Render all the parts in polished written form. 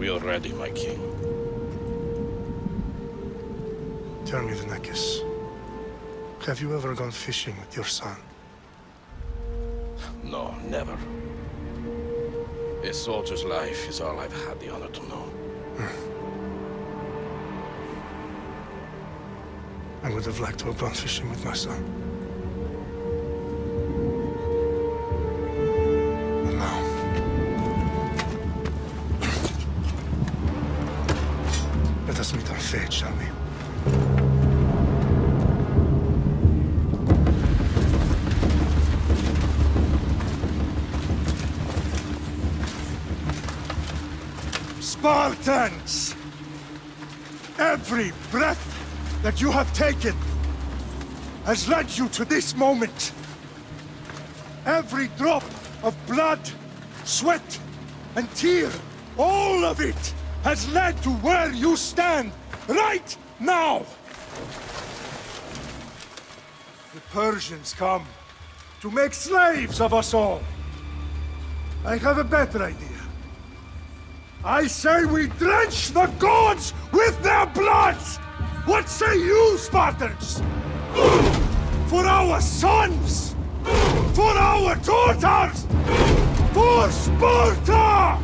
We are ready, my king. Tell me, Vinakis, have you ever gone fishing with your son? No, never. A soldier's life is all I've had the honor to know. I would have liked to have gone fishing with my son. But now... let us meet our fate, shall we? Spartans! Every breath that you have taken has led you to this moment. Every drop of blood, sweat, and tear, all of it has led to where you stand right now. The Persians come to make slaves of us all. I have a better idea. I say we drench the gods with their blood! What say you, Spartans? For our sons! For our daughters! For Sparta!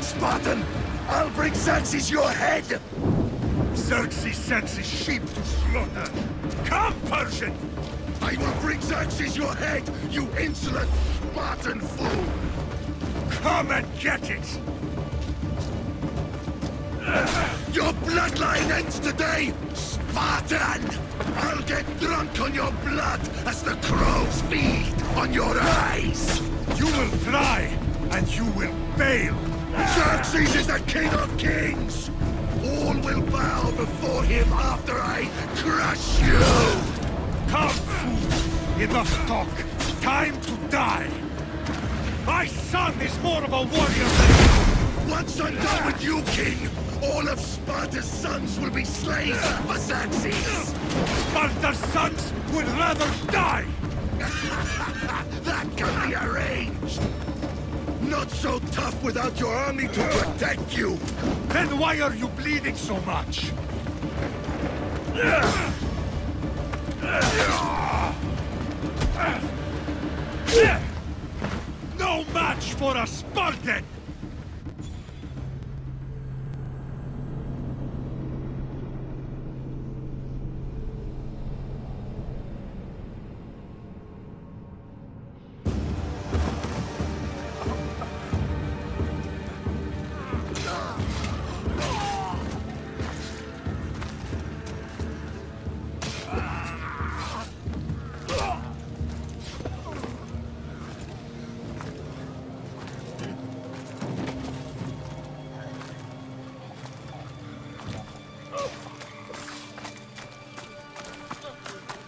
Spartan! I'll bring Xerxes your head! Xerxes sends his sheep to slaughter. Come, Persian! I will bring Xerxes your head, you insolent Spartan fool! Come and get it! Your bloodline ends today, Spartan! I'll get drunk on your blood as the crows feed on your eyes! You will try, and you will fail! Xerxes is the king of kings! All will bow before him after I crush you! Come, fool! Enough talk! Time to die! My son is more of a warrior than you! Once I'm done with you, king, all of Sparta's sons will be slaves for Xerxes! Sparta's sons would rather die! That can be arranged! Not so tough without your army to protect you! Then why are you bleeding so much? No match for a Spartan!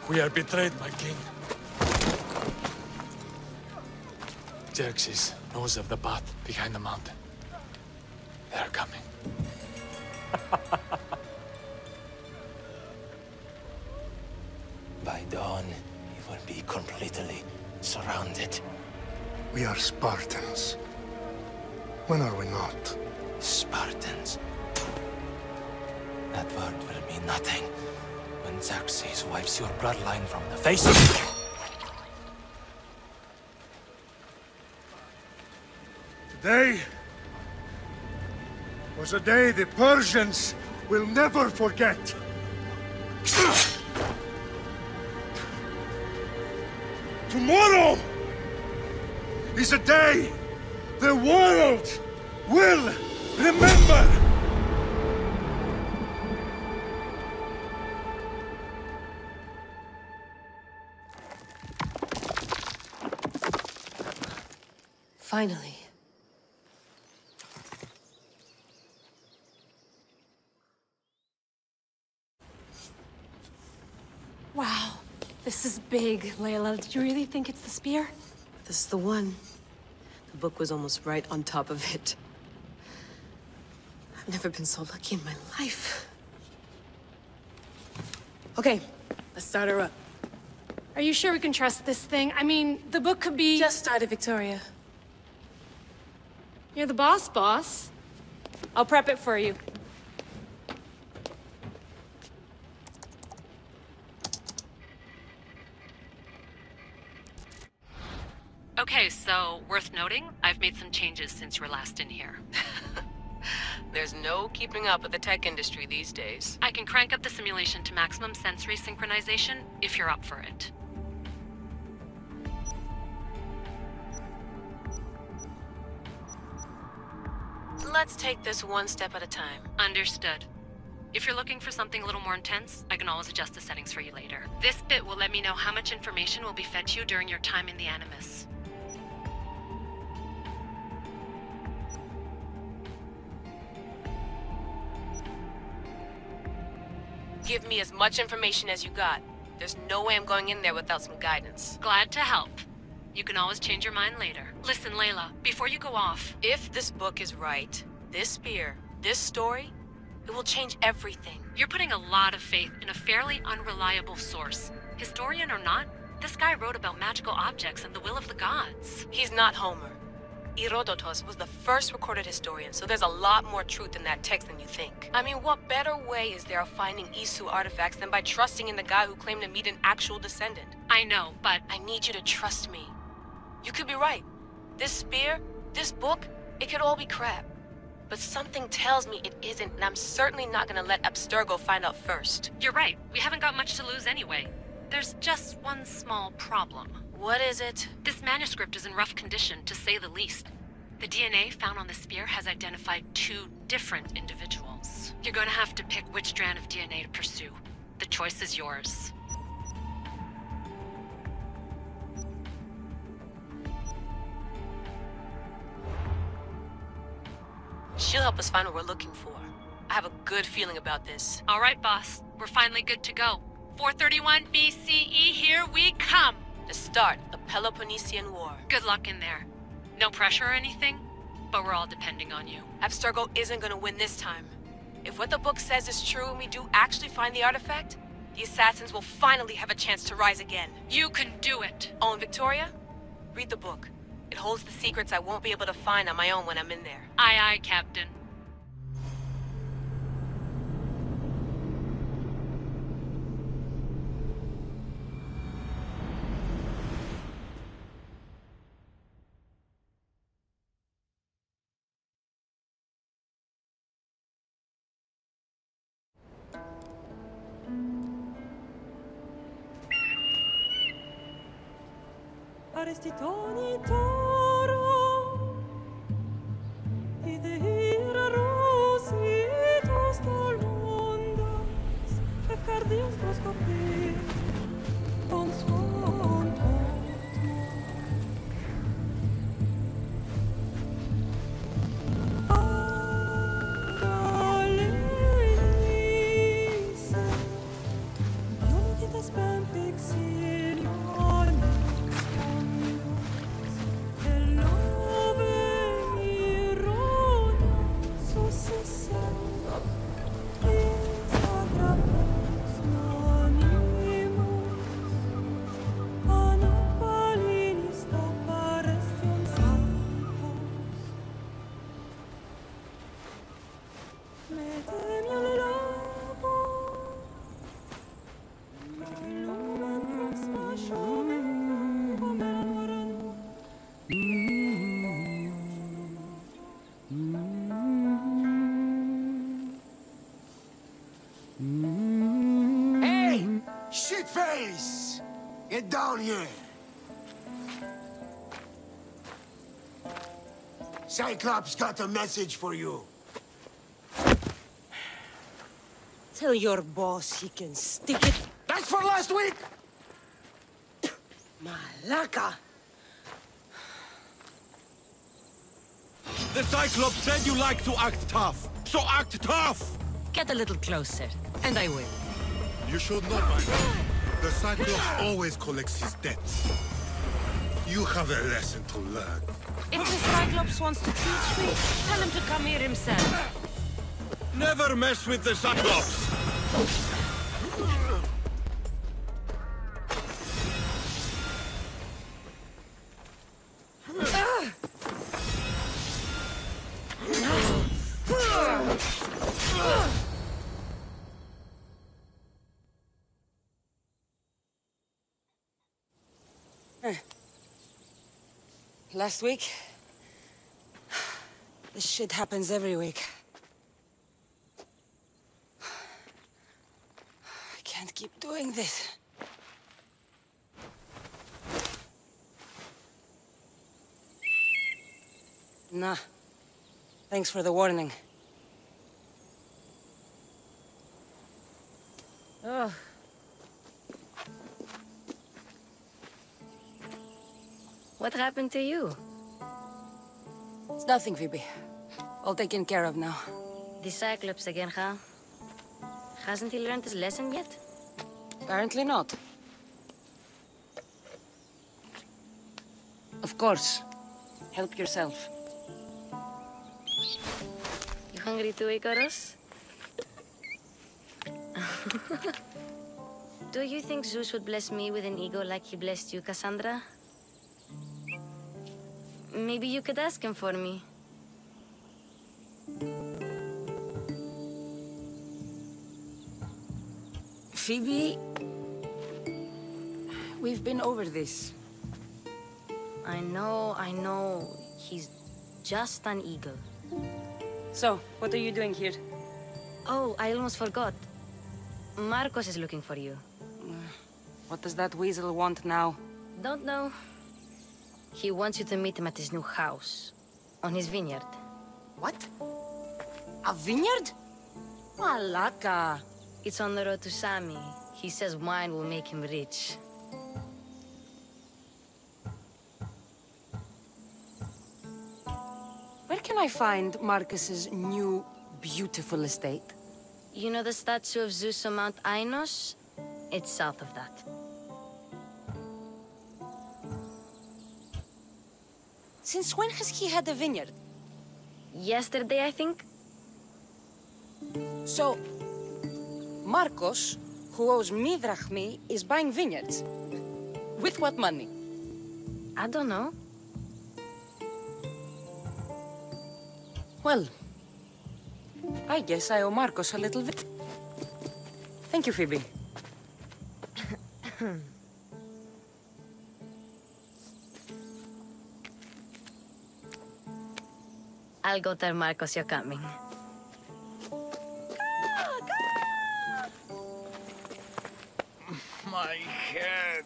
We are betrayed, my king. Xerxes knows of the path behind the mountain. They are coming. By dawn, you will be completely surrounded. We are Spartans. When are we not? Spartans. That word will mean nothing when Xerxes wipes your bloodline from the face of the earth. Today was a day the Persians will never forget. Tomorrow is a day the world will remember. Finally. Wow, this is big, Layla. Did you really think it's the spear? This is the one. The book was almost right on top of it. I've never been so lucky in my life. Okay, let's start her up. Are you sure we can trust this thing? I mean, the book could be... Just started, Victoria. You're the boss. I'll prep it for you. Okay, so worth noting, I've made some changes since you were last in here. There's no keeping up with the tech industry these days. I can crank up the simulation to maximum sensory synchronization if you're up for it. Let's take this one step at a time. Understood. If you're looking for something a little more intense, I can always adjust the settings for you later. This bit will let me know how much information will be fed to you during your time in the Animus. Give me as much information as you got. There's no way I'm going in there without some guidance. Glad to help. You can always change your mind later. Listen, Layla, before you go off... If this book is right, this spear, this story, it will change everything. You're putting a lot of faith in a fairly unreliable source. Historian or not, this guy wrote about magical objects and the will of the gods. He's not Homer. Herodotus was the first recorded historian, so there's a lot more truth in that text than you think. I mean, what better way is there of finding Isu artifacts than by trusting in the guy who claimed to meet an actual descendant? I know, but I need you to trust me. You could be right. This spear, this book, it could all be crap. But something tells me it isn't, and I'm certainly not gonna let Abstergo find out first. you're right. We haven't got much to lose anyway. There's just one small problem. What is it? This manuscript is in rough condition, to say the least. The DNA found on the spear has identified 2 different individuals. You're gonna have to pick which strand of DNA to pursue. The choice is yours. She'll help us find what we're looking for. I have a good feeling about this. All right, boss. We're finally good to go. 431 BCE, here we come! To start the Peloponnesian War. Good luck in there. No pressure or anything, but we're all depending on you. Abstergo isn't gonna win this time. If what the book says is true and we do actually find the artifact, the assassins will finally have a chance to rise again. You can do it! Oh, and Victoria? Read the book. It holds the secrets I won't be able to find on my own when I'm in there. Aye, aye, Captain. Arestitoni toro, idehira rositos talondas, efcardios proscopir, on swan Agalenice, unitas pempixilion. Shitface! Get down here! Cyclops got a message for you. Tell your boss he can stick it. That's for last week! Malaka! The Cyclops said you like to act tough, so act tough! Get a little closer, and I will. You should know by now. The Cyclops always collects his debts. You have a lesson to learn. If the Cyclops wants to teach me, tell him to come here himself. Never mess with the Cyclops! Last week? This shit happens every week. I can't keep doing this. Nah. Thanks for the warning. Oh. What happened to you? It's nothing, Phoebe. All taken care of now. The Cyclops again, huh? Hasn't he learned his lesson yet? Apparently not. Of course. Help yourself. You hungry too, Icarus? Do you think Zeus would bless me with an ego like he blessed you, Cassandra? Maybe you could ask him for me. Phoebe, we've been over this. I know. He's just an eagle. So, what are you doing here? Oh, I almost forgot. Marcos is looking for you. What does that weasel want now? Don't know. He wants you to meet him at his new house. On his vineyard. What? A vineyard? Malaka. It's on the road to Sami. He says wine will make him rich. Where can I find Marcus's new, beautiful estate? You know the statue of Zeus on Mount Ainos? It's south of that. Since when has he had a vineyard? Yesterday, I think. So, Marcos, who owes me drachmi, is buying vineyards. With what money? I don't know. Well, I guess I owe Marcos a little bit. Thank you, Phoebe. I'll go tell Marcos you're coming. My head.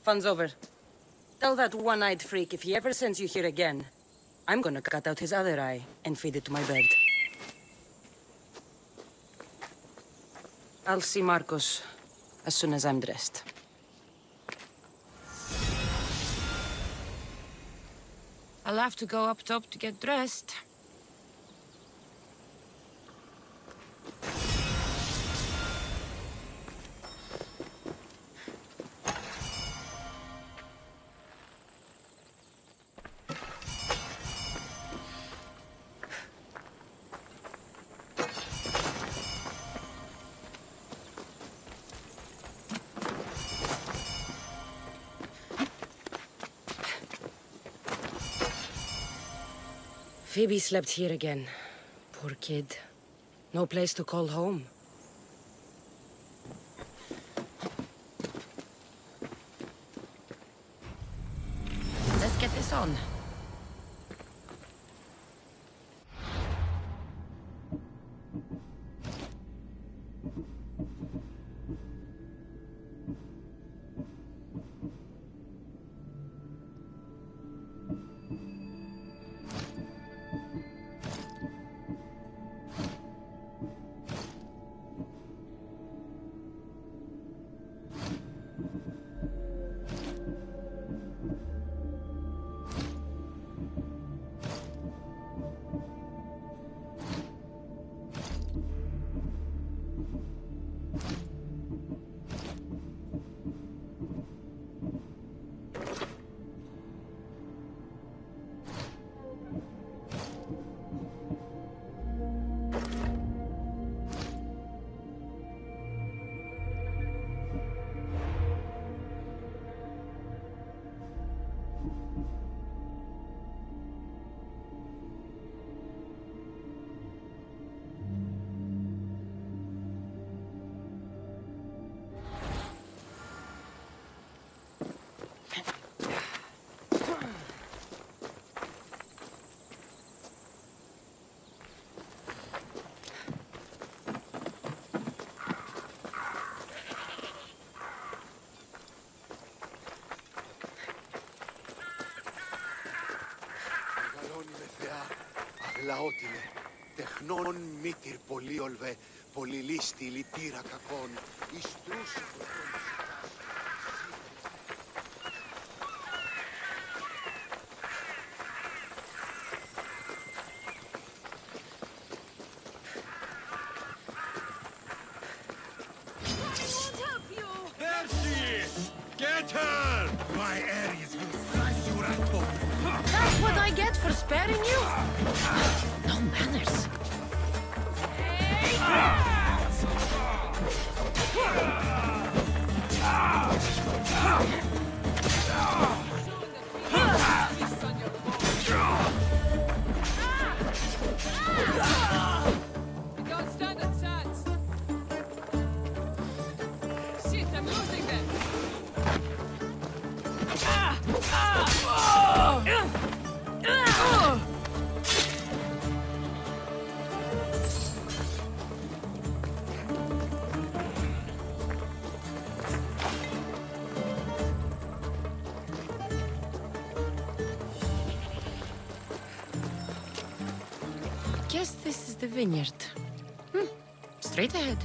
Fun's over. Tell that one-eyed freak if he ever sends you here again, I'm gonna cut out his other eye and feed it to my bird. I'll see Marcos as soon as I'm dressed. I'll have to go up top to get dressed. Phoebe slept here again. Poor kid. No place to call home. Let's get this on. Λαότινε, τεχνών μήτυρ πολύολβε, πολυλίστη λυτήρα κακών, ιστρούς There she is! Get her! My Ares will slice you right open. That's what I get for sparing you? No manners. Don't stand a chance. Shit, I'm losing them. Guess this is the vineyard. Straight ahead.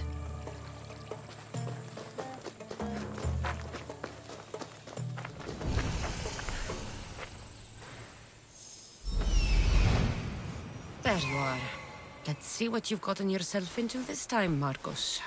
There you are. Let's see what you've gotten yourself into this time, Marcos.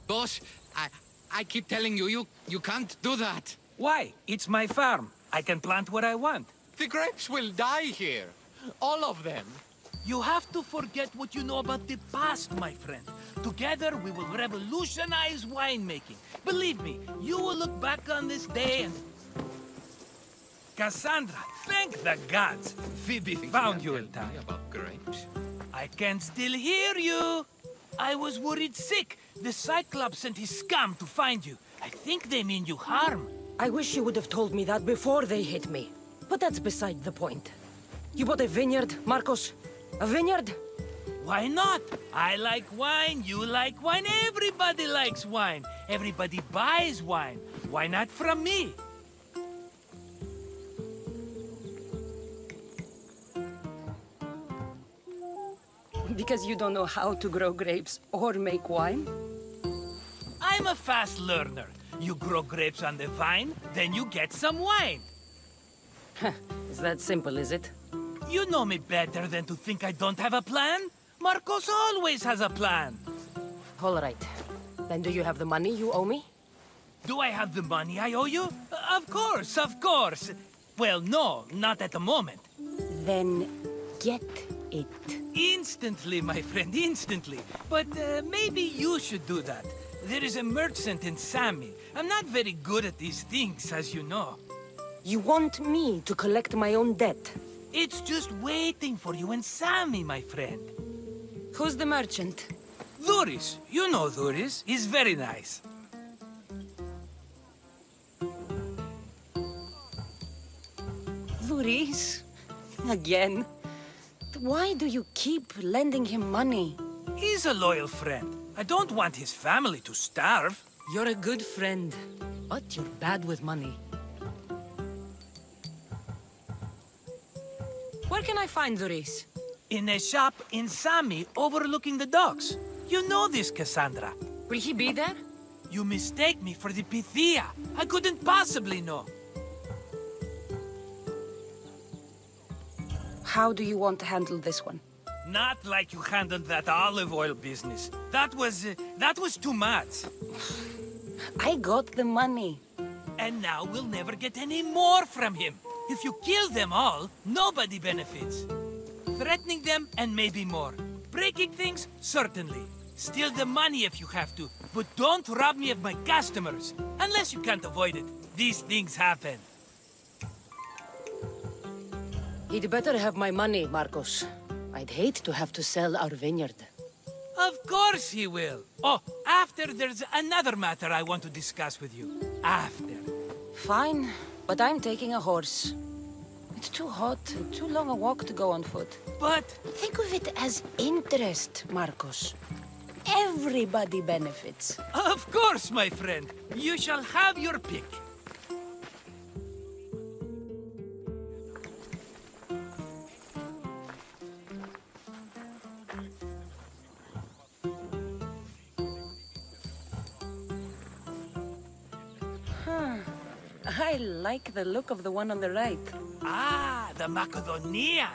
Boss, I keep telling you, you can't do that. Why? It's my farm. I can plant what I want. The grapes will die here. All of them. You have to forget what you know about the past, my friend. Together, we will revolutionize winemaking. Believe me, you will look back on this day and... Cassandra, thank the gods! Phoebe found you in time. About grapes? I can still hear you! I was worried sick. The Cyclops sent his scum to find you. I think they mean you harm. I wish you would have told me that before they hit me. But that's beside the point. You bought a vineyard, Marcos? A vineyard? Why not? I like wine, you like wine, everybody likes wine. Everybody buys wine. Why not from me? Because you don't know how to grow grapes or make wine? I'm a fast learner. You grow grapes on the vine, then you get some wine. Is that simple, is it? You know me better than to think I don't have a plan. Marcos always has a plan. All right. Then do you have the money you owe me? Do I have the money I owe you? Of course, of course. Well, no, not at the moment. Then get it. Instantly, my friend, instantly. But maybe you should do that. There is a merchant in Sami. I'm not very good at these things, as you know. You want me to collect my own debt? It's just waiting for you in Sami, my friend. Who's the merchant? Dhuris. You know Dhuris. He's very nice. Dhuris? Again? Why do you keep lending him money? He's a loyal friend. I don't want his family to starve. You're a good friend, but you're bad with money. Where can I find Dhuris? In a shop in Sami overlooking the docks. You know this, Cassandra. Will he be there? You mistake me for the Pythia. I couldn't possibly know. How do you want to handle this one? Not like you handled that olive oil business. That was too much. I got the money. And now we'll never get any more from him. If you kill them all, nobody benefits. Threatening them, and maybe more. Breaking things, certainly. Steal the money if you have to, but don't rob me of my customers. Unless you can't avoid it. These things happen. He'd better have my money, Marcos. I'd hate to have to sell our vineyard. Of course he will. Oh, after there's another matter I want to discuss with you. After. Fine, but I'm taking a horse. It's too hot and too long a walk to go on foot. But... think of it as interest, Marcos. Everybody benefits. Of course, my friend. You shall have your pick. I like the look of the one on the right. Ah, the Macedonian.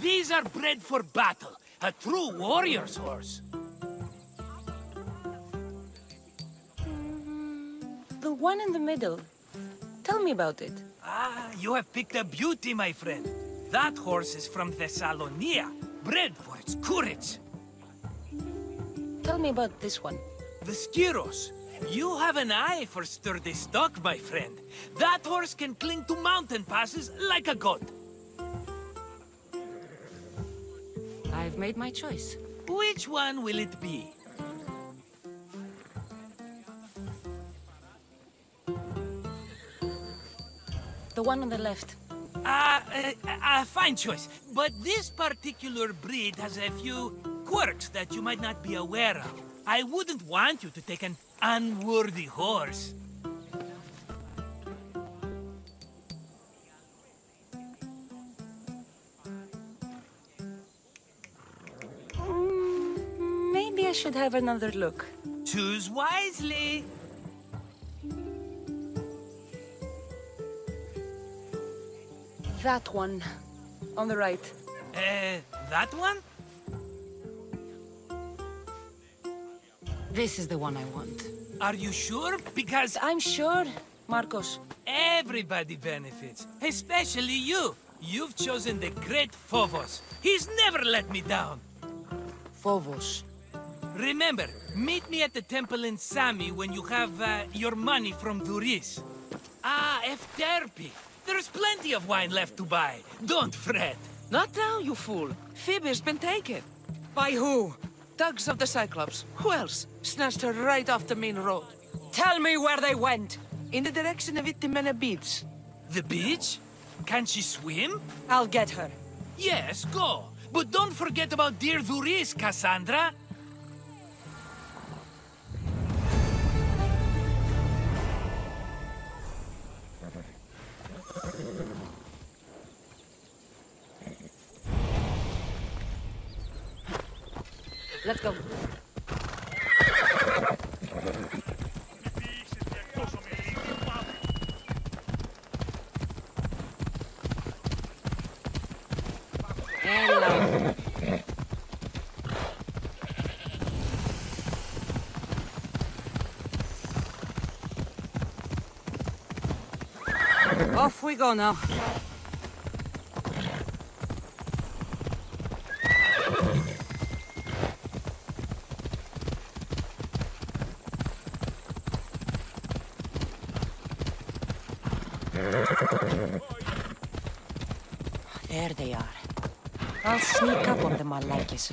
These are bred for battle. A true warrior's horse. The one in the middle. Tell me about it. Ah, you have picked a beauty, my friend. That horse is from Thessalonia, bred for its courage. Tell me about this one. The Skyros. You have an eye for sturdy stock, my friend. That horse can cling to mountain passes like a goat. I've made my choice. Which one will it be? The one on the left. Fine choice. But this particular breed has a few quirks that you might not be aware of. I wouldn't want you to take an unworthy horse. Maybe I should have another look. Choose wisely. That one. On the right. That one? This is the one I want. Are you sure? Because... I'm sure, Marcos. Everybody benefits. Especially you. You've chosen the great Phobos. He's never let me down. Phobos. Remember, meet me at the temple in Sami when you have your money from Duris. Ah, Efterpi. There's plenty of wine left to buy. Don't fret. Not now, you fool. Phoebe's been taken. By who? Thugs of the Cyclops. Who else? Snatched her right off the main road. Tell me where they went! In the direction of Itimena Beach. The beach? Can she swim? I'll get her. Yes, go. But don't forget about dear Duris, Cassandra. Let's go. Hello. Off we go now. There they are. I'll sneak up on them, I like it.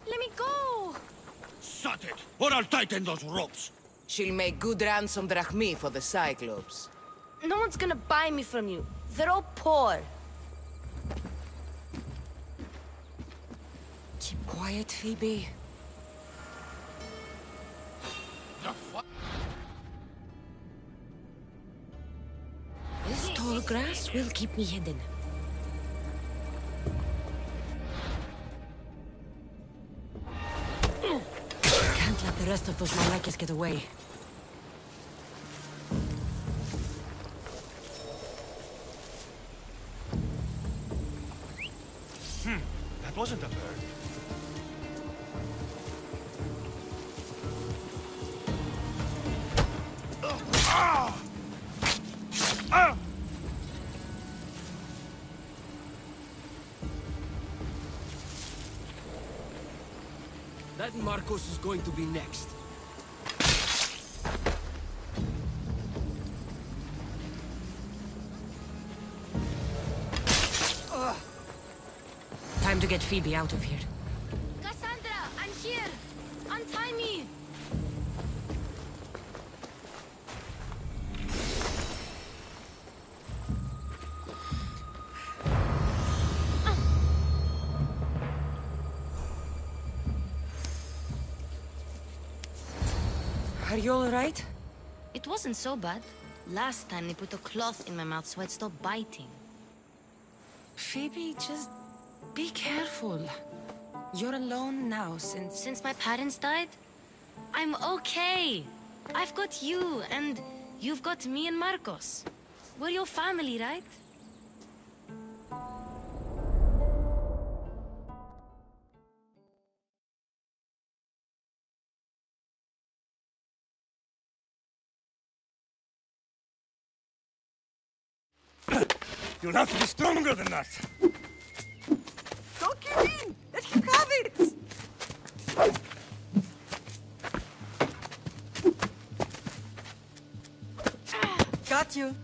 Let me go! Shut it, or I'll tighten those ropes. She'll make good ransom drachmi for the Cyclops. No one's gonna buy me from you. They're all poor. Keep quiet, Phoebe. This tall grass will keep me hidden. rest of those Malekis get away. That wasn't a bird. That Marcos is going to be next. Time to get Phoebe out of here. Cassandra, I'm here! Untie me! Are you all right? It wasn't so bad. Last time they put a cloth in my mouth so I'd stop biting. Phoebe, just be careful. You're alone now Since my parents died? I'm okay. I've got you, and you've got me and Marcos. We're your family, right? You'll have to be stronger than that. Don't give in! Let him have it! Got you.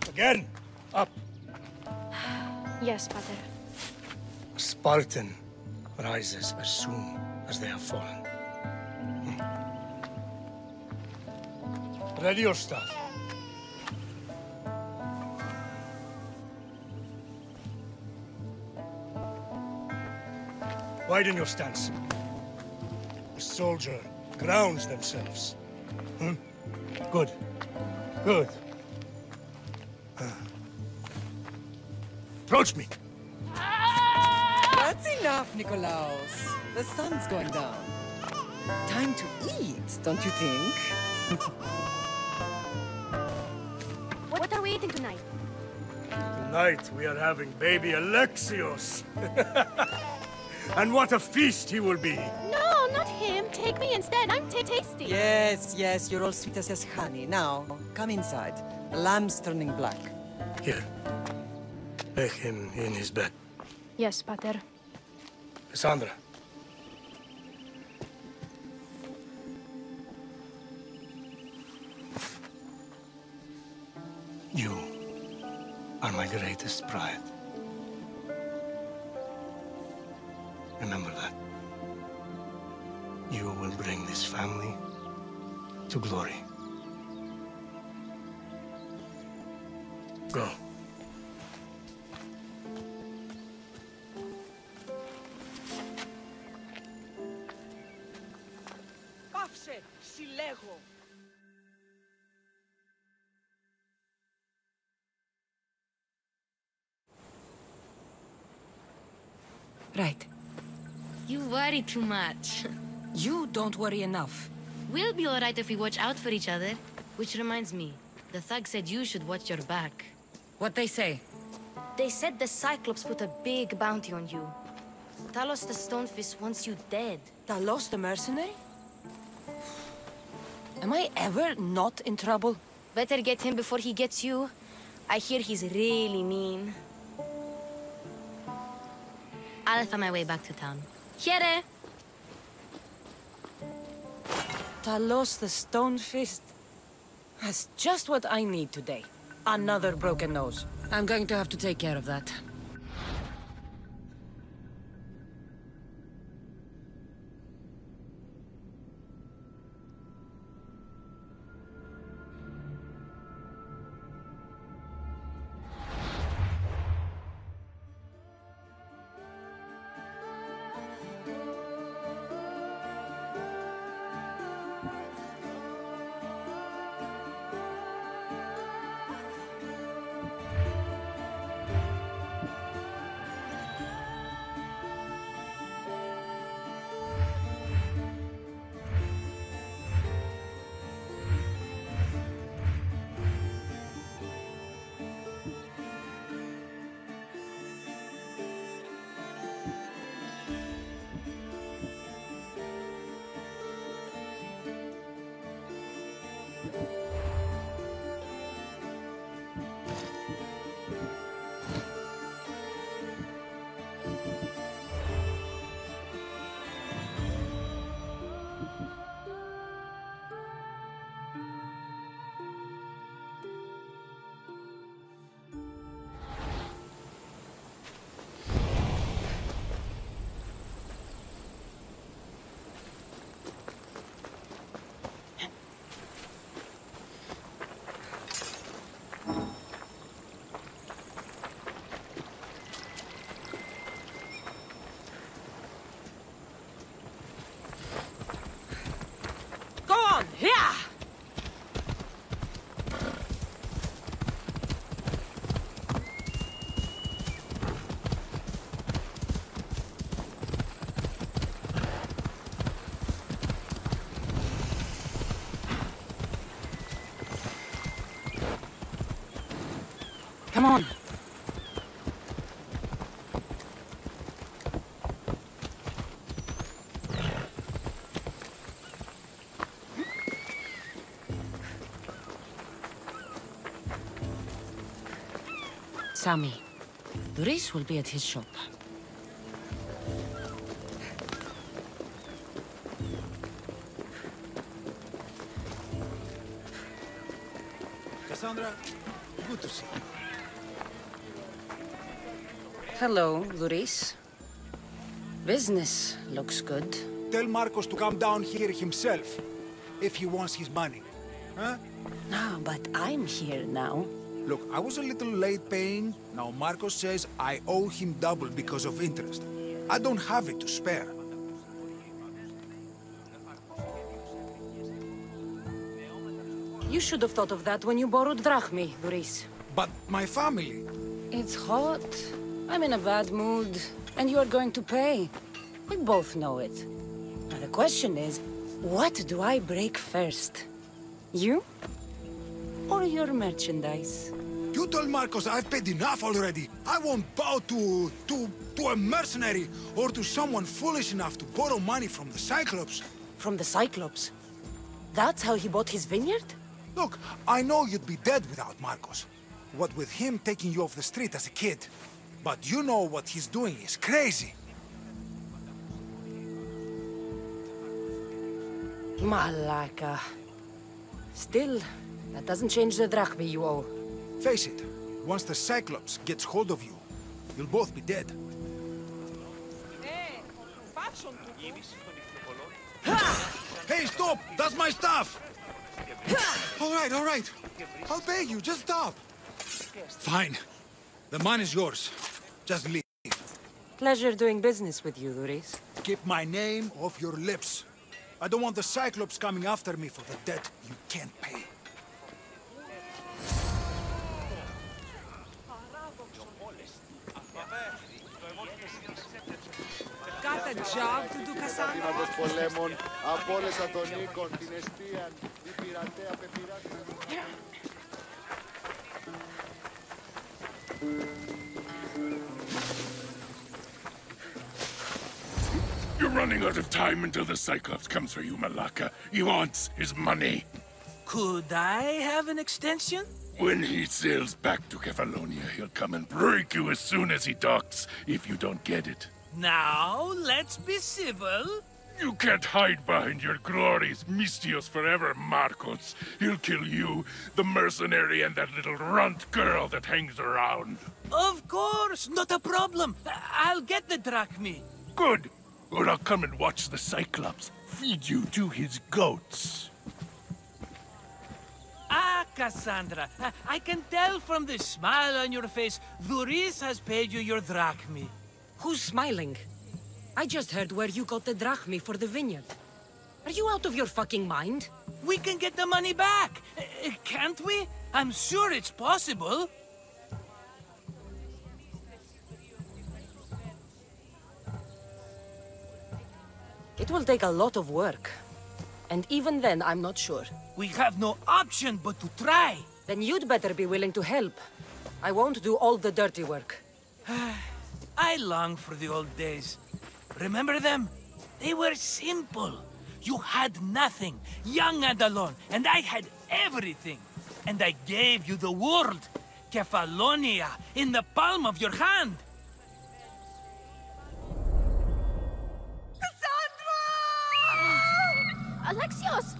Again, up. Yes, Pater. A Spartan rises as soon as they have fallen. Ready your staff. Widen your stance. A soldier grounds themselves. Good. Good. Approach me. That's enough, Nikolaos. The sun's going down. Time to eat, don't you think? What are we eating tonight? Tonight we are having baby Alexios. And what a feast he will be. No, not him. Take me instead. I'm tasty. Yes, yes, you're all sweet as honey. Now, come inside. The lamb's turning black. Here. Lay him in his bed. Yes, Pater. Cassandra. You are my greatest pride. Remember that. You will bring this family to glory. Go. Πάψε, συλλέγω. Right. You worry too much. You don't worry enough. We'll be alright if we watch out for each other. Which reminds me, the thug said you should watch your back. What'd they say? They said the Cyclops put a big bounty on you. Talos the Stonefist wants you dead. Talos the mercenary? Am I ever not in trouble? Better get him before he gets you. I hear he's really mean. I'll find my way back to town. Here! Talos the Stonefist. That's just what I need today. Another broken nose. I'm going to have to take care of that. Come on. Sammy, Doris will be at his shop. Cassandra, good to see you. Hello, Doris. Business looks good. Tell Marcos to come down here himself, if he wants his money. Huh? No, but I'm here now. Look, I was a little late paying. Now Marcos says I owe him double because of interest. I don't have it to spare. You should have thought of that when you borrowed drachmi, Doris. But my family... It's hot. I'm in a bad mood. And you are going to pay. We both know it. Now the question is, what do I break first? You? Or your merchandise? You told Marcos I've paid enough already. I won't bow to a mercenary or to someone foolish enough to borrow money from the Cyclops. From the Cyclops? That's how he bought his vineyard? Look, I know you'd be dead without Marcos. What with him taking you off the street as a kid. But you know what he's doing is crazy. Malaka. Still, that doesn't change the drachmi you owe. Face it, once the Cyclops gets hold of you, you'll both be dead. Hey, stop! That's my stuff! All right. I'll pay you, just stop. Fine. The money's yours. Just leave. Pleasure doing business with you, Doris. Keep my name off your lips. I don't want the Cyclops coming after me for the debt you can't pay. Got a job to do, Cassandra? You're running out of time until the Cyclops comes for you, Malaka. He wants his money. Could I have an extension? When he sails back to Kefalonia, he'll come and break you as soon as he docks, if you don't get it. Now, let's be civil. You can't hide behind your glories, Mistios forever, Marcos. He'll kill you, the mercenary, and that little runt girl that hangs around. Of course, not a problem. I'll get the drachmi. Good. Or I'll come and watch the Cyclops feed you to his goats. Ah, Cassandra, I can tell from the smile on your face, Doris has paid you your drachmi. Who's smiling? I just heard where you got the drachmi for the vineyard. Are you out of your fucking mind? We can get the money back, can't we? I'm sure it's possible. It will take a lot of work. And even then, I'm not sure. We have no option but to try. Then you'd better be willing to help. I won't do all the dirty work. I long for the old days. Remember them? They were simple. You had nothing, young and alone, and I had everything. And I gave you the world, Kefalonia, in the palm of your hand. Alexios!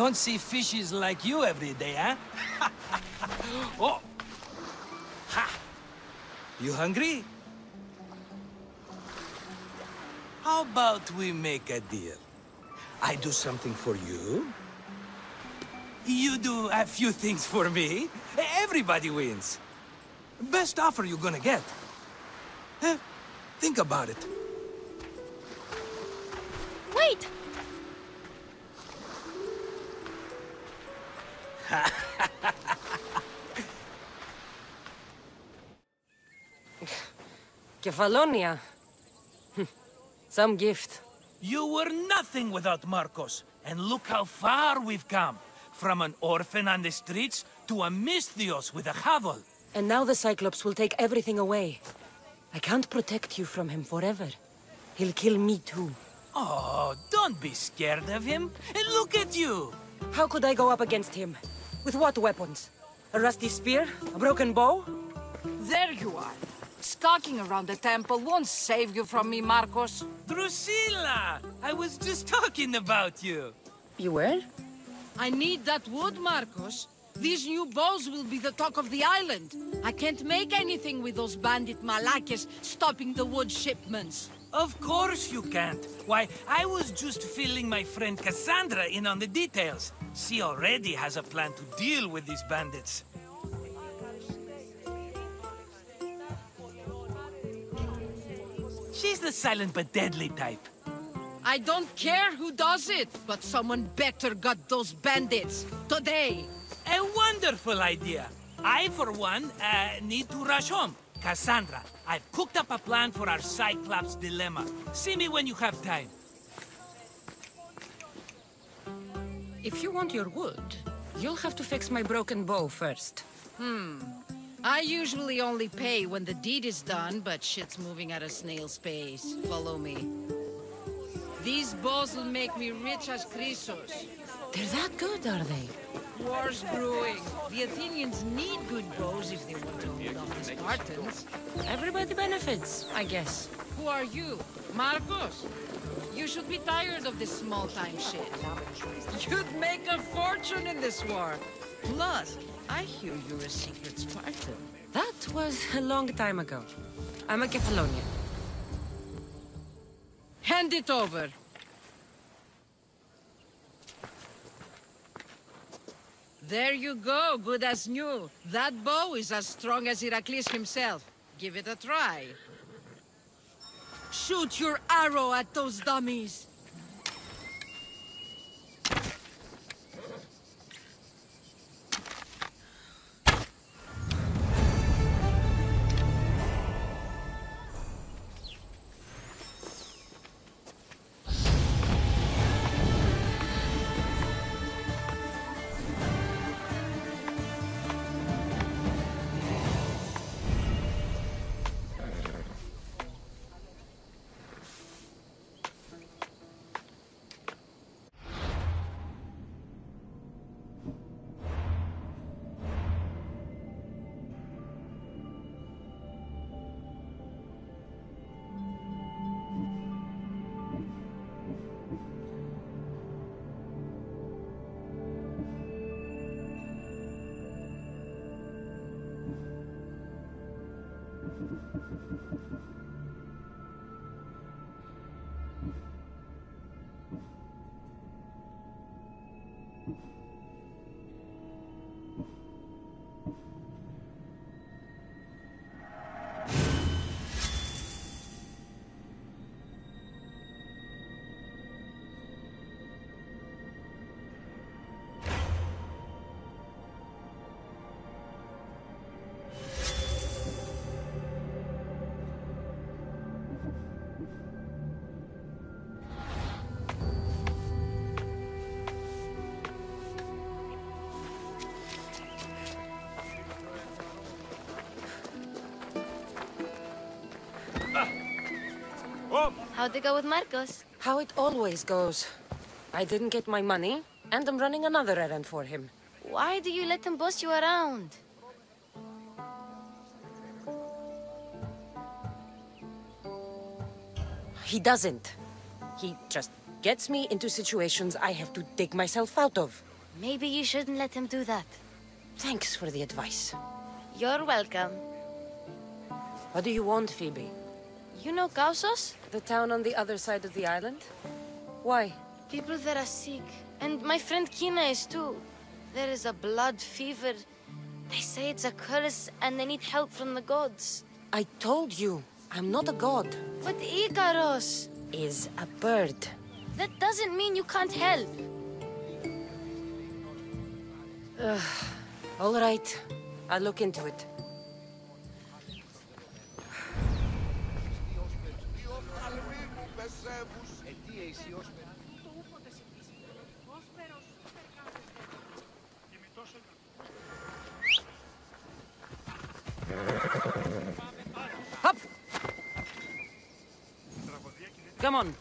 Don't see fishes like you every day, huh? Oh! Ha! You hungry? How about we make a deal? I do something for you. You do a few things for me. Everybody wins. Best offer you're gonna get. Think about it. Wait! Kefalonia. Some gift. You were nothing without Marcos, and look how far we've come. From an orphan on the streets to a Misthios with a hovel. And now the Cyclops will take everything away. I can't protect you from him forever. He'll kill me too. Oh, don't be scared of him. And look at you! How could I go up against him? With what weapons? A rusty spear? A broken bow? There you are. Stalking around the temple won't save you from me, Marcos. Drusilla! I was just talking about you. You were? I need that wood, Marcos. These new bows will be the talk of the island. I can't make anything with those bandit malakes stopping the wood shipments. Of course you can't. Why, I was just filling my friend Cassandra in on the details. She already has a plan to deal with these bandits. She's the silent but deadly type. I don't care who does it, but someone better got those bandits. Today. A wonderful idea. I, for one, need to rush home. Cassandra, I've cooked up a plan for our Cyclops dilemma. See me when you have time. If you want your wood, you'll have to fix my broken bow first. I usually only pay when the deed is done, but shit's moving at a snail's pace. Follow me. These bows will make me rich as Chrysos. They're that good, are they? War's brewing. The Athenians need good bows if they want to hold off the Spartans. Everybody benefits, I guess. Who are you? Marcos? You should be tired of this small-time shit. You'd make a fortune in this war. Plus, I hear you're a secret Spartan. That was a long time ago. I'm a Kefalonian. Hand it over. There you go, good as new. That bow is as strong as Heracles himself. Give it a try. Shoot your arrow at those dummies. How'd it go with Marcos? How it always goes. I didn't get my money, and I'm running another errand for him. Why do you let him boss you around? He doesn't. He just gets me into situations I have to dig myself out of. Maybe you shouldn't let him do that. Thanks for the advice. You're welcome. What do you want, Phoebe? You know Kausos? The town on the other side of the island? Why? People there are sick. And my friend Kina is too. There is a blood fever. They say it's a curse and they need help from the gods. I told you, I'm not a god. But Ikaros is a bird. That doesn't mean you can't help. All right, I'll look into it. Up! Come on.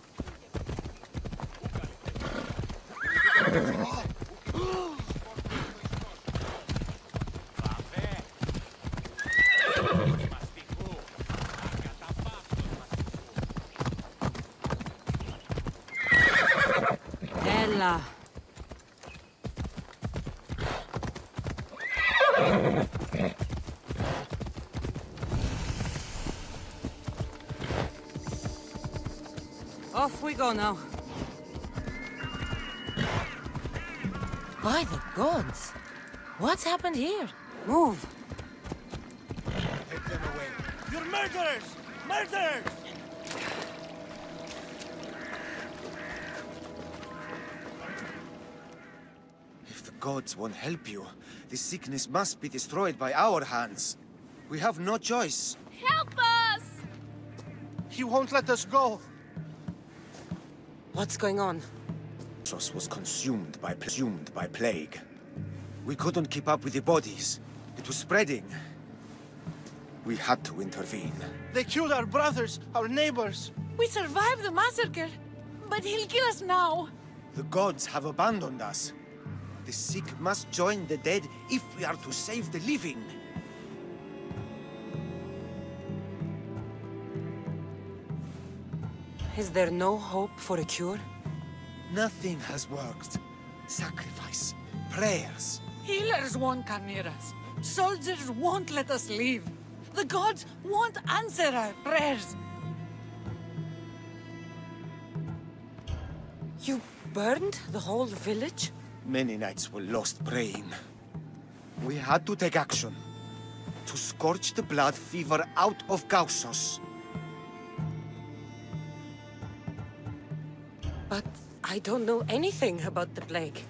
Ella. Off we go now. By the gods! What's happened here? Move! Take them away. You're murderers! Murderers! If the gods won't help you, this sickness must be destroyed by our hands. We have no choice. Help us! He won't let us go. What's going on? Sos was consumed by plague. We couldn't keep up with the bodies. It was spreading. We had to intervene. They killed our brothers, our neighbors. We survived the massacre, but he'll kill us now. The gods have abandoned us. The sick must join the dead if we are to save the living. Is there no hope for a cure? Nothing has worked. Sacrifice, prayers. Healers won't come near us. Soldiers won't let us leave. The gods won't answer our prayers. You burned the whole village? Many nights were lost praying. We had to take action. To scorch the blood fever out of Kausos. But I don't know anything about the plague.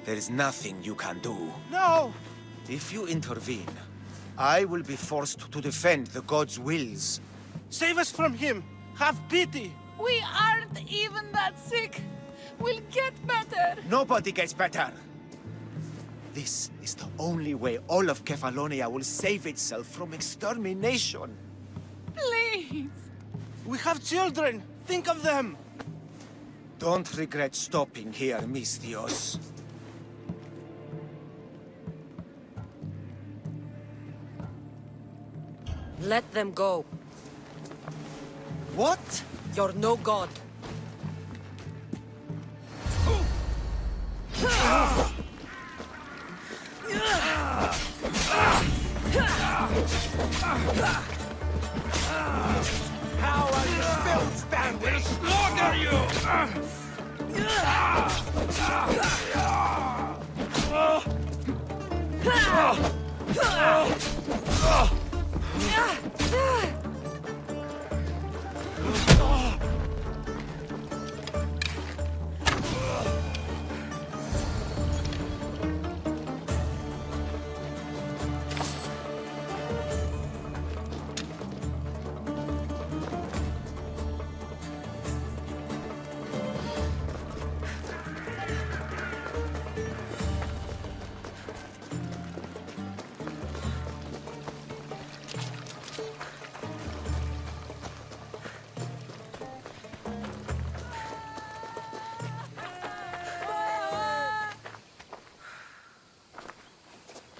There is nothing you can do. No! If you intervene, I will be forced to defend the gods' wills. Save us from him! Have pity! We aren't even that sick. We'll get better. Nobody gets better. This is the only way all of Kefalonia will save itself from extermination. Please. We have children. Think of them. Don't regret stopping here, Mistios. Let them go. What? You're no god. How are you still standing? We'll slaughter you!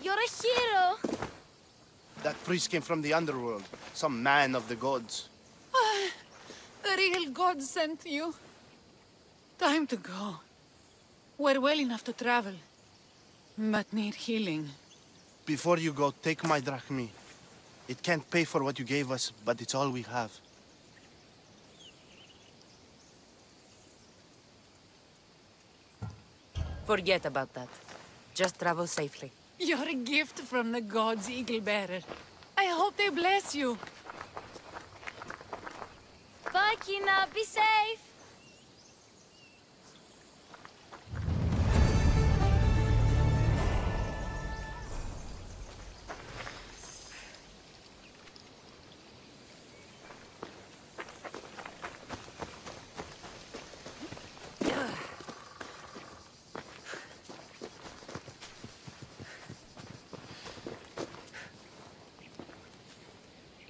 You're a hero! That priest came from the underworld. Some man of the gods. The real god sent you. Time to go. We're well enough to travel, but need healing. Before you go, take my drachmi. It can't pay for what you gave us, but it's all we have. Forget about that. Just travel safely. You're a gift from the gods, Eagle Bearer. I hope they bless you. Bye, Kina. Be safe.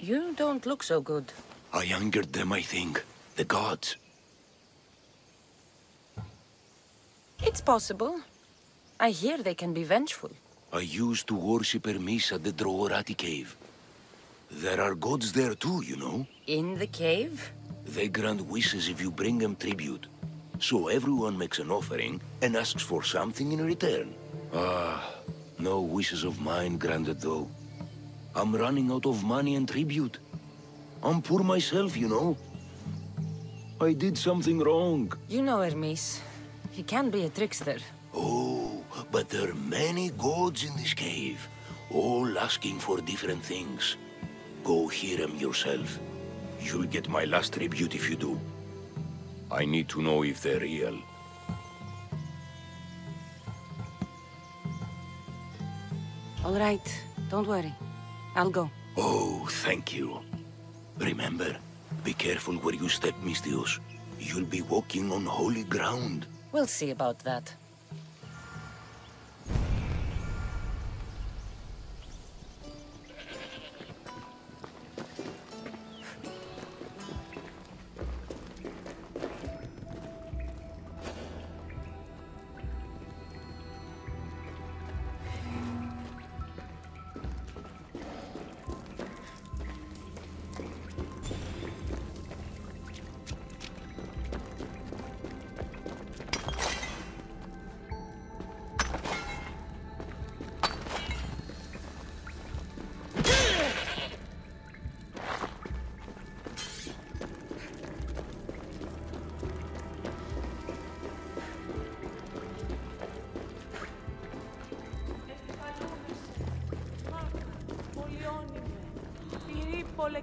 You don't look so good. I angered them, I think. The gods. It's possible. I hear they can be vengeful. I used to worship Hermes at the Droorati cave. There are gods there too, you know. In the cave? They grant wishes if you bring them tribute. So everyone makes an offering and asks for something in return. Ah, no wishes of mine granted though. I'm running out of money and tribute. I'm poor myself, you know. I did something wrong. You know Hermes. He can be a trickster. Oh, but there are many gods in this cave, all asking for different things. Go hear them yourself. You'll get my last tribute if you do. I need to know if they're real. All right, don't worry. I'll go. Oh, thank you. Remember, be careful where you step, Mistios. You'll be walking on holy ground. We'll see about that.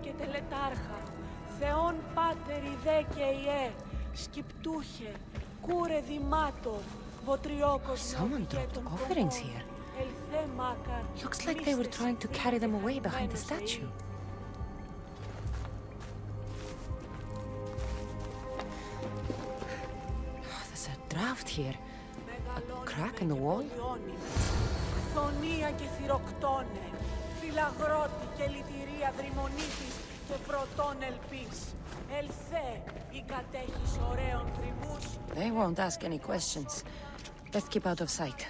Και τελετάρχα, Θεόν Πάτερ ιδέ και ιέ, σκυπτούχε, κούρε δημάτο, βοτριόκος Someone dropped offerings here. Looks like they were trying to carry them away behind the statue. Oh, there's a draft here. A crack in the wall. Χθονία και θυροκτώνε, φυλαγρώτη και λυτηρία δρυμονίτης και πρωτών ελπίς. Ελθέ, η κατέχεις ωραίων δρυμούς. They won't ask any questions. Let's keep out of sight.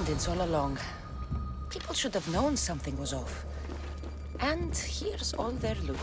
bandits all along. People should have known something was off. And here's all their loot.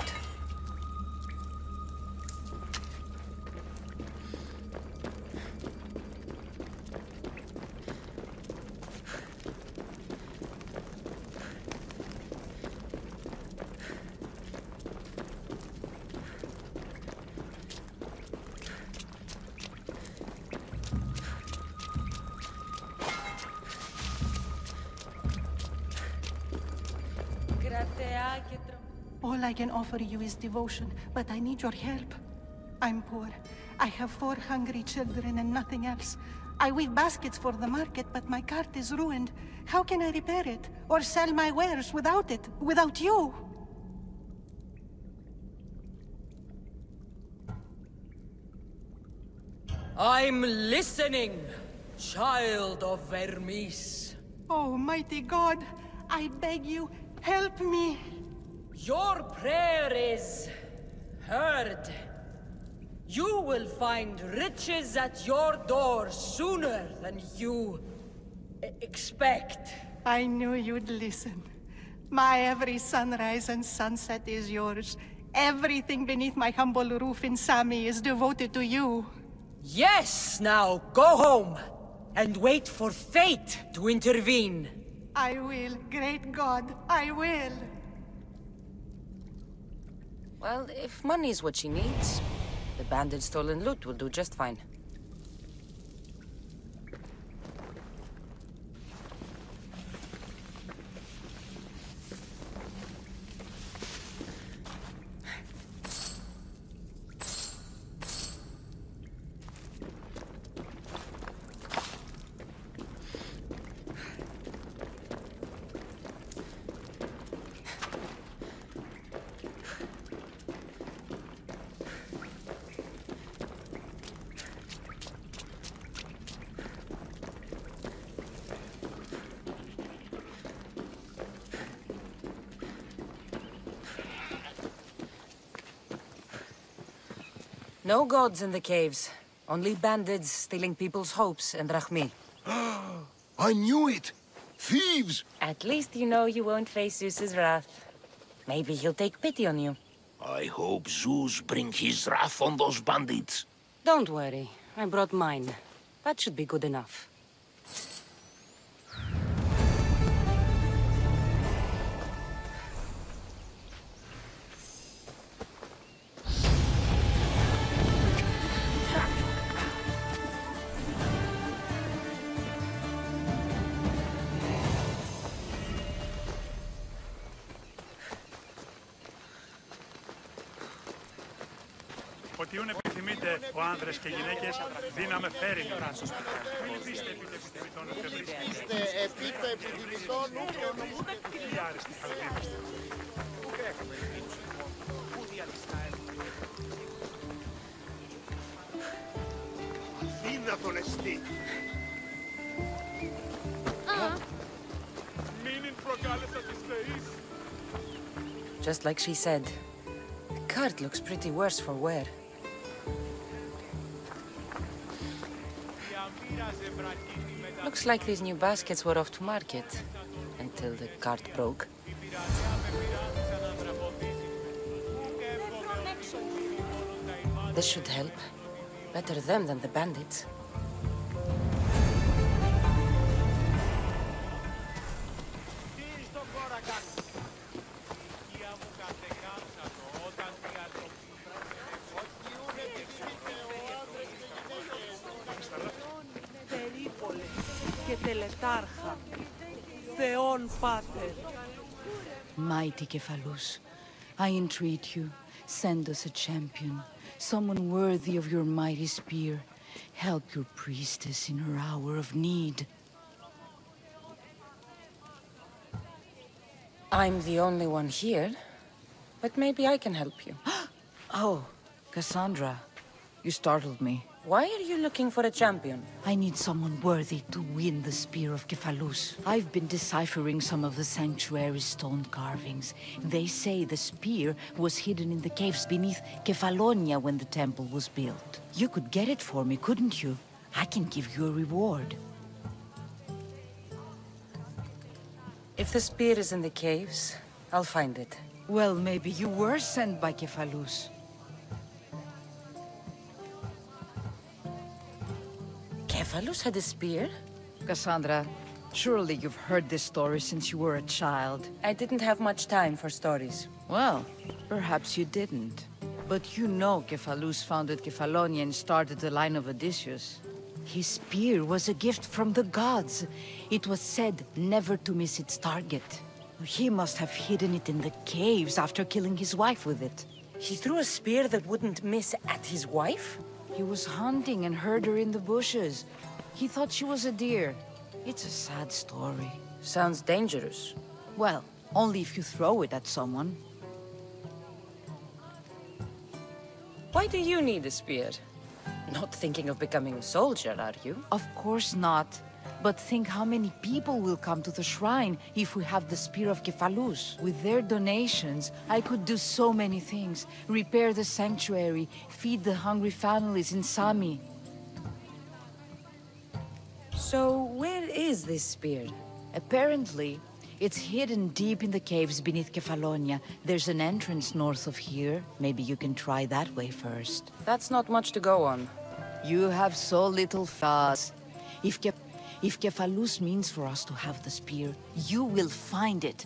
All I can offer you is devotion, but I need your help. I'm poor. I have 4 hungry children and nothing else. I weave baskets for the market, but my cart is ruined. How can I repair it? Or sell my wares without it? Without you? I'm listening, child of Vermis. Oh, mighty God, I beg you, help me. Your prayer is heard. You will find riches at your door sooner than you expect. I knew you'd listen. My every sunrise and sunset is yours. Everything beneath my humble roof in Sami is devoted to you. Yes, now go home and wait for fate to intervene. I will, great God, I will. Well, if money is what she needs, the bandit's stolen loot will do just fine. No gods in the caves. Only bandits stealing people's hopes and drachmi. I knew it! Thieves! At least you know you won't face Zeus's wrath. Maybe he'll take pity on you. I hope Zeus bring his wrath on those bandits. Don't worry. I brought mine. That should be good enough. Οτιούν επιθυμείτε ο άνδρες και γυναίκες, δύναμε φέρει. Μην λυπήστε επιθυμητών και βρίσκεται. Είστε επιθυμητών και νομίζετε τι άρεστη χαλβίδεστε. Πού κρέχαμε, πού διαλυστά έλθει. Αδύνατον εστί. Μήνυν προκάλεσα τις θεείς. Just like she said. The cart looks pretty worse for wear. Looks like these new baskets were off to market, until the cart broke. This should help. Better them than the bandits. Mighty Kephalus, I entreat you, send us a champion, someone worthy of your mighty spear. Help your priestess in her hour of need. I'm the only one here, but maybe I can help you. Oh, Cassandra, you startled me. Why are you looking for a champion? I need someone worthy to win the spear of Kephalus. I've been deciphering some of the sanctuary's stone carvings. They say the spear was hidden in the caves beneath Kefalonia when the temple was built. You could get it for me, couldn't you? I can give you a reward. If the spear is in the caves, I'll find it. Well, maybe you were sent by Kefalus. Kefalus had a spear? Cassandra, surely you've heard this story since you were a child. I didn't have much time for stories. Well, perhaps you didn't. But you know Kefalus founded Kefalonia and started the line of Odysseus. His spear was a gift from the gods. It was said never to miss its target. He must have hidden it in the caves after killing his wife with it. He threw a spear that wouldn't miss at his wife? He was hunting and heard her in the bushes. He thought she was a deer. It's a sad story. Sounds dangerous. Well, only if you throw it at someone. Why do you need a spear? Not thinking of becoming a soldier, are you? Of course not. But think how many people will come to the shrine if we have the spear of Kefalus. With their donations, I could do so many things. Repair the sanctuary, feed the hungry families in Sami. So, where is this spear? Apparently, it's hidden deep in the caves beneath Kefalonia. There's an entrance north of here. Maybe you can try that way first. That's not much to go on. You have so little fuss. If Kefalus means for us to have the spear, you will find it.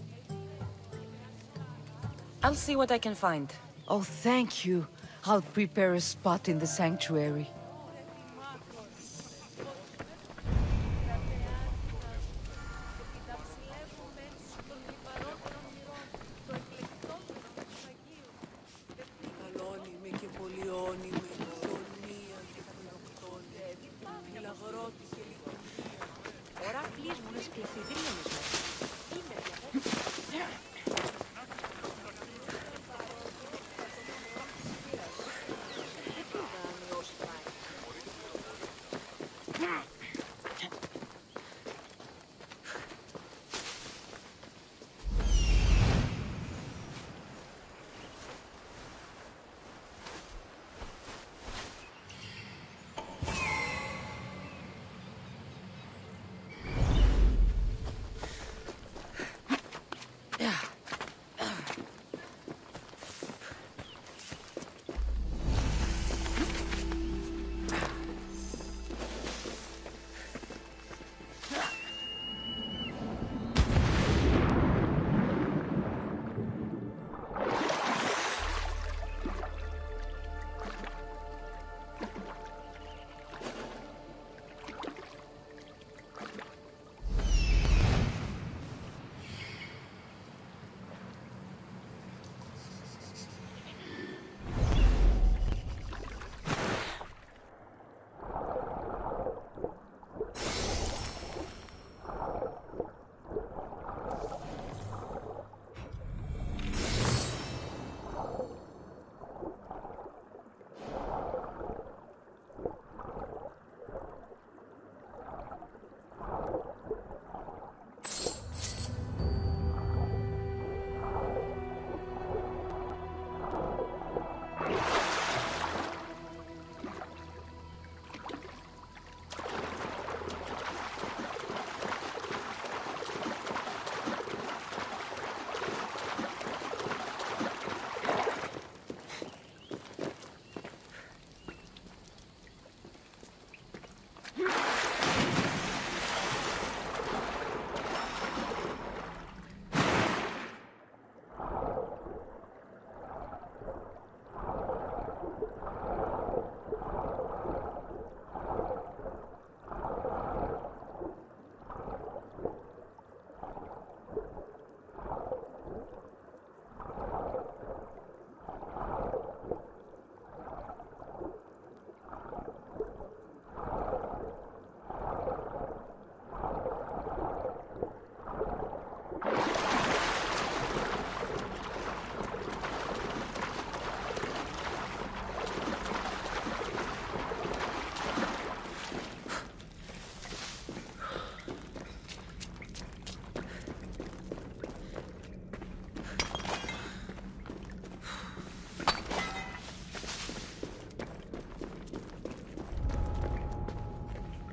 I'll see what I can find. Oh, thank you. I'll prepare a spot in the sanctuary.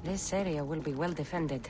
This area will be well defended.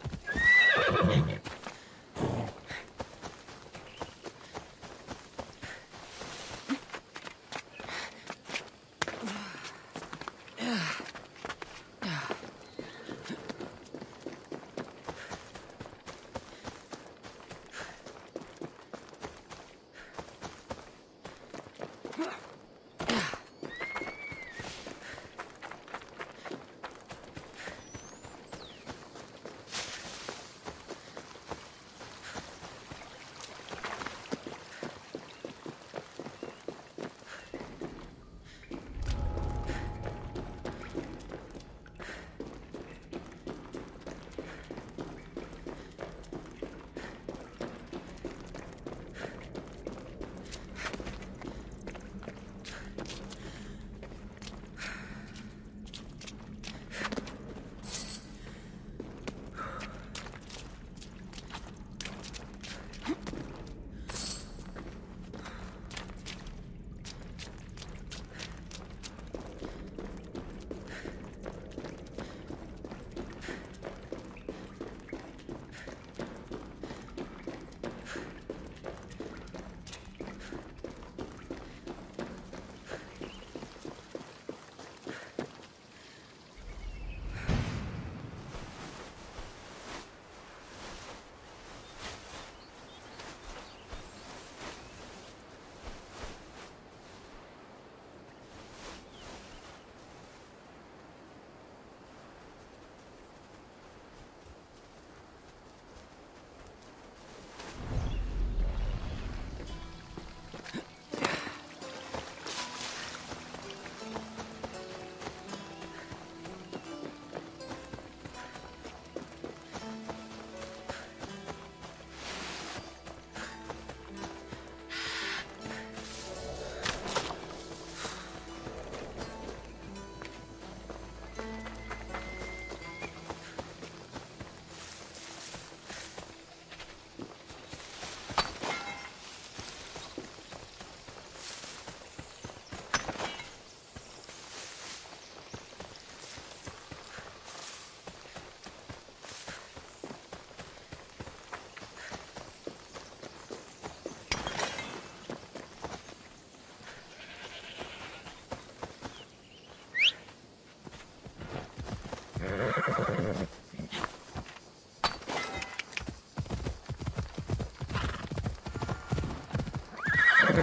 I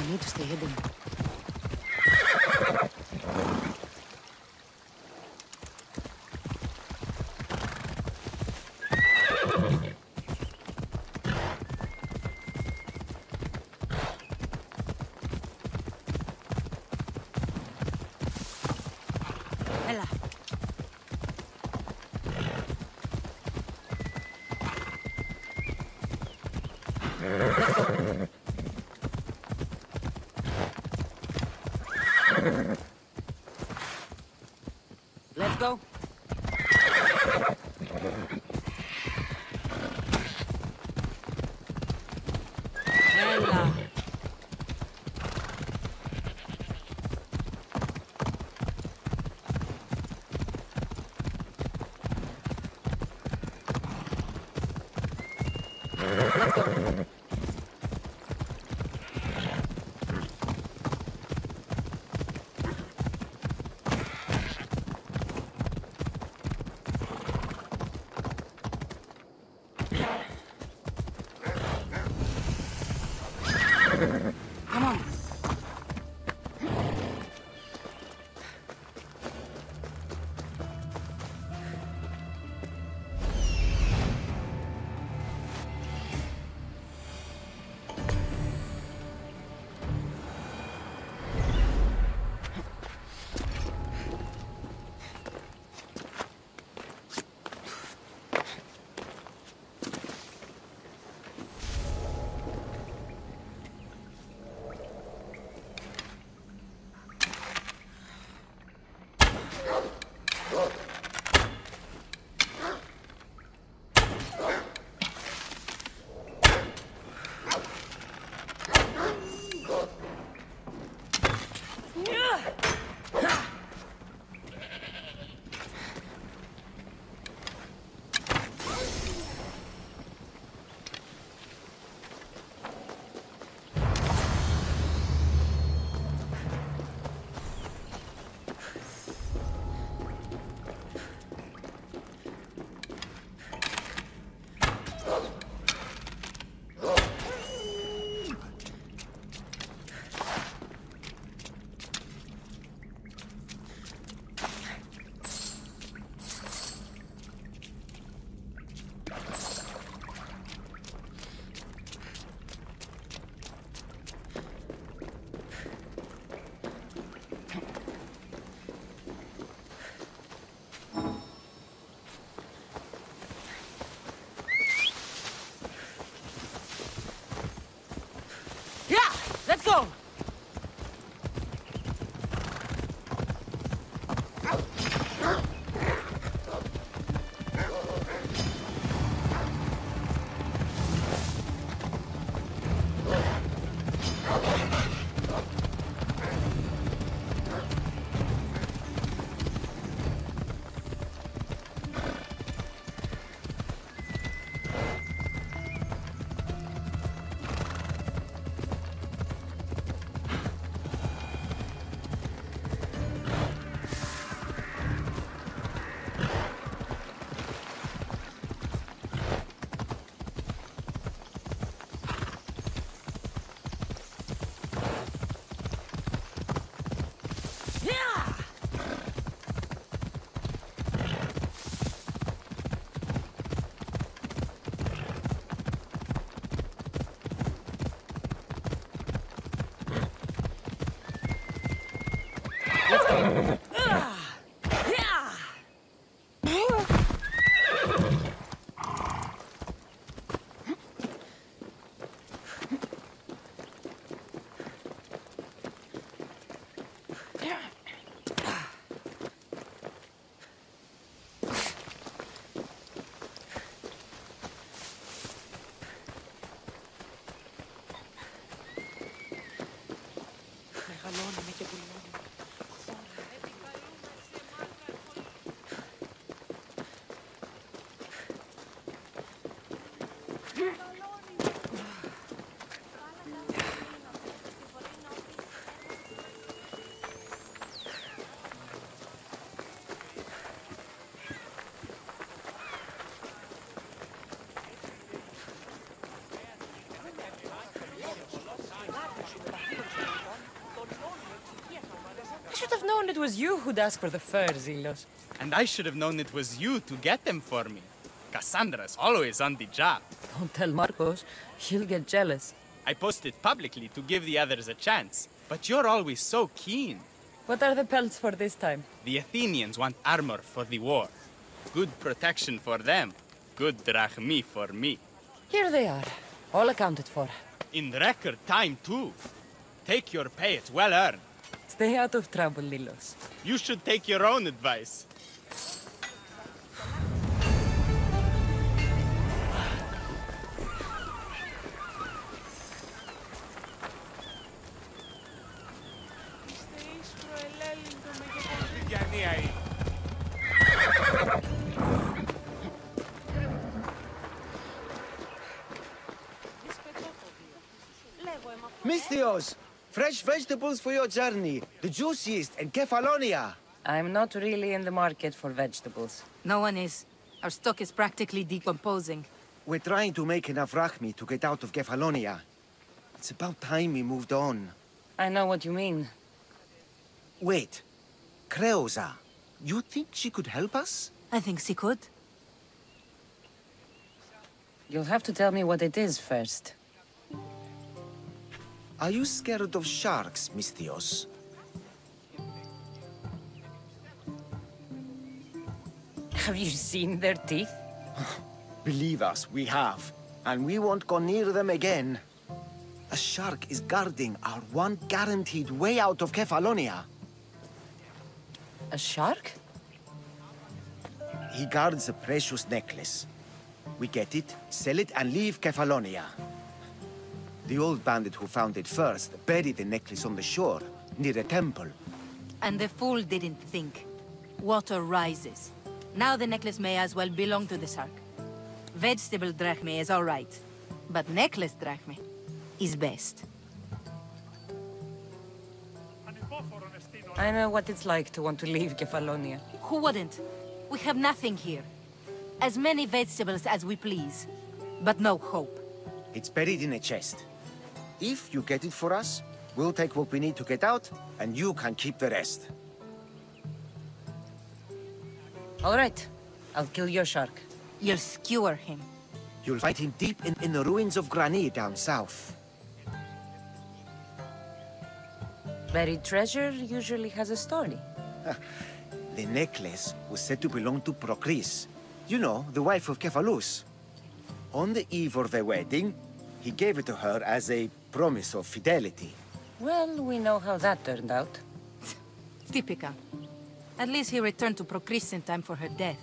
need to stay hidden. Let's go. Bella. Let's go. Come on. Let's go! it was you who'd ask for the furs, Ilos. And I should have known it was you to get them for me. Cassandra's always on the job. Don't tell Marcos. He'll get jealous. I posted publicly to give the others a chance, but you're always so keen. What are the pelts for this time? The Athenians want armor for the war. Good protection for them. Good drachmi for me. Here they are, all accounted for. In record time, too. Take your pay, it's well earned. Stay out of trouble, Lilos. You should take your own advice. Misthios! Fresh vegetables for your journey. The juiciest in Kefalonia. I'm not really in the market for vegetables. No one is. Our stock is practically decomposing. We're trying to make enough rachmi to get out of Kefalonia. It's about time we moved on. I know what you mean. Wait. Creosa. You think she could help us? I think she could. You'll have to tell me what it is first. Are you scared of sharks, Misthios? Have you seen their teeth? Believe us, we have. And we won't go near them again. A shark is guarding our one guaranteed way out of Kefalonia. A shark? He guards a precious necklace. We get it, sell it, and leave Kefalonia. The old bandit who found it first buried the necklace on the shore, near a temple. And the fool didn't think. Water rises. Now the necklace may as well belong to the shark. Vegetable drachme is all right, but necklace drachme is best. I know what it's like to want to leave Kefalonia. Who wouldn't? We have nothing here. As many vegetables as we please, but no hope. It's buried in a chest. If you get it for us, we'll take what we need to get out, and you can keep the rest. All right. I'll kill your shark. You'll skewer him. You'll fight him deep in the ruins of Granit down south. Buried treasure usually has a story. The necklace was said to belong to Procris. You know, the wife of Cephalus. On the eve of their wedding, he gave it to her as a promise of fidelity. Well, we know how that turned out. Typical. At least he returned to Procris in time for her death.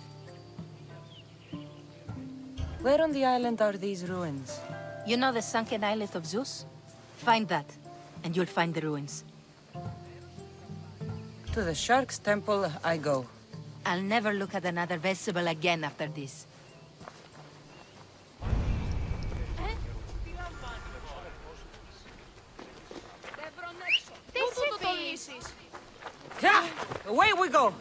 Where on the island are these ruins? You know the sunken islet of Zeus? Find that, and you'll find the ruins. To the Shark's Temple I go. I'll never look at another vegetable again after this. Yeah! Away we go!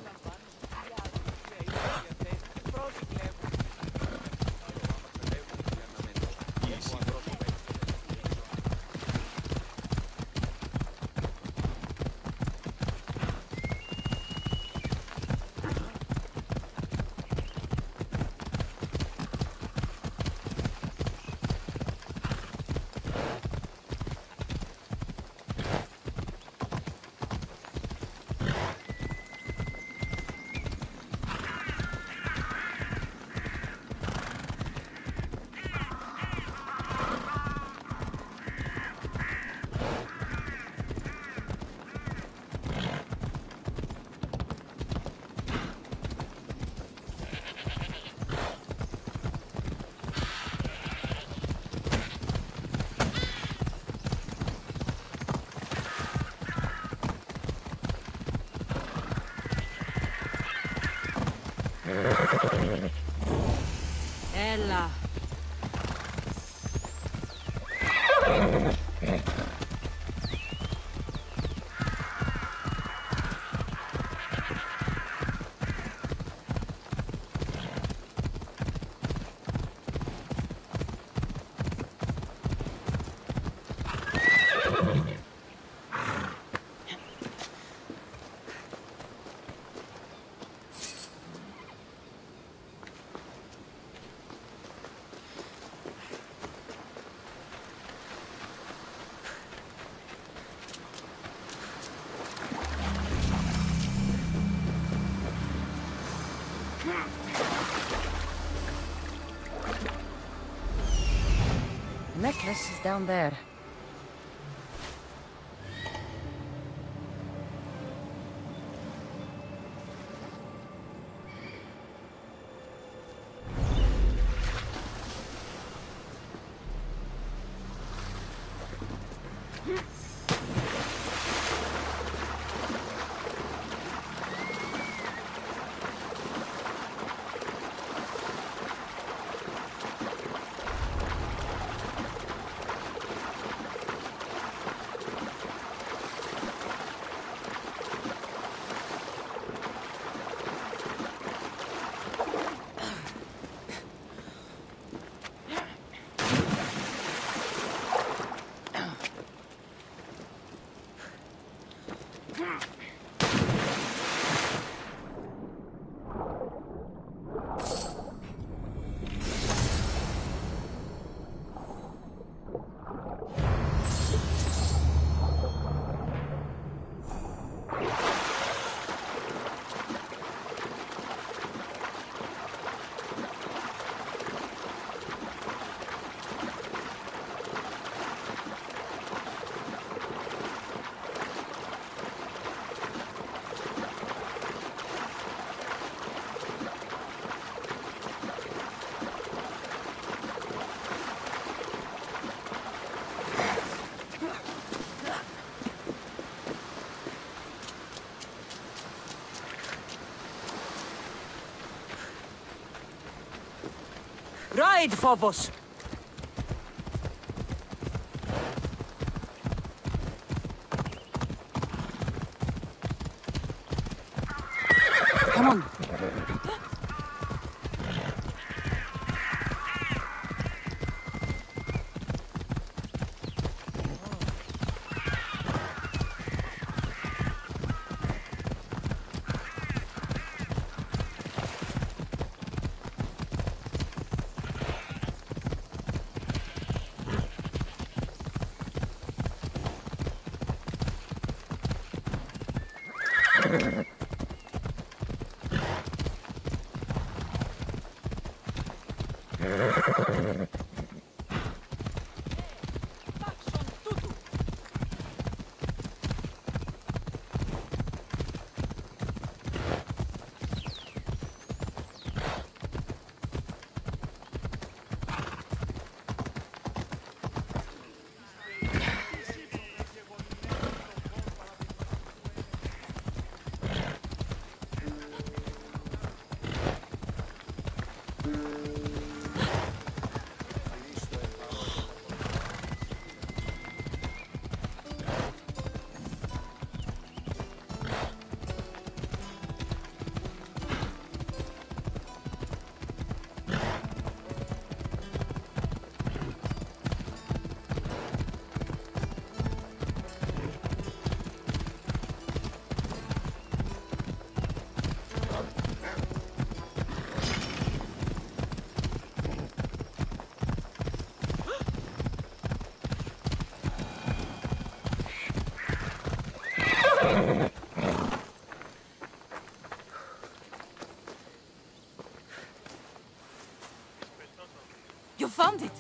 Ella. Necklace is down there. Ride, Phobos! Come on. You found it!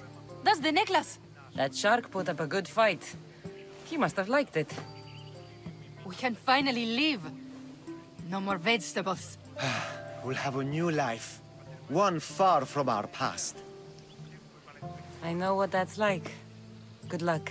That's the necklace! That shark put up a good fight. He must have liked it. We can finally leave. No more vegetables. We'll have a new life. One far from our past. I know what that's like. Good luck.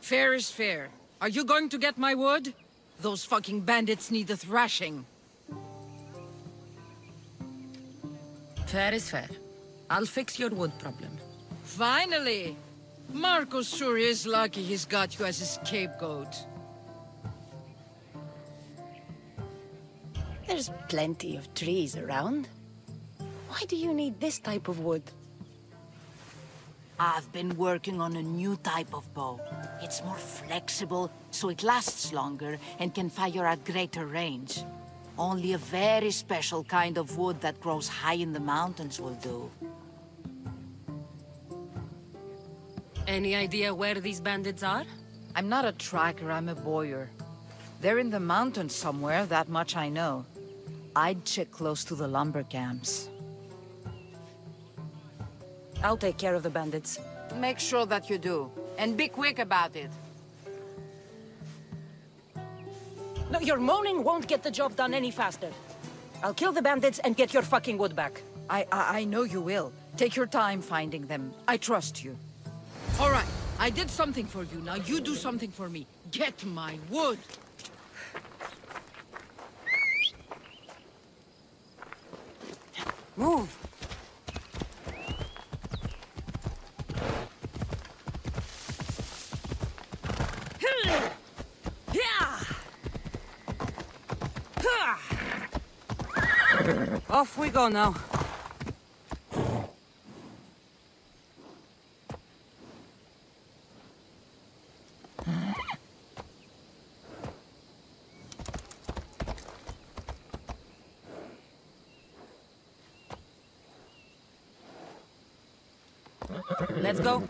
Fair is fair. Are you going to get my wood? Those fucking bandits need a thrashing. Fair is fair. I'll fix your wood problem. Finally! Marcos sure is lucky he's got you as his scapegoat. There's plenty of trees around. Why do you need this type of wood? I've been working on a new type of bow. It's more flexible, so it lasts longer and can fire at greater range. Only a very special kind of wood that grows high in the mountains will do. Any idea where these bandits are? I'm not a tracker, I'm a boyer. They're in the mountains somewhere, that much I know. I'd check close to the lumber camps. I'll take care of the bandits. Make sure that you do. And be quick about it. No, your moaning won't get the job done any faster. I'll kill the bandits and get your fucking wood back. I know you will. Take your time finding them. I trust you. All right, I did something for you. Now you do something for me. Get my wood. Move. Off we go now. Let's go.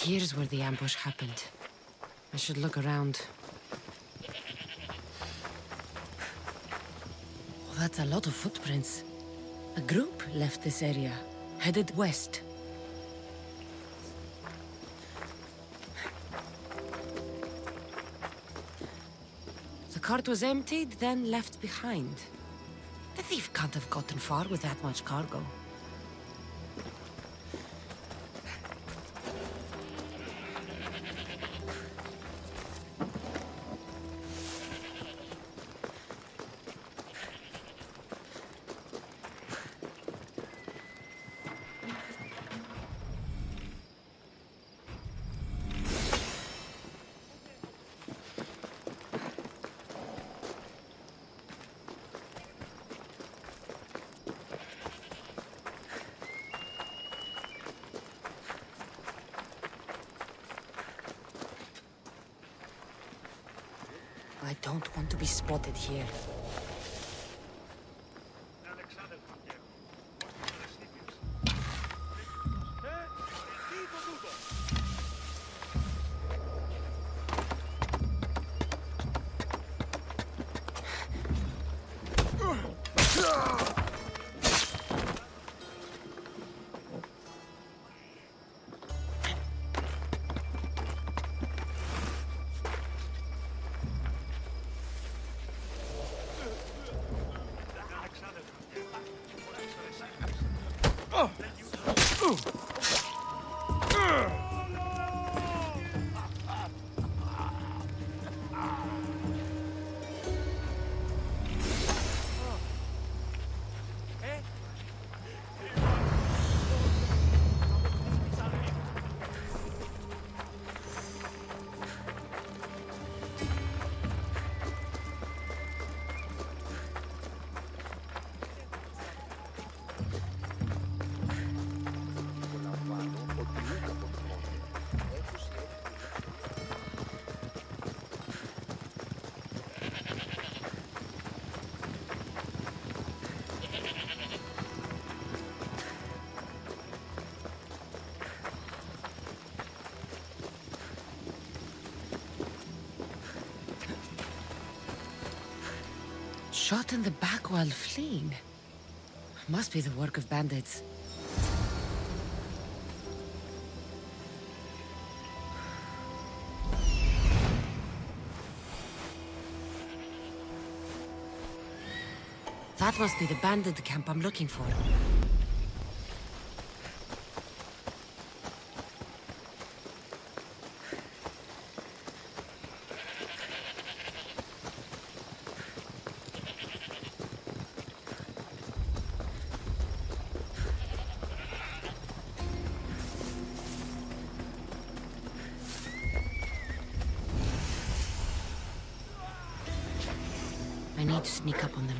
Here's where the ambush happened. I should look around. Oh, that's a lot of footprints. A group left this area, headed west. The cart was emptied, then left behind. The thief can't have gotten far with that much cargo. I don't want to be spotted here. Shot in the back while fleeing. Must be the work of bandits. That must be the bandit camp I'm looking for. I need to sneak up on them.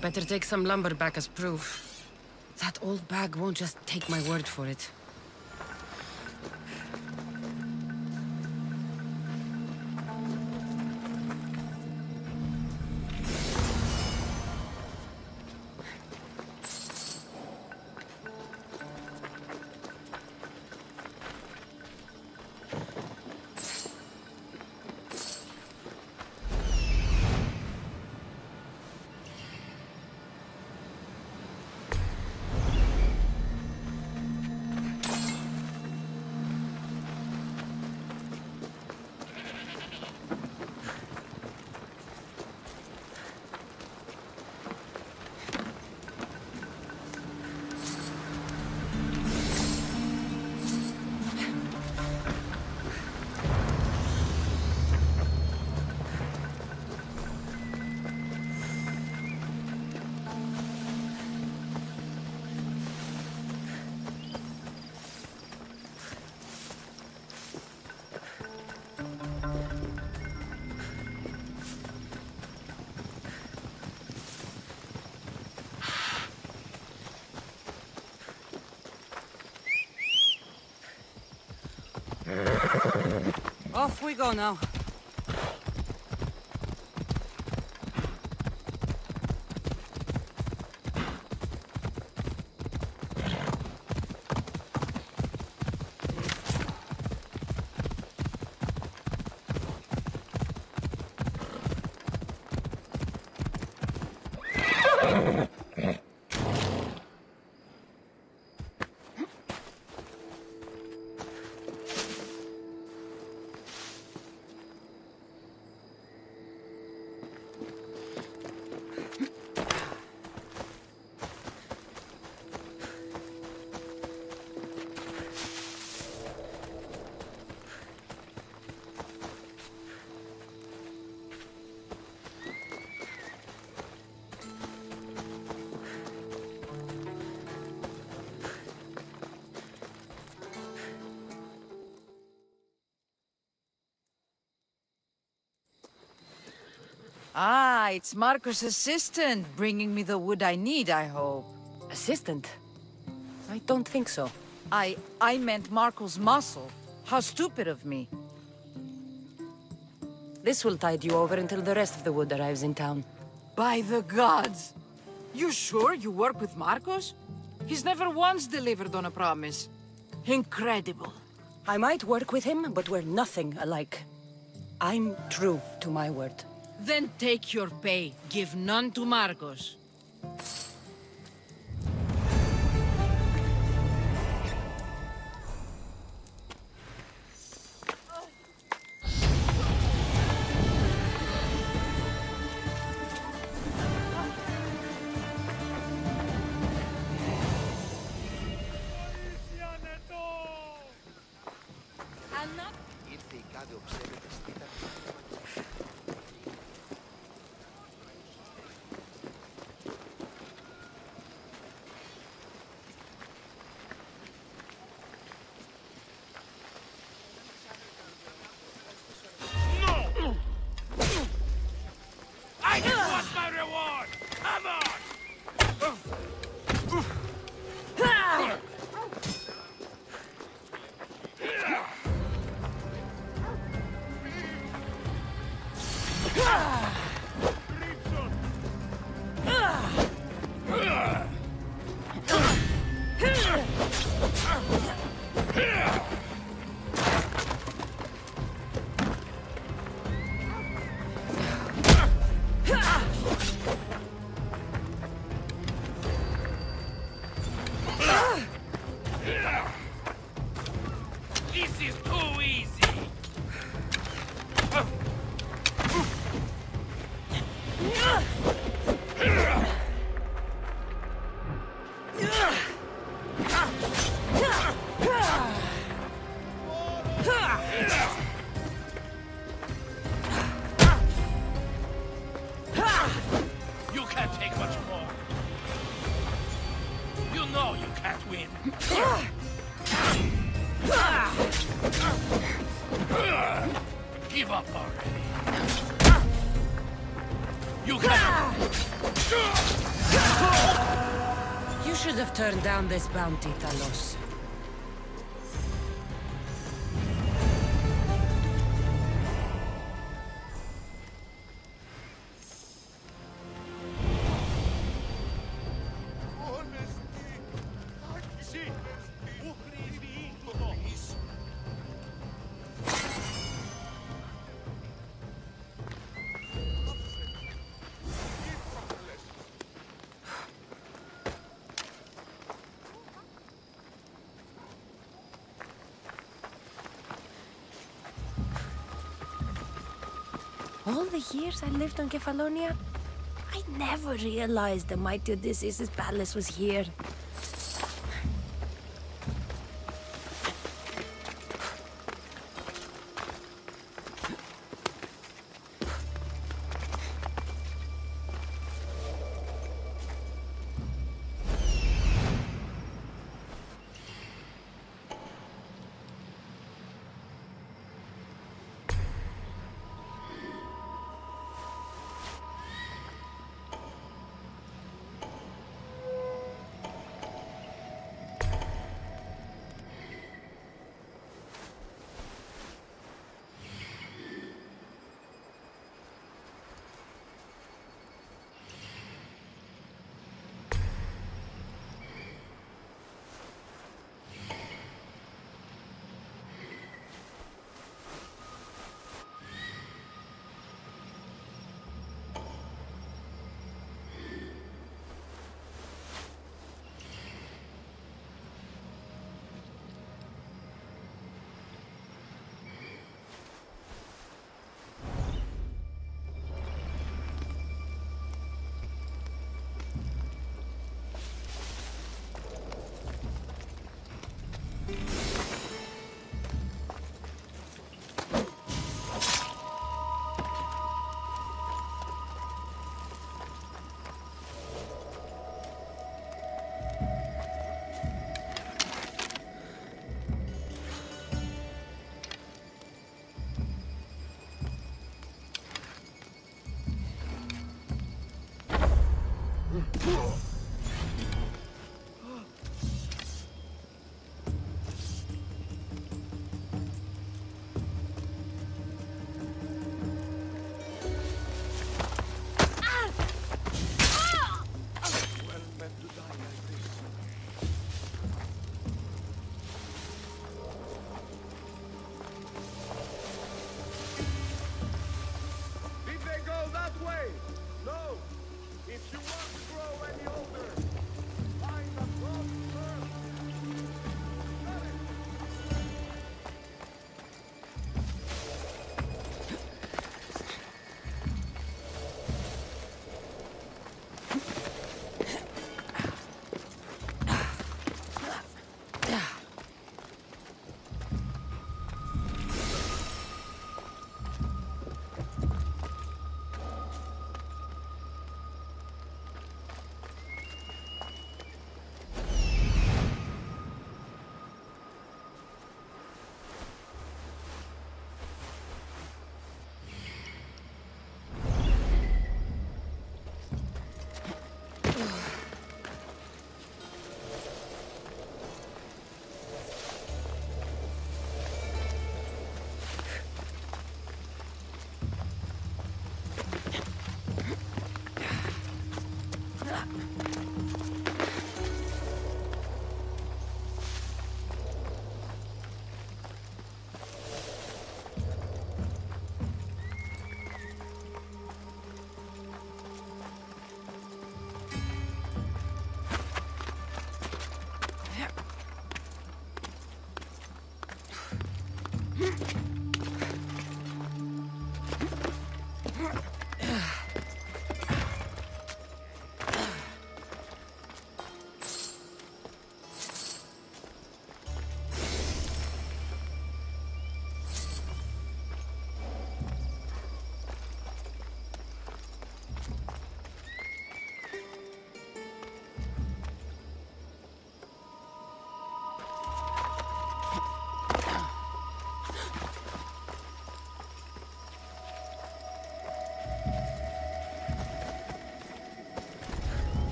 Better take some lumber back as proof. That old bag won't just take my word for it. Off we go now. Ah, it's Marco's assistant, bringing me the wood I need, I hope. Assistant? I don't think so. I meant Marco's muscle. How stupid of me. This will tide you over until the rest of the wood arrives in town. By the gods! You sure you work with Marcos? He's never once delivered on a promise. Incredible. I might work with him, but we're nothing alike. I'm true to my word. Then take your pay. Give none to Marcos. I just want my reward! Come on! This is too easy! You can't take much more. You know you can't win. Give up already. You can't. You should have turned down this bounty, Talos. All the years I lived on Kefalonia, I never realized the mighty Odysseus' palace was here.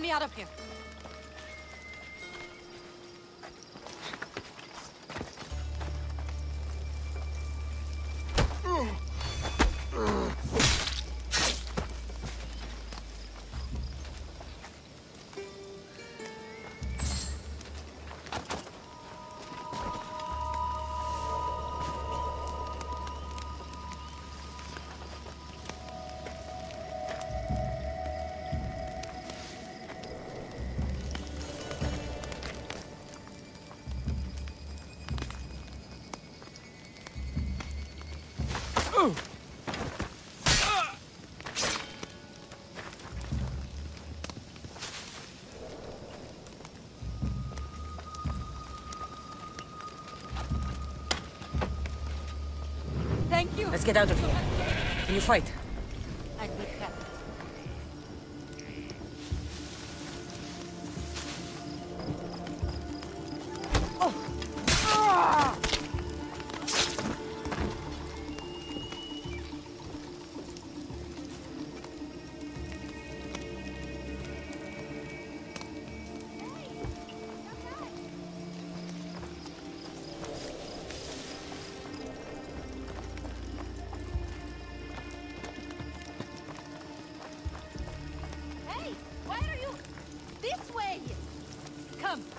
Get me out of here. Thank you. Let's get out of here. Can you fight? I'd be happy.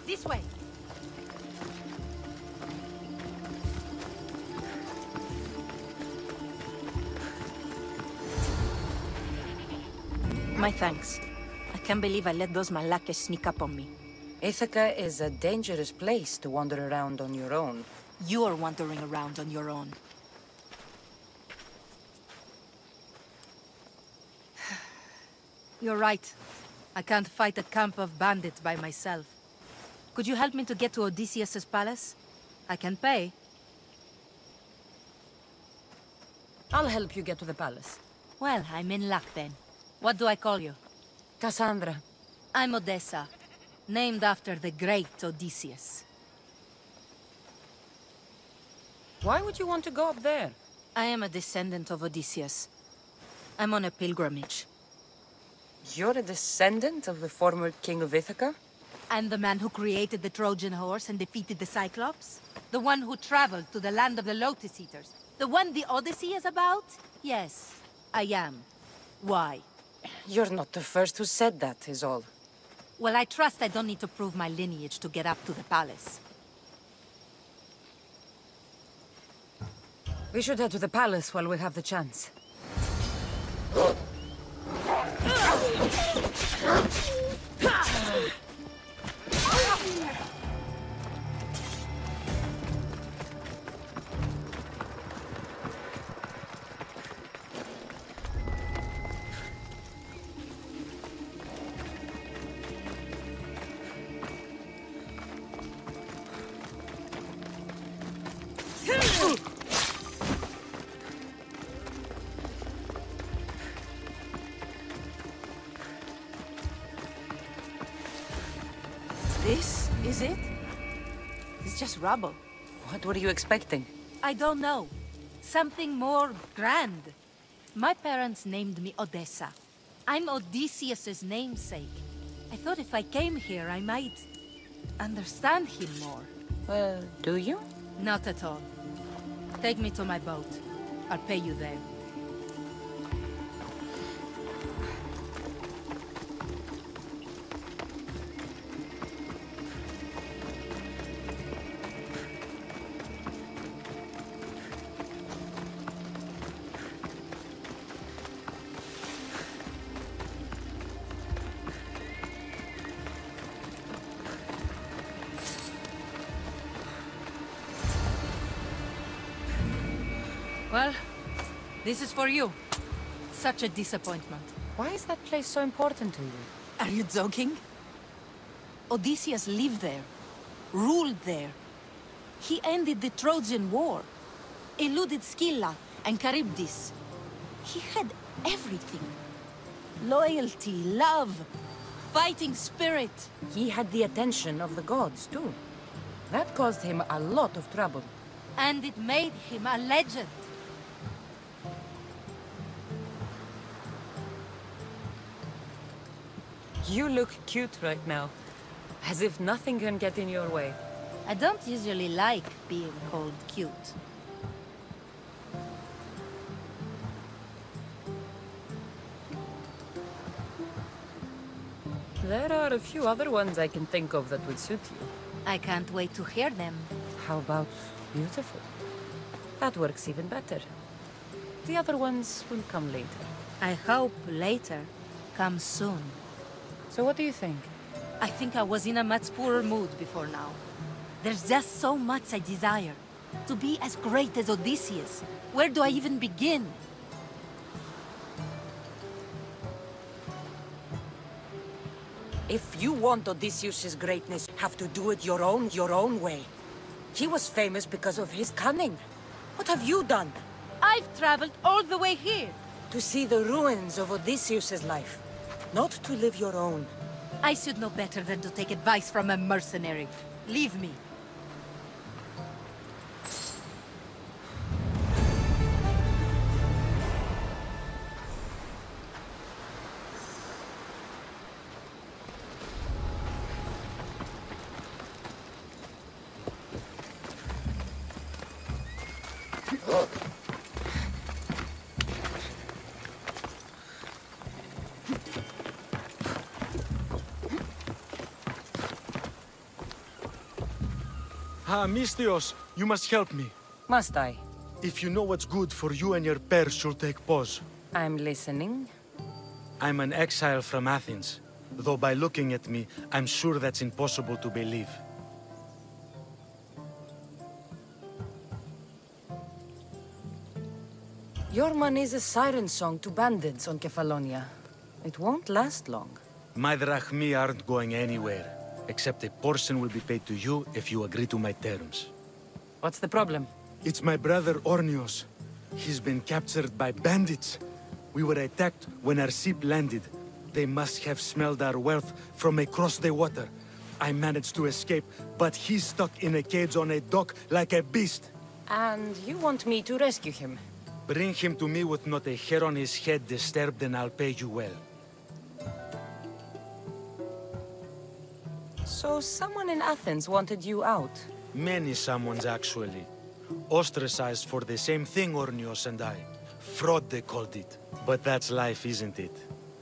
This way. My thanks. I can't believe I let those Malakas sneak up on me. Ithaca is a dangerous place to wander around on your own. You're wandering around on your own. You're right. I can't fight a camp of bandits by myself. Could you help me to get to Odysseus's palace? I can pay. I'll help you get to the palace. Well, I'm in luck then. What do I call you? Cassandra. I'm Odessa, named after the great Odysseus. Why would you want to go up there? I am a descendant of Odysseus. I'm on a pilgrimage. You're a descendant of the former king of Ithaca? And the man who created the Trojan horse and defeated the Cyclops? The one who traveled to the land of the Lotus Eaters? The one the Odyssey is about? Yes, I am. Why? You're not the first who said that, is all. Well, I trust I don't need to prove my lineage to get up to the palace. We should head to the palace while we have the chance. This is it? It's just rubble. What were you expecting? I don't know. Something more grand. My parents named me Odessa. I'm Odysseus's namesake. I thought if I came here, I might understand him more. Well, do you? Not at all. Take me to my boat. I'll pay you there. Well, this is for you. Such a disappointment. Why is that place so important to you? Are you joking? Odysseus lived there, ruled there. He ended the Trojan War, eluded Scylla and Charybdis. He had everything. Loyalty, love, fighting spirit. He had the attention of the gods, too. That caused him a lot of trouble. And it made him a legend. You look cute right now. As if nothing can get in your way. I don't usually like being called cute. There are a few other ones I can think of that would suit you. I can't wait to hear them. How about beautiful? That works even better. The other ones will come later. I hope later comes soon. So what do you think? I think I was in a much poorer mood before now. There's just so much I desire. To be as great as Odysseus. Where do I even begin? If you want Odysseus' greatness, have to do it your own way. He was famous because of his cunning. What have you done? I've traveled all the way here. To see the ruins of Odysseus' life, not to live your own. I should know better than to take advice from a mercenary. Leave me. Misthios, you must help me. Must I? If you know what's good for you and your pairs, you'll take pause. I'm listening. I'm an exile from Athens. Though by looking at me, I'm sure that's impossible to believe. Your money is a siren song to bandits on Kefalonia. It won't last long. My drachmi aren't going anywhere. Except a portion will be paid to you if you agree to my terms. What's the problem? It's my brother Ornios. He's been captured by bandits. We were attacked when our ship landed. They must have smelled our wealth from across the water. I managed to escape, but he's stuck in a cage on a dock like a beast. And you want me to rescue him? Bring him to me with not a hair on his head disturbed and I'll pay you well. So someone in Athens wanted you out? Many someones, actually. Ostracized for the same thing, Ornios and I. Fraud, they called it. But that's life, isn't it?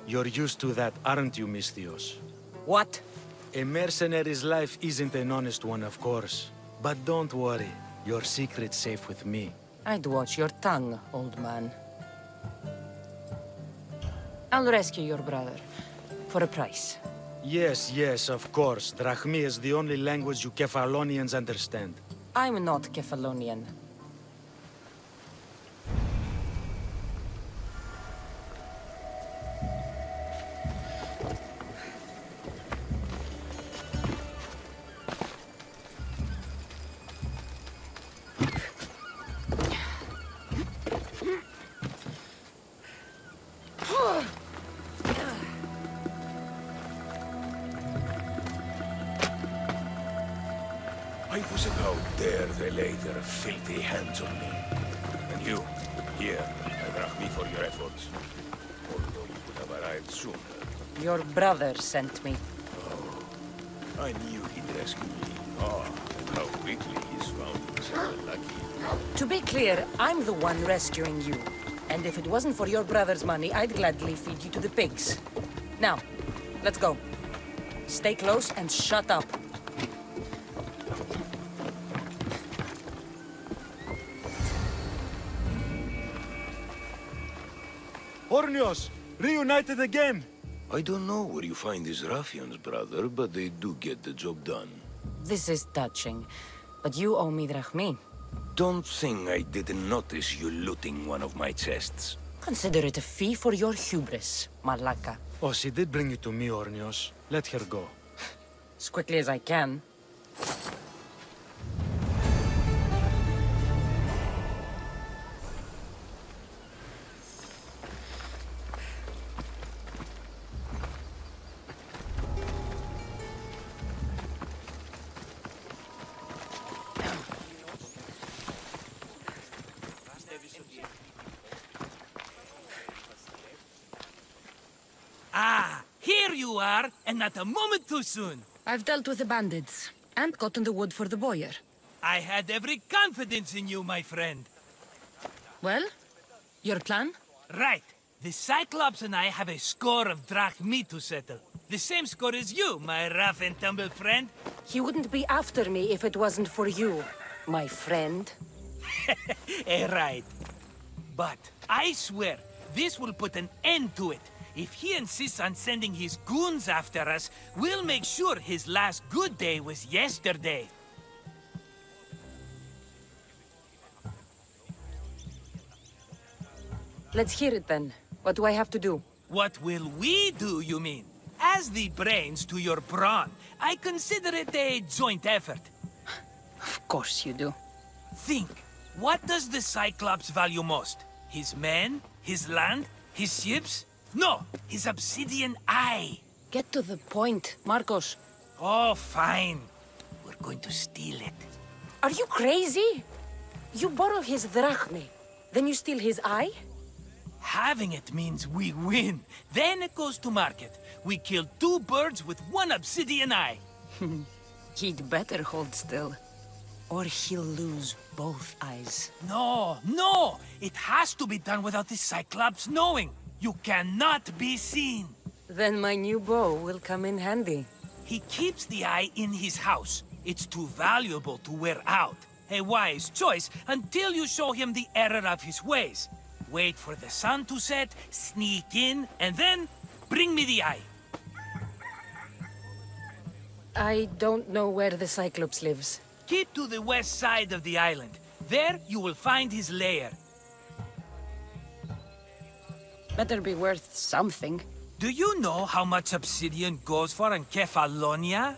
You're used to that, aren't you, Misthios? What? A mercenary's life isn't an honest one, of course. But don't worry. Your secret's safe with me. I'd watch your tongue, old man. I'll rescue your brother. For a price. Yes, yes, of course. Drachmi is the only language you Kefalonians understand. I'm not Kefalonian. I was about there, they laid their filthy hands on me. And you, here, I thank me for your efforts. Although you could have arrived sooner. Your brother sent me. Oh, I knew he'd rescue me. Oh, and how quickly he's found himself lucky. To be clear, I'm the one rescuing you. And if it wasn't for your brother's money, I'd gladly feed you to the pigs. Now, let's go. Stay close and shut up. Ornios! Reunited again! I don't know where you find these ruffians, brother, but they do get the job done. This is touching, but you owe me drachmi. Don't think I didn't notice you looting one of my chests. Consider it a fee for your hubris, malaka. Oh, she did bring it to me, Ornios. Let her go. As quickly as I can. Ah, here you are, and not a moment too soon. I've dealt with the bandits, and gotten the wood for the boiler. I had every confidence in you, my friend. Well, your plan? Right. The Cyclops and I have a score of drachmi to settle. The same score as you, my rough and tumble friend. He wouldn't be after me if it wasn't for you, my friend. Right. But I swear, this will put an end to it. If he insists on sending his goons after us, we'll make sure his last good day was yesterday. Let's hear it then. What do I have to do? What will we do, you mean? As the brains to your brawn, I consider it a joint effort. Of course you do. Think, what does the Cyclops value most? His men? His land? His ships? No, his obsidian eye. Get to the point, Marcos. Oh, fine. We're going to steal it. Are you crazy? You borrow his drachmi, then you steal his eye? Having it means we win. Then it goes to market. We kill 2 birds with 1 obsidian eye. He'd better hold still, or he'll lose both eyes. No, no! It has to be done without the Cyclops knowing. You cannot be seen. Then my new bow will come in handy. He keeps the eye in his house. It's too valuable to wear out. A wise choice until you show him the error of his ways. Wait for the sun to set, sneak in, and then bring me the eye. I don't know where the Cyclops lives. Keep to the west side of the island. There you will find his lair. Better be worth something. Do you know how much obsidian goes for in Kefalonia?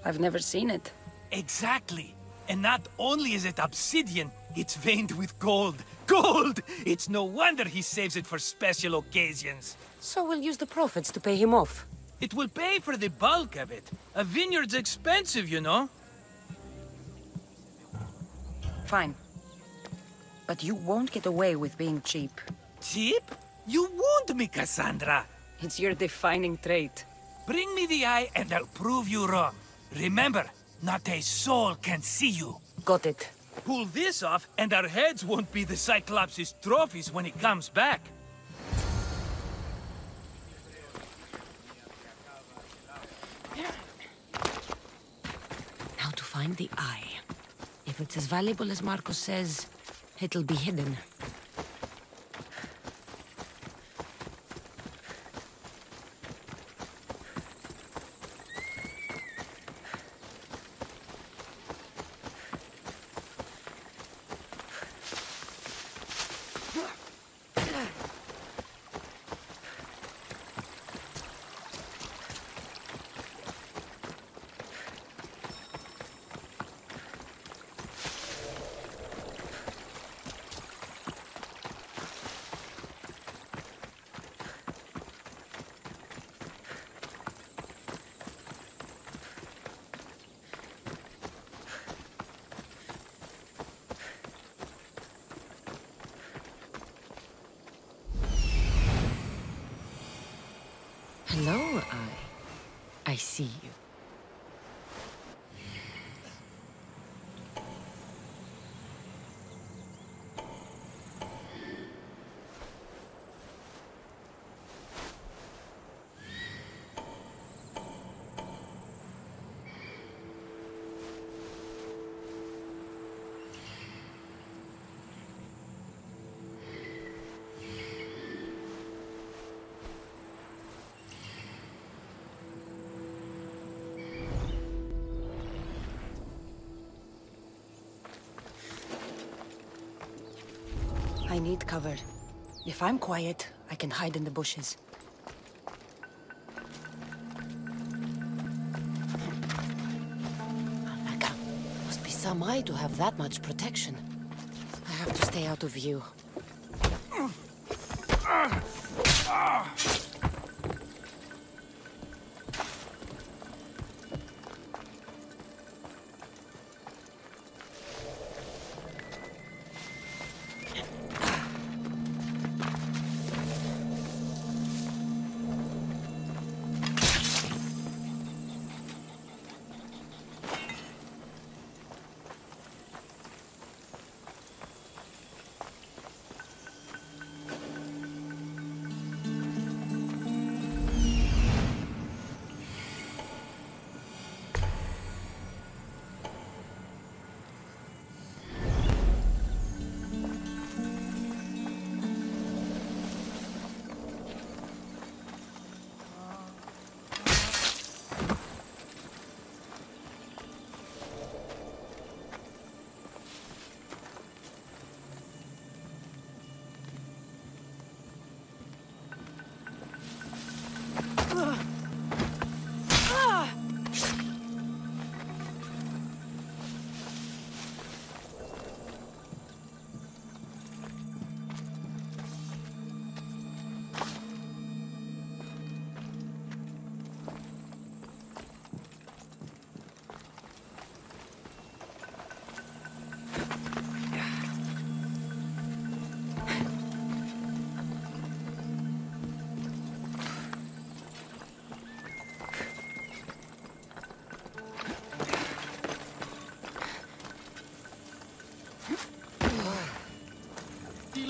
I've never seen it. Exactly. And not only is it obsidian, it's veined with gold. Gold! It's no wonder he saves it for special occasions. So we'll use the profits to pay him off. It will pay for the bulk of it. A vineyard's expensive, you know. Fine. But you won't get away with being cheap. Cheap? You won't, me, Cassandra. It's your defining trait. Bring me the eye and I'll prove you wrong. Remember, not a soul can see you. Got it. Pull this off and our heads won't be the Cyclops' trophies when he comes back. Now to find the eye. If it's as valuable as Marcos says, it'll be hidden. Hello, Eye. I see you. I need cover. If I'm quiet, I can hide in the bushes. Alpaca. Must be some eye to have that much protection. I have to stay out of view.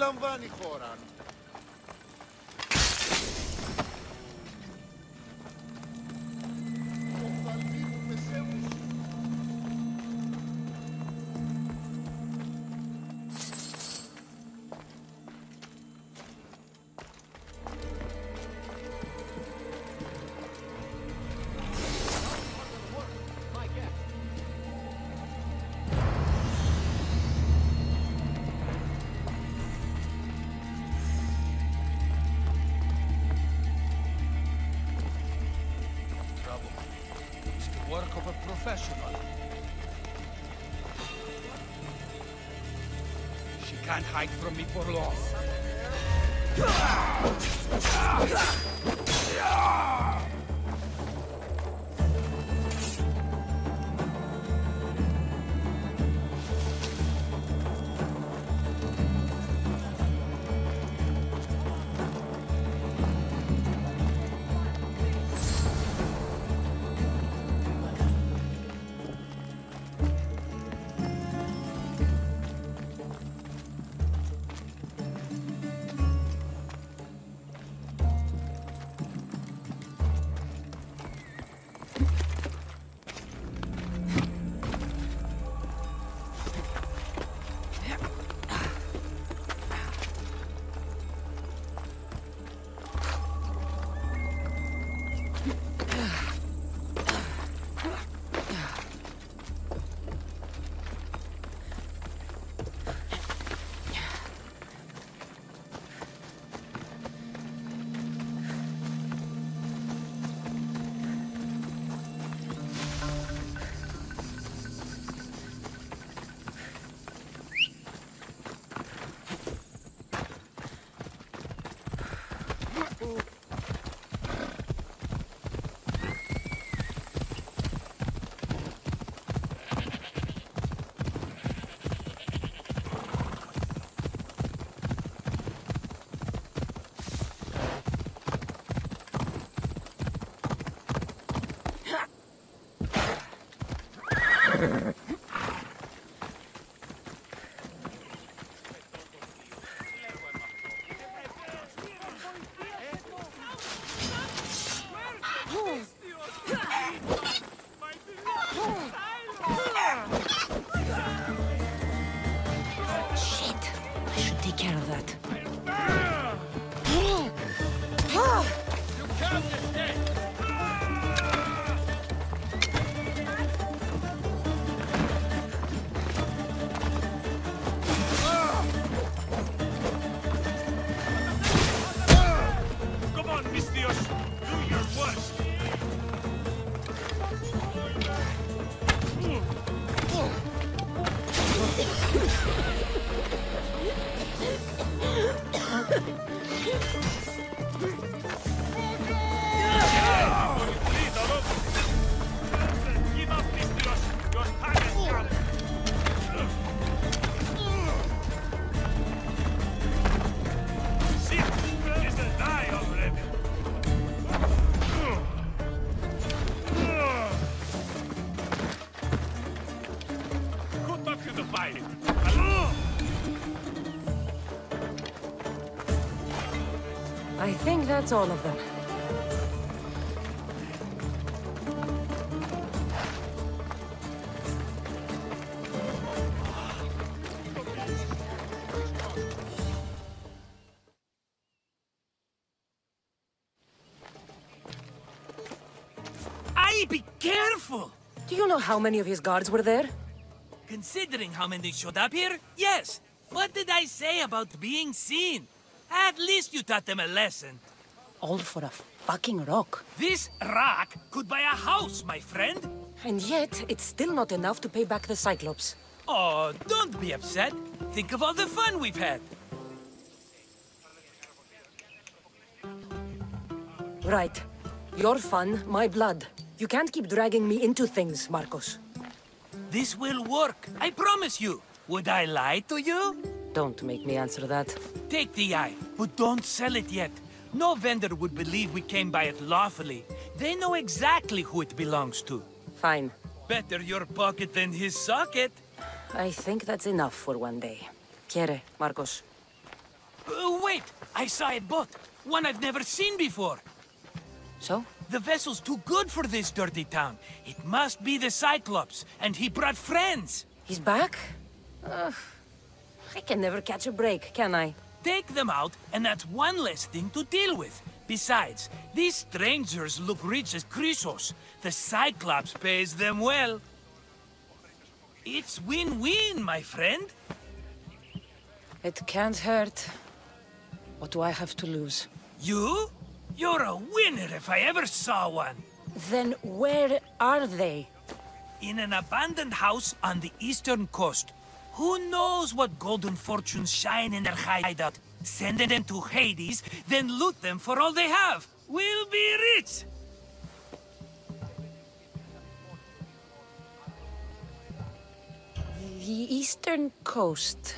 λαμβάνει χώρα. Work of a professional. She can't hide from me for long. I think that's all of them. Be careful! Do you know how many of his guards were there? Considering how many showed up here, yes. What did I say about being seen? At least you taught them a lesson. All for a fucking rock. This rock could buy a house, my friend. And yet, it's still not enough to pay back the Cyclops. Oh, don't be upset. Think of all the fun we've had. Right. Your fun, my blood. You can't keep dragging me into things, Marcos. This will work, I promise you. Would I lie to you? Don't make me answer that. Take the eye, but don't sell it yet. No vendor would believe we came by it lawfully. They know exactly who it belongs to. Fine. Better your pocket than his socket. I think that's enough for one day. Quiere, Marcos. I saw a boat. One I've never seen before. So? The vessel's too good for this dirty town. It must be the Cyclops, and he brought friends. He's back? I can never catch a break, can I? Take them out, and that's one less thing to deal with. Besides, these strangers look rich as Chrysos. The Cyclops pays them well. It's win-win, my friend. It can't hurt. What do I have to lose? You? You're a winner if I ever saw one. Then where are they? In an abandoned house on the eastern coast. Who knows what golden fortunes shine in their hideout? Send them to Hades, then loot them for all they have. We'll be rich! The eastern coast.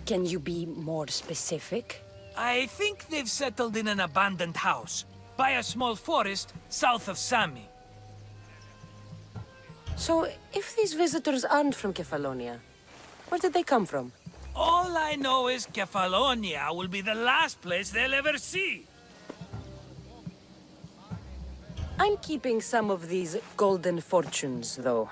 Can you be more specific? I think they've settled in an abandoned house, by a small forest south of Sami. So, if these visitors aren't from Kefalonia, where did they come from? All I know is Kefalonia will be the last place they'll ever see. I'm keeping some of these golden fortunes, though.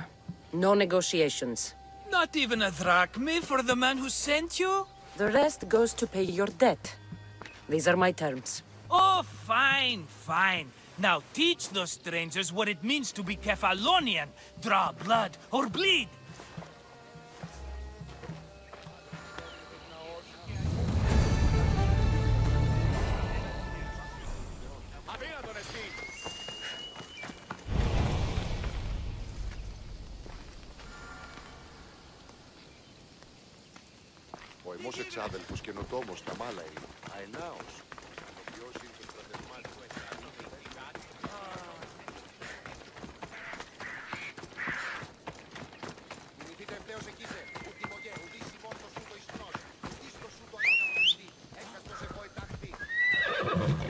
No negotiations. Not even a drachme for the man who sent you? The rest goes to pay your debt. These are my terms. Oh, fine, fine. Now teach those strangers what it means to be Kefalonian. Draw blood or bleed. Ο εμός εξάδελφος καινοτόμος τα μάλα είναι. Αενάος.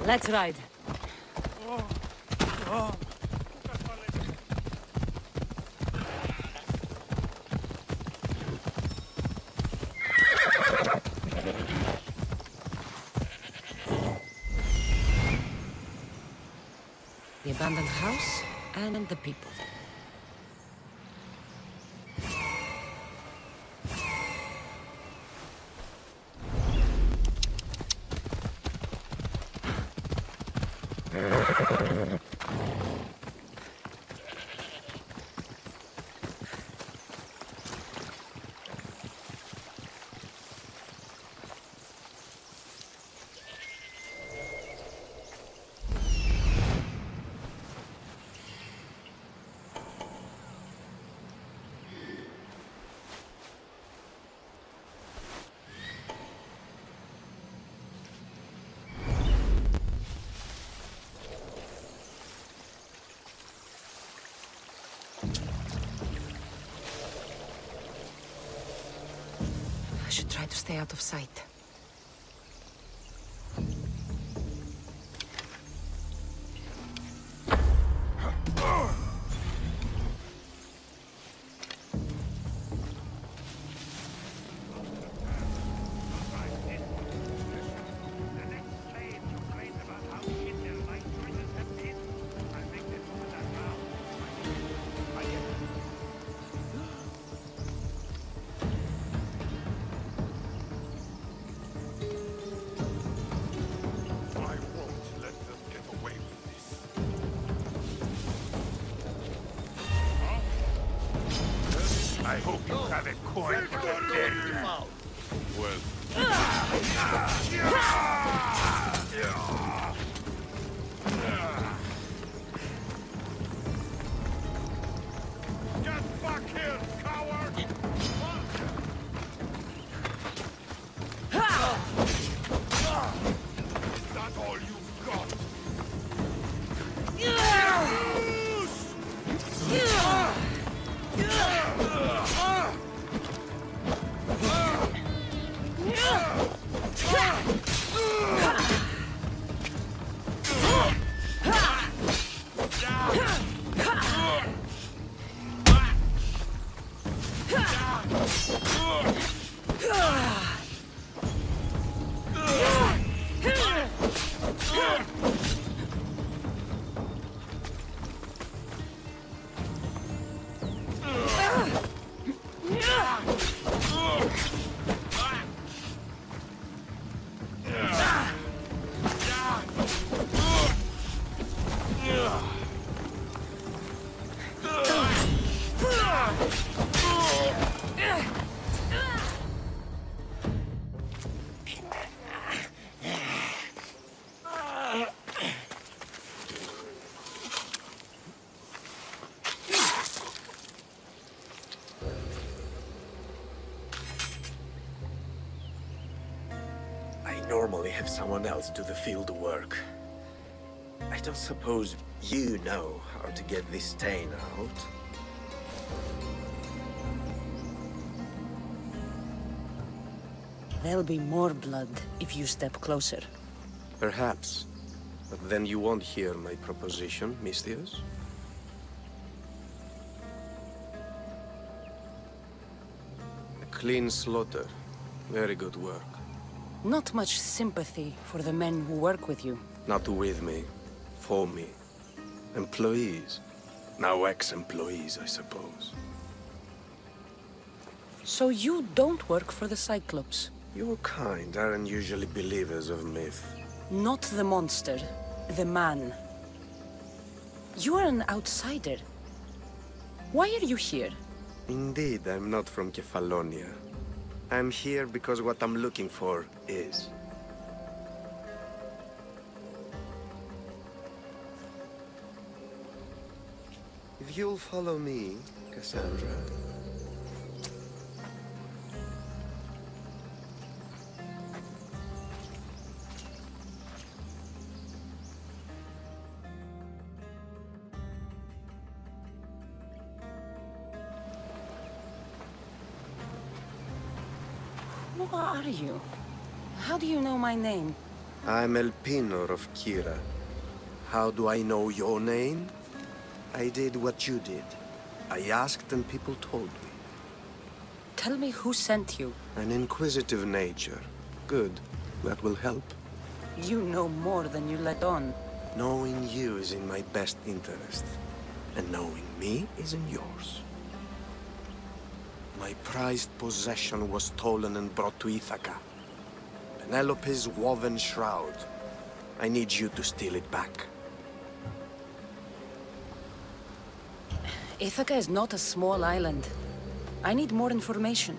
Let's ride. The abandoned house and the people. I should try to stay out of sight. I hope you have a coin for the dead. Well. Get back here, coward! Is that all you've got? Normally have someone else do the field work. I don't suppose you know how to get this stain out. There'll be more blood if you step closer. Perhaps. But then you won't hear my proposition, Mistius. A clean slaughter. Very good work. Not much sympathy for the men who work with you. Not with me. For me. Employees. Now ex-employees, I suppose. So you don't work for the Cyclops? Your kind aren't usually believers of myth. Not the monster. The man. You are an outsider. Why are you here? Indeed, I'm not from Kefalonia. I'm here because what I'm looking for is. If you'll follow me, Cassandra. Who are you? How do you know my name? I'm Elpinor of Kira. How do I know your name? I did what you did. I asked and people told me. Tell me who sent you. An inquisitive nature. Good. That will help. You know more than you let on. Knowing you is in my best interest. And knowing me is in yours. My prized possession was stolen and brought to Ithaca. Penelope's woven shroud. I need you to steal it back. Ithaca is not a small island. I need more information.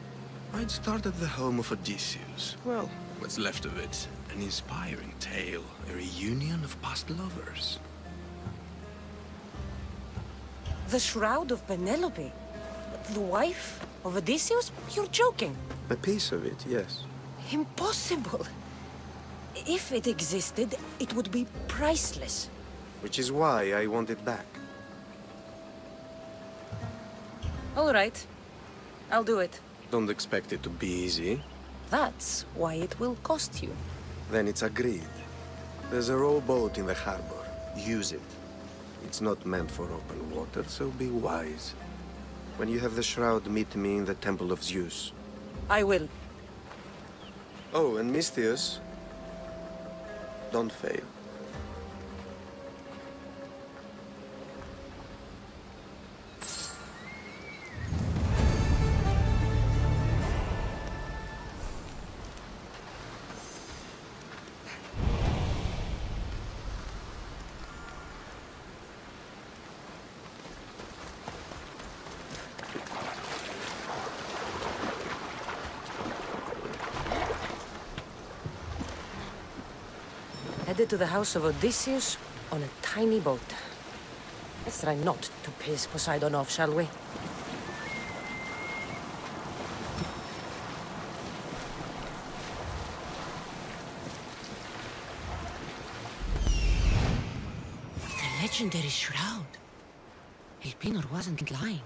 I'd start at the home of Odysseus. Well, what's left of it? An inspiring tale. A reunion of past lovers. The shroud of Penelope? The wife of Odysseus? You're joking. A piece of it, yes. Impossible. If it existed, it would be priceless. Which is why I want it back. All right. I'll do it. Don't expect it to be easy. That's why it will cost you. Then it's agreed. There's a rowboat in the harbor. Use it. It's not meant for open water, so be wise. When you have the shroud, meet me in the Temple of Zeus. I will. Oh, and Mistius, don't fail. Headed to the house of Odysseus on a tiny boat. Let's try not to piss Poseidon off, shall we? The legendary shroud. Elpinor wasn't lying.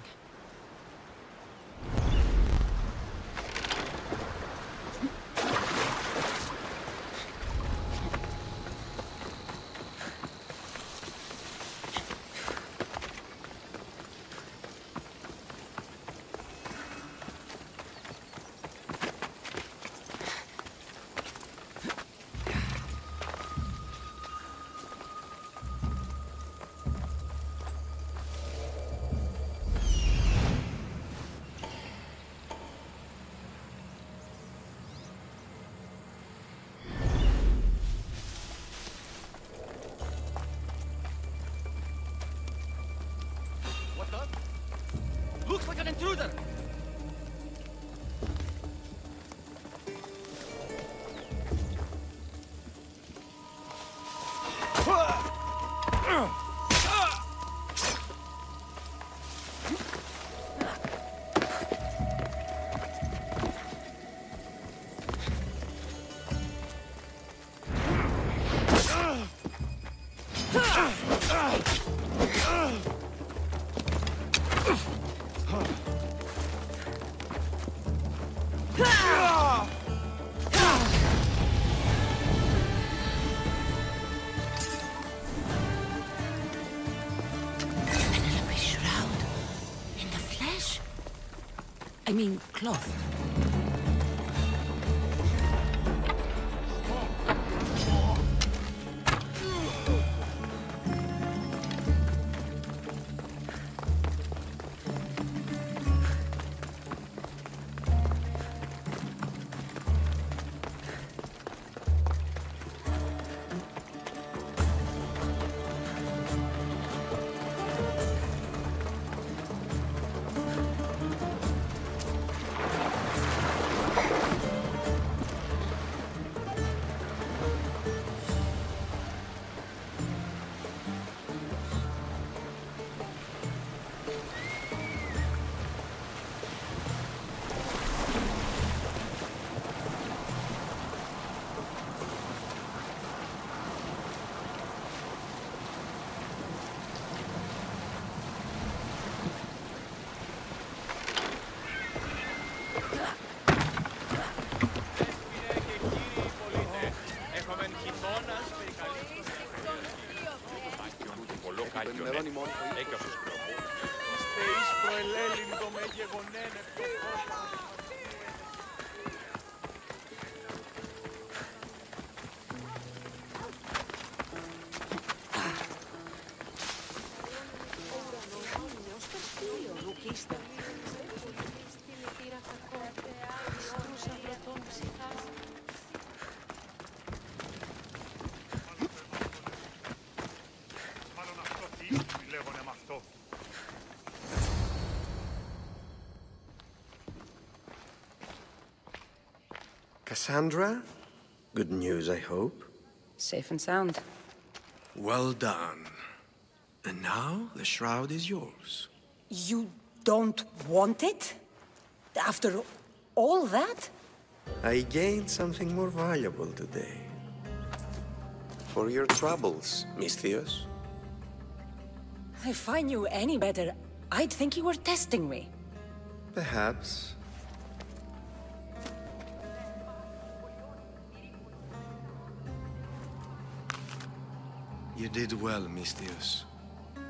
Looks like an intruder! I mean, cloth. Cassandra? Good news, I hope. Safe and sound. Well done. And now, the shroud is yours. You don't want it? After all that? I gained something more valuable today. For your troubles, Misthios. If I knew any better, I'd think you were testing me. Perhaps. You did well, Misthios.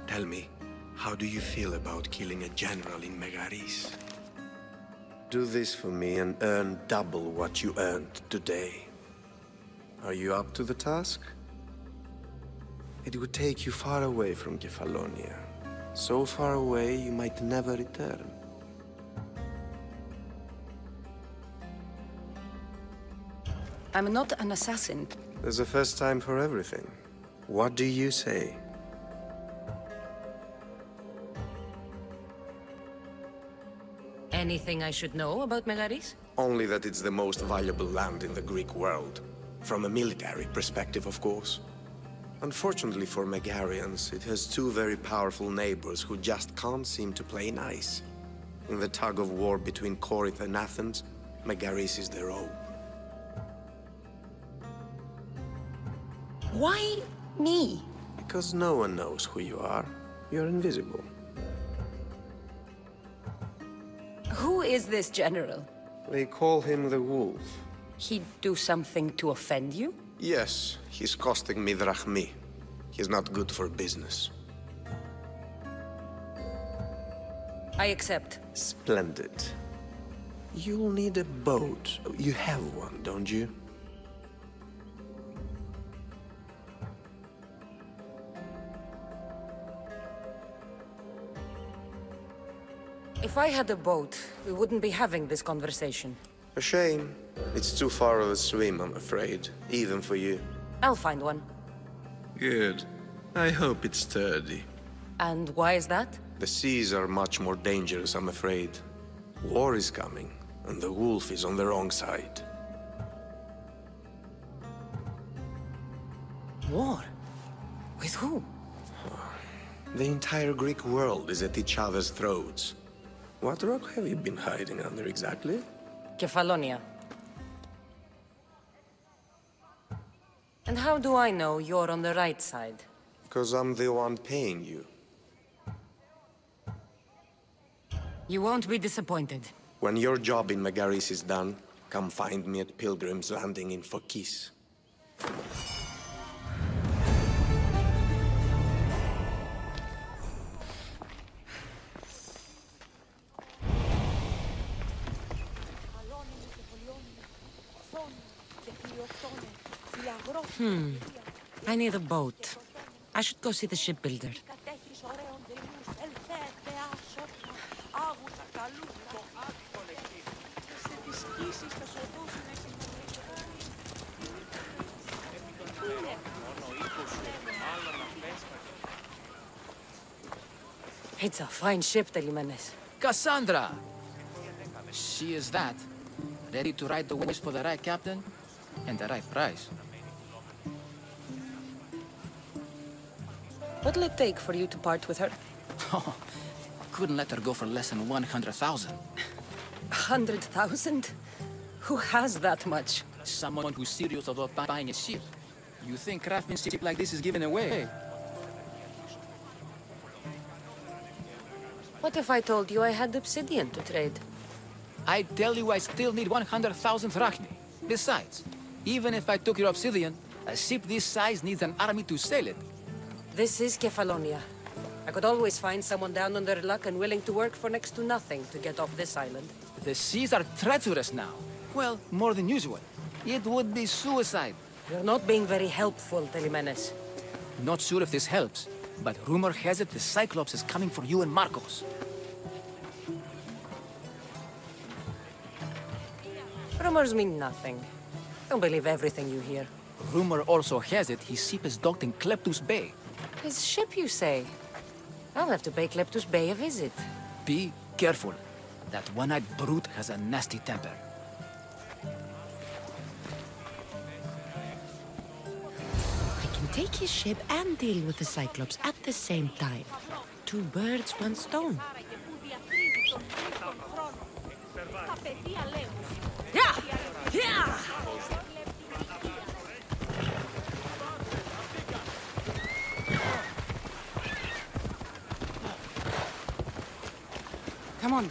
Tell me, how do you feel about killing a general in Megaris? Do this for me and earn double what you earned today. Are you up to the task? It would take you far away from Kefalonia. So far away you might never return. I'm not an assassin. There's a first time for everything. What do you say? Anything I should know about Megaris? Only that it's the most valuable land in the Greek world. From a military perspective, of course. Unfortunately for Megarians, it has two very powerful neighbors who just can't seem to play nice. In the tug of war between Corinth and Athens, Megaris is their own. Why me? Because no one knows who you are. You're invisible. Who is this general? They call him the Wolf. He'd do something to offend you? Yes, he's costing me drachmi. He's not good for business. I accept. Splendid. You'll need a boat. You have one, don't you? If I had a boat, we wouldn't be having this conversation. A shame. It's too far of a swim, I'm afraid. Even for you. I'll find one. Good. I hope it's sturdy. And why is that? The seas are much more dangerous, I'm afraid. War is coming, and the wolf is on the wrong side. War? With who? The entire Greek world is at each other's throats. What rock have you been hiding under exactly? Kefalonia. And how do I know you're on the right side? Because I'm the one paying you. You won't be disappointed. When your job in Megaris is done, come find me at Pilgrim's Landing in Phokis. I need a boat. I should go see the shipbuilder. It's a fine ship, Telimenes. Cassandra! She is that. Ready to ride the waves for the right captain and the right price. What'll it take for you to part with her? Oh, couldn't let her go for less than 100,000. 100,000? Who has that much? Someone who's serious about buying a ship. You think craftsmanship like this is given away? What if I told you I had obsidian to trade? I tell you I still need 100,000 drachmi. Besides, even if I took your obsidian, a ship this size needs an army to sail it. This is Kefalonia. I could always find someone down on their luck and willing to work for next to nothing to get off this island. The seas are treacherous now. Well, more than usual. It would be suicide. You're not being very helpful, Telimenes. Not sure if this helps, but rumor has it the Cyclops is coming for you and Marcos. Rumors mean nothing. Don't believe everything you hear. Rumor also has it his ship is docked in Kleptus Bay. His ship, you say? I'll have to pay Kleptus Bay a visit. Be careful. That one-eyed brute has a nasty temper. I can take his ship and deal with the Cyclops at the same time. 2 birds, 1 stone. Yeah! Yeah! Come on.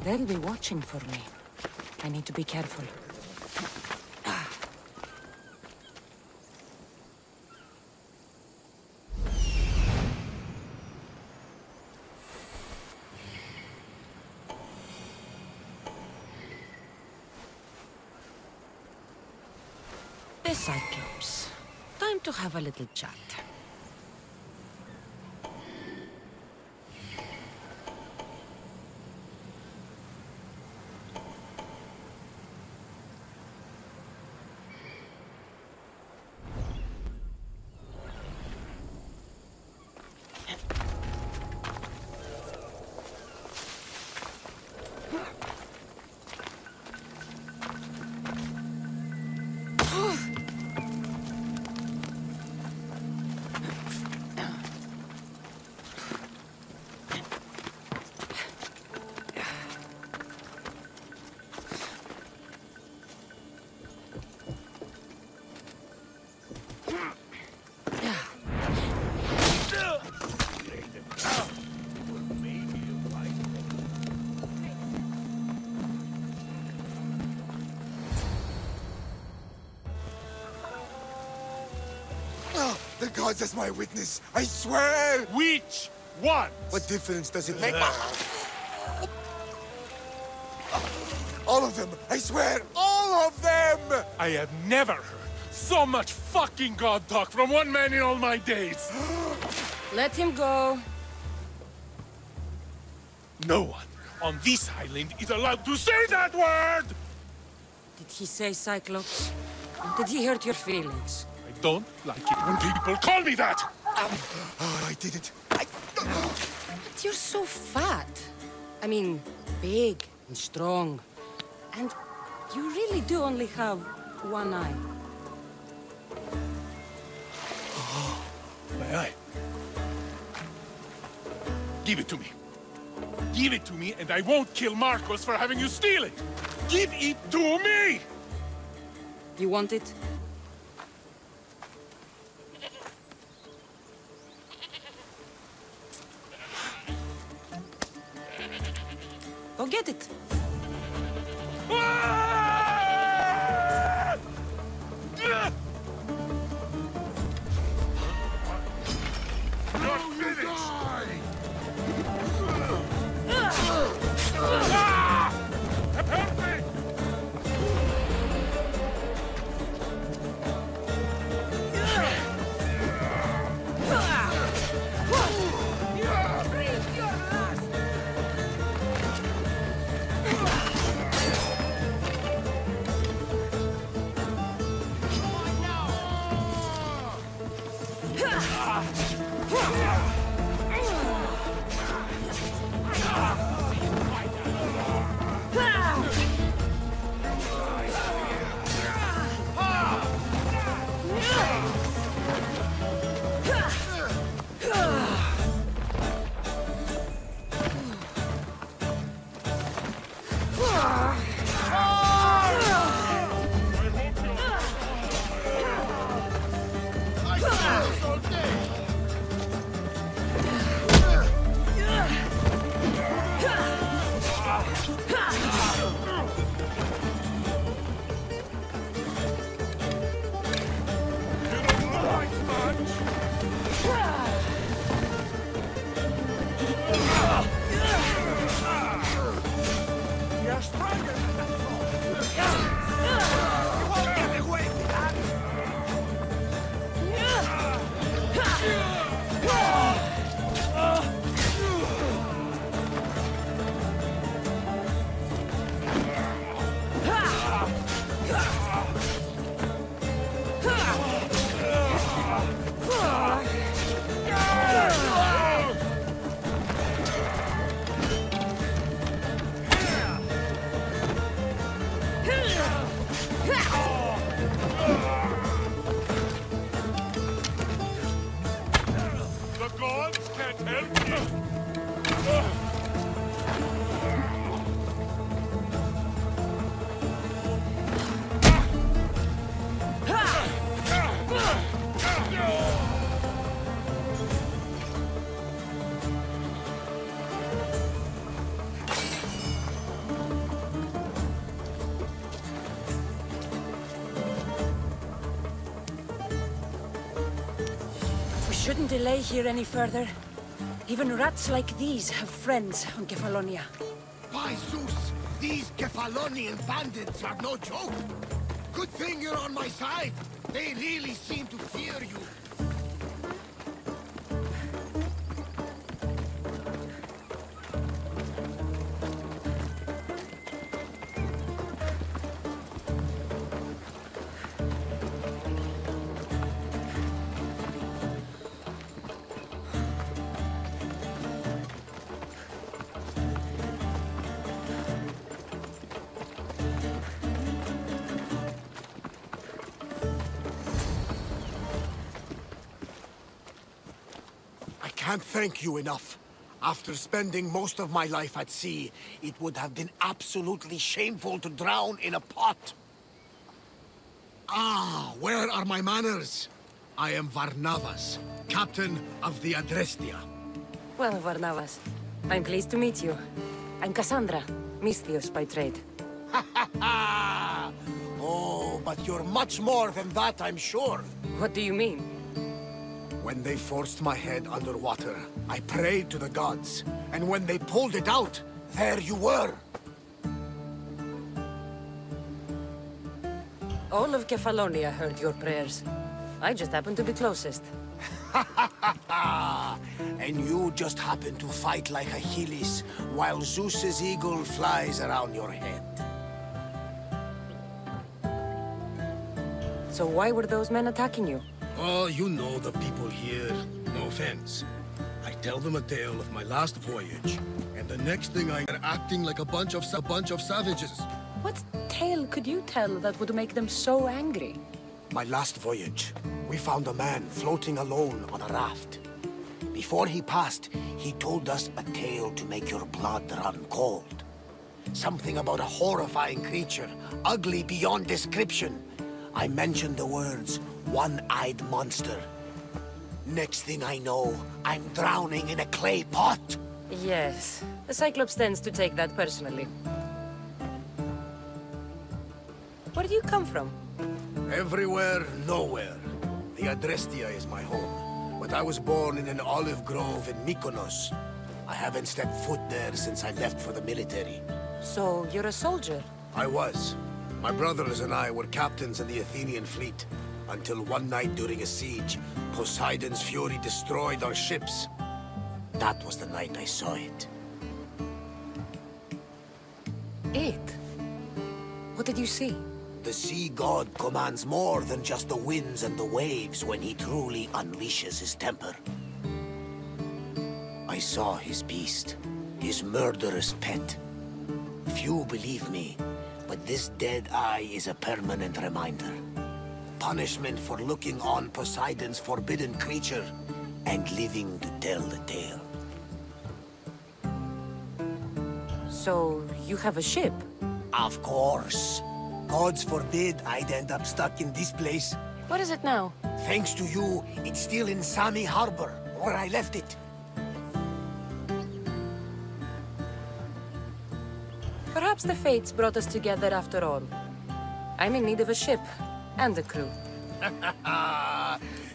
They'll be watching for me. I need to be careful. The Cyclops. Time to have a little chat. gods as my witness, I swear! Which one? What difference does it make? All of them! I swear! All of them! I have never heard so much fucking god talk from one man in all my days! Let him go. No one on this island is allowed to say that word! Did he say Cyclops? Did he hurt your feelings? I don't like it when people call me that! Oh, I did it. But you're so fat. I mean, big and strong. And you really do only have one eye. My eye? Give it to me. Give it to me and I won't kill Marcos for having you steal it! Give it to me! You want it? Go get it. Shouldn't delay here any further. Even rats like these have friends on Kefalonia. By Zeus, these Kefalonian bandits are no joke. Good thing you're on my side. They really seem to fear you. I can't thank you enough. After spending most of my life at sea, it would have been absolutely shameful to drown in a pot. Ah, where are my manners? I am Varnavas, captain of the Adrestia. Well, Varnavas, I'm pleased to meet you. I'm Cassandra, Misthios by trade. Oh, but you're much more than that, I'm sure. What do you mean? When they forced my head underwater, I prayed to the gods. And when they pulled it out, there you were. All of Kefalonia heard your prayers. I just happened to be closest. And you just happened to fight like Achilles, while Zeus's eagle flies around your head. So why were those men attacking you? Oh, you know the people here. No offense. I tell them a tale of my last voyage, and the next thing I'm acting like a bunch of savages. What tale could you tell that would make them so angry? My last voyage, we found a man floating alone on a raft. Before he passed, he told us a tale to make your blood run cold. Something about a horrifying creature, ugly beyond description. I mentioned the words, one-eyed monster. Next thing I know, I'm drowning in a clay pot. Yes, the Cyclops tends to take that personally. Where do you come from? Everywhere, nowhere. The Adrestia is my home, but I was born in an olive grove in Mykonos. I haven't stepped foot there since I left for the military. So, you're a soldier? I was. My brothers and I were captains in the Athenian fleet, until one night during a siege, Poseidon's fury destroyed our ships. That was the night I saw it. It? What did you see? The sea god commands more than just the winds and the waves when he truly unleashes his temper. I saw his beast, his murderous pet. Few believe me, but this dead eye is a permanent reminder. Punishment for looking on Poseidon's forbidden creature and living to tell the tale. So, you have a ship? Of course. Gods forbid I'd end up stuck in this place. What is it now? Thanks to you, it's still in Sami Harbor, where I left it. Perhaps the fates brought us together after all. I'm in need of a ship, and a crew.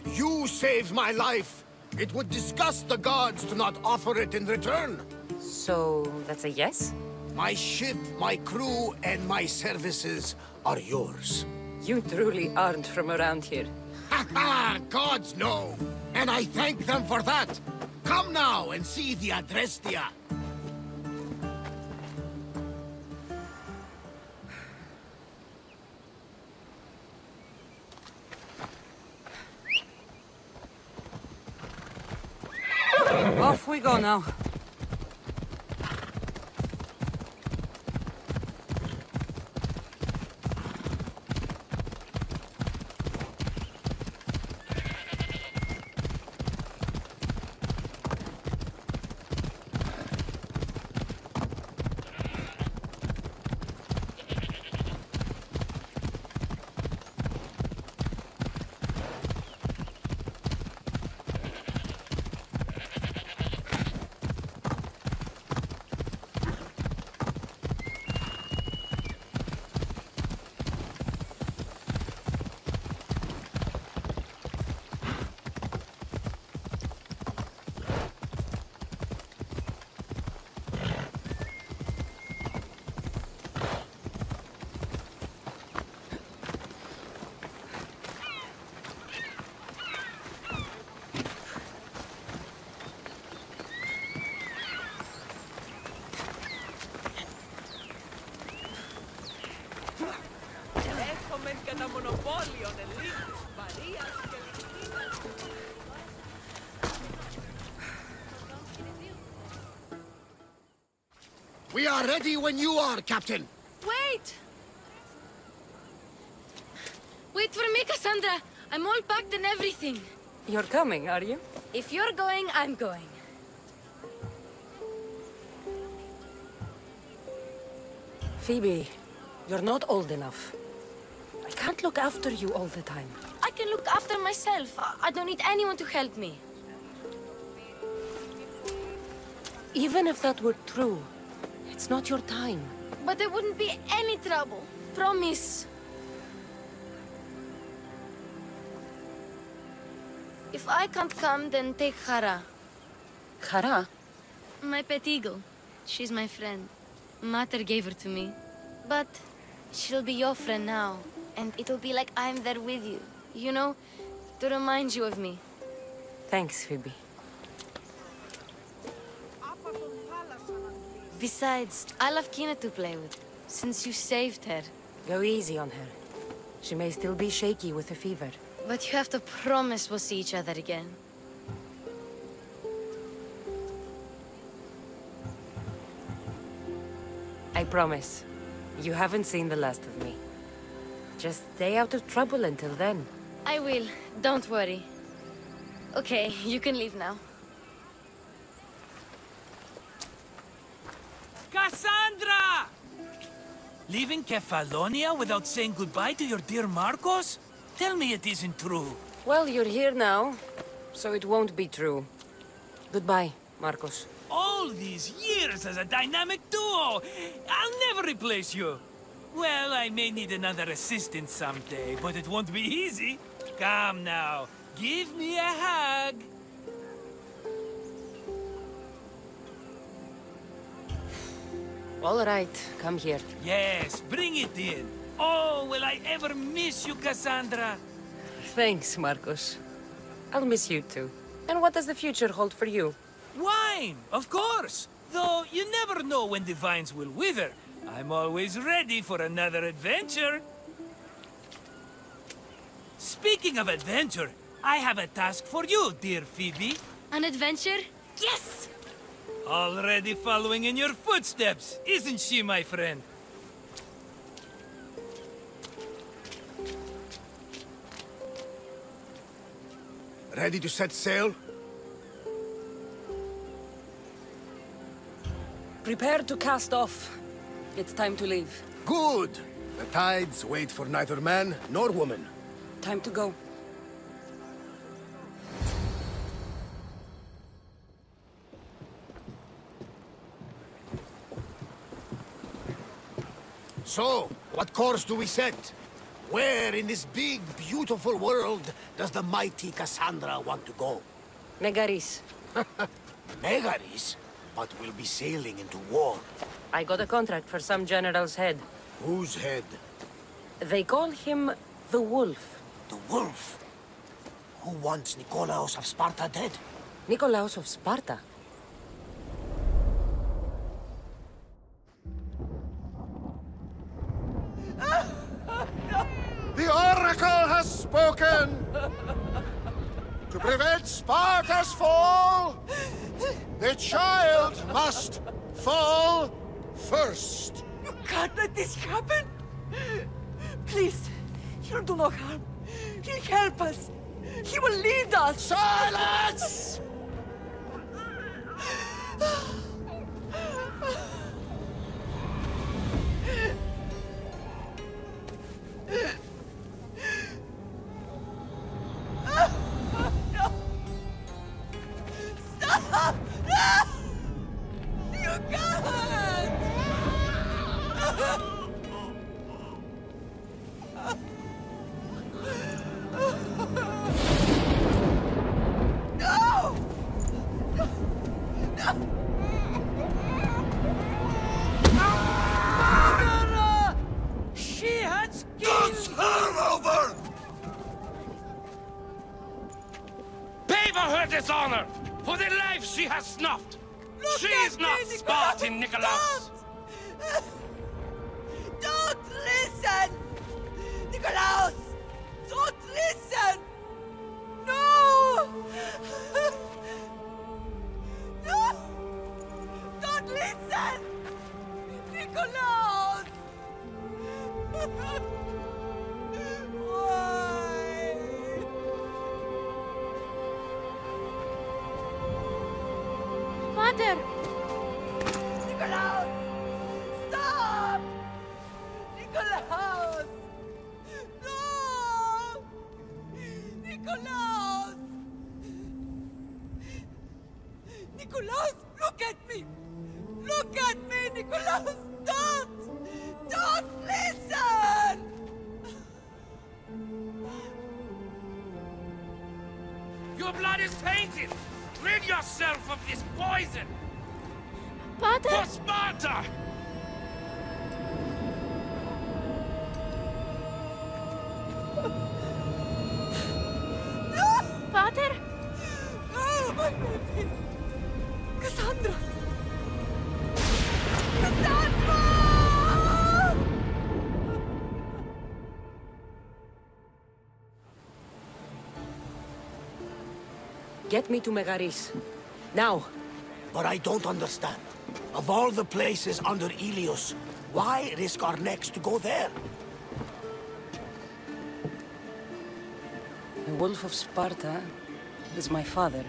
You saved my life! It would disgust the gods to not offer it in return. So, that's a yes? My ship, my crew, and my services are yours. You truly aren't from around here. Ha ha! Gods know! And I thank them for that! Come now and see the Adrestia! Off we go now. We are ready when you are, Captain. Wait! Wait for me, Cassandra. I'm all packed and everything. You're coming, are you? If you're going, I'm going. Phoebe, you're not old enough. I can't look after you all the time. I can look after myself. I don't need anyone to help me. Even if that were true, it's not your time. But there wouldn't be any trouble. Promise. If I can't come, then take Hara. Hara? My pet eagle. She's my friend. Mater gave her to me. But she'll be your friend now. And it'll be like I'm there with you. You know, to remind you of me. Thanks, Phoebe. Besides, I love Kina to play with. Since you saved her. Go easy on her. She may still be shaky with the fever. But you have to promise we'll see each other again. I promise. You haven't seen the last of me. Just stay out of trouble until then. I will. Don't worry. Okay, you can leave now. Cassandra! Leaving Kefalonia without saying goodbye to your dear Marcos? Tell me it isn't true. Well, you're here now, so it won't be true. Goodbye, Marcos. All these years as a dynamic duo! I'll never replace you! Well, I may need another assistant someday, but it won't be easy. Come now, give me a hug! All right, come here. Yes, bring it in. Oh, will I ever miss you, Cassandra? Thanks, Marcos. I'll miss you too. And what does the future hold for you? Wine, of course. Though you never know when the vines will wither. I'm always ready for another adventure. Speaking of adventure, I have a task for you, dear Phoebe. An adventure? Yes! Already following in your footsteps, isn't she, my friend? Ready to set sail? Prepare to cast off. It's time to leave. Good! The tides wait for neither man nor woman. Time to go. So, what course do we set? Where in this big, beautiful world does the mighty Cassandra want to go? Megaris. Megaris? But we'll be sailing into war. I got a contract for some general's head. Whose head? They call him the Wolf. The Wolf? Who wants Nikolaos of Sparta dead? Nikolaos of Sparta? The Oracle has spoken! To prevent Sparta's fall, the child must fall first. You can't let this happen! Please, he'll do no harm. He'll help us. He will lead us. Silence! Stop! No! You can't! No! No! Murderer! She has Guns her over! Pay for her dishonor! For the life she has snuffed! She is not Spartan, Nikolaos! Don't listen! Nikolaos! Don't listen! No! No! Don't listen! Nikolaos! Why? Mother! Nikolaos! Stop! Nikolaos! No! Nikolaos! Nikolaos, look at me! Look at me, Nikolaos! Don't! Don't listen! Your blood is tainted! Rid yourself of this poison! Pater? For Sparta! Pater? No, my baby! Cassandra! Cassandra! Get me to Megaris. Now. But I don't understand. Of all the places under Ilios, why risk our necks to go there? The Wolf of Sparta is my father.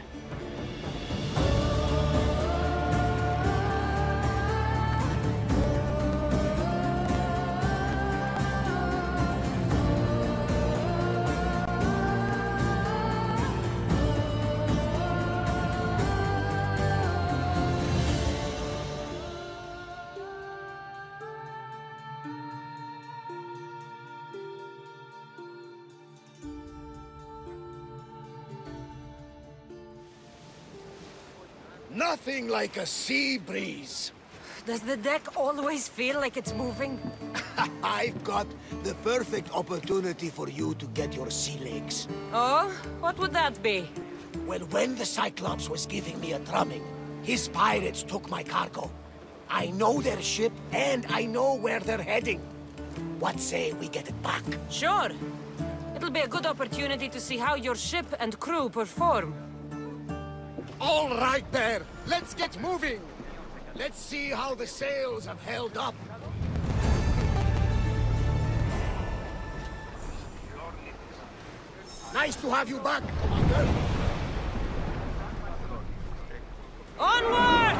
Nothing like a sea breeze. Does the deck always feel like it's moving? I've got the perfect opportunity for you to get your sea legs. Oh? What would that be? Well, when the Cyclops was giving me a drumming, his pirates took my cargo. I know their ship, and I know where they're heading. What say we get it back? Sure. It'll be a good opportunity to see how your ship and crew perform. All right there, let's get moving. Let's see how the sails have held up. Nice to have you back, Commander. Onward!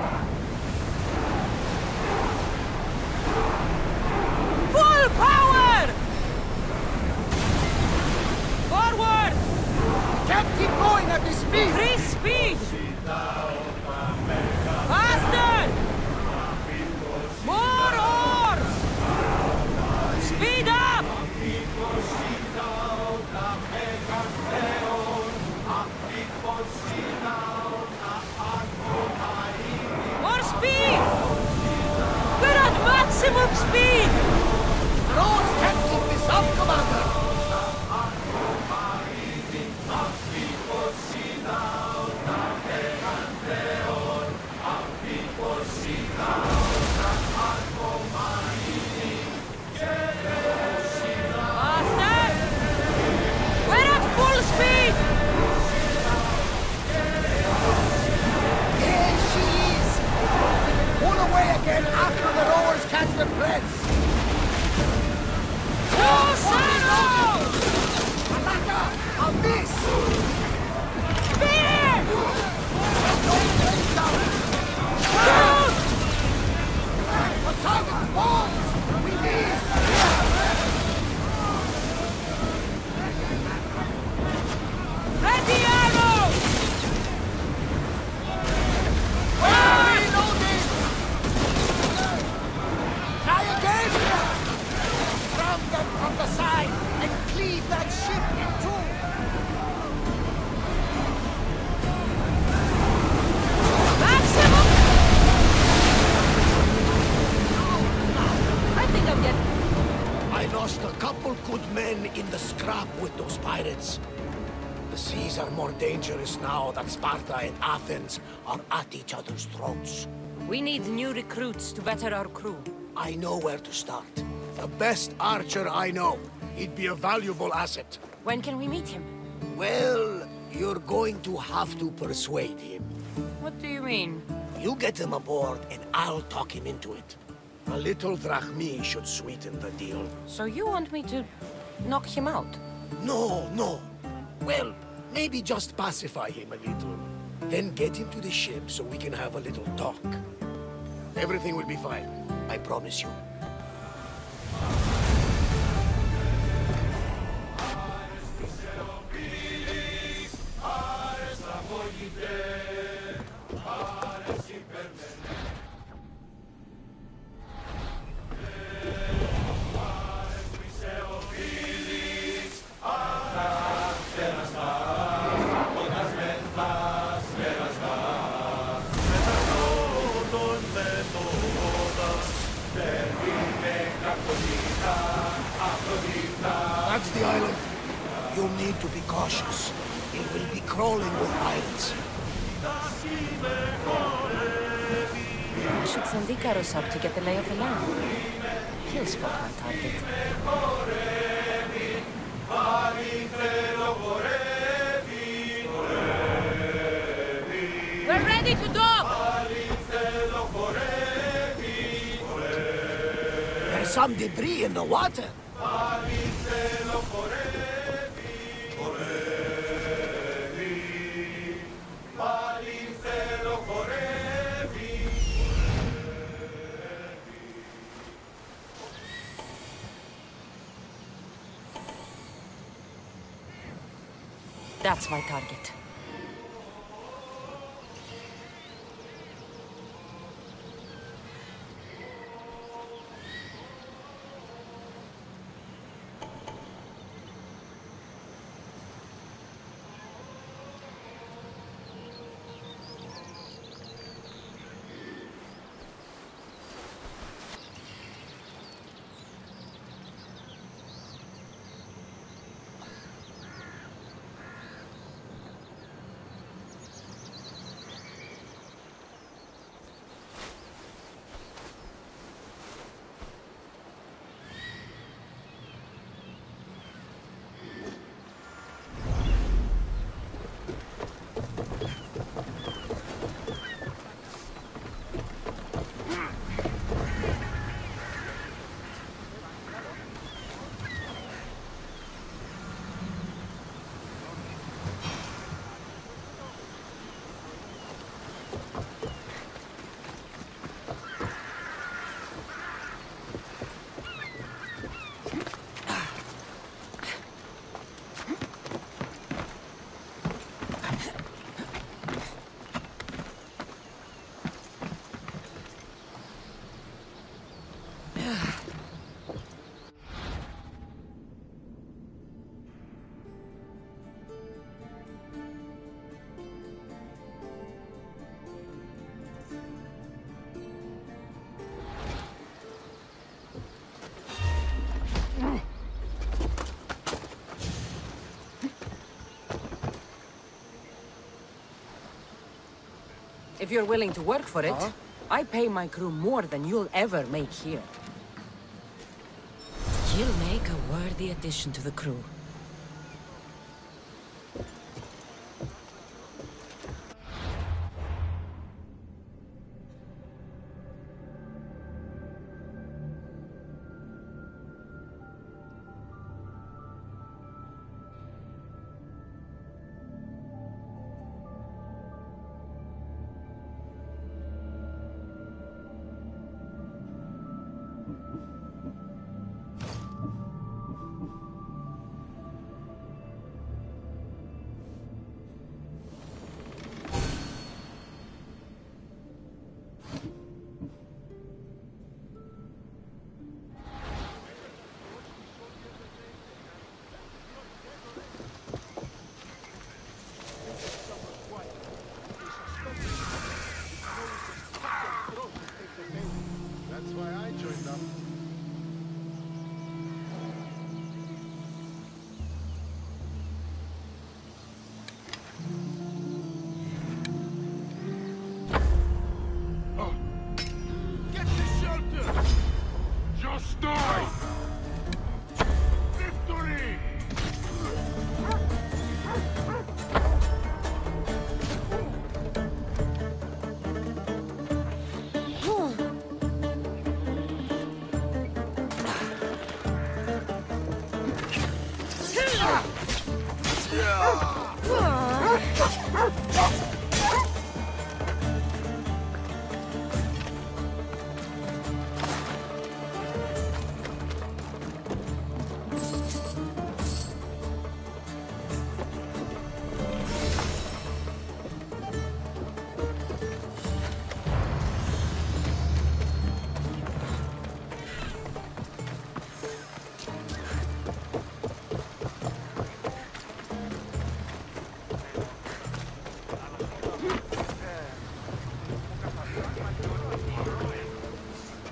Full power! Forward! Can't keep going at this speed! Increase speed! Faster! More oars! Speed up! More speed! We're at maximum speed! Rose can't keep this up, Commander! Again after the rowers catch their breath. No saddle! Alaka, I'll miss! Spear! Don't break down! Shoot! The target falls! We miss! Ready arrows! From the side and cleave that ship in two. Maximum! I think I'm getting... I lost a couple good men in the scrap with those pirates. The seas are more dangerous now that Sparta and Athens are at each other's throats. We need new recruits to better our crew. I know where to start. The best archer I know. He'd be a valuable asset. When can we meet him? Well, you're going to have to persuade him. What do you mean? You get him aboard and I'll talk him into it. A little drachmi should sweeten the deal. So you want me to knock him out? No, no. Well, maybe just pacify him a little. Then get him to the ship so we can have a little talk. Everything will be fine. I promise you. That's the island. You'll need to be cautious. It will be crawling with pirates. I should send Icarus up to get the lay of the land. He'll spot my target. We're ready to dock! There's some debris in the water. That's my target. If you're willing to work for it, I pay my crew more than you'll ever make here. You'll make a worthy addition to the crew.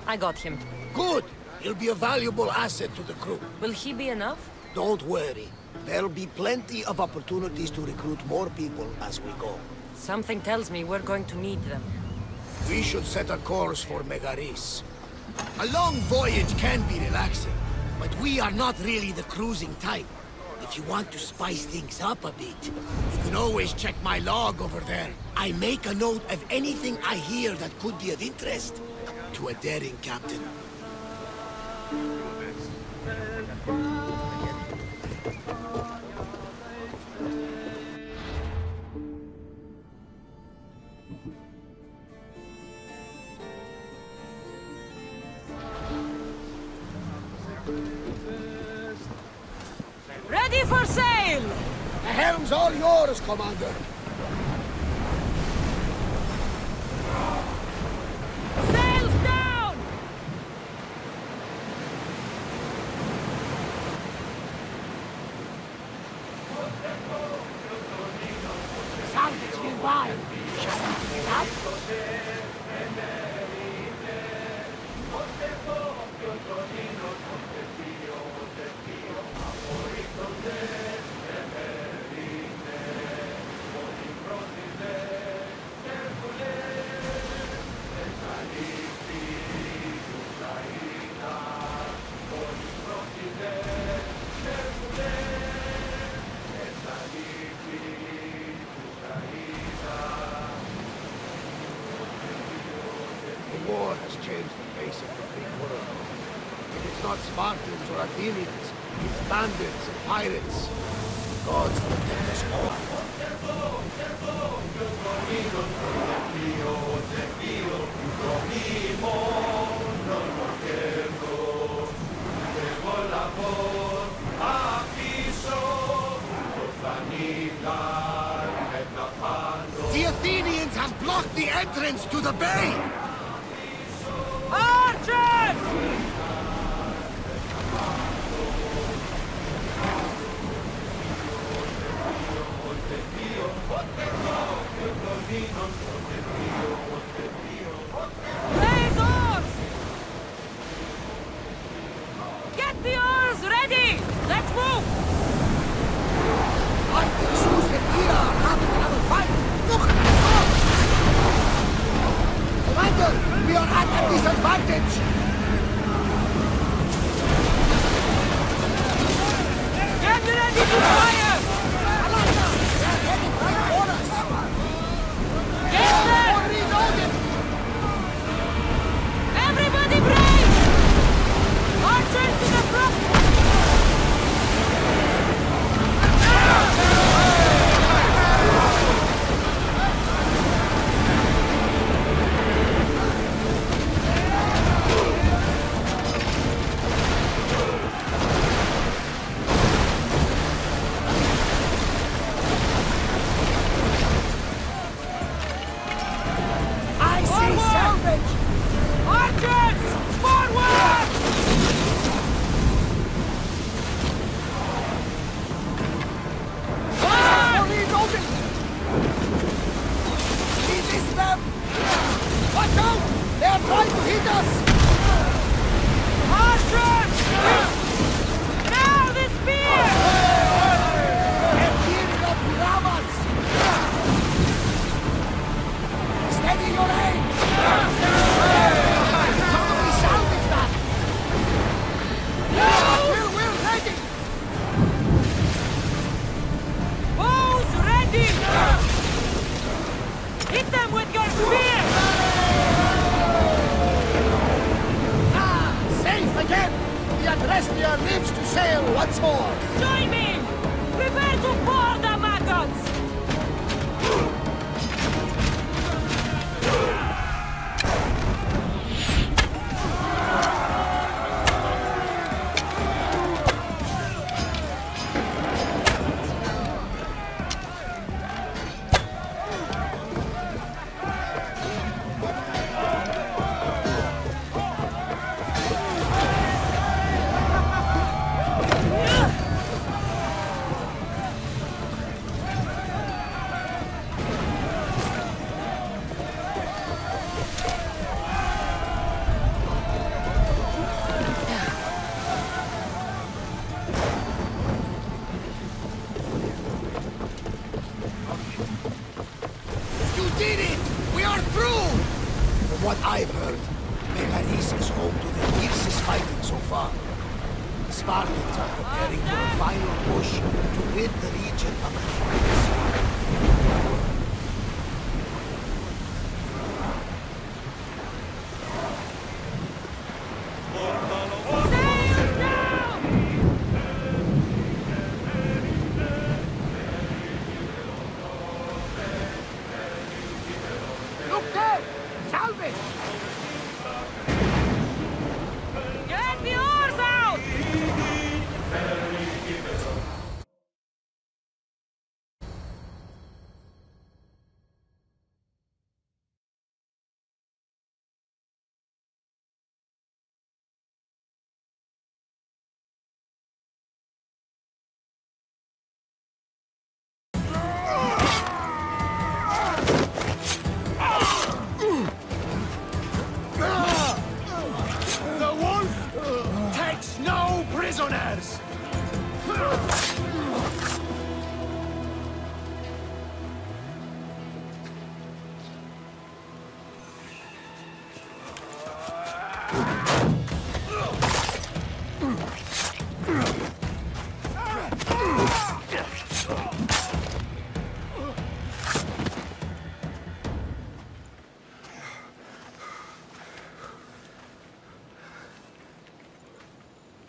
I got him. Good! He'll be a valuable asset to the crew. Will he be enough? Don't worry. There'll be plenty of opportunities to recruit more people as we go. Something tells me we're going to need them. We should set a course for Megaris. A long voyage can be relaxing, but we are not really the cruising type. If you want to spice things up a bit, you can always check my log over there. I make a note of anything I hear that could be of interest to a daring captain. Ready for sail! The helm's all yours, Commander. Sails down! Salvage nearby. Shall we pick it up? The war has changed the face of the Greek world. If it's not Spartans or Athenians, it's bandits and pirates. Gods protect us all. The Athenians have blocked the entrance to the bay! Archers! Raise oars! Get the oars ready! Let's move! Commander, we are at a disadvantage! Get ready to fire! Get there! Everybody brave! Archers to the front! what I've heard, Megaris is home to the fiercest fighting so far. The Spartans are preparing for a final push to rid the region of the Troyans.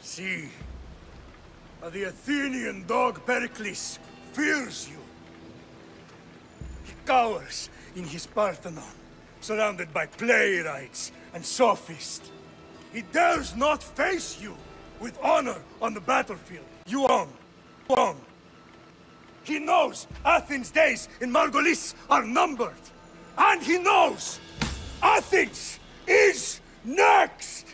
See, the Athenian dog Pericles fears you. He cowers in his Parthenon, surrounded by playwrights and sophists. He dares not face you with honor on the battlefield. You won. He knows Athens' days in Margolis are numbered. And he knows Athens is next!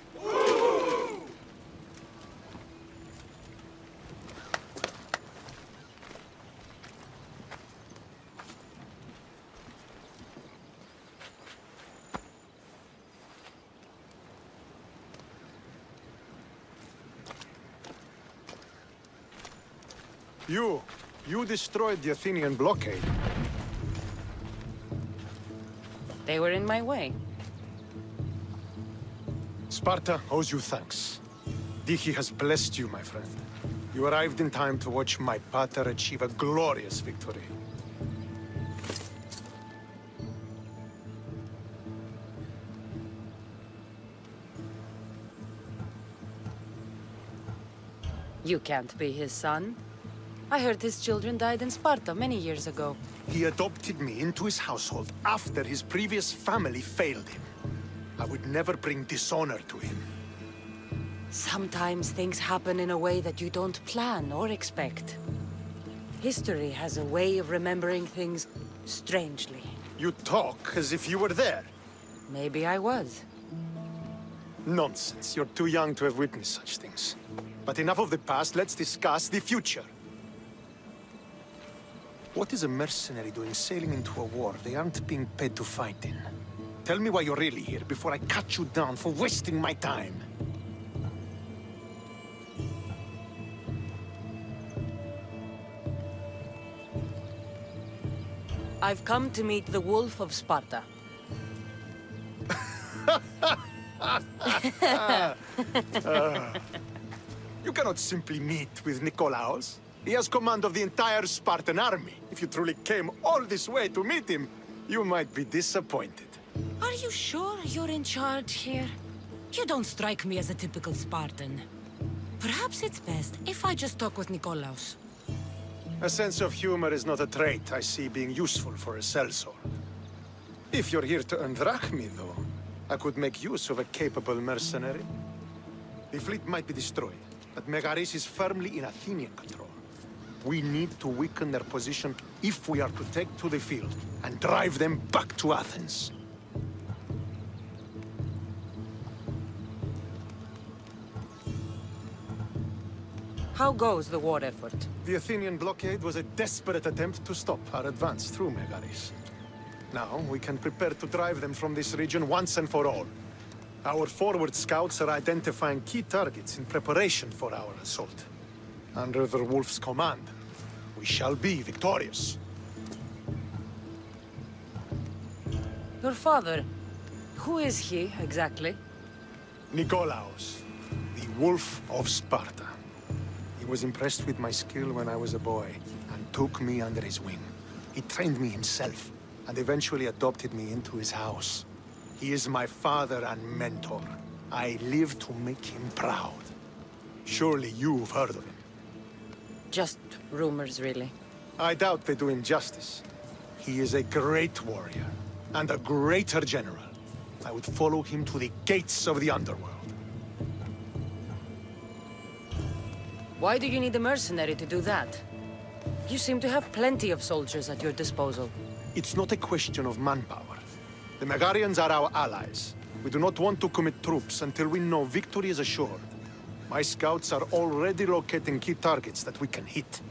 You destroyed the Athenian blockade. They were in my way. Sparta owes you thanks. Dichi has blessed you, my friend. You arrived in time to watch my pater achieve a glorious victory. You can't be his son. I heard his children died in Sparta many years ago. He adopted me into his household after his previous family failed him. I would never bring dishonor to him. Sometimes things happen in a way that you don't plan or expect. History has a way of remembering things strangely. You talk as if you were there. Maybe I was. Nonsense. You're too young to have witnessed such things. But enough of the past, let's discuss the future. What is a mercenary doing sailing into a war they aren't being paid to fight in? Tell me why you're really here before I cut you down for wasting my time. I've come to meet the Wolf of Sparta. You cannot simply meet with Nikolaos. He has command of the entire Spartan army. If you truly came all this way to meet him, you might be disappointed. Are you sure you're in charge here? You don't strike me as a typical Spartan. Perhaps it's best if I just talk with Nikolaos. A sense of humor is not a trait I see being useful for a sellsword. If you're here to earn drachmi, though, I could make use of a capable mercenary. The fleet might be destroyed, but Megaris is firmly in Athenian control. We need to weaken their position if we are to take to the field and drive them back to Athens. How goes the war effort? The Athenian blockade was a desperate attempt to stop our advance through Megaris. Now, we can prepare to drive them from this region once and for all. Our forward scouts are identifying key targets in preparation for our assault. Under the Wolf's command, we shall be victorious. Your father, Who is he, exactly? Nikolaos, the Wolf of Sparta. He was impressed with my skill when I was a boy, and took me under his wing. He trained me himself, and eventually adopted me into his house. He is my father and mentor. I live to make him proud. Surely you've heard of him. Just rumors, really. I doubt they do him justice. He is a great warrior, and a greater general. I would follow him to the gates of the underworld. Why do you need a mercenary to do that? You seem to have plenty of soldiers at your disposal. It's not a question of manpower. The Megarians are our allies. We do not want to commit troops until we know victory is assured. My scouts are already locating key targets that we can hit.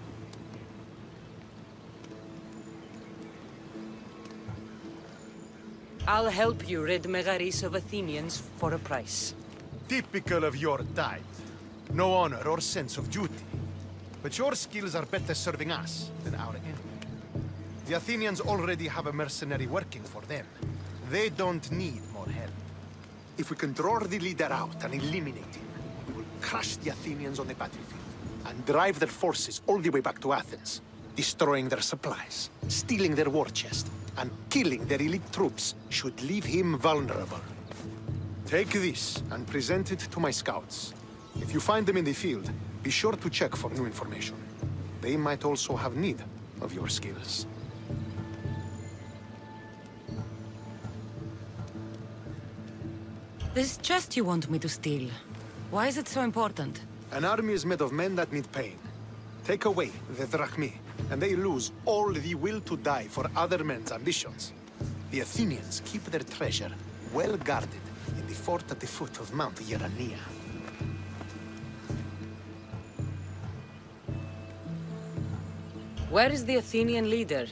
I'll help you rid Megaris of Athenians for a price. Typical of your type. No honor or sense of duty. But your skills are better serving us than our enemy. The Athenians already have a mercenary working for them. They don't need more help. If we can draw the leader out and eliminate him, we will crush the Athenians on the battlefield and drive their forces all the way back to Athens, destroying their supplies, stealing their war chest, and killing their elite troops should leave him vulnerable. Take this and present it to my scouts. If you find them in the field, be sure to check for new information. They might also have need of your skills. This chest you want me to steal, why is it so important? An army is made of men that need pain. Take away the drachmi, and they lose all the will to die for other men's ambitions. The Athenians keep their treasure well guarded in the fort at the foot of Mount Yerania. Where is the Athenian leader?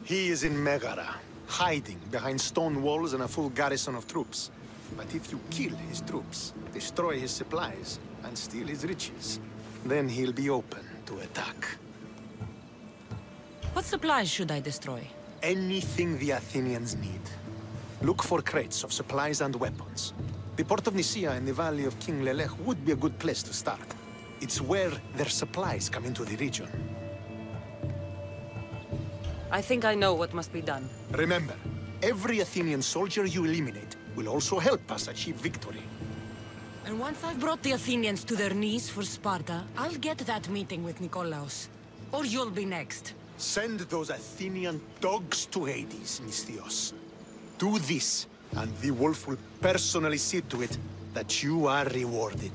He is in Megara, hiding behind stone walls and a full garrison of troops. But if you kill his troops, destroy his supplies, and steal his riches, then he'll be open to attack. What supplies should I destroy? Anything the Athenians need. Look for crates of supplies and weapons. The port of Nicaea in the valley of King Lelech would be a good place to start. It's where their supplies come into the region. I think I know what must be done. Remember, every Athenian soldier you eliminate will also help us achieve victory. And once I've brought the Athenians to their knees for Sparta, I'll get that meeting with Nikolaos. Or you'll be next. Send those Athenian dogs to Hades, Misthios. Do this, and the wolf will personally see to it that you are rewarded.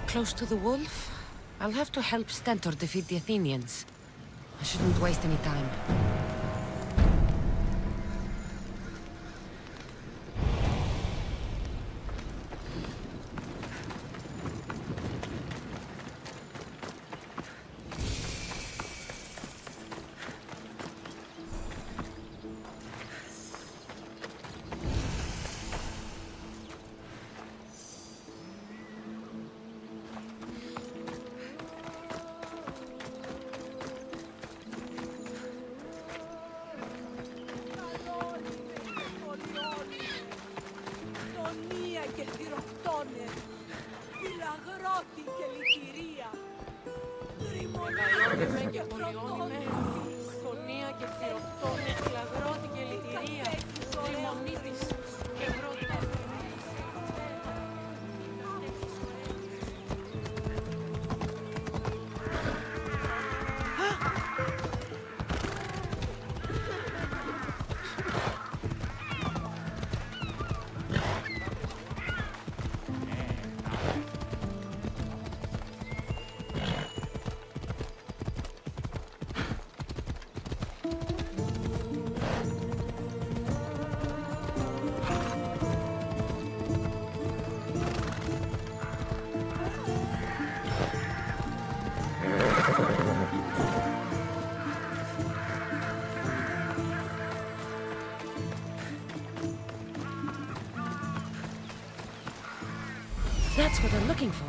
close to the wolf? I'll have to help Stentor defeat the Athenians. I shouldn't waste any time. That's what I'm looking for.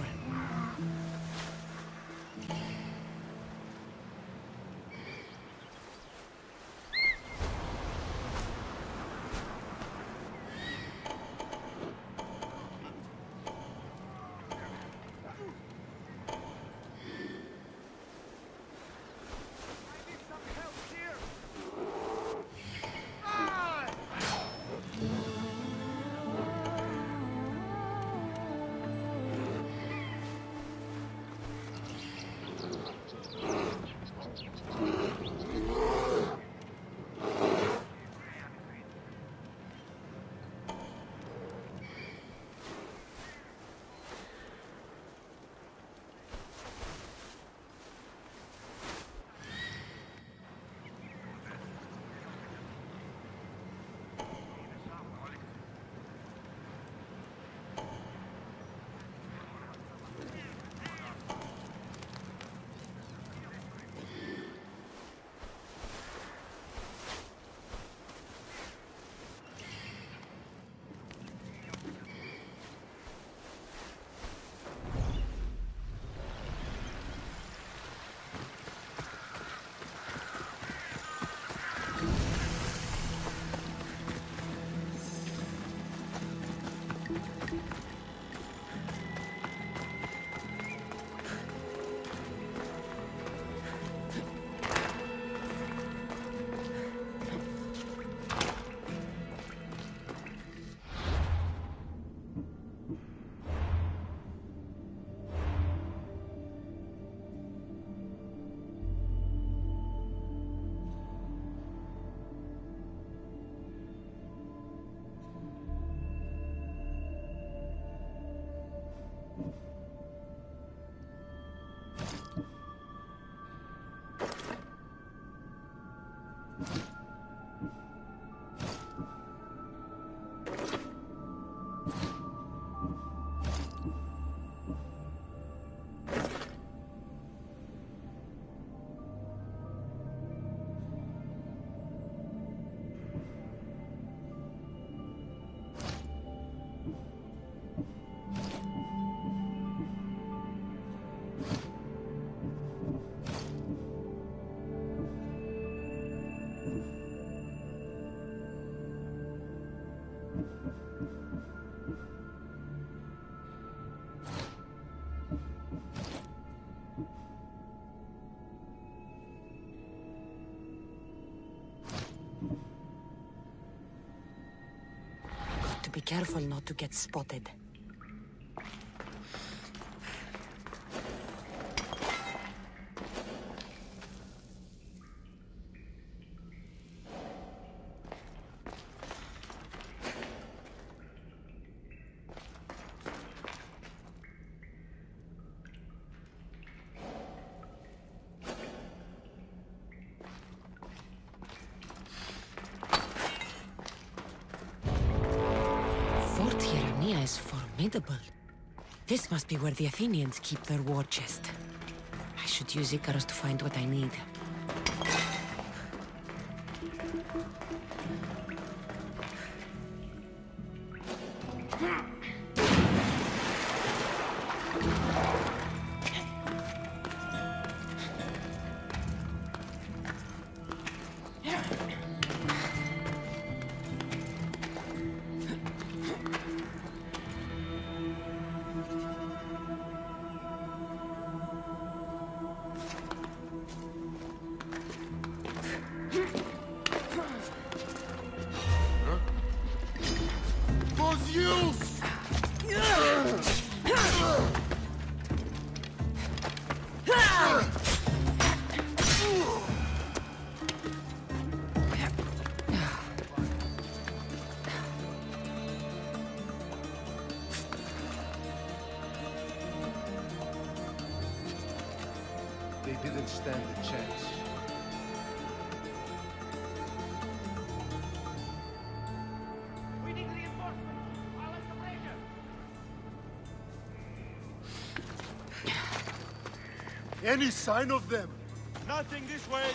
Be careful not to get spotted. less formidable. This must be where the Athenians keep their war chest. I should use Icarus to find what I need. They didn't stand a chance. We need reinforcements. I'll let the ranger. Any sign of them? Nothing this way.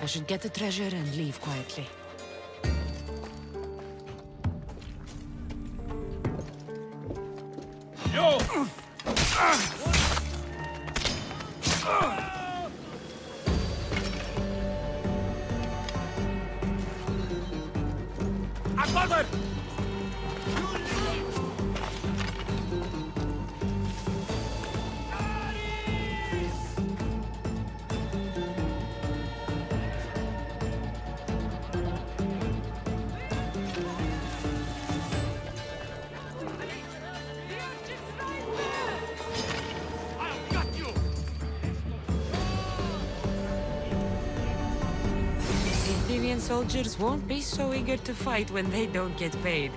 I should get the treasure and leave quietly. Yo! I got it! Soldiers won't be so eager to fight when they don't get paid.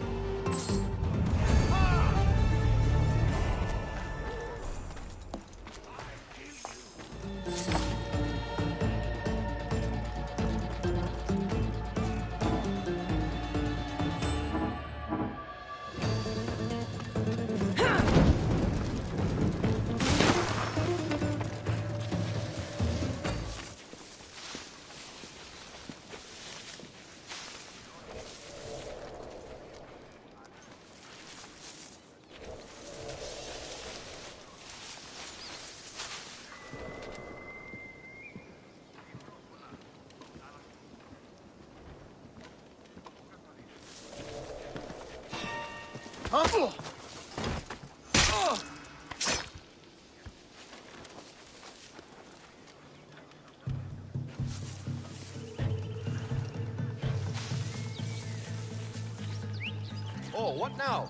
Oh, what now?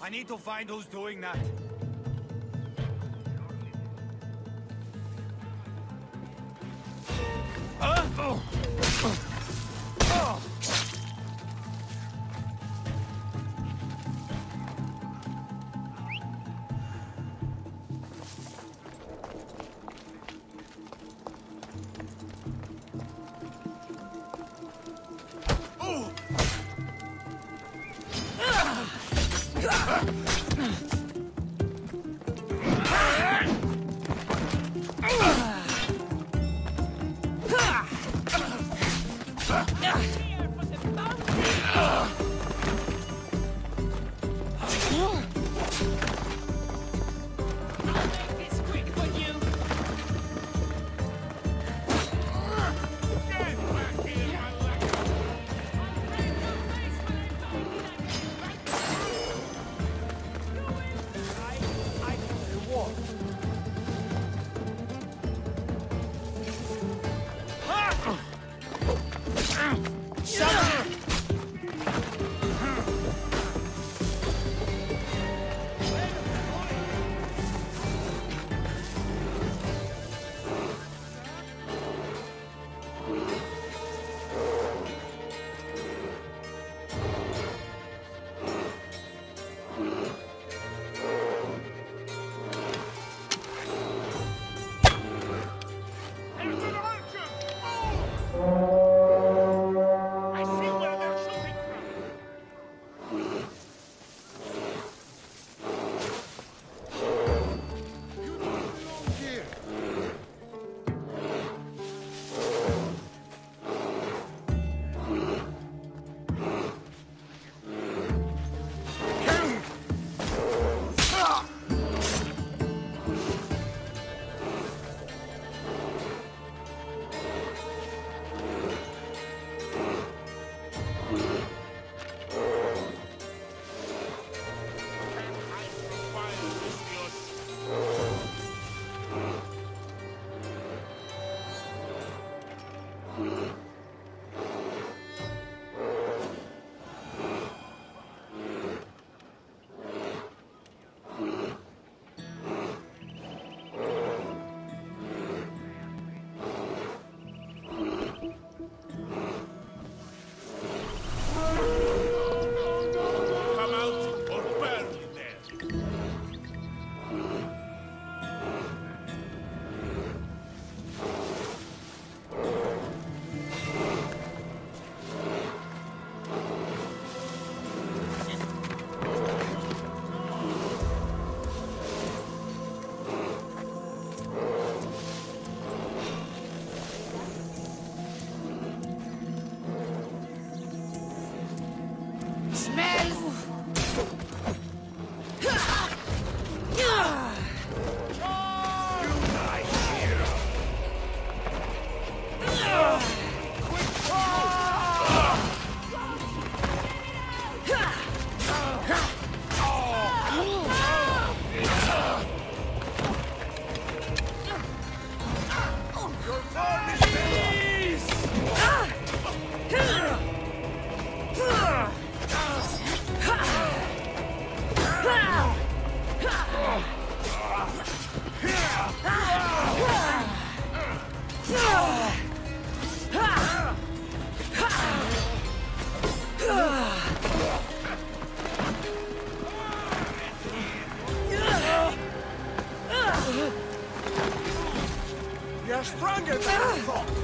I need to find who's doing that. You're stronger than I thought.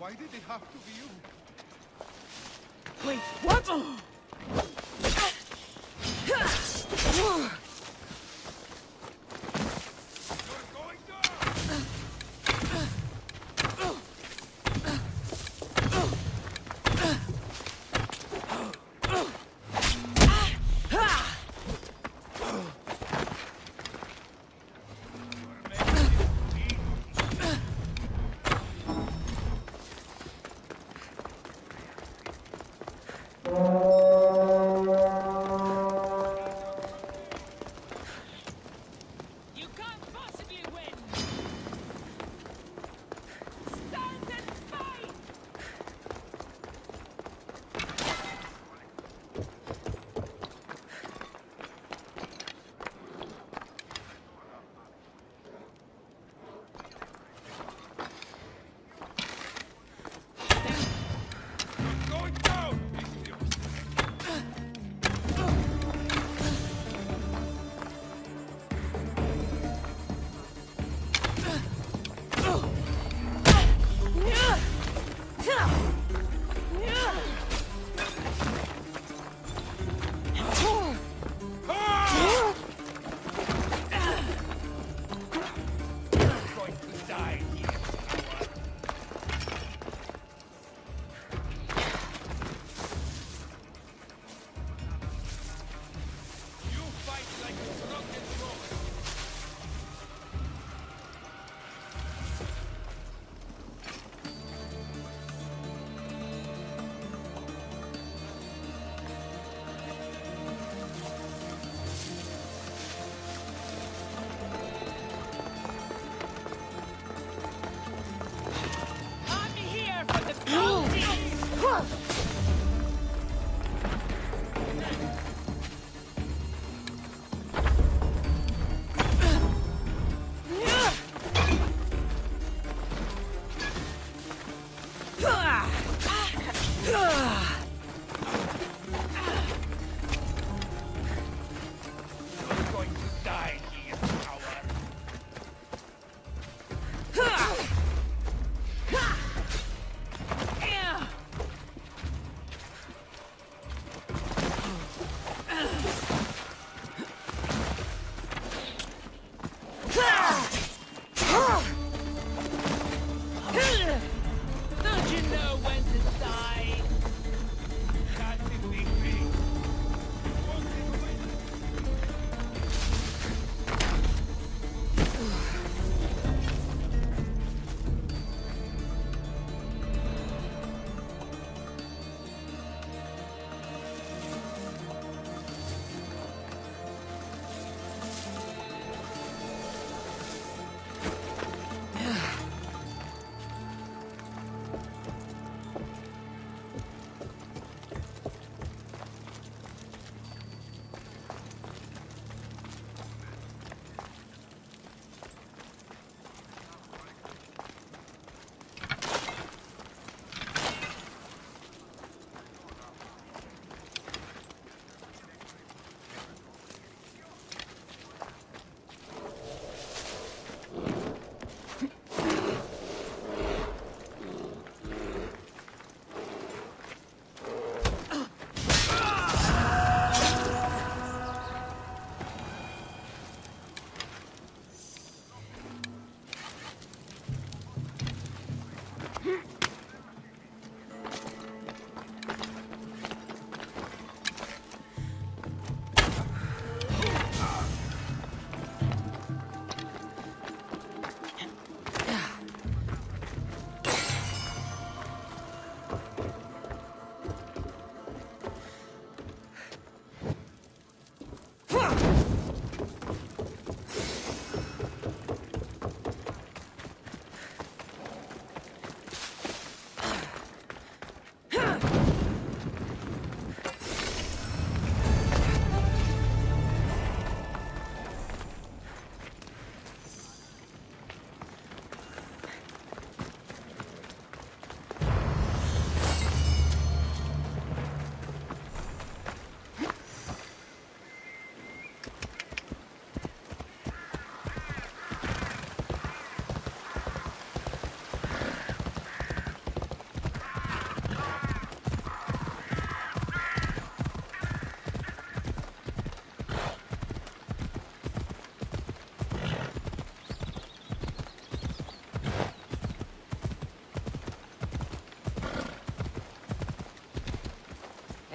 Why did it have to be you? Wait, what?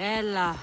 Ella.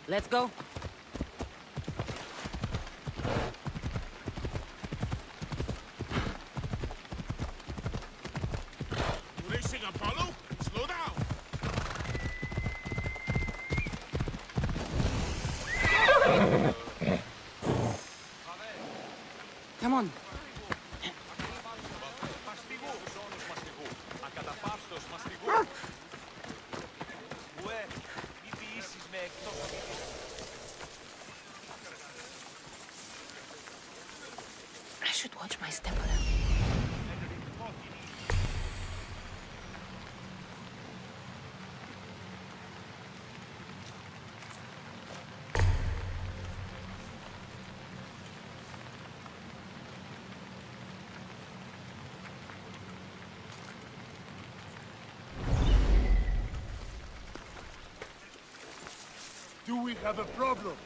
Let's go. Racing Apollo? Slow down. Come on. I should watch my step a little. Do we have a problem?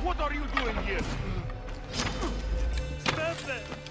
What are you doing here? Stand there!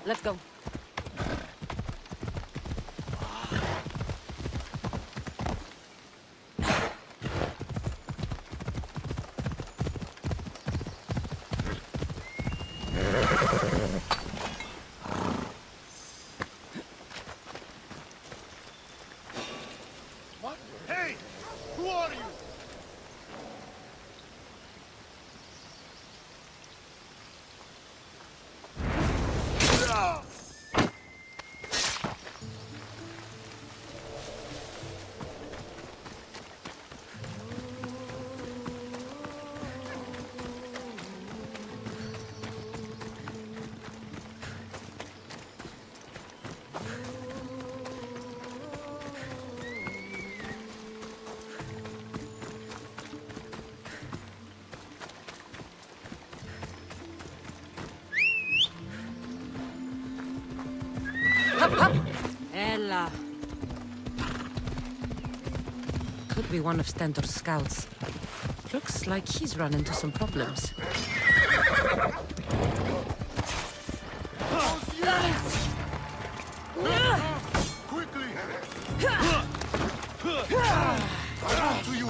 Let's go. Hey! Who are you? Ella. Could be one of Stentor's scouts. Looks like he's run into some problems. Quickly! To you!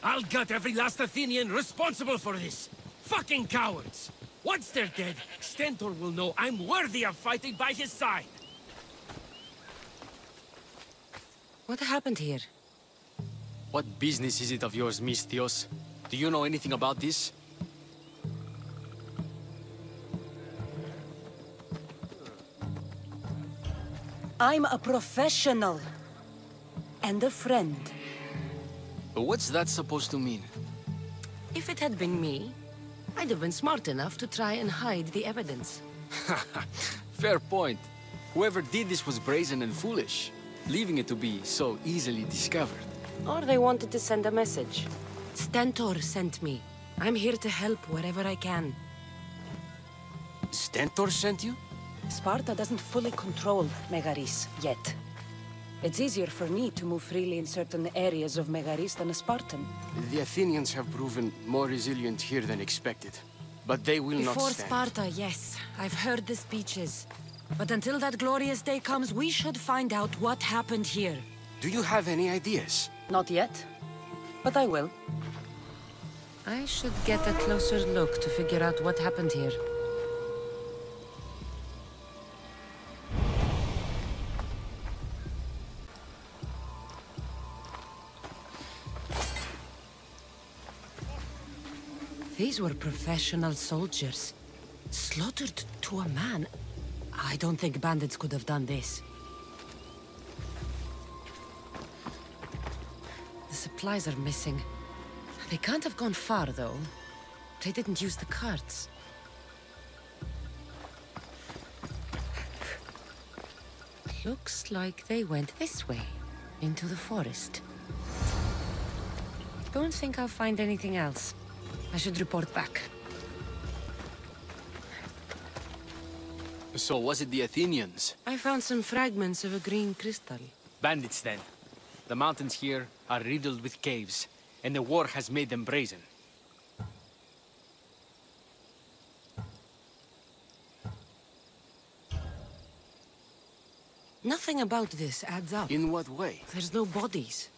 I'll gut every last Athenian responsible for this. Fucking cowards! Once they're dead, Stentor will know I'm worthy of fighting by his side. What happened here? What business is it of yours, Mystios? Do you know anything about this? I'm a professional. And a friend. What's that supposed to mean? If it had been me, I'd have been smart enough to try and hide the evidence. Fair point. Whoever did this was brazen and foolish, leaving it to be so easily discovered. Or they wanted to send a message. Stentor sent me. I'm here to help wherever I can. Stentor sent you? Sparta doesn't fully control Megaris yet. It's easier for me to move freely in certain areas of Megaris than a Spartan. The Athenians have proven more resilient here than expected. But they will not Before stand. Sparta, yes. I've heard the speeches. But until that glorious day comes, we should find out what happened here. Do you have any ideas? Not yet. But I will. I should get a closer look to figure out what happened here. These were professional soldiers. Slaughtered to a man. I don't think bandits could have done this. The supplies are missing. They can't have gone far, though. They didn't use the carts. Looks like they went this way, into the forest. Don't think I'll find anything else. I should report back. So was it the Athenians? I found some fragments of a green crystal. Bandits, then. The mountains here are riddled with caves, and the war has made them brazen. Nothing about this adds up. In what way? There's no bodies.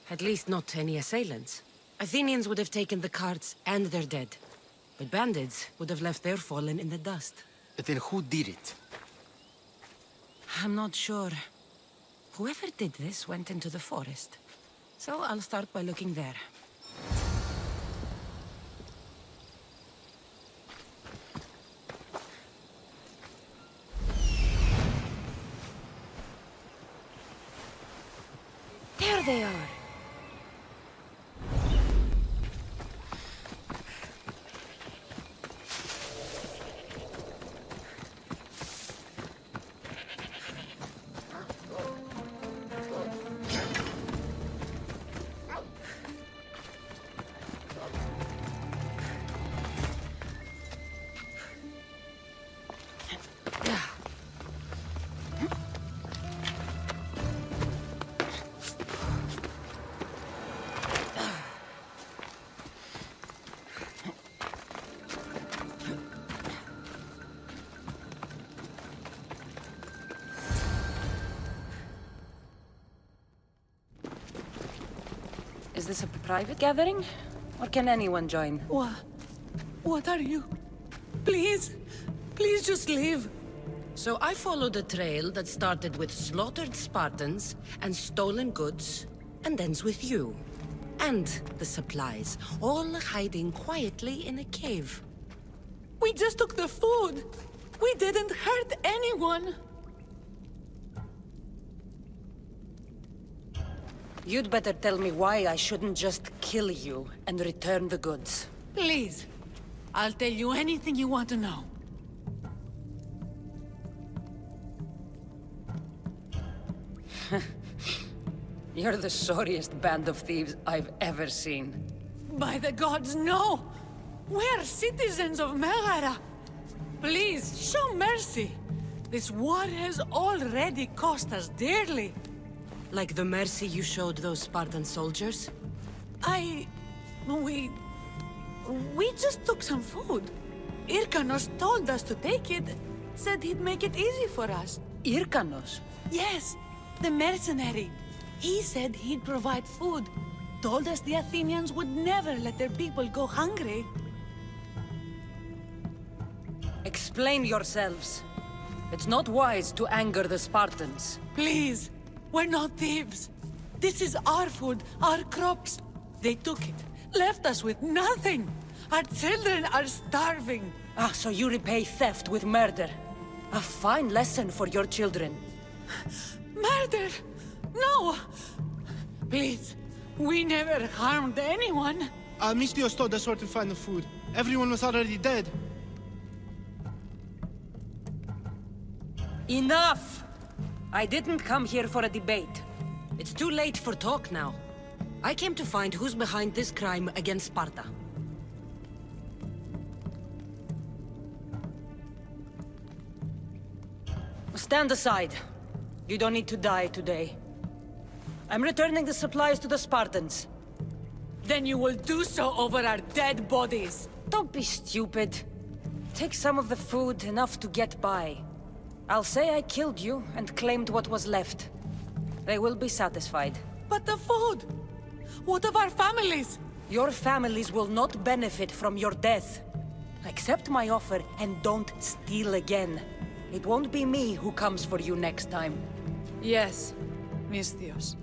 At least not any assailants. Athenians would have taken the carts and their dead. But bandits would have left their fallen in the dust. Then who did it? I'm not sure. Whoever did this went into the forest. So I'll start by looking there. There they are. Is this a private gathering? Or can anyone join? What are you? Please, please just leave. So I followed a trail that started with slaughtered Spartans and stolen goods, and ends with you. And the supplies, all hiding quietly in a cave. We just took the food. We didn't hurt anyone. You'd better tell me why I shouldn't just kill you and return the goods. Please, I'll tell you anything you want to know. You're the sorriest band of thieves I've ever seen. By the gods, no! We're citizens of Megara. Please, show mercy. This war has already cost us dearly. Like the mercy you showed those Spartan soldiers? We just took some food. Irkanos told us to take it. Said he'd make it easy for us. Irkanos? Yes, the mercenary. He said he'd provide food. Told us the Athenians would never let their people go hungry. Explain yourselves. It's not wise to anger the Spartans. Please, we're not thieves. This is our food, our crops. They took it, left us with nothing. Our children are starving. Ah, so you repay theft with murder. A fine lesson for your children. Murder? No! Please, we never harmed anyone. Mistios told us where to find the food. Everyone was already dead. Enough! I didn't come here for a debate. It's too late for talk now. I came to find who's behind this crime against Sparta. Stand aside. You don't need to die today. I'm returning the supplies to the Spartans. Then you will do so over our dead bodies. Don't be stupid. Take some of the food, enough to get by. I'll say I killed you and claimed what was left. They will be satisfied. But the food! What of our families? Your families will not benefit from your death. Accept my offer and don't steal again. It won't be me who comes for you next time. Yes, Mistios.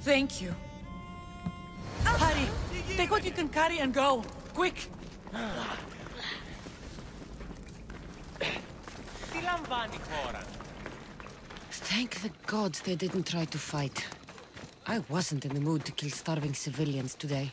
Thank you. Hurry! Take what you can carry and go! Quick! Thank the gods they didn't try to fight. I wasn't in the mood to kill starving civilians today.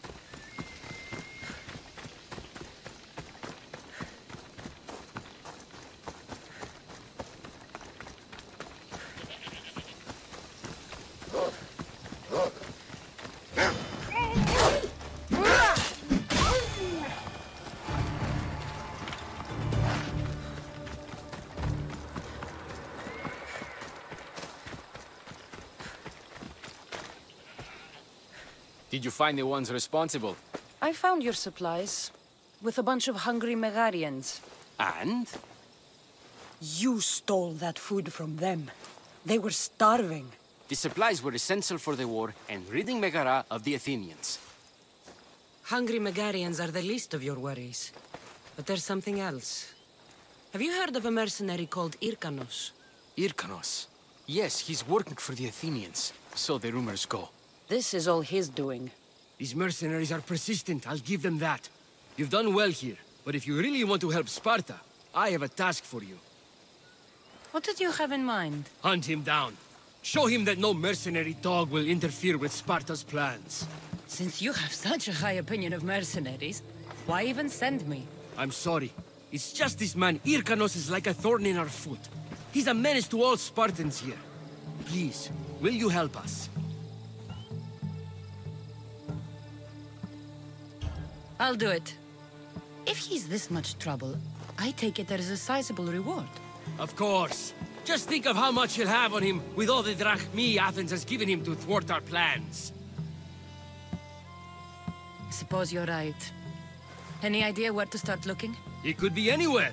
Did you find the ones responsible? I found your supplies, with a bunch of hungry Megarians. And? You stole that food from them. They were starving. The supplies were essential for the war and ridding Megara of the Athenians. Hungry Megarians are the least of your worries. But there's something else. Have you heard of a mercenary called Irkanos? Irkanos? Yes, he's working for the Athenians. So the rumors go. This is all his doing. These mercenaries are persistent, I'll give them that. You've done well here, but if you really want to help Sparta, I have a task for you. What did you have in mind? Hunt him down. Show him that no mercenary dog will interfere with Sparta's plans. Since you have such a high opinion of mercenaries, why even send me? I'm sorry. It's just this man Irkanos is like a thorn in our foot. He's a menace to all Spartans here. Please, will you help us? I'll do it. If he's this much trouble, I take it there is a sizable reward. Of course. Just think of how much he'll have on him with all the drachmi Athens has given him to thwart our plans. I suppose you're right. Any idea where to start looking? He could be anywhere.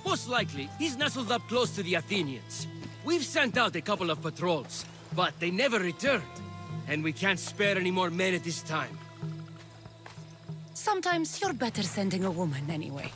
Most likely, he's nestled up close to the Athenians. We've sent out a couple of patrols, but they never returned. And we can't spare any more men at this time. Sometimes you're better sending a woman anyway.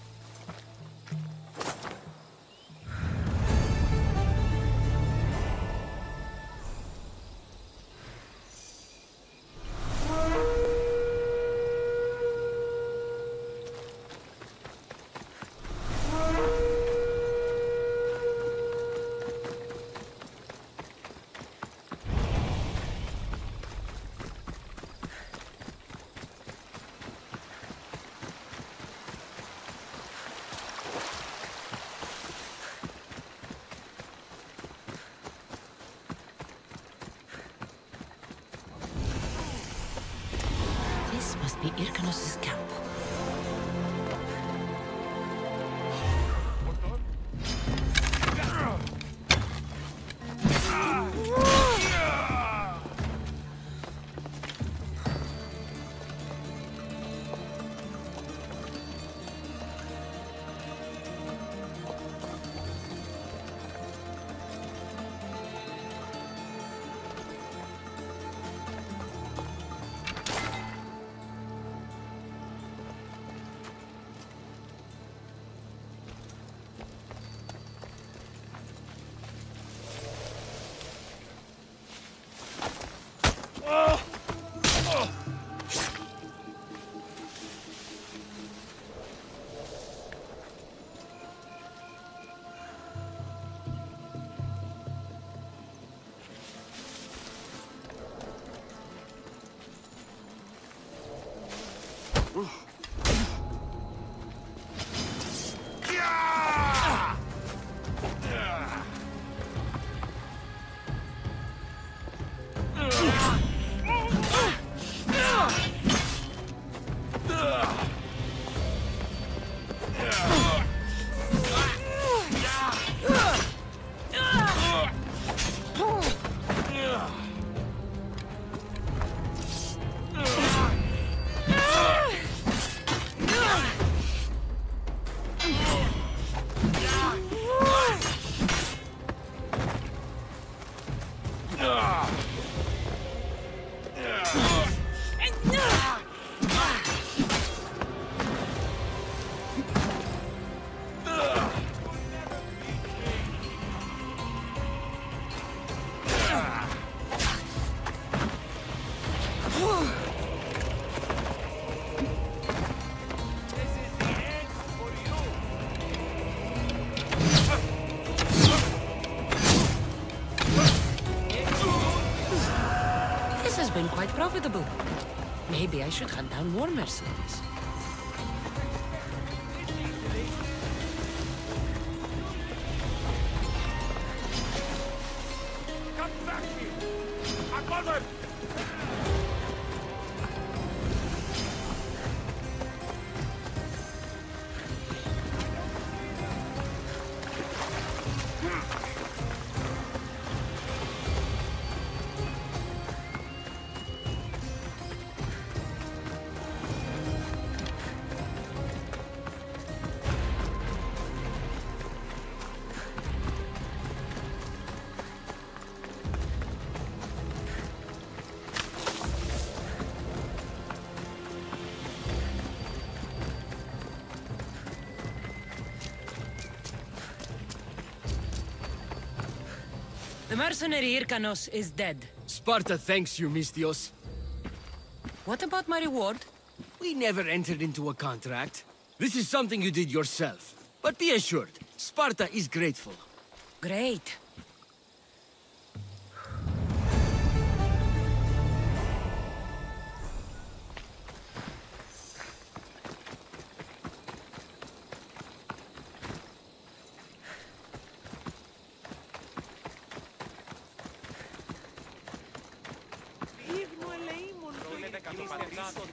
Be Irkanos' camp. Been quite profitable. Maybe I should hunt down more mercenaries. Come back here! I'm on. The mercenary Irkanos is dead. Sparta thanks you, Mistios. What about my reward? We never entered into a contract. This is something you did yourself. But be assured, Sparta is grateful. Great.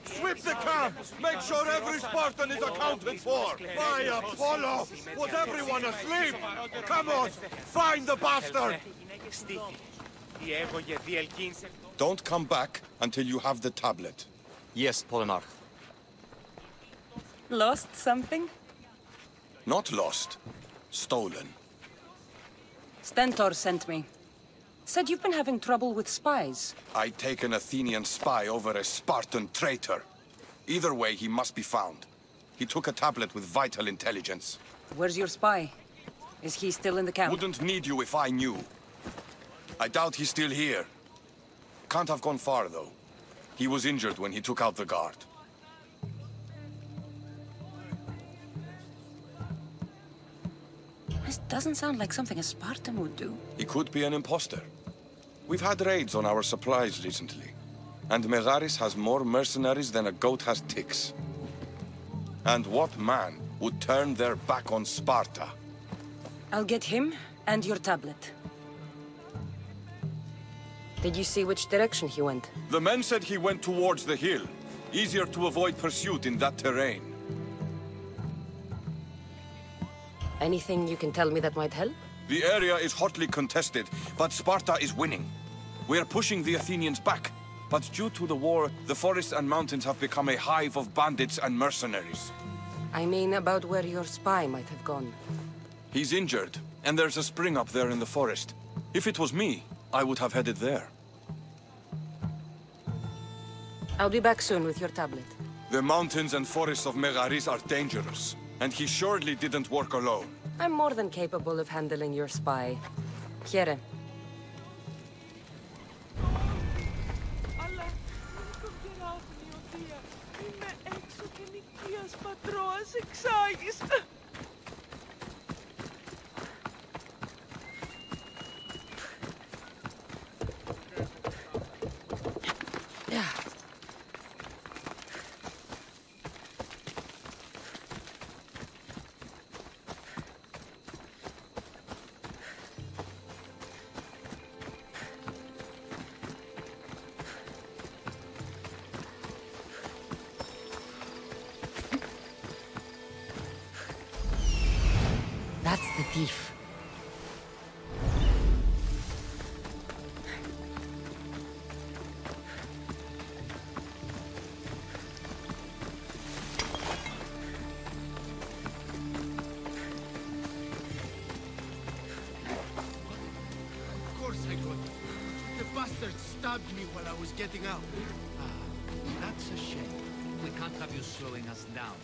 Sweep the camp! Make sure every Spartan is accounted for! By Apollo! Was everyone asleep? Come on! Find the bastard! Don't come back until you have the tablet. Yes, Polemarch. Lost something? Not lost. Stolen. Stentor sent me. Said you've been having trouble with spies. I take an Athenian spy over a Spartan traitor. Either way, he must be found. He took a tablet with vital intelligence. Where's your spy? Is he still in the camp? Wouldn't need you if I knew. I doubt he's still here. Can't have gone far, though. He was injured when he took out the guard. This doesn't sound like something a Spartan would do. He could be an imposter. We've had raids on our supplies recently. And Megaris has more mercenaries than a goat has ticks. And what man would turn their back on Sparta? I'll get him and your tablet. Did you see which direction he went? The men said he went towards the hill. Easier to avoid pursuit in that terrain. Anything you can tell me that might help? The area is hotly contested, but Sparta is winning. We're pushing the Athenians back. But due to the war, the forests and mountains have become a hive of bandits and mercenaries. I mean about where your spy might have gone. He's injured, and there's a spring up there in the forest. If it was me, I would have headed there. I'll be back soon with your tablet. The mountains and forests of Megaris are dangerous, and he surely didn't work alone. I'm more than capable of handling your spy. Here. That's the thief. Of course I got it. The bastard stabbed me while I was getting out. Ah, that's a shame. We can't have you slowing us down.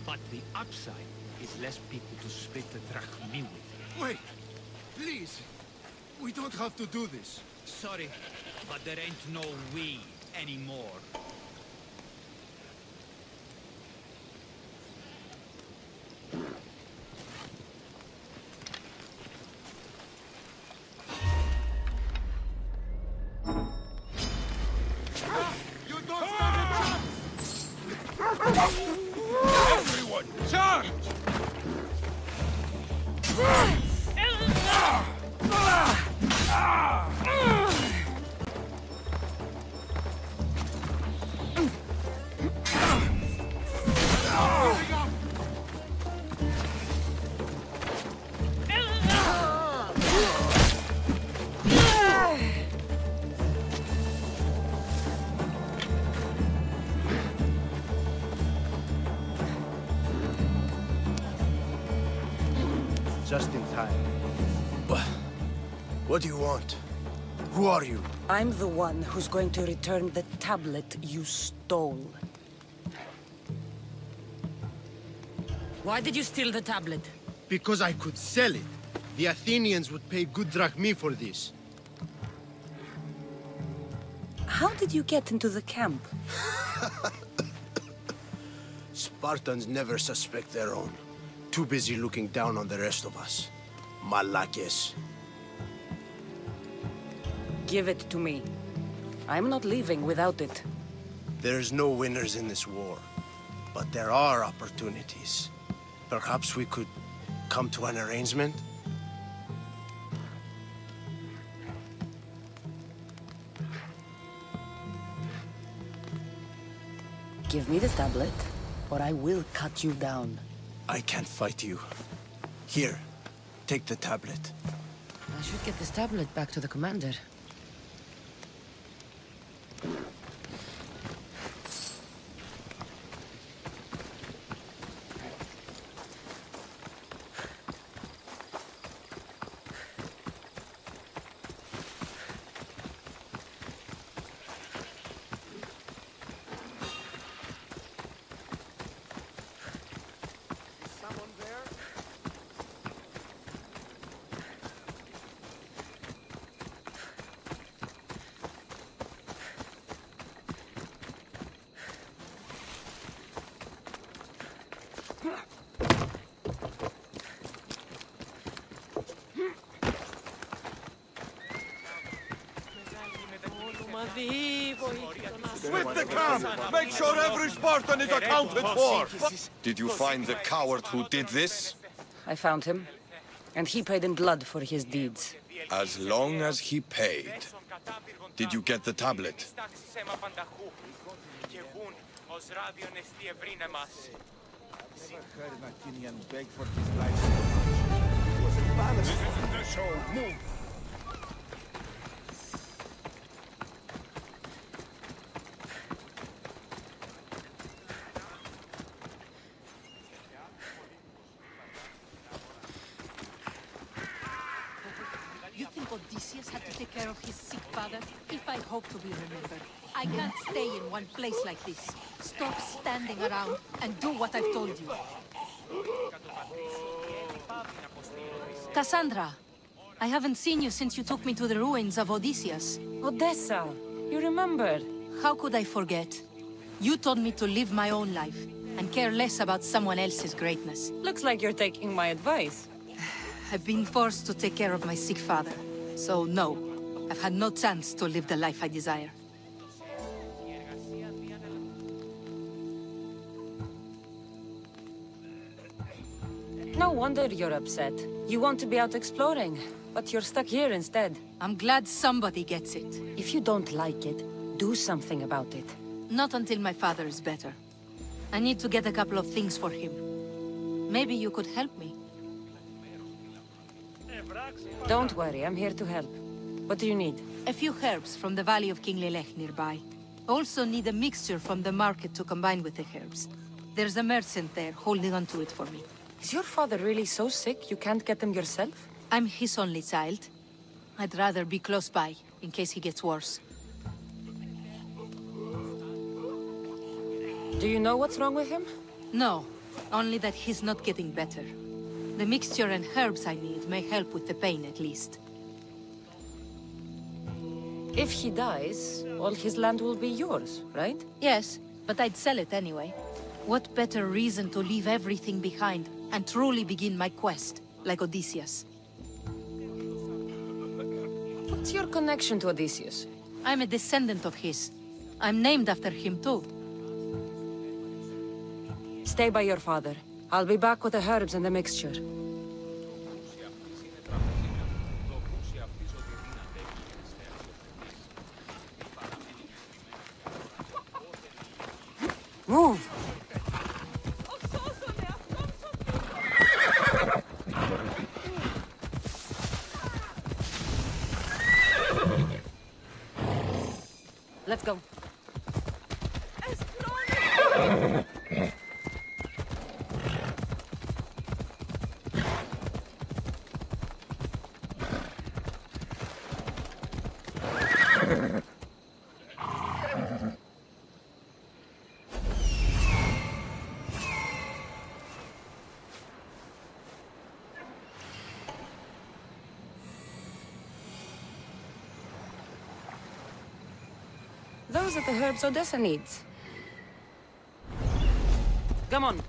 But the upside is less people to split the drachmi with. Wait! Please! We don't have to do this. Sorry, but there ain't no we anymore. You don't stand a chance! Everyone, charge! Just in time. What do you want? Who are you? I'm the one who's going to return the tablet you stole. Why did you steal the tablet? Because I could sell it. The Athenians would pay good drachmi for this. How did you get into the camp? Spartans never suspect their own. Too busy looking down on the rest of us. Malakes. Give it to me. I'm not leaving without it. There's no winners in this war. But there are opportunities. Perhaps we could come to an arrangement? Give me the tablet, or I will cut you down. I can't fight you. Here, take the tablet. I should get this tablet back to the commander. Split the camp! Make sure every Spartan is accounted for! Did you find the coward who did this? I found him, and he paid in blood for his deeds. As long as he paid. Did you get the tablet? You think Odysseus had to take care of his sick father? If I hope to be remembered, I can't stay in one place like this. Stop standing around and do what I've told you. Cassandra, I haven't seen you since you took me to the ruins of Odysseus. Odessa, you remembered? How could I forget? You told me to live my own life and care less about someone else's greatness. Looks like you're taking my advice. I've been forced to take care of my sick father. So no, I've had no chance to live the life I desire. No wonder you're upset. You want to be out exploring, but you're stuck here instead. I'm glad somebody gets it. If you don't like it, do something about it. Not until my father is better. I need to get a couple of things for him. Maybe you could help me. Don't worry, I'm here to help. What do you need? A few herbs from the valley of King Lelech nearby. Also need a mixture from the market to combine with the herbs. There's a merchant there holding on to it for me. Is your father really so sick you can't get him yourself? I'm his only child. I'd rather be close by, in case he gets worse. Do you know what's wrong with him? No, only that he's not getting better. The mixture and herbs I need may help with the pain at least. If he dies, all his land will be yours, right? Yes, but I'd sell it anyway. What better reason to leave everything behind and truly begin my quest, like Odysseus? What's your connection to Odysseus? I'm a descendant of his. I'm named after him too. Stay by your father. I'll be back with the herbs and the mixture. Move! Let's go. Those are the herbs Odessa needs. Come on.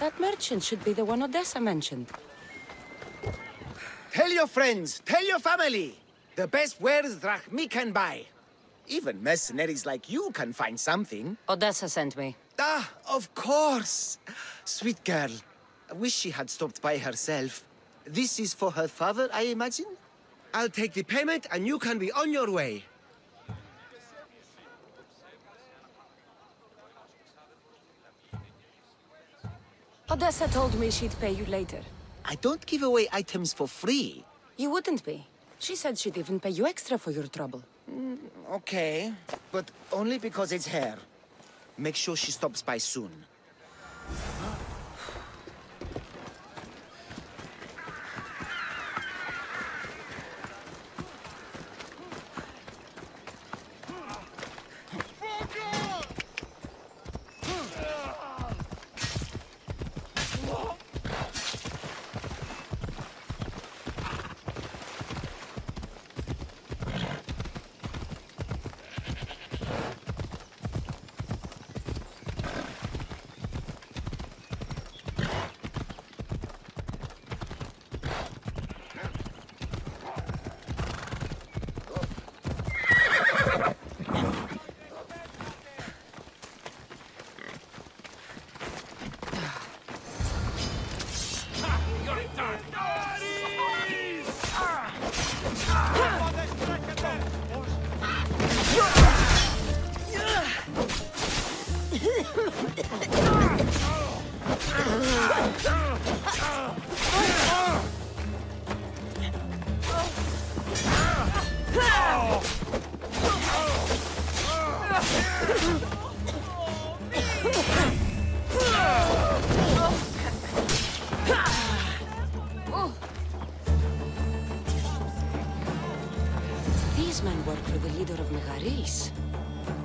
That merchant should be the one Odyssey mentioned. Tell your friends, tell your family. The best wares drachmi can buy. Even mercenaries like you can find something. Odyssey sent me. Ah, of course. Sweet girl. I wish she had stopped by herself. This is for her father, I imagine? I'll take the payment and you can be on your way. Odyssey told me she'd pay you later. I don't give away items for free. You wouldn't be. She said she'd even pay you extra for your trouble. Okay, but only because it's her. Make sure she stops by soon.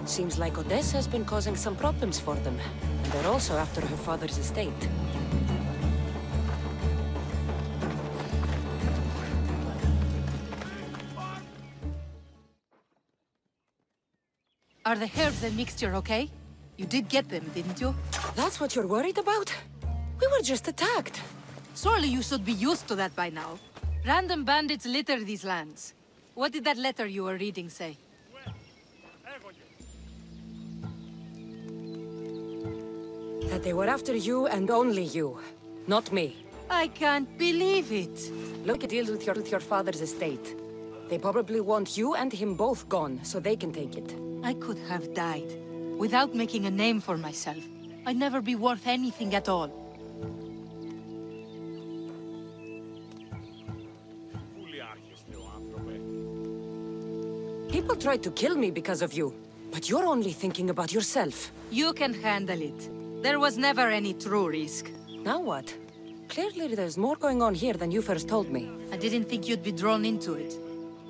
Seems like Odyssey has been causing some problems for them. And they're also after her father's estate. Are the herbs and mixture okay? You did get them, didn't you? That's what you're worried about? We were just attacked. Surely you should be used to that by now. Random bandits litter these lands. What did that letter you were reading say? That they were after you and only you, not me. I can't believe it. Look, it deals with your father's estate. They probably want you and him both gone, so they can take it. I could have died, without making a name for myself. I'd never be worth anything at all. People tried to kill me because of you, but you're only thinking about yourself. You can handle it. There was never any true risk. Now what? Clearly there's more going on here than you first told me. I didn't think you'd be drawn into it.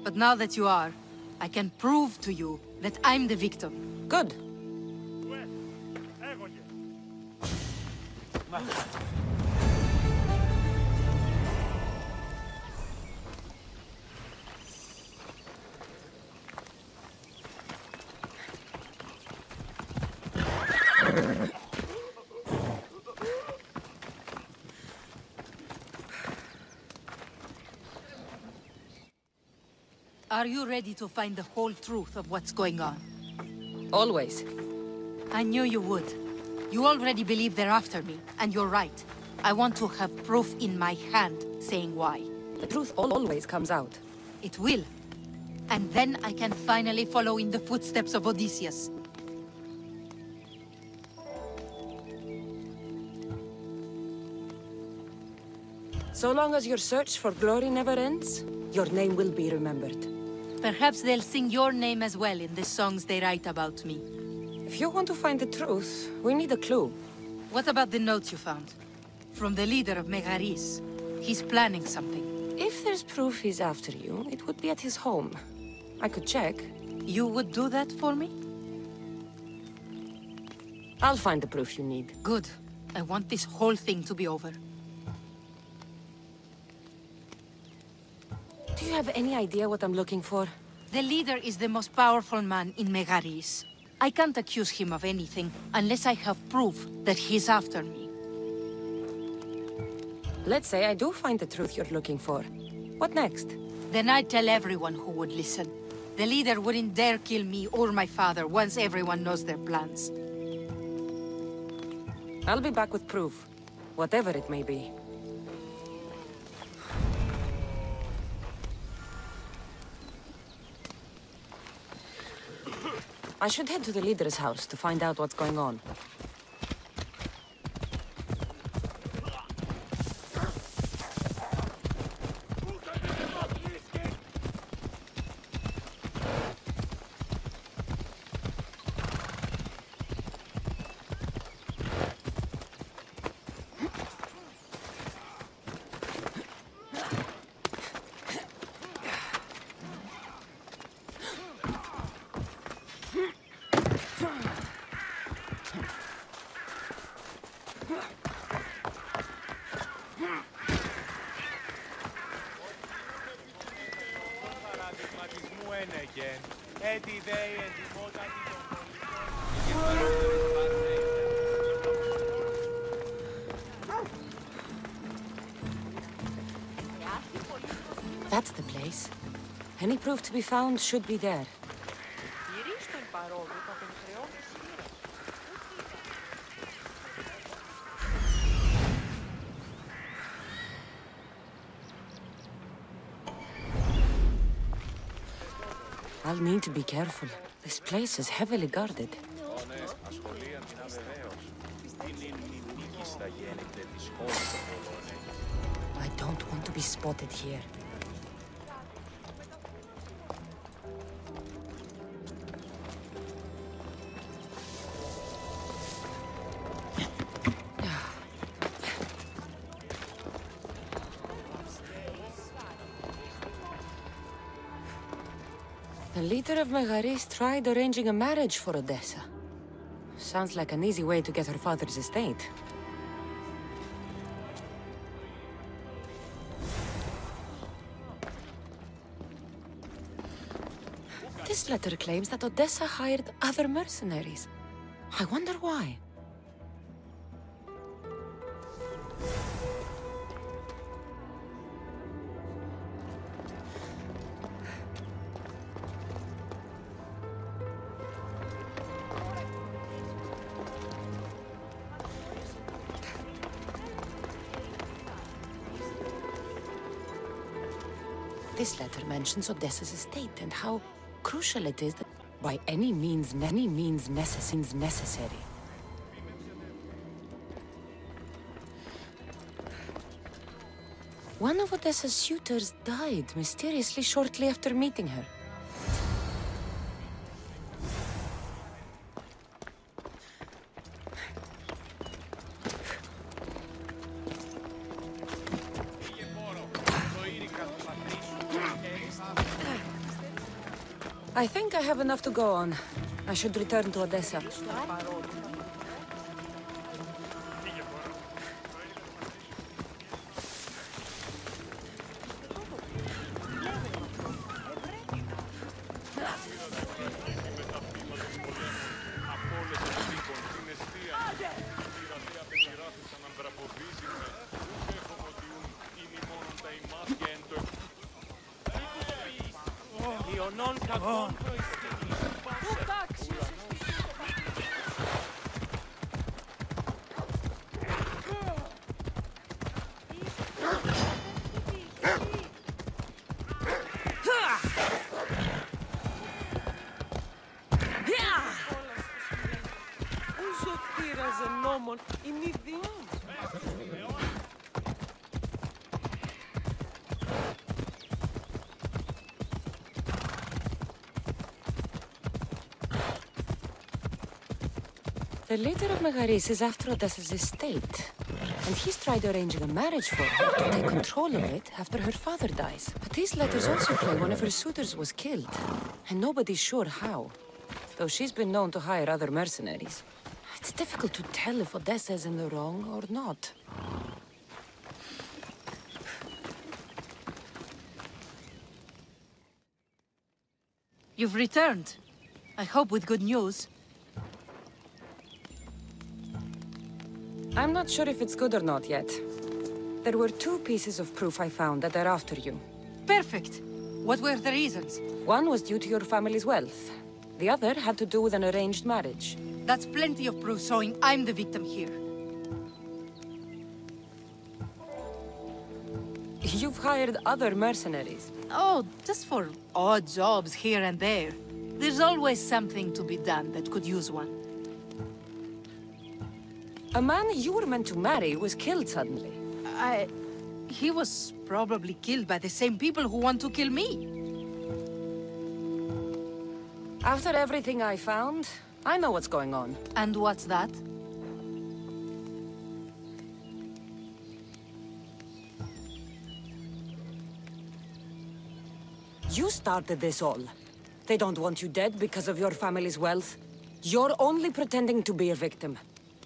But now that you are, I can prove to you that I'm the victim. Good. Are you ready to find the whole truth of what's going on? Always. I knew you would. You already believe they're after me, and you're right. I want to have proof in my hand saying why. The truth always comes out. It will. And then I can finally follow in the footsteps of Odysseus. So long as your search for glory never ends, your name will be remembered. Perhaps they'll sing your name as well in the songs they write about me. If you want to find the truth, we need a clue. What about the notes you found? From the leader of Megaris. He's planning something. If there's proof he's after you, it would be at his home. I could check. You would do that for me? I'll find the proof you need. Good. I want this whole thing to be over. Do you have any idea what I'm looking for? The leader is the most powerful man in Megaris. I can't accuse him of anything unless I have proof that he's after me. Let's say I do find the truth you're looking for. What next? Then I'd tell everyone who would listen. The leader wouldn't dare kill me or my father once everyone knows their plans. I'll be back with proof, whatever it may be. I should head to the leader's house to find out what's going on. That's the place. Any proof to be found should be there. I'll need to be careful. This place is heavily guarded. I don't want to be spotted here. The leader of Megaris tried arranging a marriage for Odyssea. Sounds like an easy way to get her father's estate. This letter claims that Odyssea hired other mercenaries. I wonder why. This letter mentions Odyssea's estate and how crucial it is that by any means necessary. One of Odyssea's suitors died mysteriously shortly after meeting her. I think I have enough to go on. I should return to Odyssea. The leader of Megaris is after Odyssea's estate, and he's tried arranging a marriage for her to take control of it after her father dies. But these letters also claim one of her suitors was killed, and nobody's sure how, though she's been known to hire other mercenaries. It's difficult to tell if Odyssea is in the wrong or not. You've returned. I hope with good news. I'm not sure if it's good or not yet. There were 2 pieces of proof I found that are after you. Perfect. What were the reasons? One was due to your family's wealth. The other had to do with an arranged marriage. That's plenty of proof showing I'm the victim here. You've hired other mercenaries. Oh, just for odd jobs here and there. There's always something to be done that could use one. A man you were meant to marry was killed suddenly. He was probably killed by the same people who want to kill me. After everything I found, I know what's going on. And what's that? You started this all. They don't want you dead because of your family's wealth. You're only pretending to be a victim.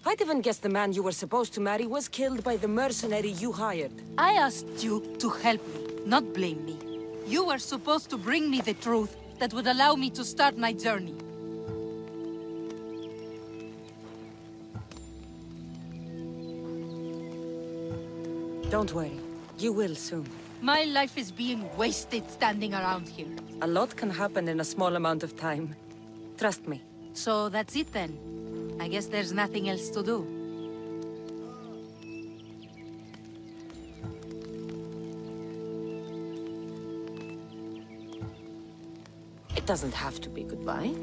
I'd even guess the man you were supposed to marry was killed by the mercenary you hired. I asked you to help me, not blame me. You were supposed to bring me the truth that would allow me to start my journey. Don't worry. You will soon. My life is being wasted standing around here. A lot can happen in a small amount of time. Trust me. So that's it then. I guess there's nothing else to do. It doesn't have to be goodbye.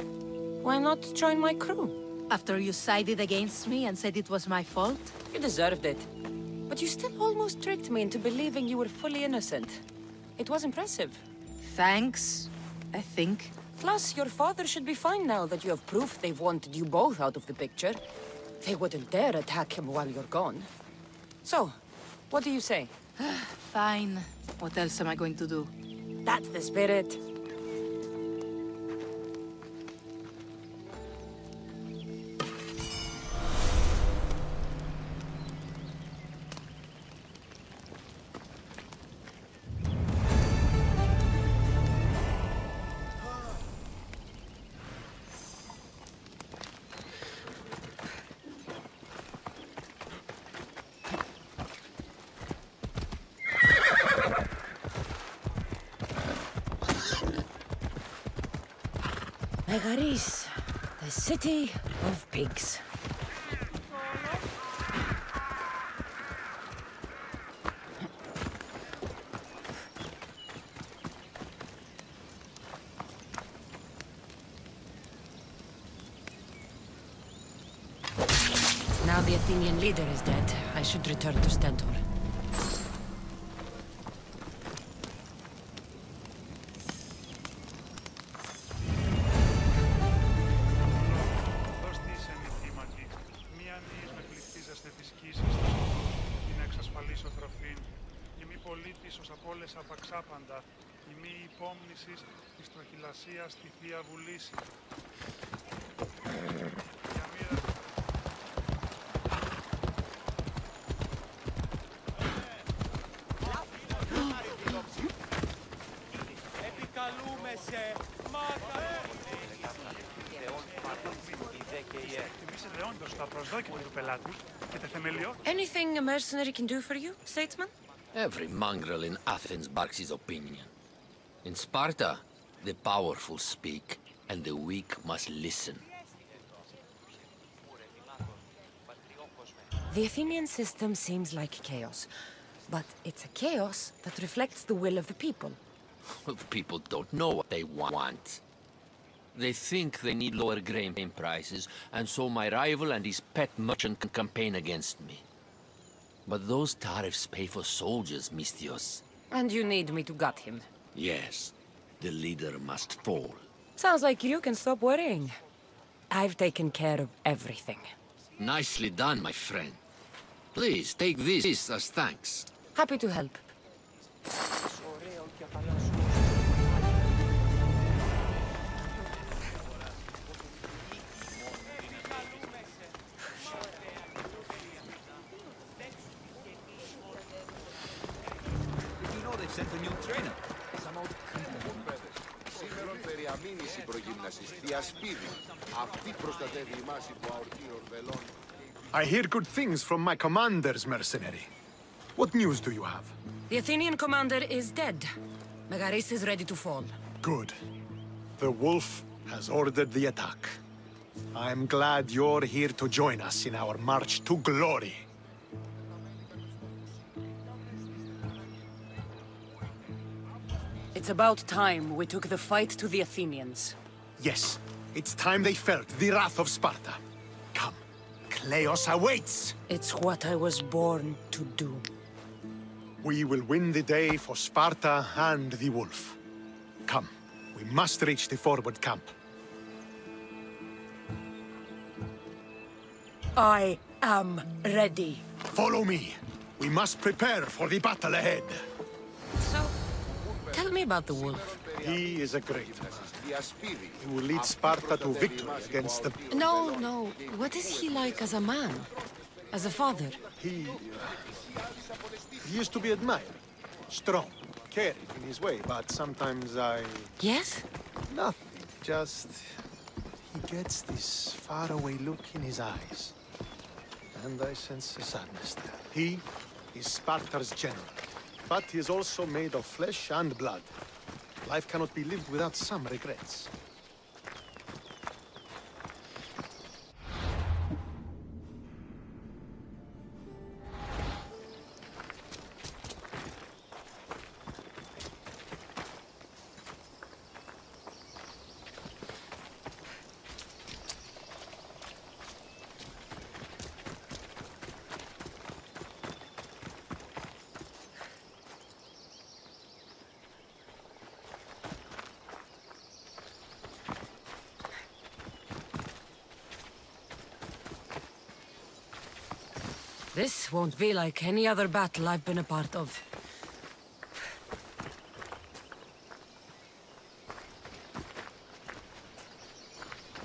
Why not join my crew? After you sided against me and said it was my fault? You deserved it. But you still almost tricked me into believing you were fully innocent. It was impressive. Thanks, I think. Plus, your father should be fine now that you have proof they've wanted you both out of the picture. They wouldn't dare attack him while you're gone. So, what do you say? Fine. What else am I going to do? That's the spirit. Megaris, the city of pigs. Now the Athenian leader is dead, I should return to Stentor. Στη Θεία Βουλήση. Επικαλούμεσαι, Anything a mercenary can do for you, statesman? Every mongrel in Athens barks his opinion. In Sparta, the powerful speak, and the weak must listen. The Athenian system seems like chaos, but it's a chaos that reflects the will of the people. The people don't know what they want. They think they need lower grain prices, and so my rival and his pet merchant can campaign against me. But those tariffs pay for soldiers, Misthios. And you need me to gut him? Yes. The leader must fall. Sounds like you can stop worrying. I've taken care of everything. Nicely done, my friend. Please, take this as thanks. Happy to help. You know they've sent a new trainer. Some old... Αμήνηση προγύμνασης, διασπίδι. Αυτή προστατεύει η μάση του αορτήρων βελών. I hear good things from my commander's mercenary. What news do you have? The Athenian commander is dead. Megaris is ready to fall. Good. The wolf has ordered the attack. I'm glad you're here to join us in our march to glory. It's about time we took the fight to the Athenians. Yes, it's time they felt the wrath of Sparta. Come, Kleos awaits! It's what I was born to do. We will win the day for Sparta and the wolf. Come, we must reach the forward camp. I am ready. Follow me. We must prepare for the battle ahead. So, tell me about the wolf. He is a great man. He will lead Sparta to victory against the... No. What is he like as a man? As a father? He is to be admired. Strong, caring in his way, but sometimes I... Yes? Nothing, just... He gets this faraway look in his eyes. And I sense a sadness there. He is Sparta's general, but he is also made of flesh and blood. Life cannot be lived without some regrets. This won't be like any other battle I've been a part of.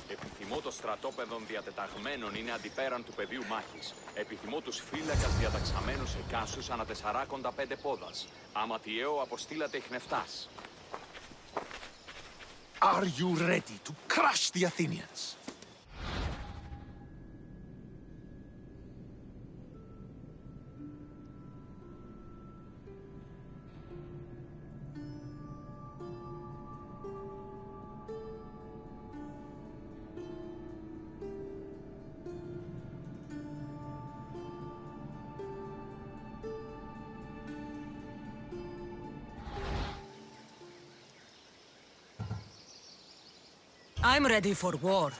Επιθυμώ το στρατόπεδο διατεταγμένων είναι αντιπέραν του πεδίου μάχης. Επιθυμώ τους φύλακας διαταξαμένους εκάσους ανά 45 πόδας. Άμα τιαίο αποστήλατε ιχνευτάς. Are you ready to crush the Athenians? I'm ready for war.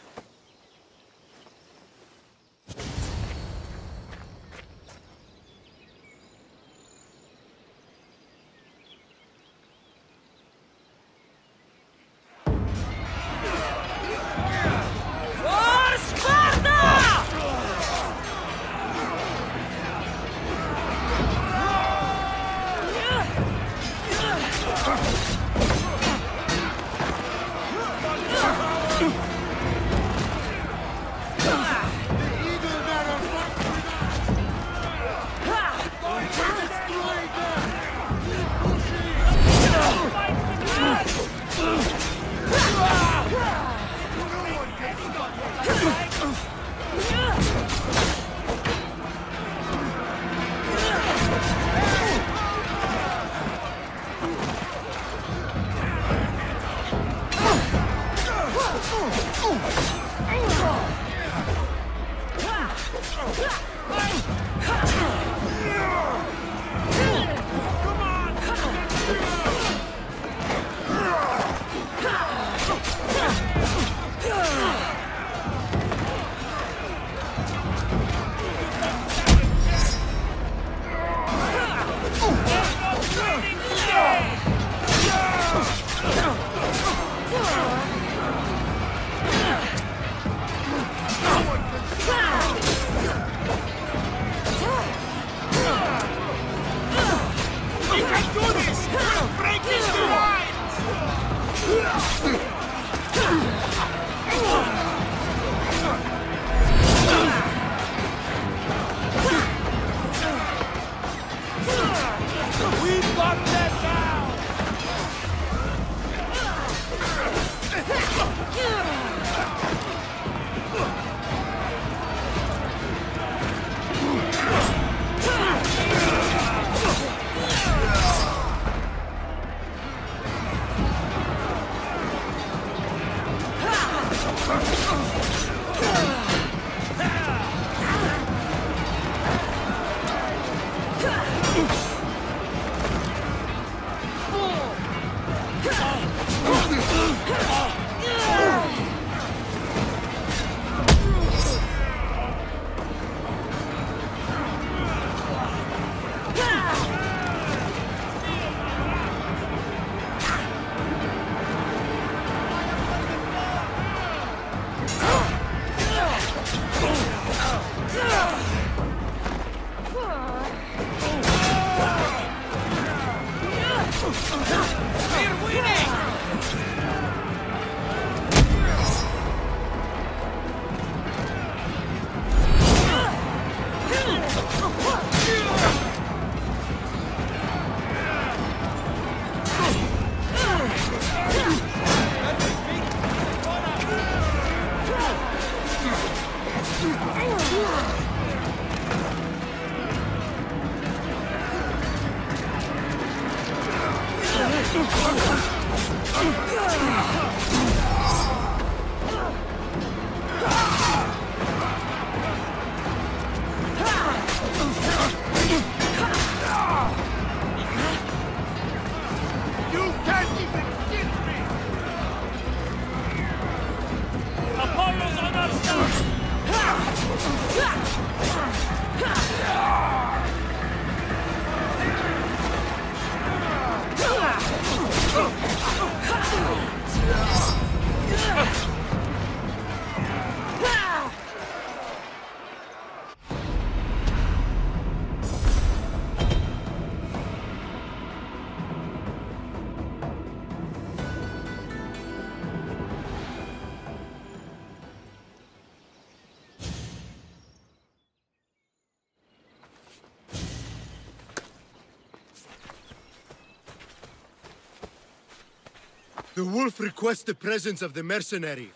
The wolf requests the presence of the mercenary.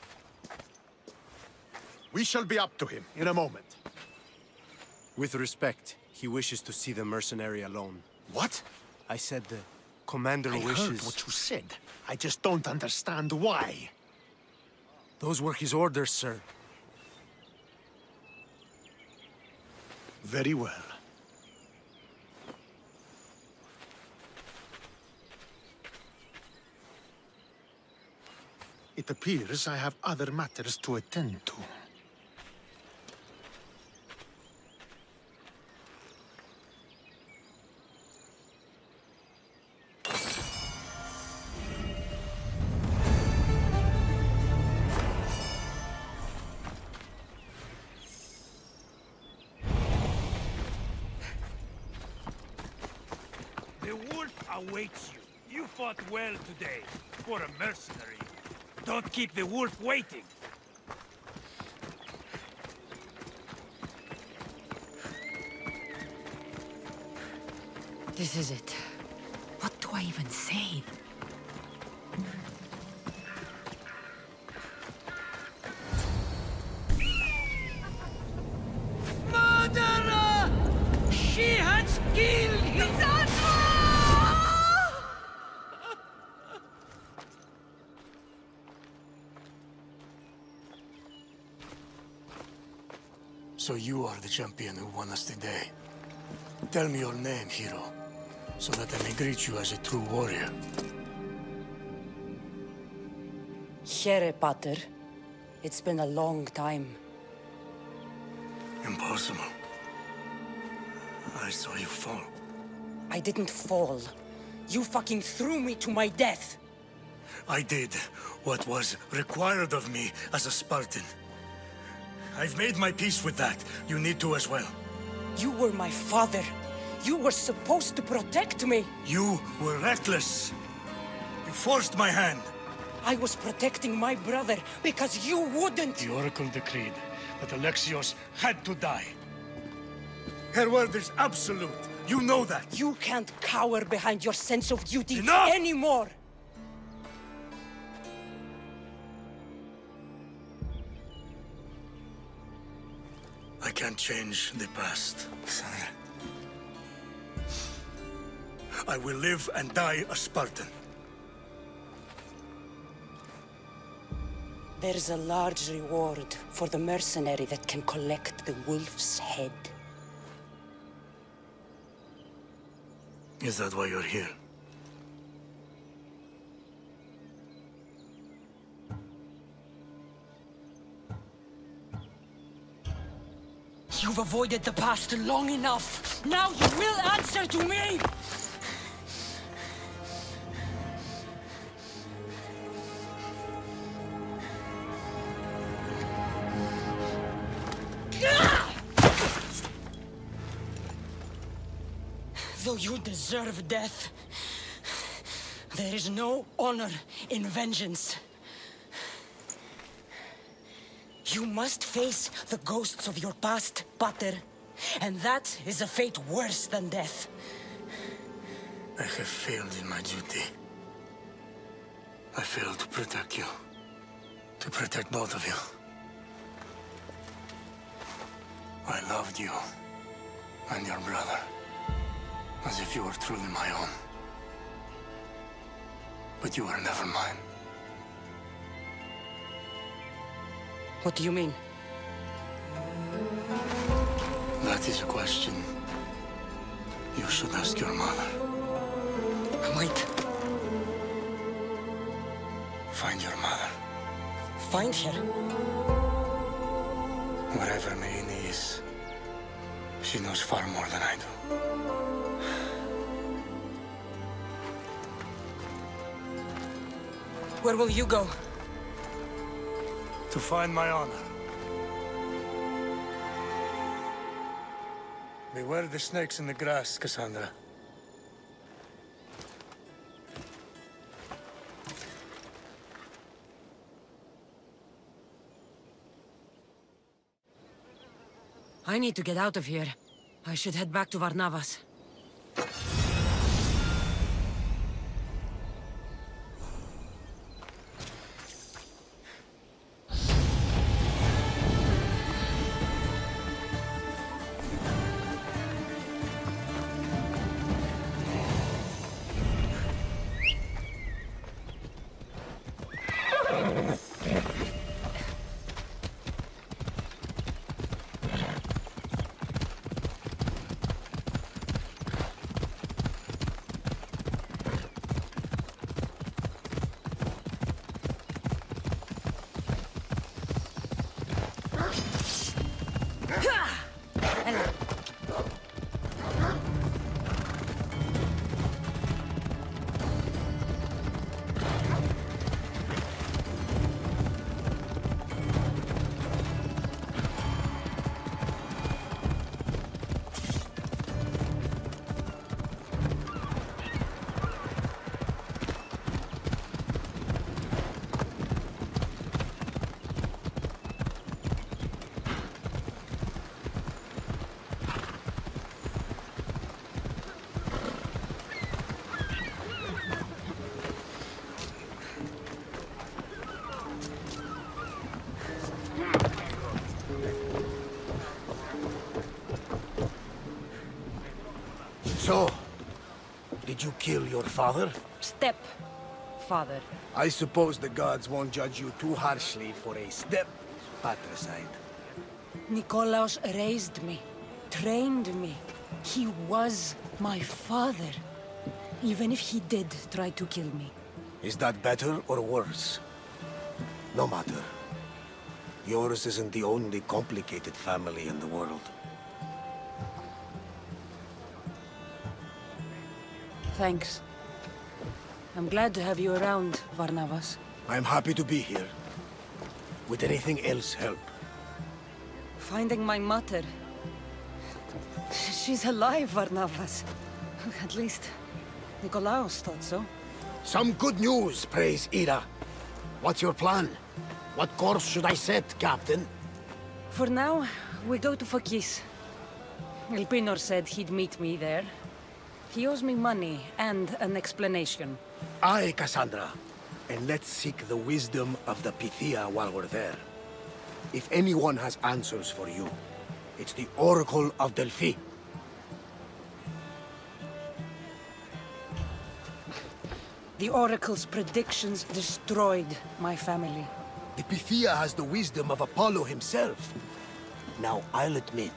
We shall be up to him in a moment. With respect, he wishes to see the mercenary alone. What? I said the commander I wishes... heard what you said. I just don't understand why. Those were his orders, sir. Very well. It appears I have other matters to attend to. The wolf awaits you. You fought well today, for a mercenary. Don't keep the wolf waiting. This is it. What do I even say? Murderer! She has killed him! So you are the champion who won us today. Tell me your name, hero, so that I may greet you as a true warrior. Here, Pater. It's been a long time. Impossible. I saw you fall. I didn't fall. You fucking threw me to my death. I did what was required of me as a Spartan. I've made my peace with that. You need to as well. You were my father. You were supposed to protect me. You were reckless. You forced my hand. I was protecting my brother because you wouldn't. The Oracle decreed that Alexios had to die. Her word is absolute. You know that. You can't cower behind your sense of duty Enough! anymore. I can't change the past, son. I will live and die a Spartan. There's a large reward for the mercenary that can collect the wolf's head. Is that why you're here? You've avoided the past long enough. Now you will answer to me! Though you deserve death, there is no honor in vengeance. You must face the ghosts of your past, Pater, and that is a fate worse than death. I have failed in my duty. I failed to protect you. To protect both of you. I loved you and your brother as if you were truly my own. But you were never mine. What do you mean? That is a question you should ask your mother. Wait. Find your mother. Find her? Wherever Merini is, she knows far more than I do. Where will you go? To find my honor. Beware the snakes in the grass, Cassandra. I need to get out of here. I should head back to Varnavas. So, did you kill your father? Step-father. I suppose the gods won't judge you too harshly for a step-patricide. Nikolaos raised me, trained me. He was my father. Even if he did try to kill me. Is that better or worse? No matter. Yours isn't the only complicated family in the world. Thanks. I'm glad to have you around, Varnavas. I'm happy to be here. Would anything else help? Finding my mother. She's alive, Varnavas. At least, Nikolaos thought so. Some good news, praise Ira. What's your plan? What course should I set, Captain? For now, we go to Phokis. Elpinor said he'd meet me there. He owes me money and an explanation. Aye, Cassandra. And let's seek the wisdom of the Pythia while we're there. If anyone has answers for you, it's the Oracle of Delphi. The Oracle's predictions destroyed my family. The Pythia has the wisdom of Apollo himself. Now, I'll admit,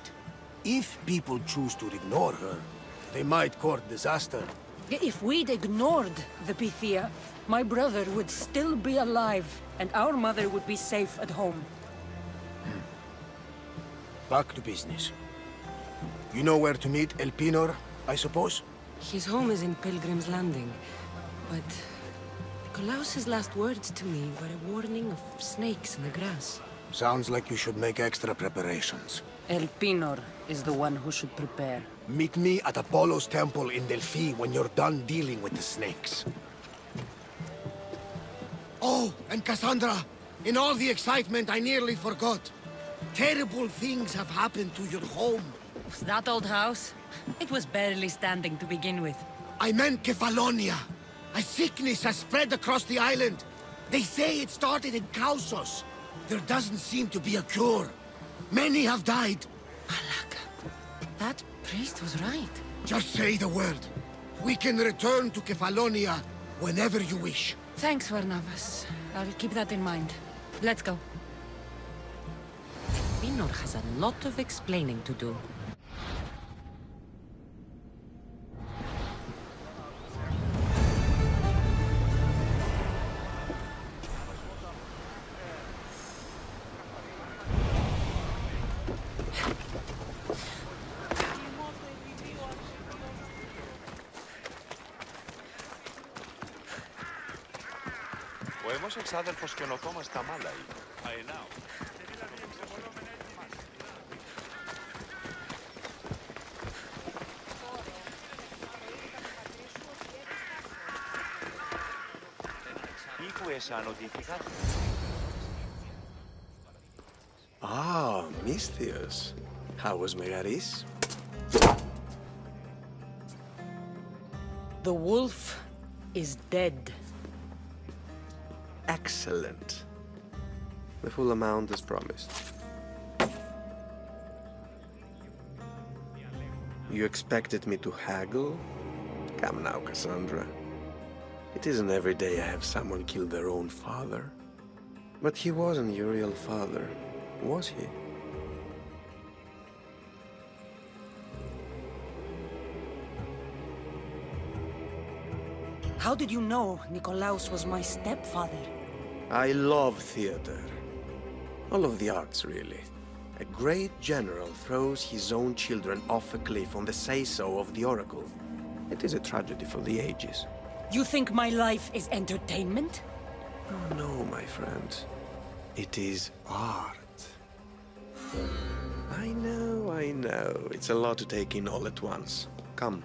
if people choose to ignore her, they might court disaster. If we'd ignored the Pythia, my brother would still be alive, and our mother would be safe at home. Back to business. You know where to meet Elpinor, I suppose? His home is in Pilgrim's Landing, but Nikolaos's last words to me were a warning of snakes in the grass. Sounds like you should make extra preparations. Elpinor is the one who should prepare. Meet me at Apollo's temple in Delphi when you're done dealing with the snakes. Oh, and Cassandra, in all the excitement I nearly forgot. Terrible things have happened to your home. That old house? It was barely standing to begin with. I meant Kefalonia. A sickness has spread across the island. They say it started in Kausos. There doesn't seem to be a cure. Many have died. That priest was right. Just say the word. We can return to Kefalonia whenever you wish. Thanks, Varnavas. I'll keep that in mind. Let's go. Pinor has a lot of explaining to do. Ο έμος εξάδελφος και ο νοκόμας τα μάλαει. Αενάω. Ήχου εσάν ότι φυγάτε. Ah, Misthios. How was Megaris? The wolf is dead. Excellent. The full amount as promised. You expected me to haggle? Come now, Cassandra. It isn't every day I have someone kill their own father. But he wasn't your real father, was he? How did you know Nikolaos was my stepfather? I love theater. All of the arts, really. A great general throws his own children off a cliff on the say-so of the oracle. It is a tragedy for the ages. You think my life is entertainment? Oh, no, my friend. It is art. I know. It's a lot to take in all at once. Come.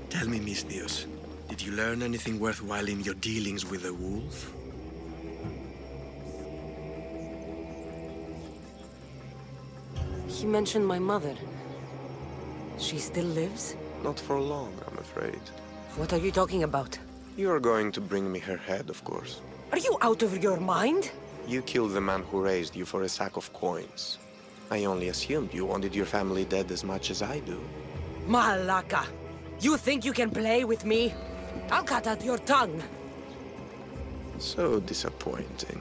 Tell me, Misthios, did you learn anything worthwhile in your dealings with the wolf? He mentioned my mother. She still lives? Not for long, I'm afraid. What are you talking about? You are going to bring me her head, of course. Are you out of your mind? You killed the man who raised you for a sack of coins. I only assumed you wanted your family dead as much as I do. Malaka! You think you can play with me? I'll cut out your tongue. So disappointing.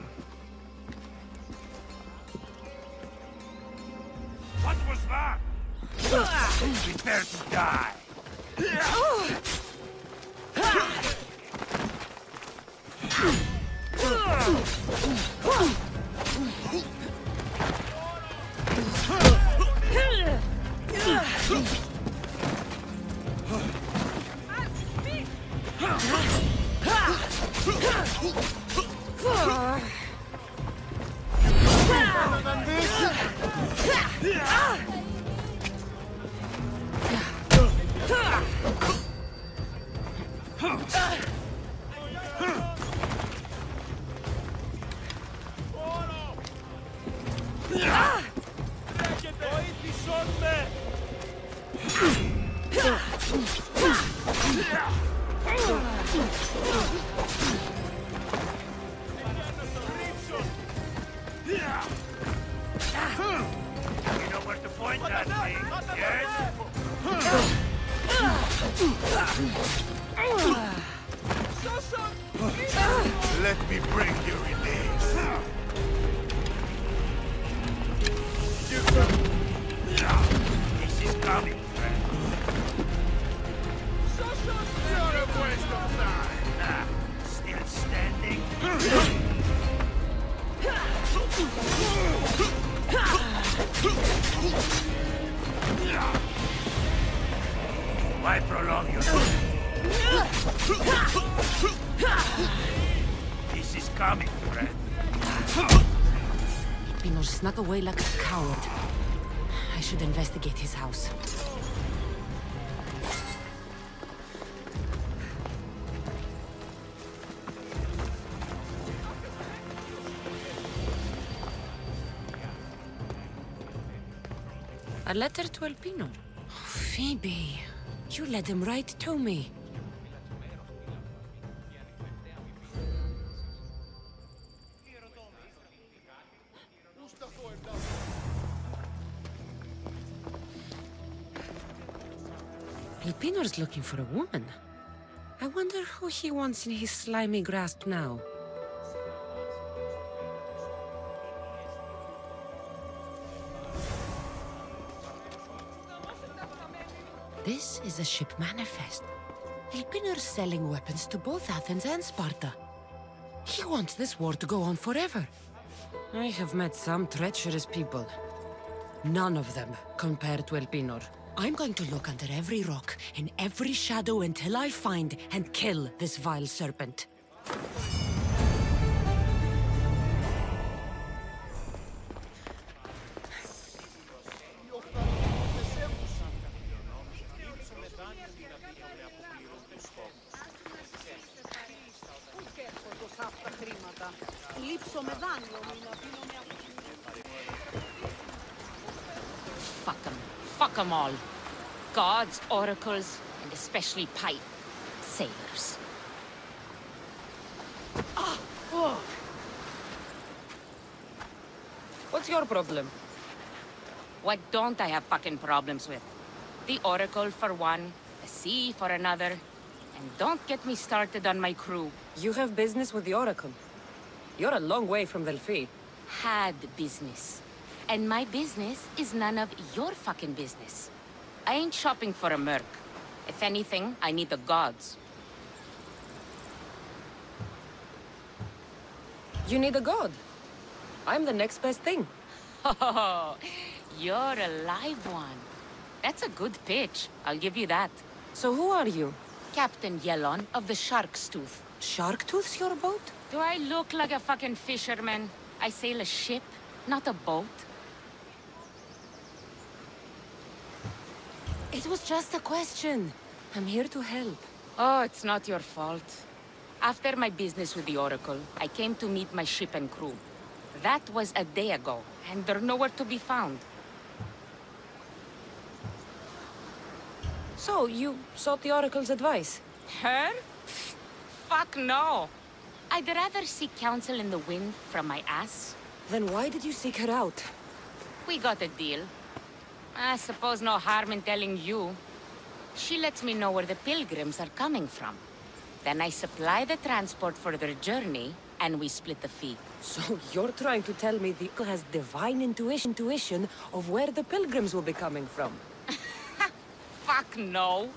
What was that? Prepare to die. Let me bring you release. This is coming, friend. You're a waste of time. Still standing? Why prolong your This is coming, friend. Pinor snuck away like a coward. I should investigate his house. A letter to Elpinor. Phoebe, you let him write to me. Elpinor's looking for a woman. I wonder who he wants in his slimy grasp now. This is a ship manifest. Elpinor's selling weapons to both Athens and Sparta. He wants this war to go on forever. I have met some treacherous people. None of them compared to Elpinor. I'm going to look under every rock, in every shadow until I find and kill this vile serpent. Fuck them. Fuck them all. Gods, oracles, and especially sailors. What's your problem? What don't I have fucking problems with? The oracle for one, the sea for another, and don't get me started on my crew. You have business with the oracle. You're a long way from Delphi. Had business. And my business is none of your fucking business. I ain't shopping for a merc. If anything, I need the gods. You need a god. I'm the next best thing. Oh, you're a live one. That's a good pitch. I'll give you that. So who are you? Captain Yellon of the Shark's Tooth. Shark Tooth's your boat? Do I look like a fucking fisherman? I sail a ship, not a boat. It was just a question. I'm here to help. Oh, it's not your fault. After my business with the Oracle, I came to meet my ship and crew. That was a day ago, and they're nowhere to be found. So, you sought the Oracle's advice? Her? Pfft, fuck no. I'd rather seek counsel in the wind from my ass. Then why did you seek her out? We got a deal. I suppose no harm in telling you. She lets me know where the pilgrims are coming from. Then I supply the transport for their journey, and we split the fee. So you're trying to tell me the Oracle has divine intuition of where the pilgrims will be coming from? Fuck no.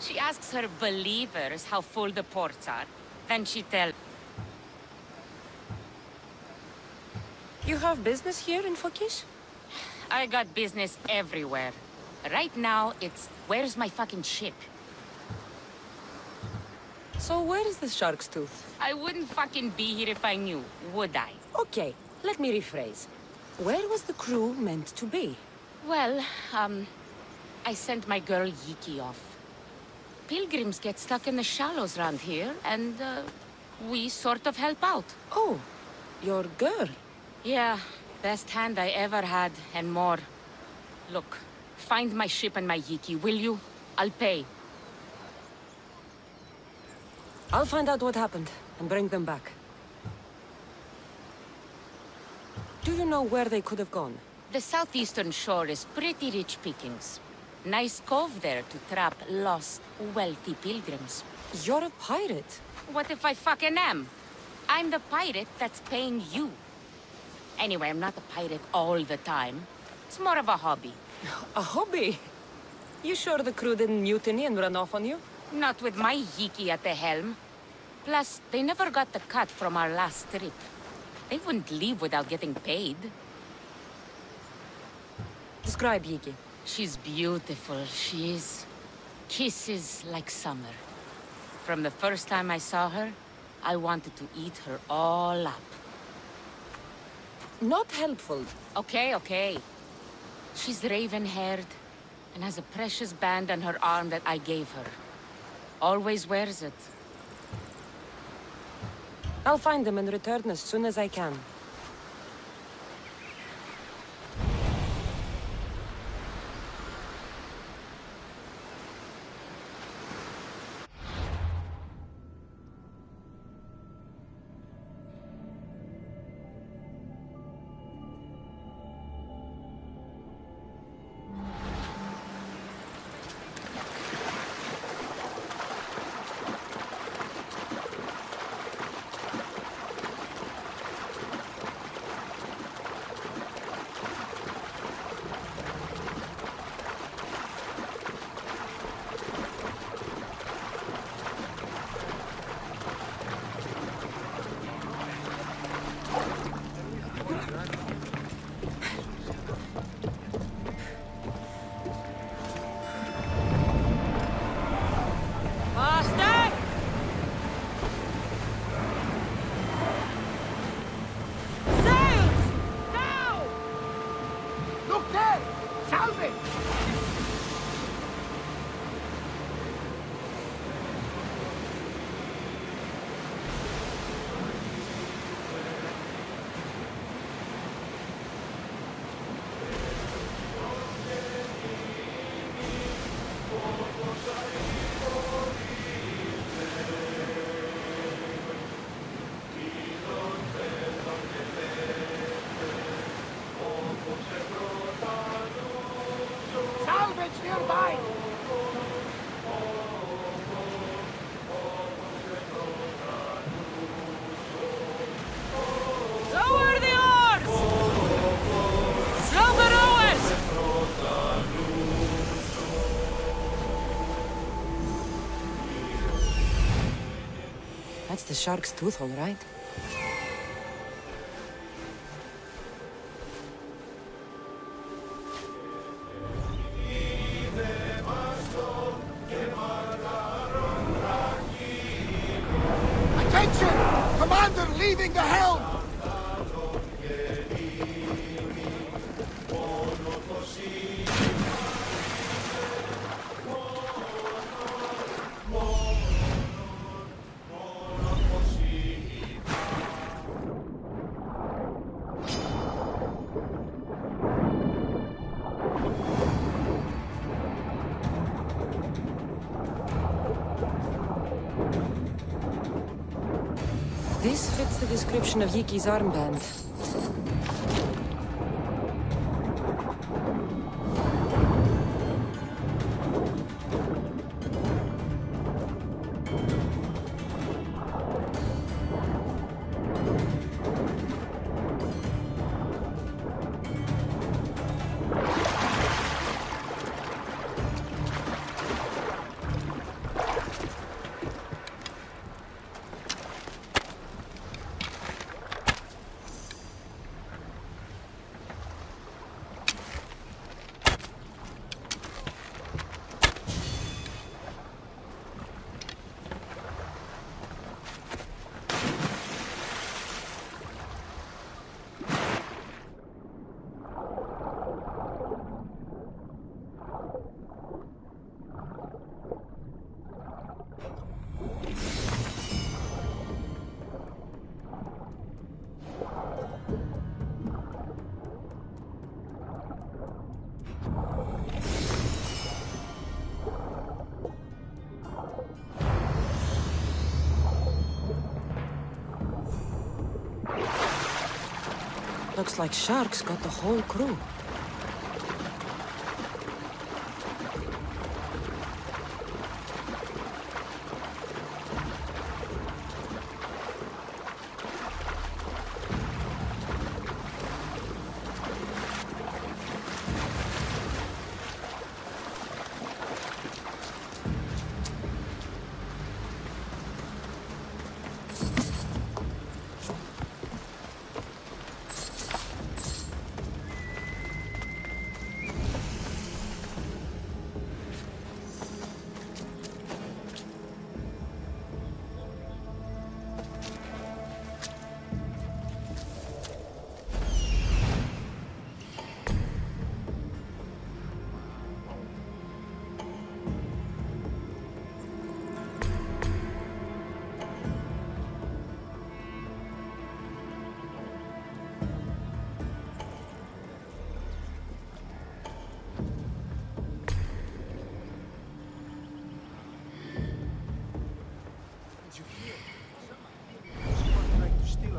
She asks her believers how full the ports are. Then she tells... You have business here in Fokish? I got business everywhere. Right now, it's, where's my fucking ship? So where is the Shark's Tooth? I wouldn't fucking be here if I knew, would I? Okay, let me rephrase. Where was the crew meant to be? Well, I sent my girl Yiki off. Pilgrims get stuck in the shallows around here, and, we sort of help out. Oh, your girl? Yeah, best hand I ever had, and more. Look, find my ship and my Yiki, will you? I'll pay. I'll find out what happened, and bring them back. Do you know where they could have gone? The southeastern shore is pretty rich pickings. Nice cove there to trap lost, wealthy pilgrims. You're a pirate. What if I fucking am? I'm the pirate that's paying you. Anyway, I'm not a pirate all the time. It's more of a hobby. A hobby? You sure the crew didn't mutiny and run off on you? Not with my Yiki at the helm. Plus, they never got the cut from our last trip. They wouldn't leave without getting paid. Describe Yiki. She's beautiful, she is. Kisses like summer. From the first time I saw her, I wanted to eat her all up. Not helpful. Okay. She's raven-haired and has a precious band on her arm that I gave her. Always wears it. I'll find them and return as soon as I can. Look there! Salve! Nearby! Lower the oars! Slow the rowers! That's the shark's tooth, all right. Commander leaving the helm! This fits the description of Yiki's armband. Looks like sharks got the whole crew.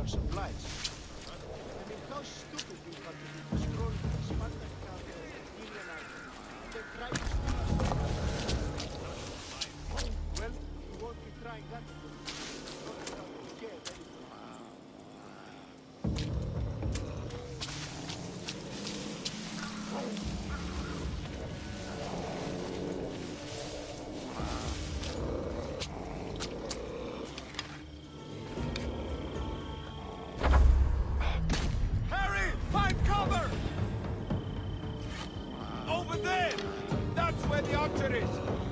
Supplies. I mean, how stupid you have to be to scroll to the Spartan camp and they try to steal us. Well, you won't be trying that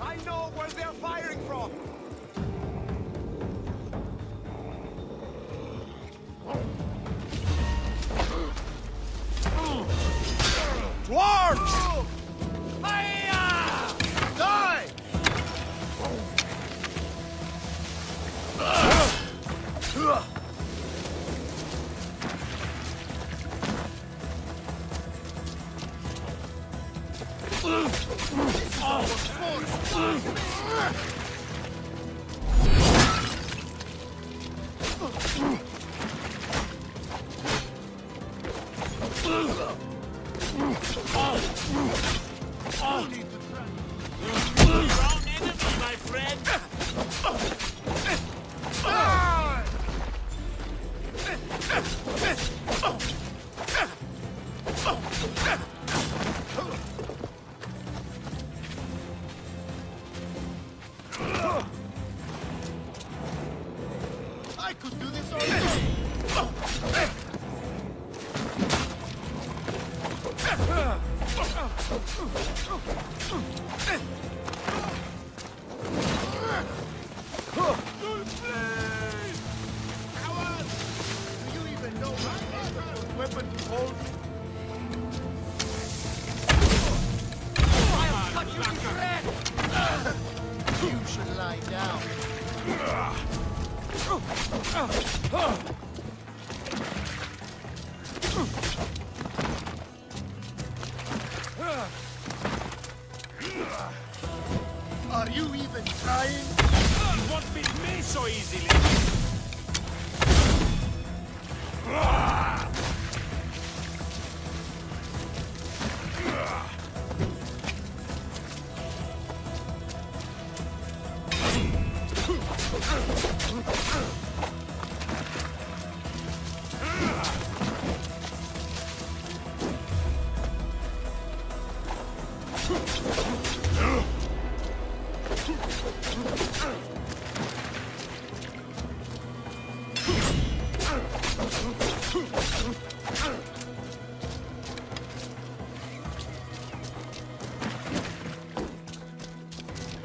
I know where they're firing from! Dwarves! Die! I could do this all day! Do you even know what weapon to hold? I'll cut you to shreds! You should lie down. Are you even trying? You won't beat me so easily!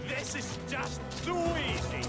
This is just too easy!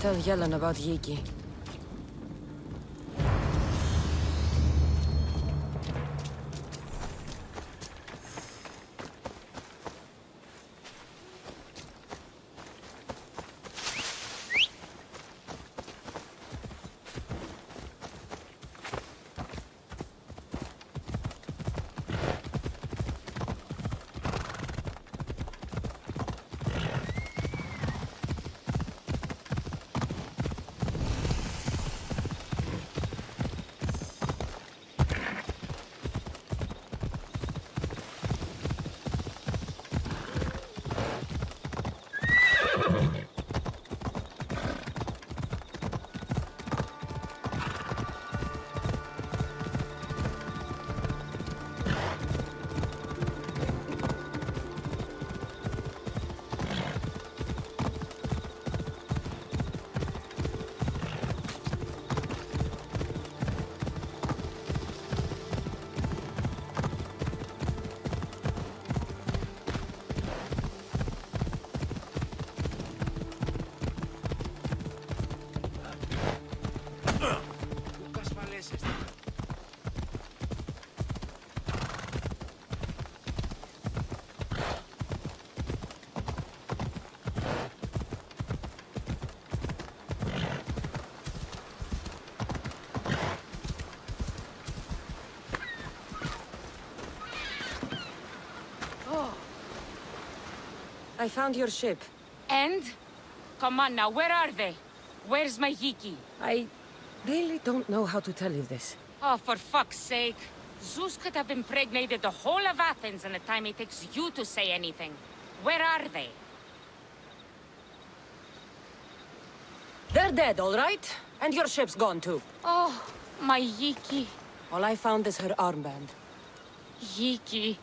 Tell Yellen about Yegi. I found your ship. And? Come on now, where are they? Where's my Yiki? I really don't know how to tell you this. Oh, for fuck's sake. Zeus could have impregnated the whole of Athens in the time it takes you to say anything. Where are they? They're dead, all right? And your ship's gone too. Oh, my Yiki. All I found is her armband. Yiki.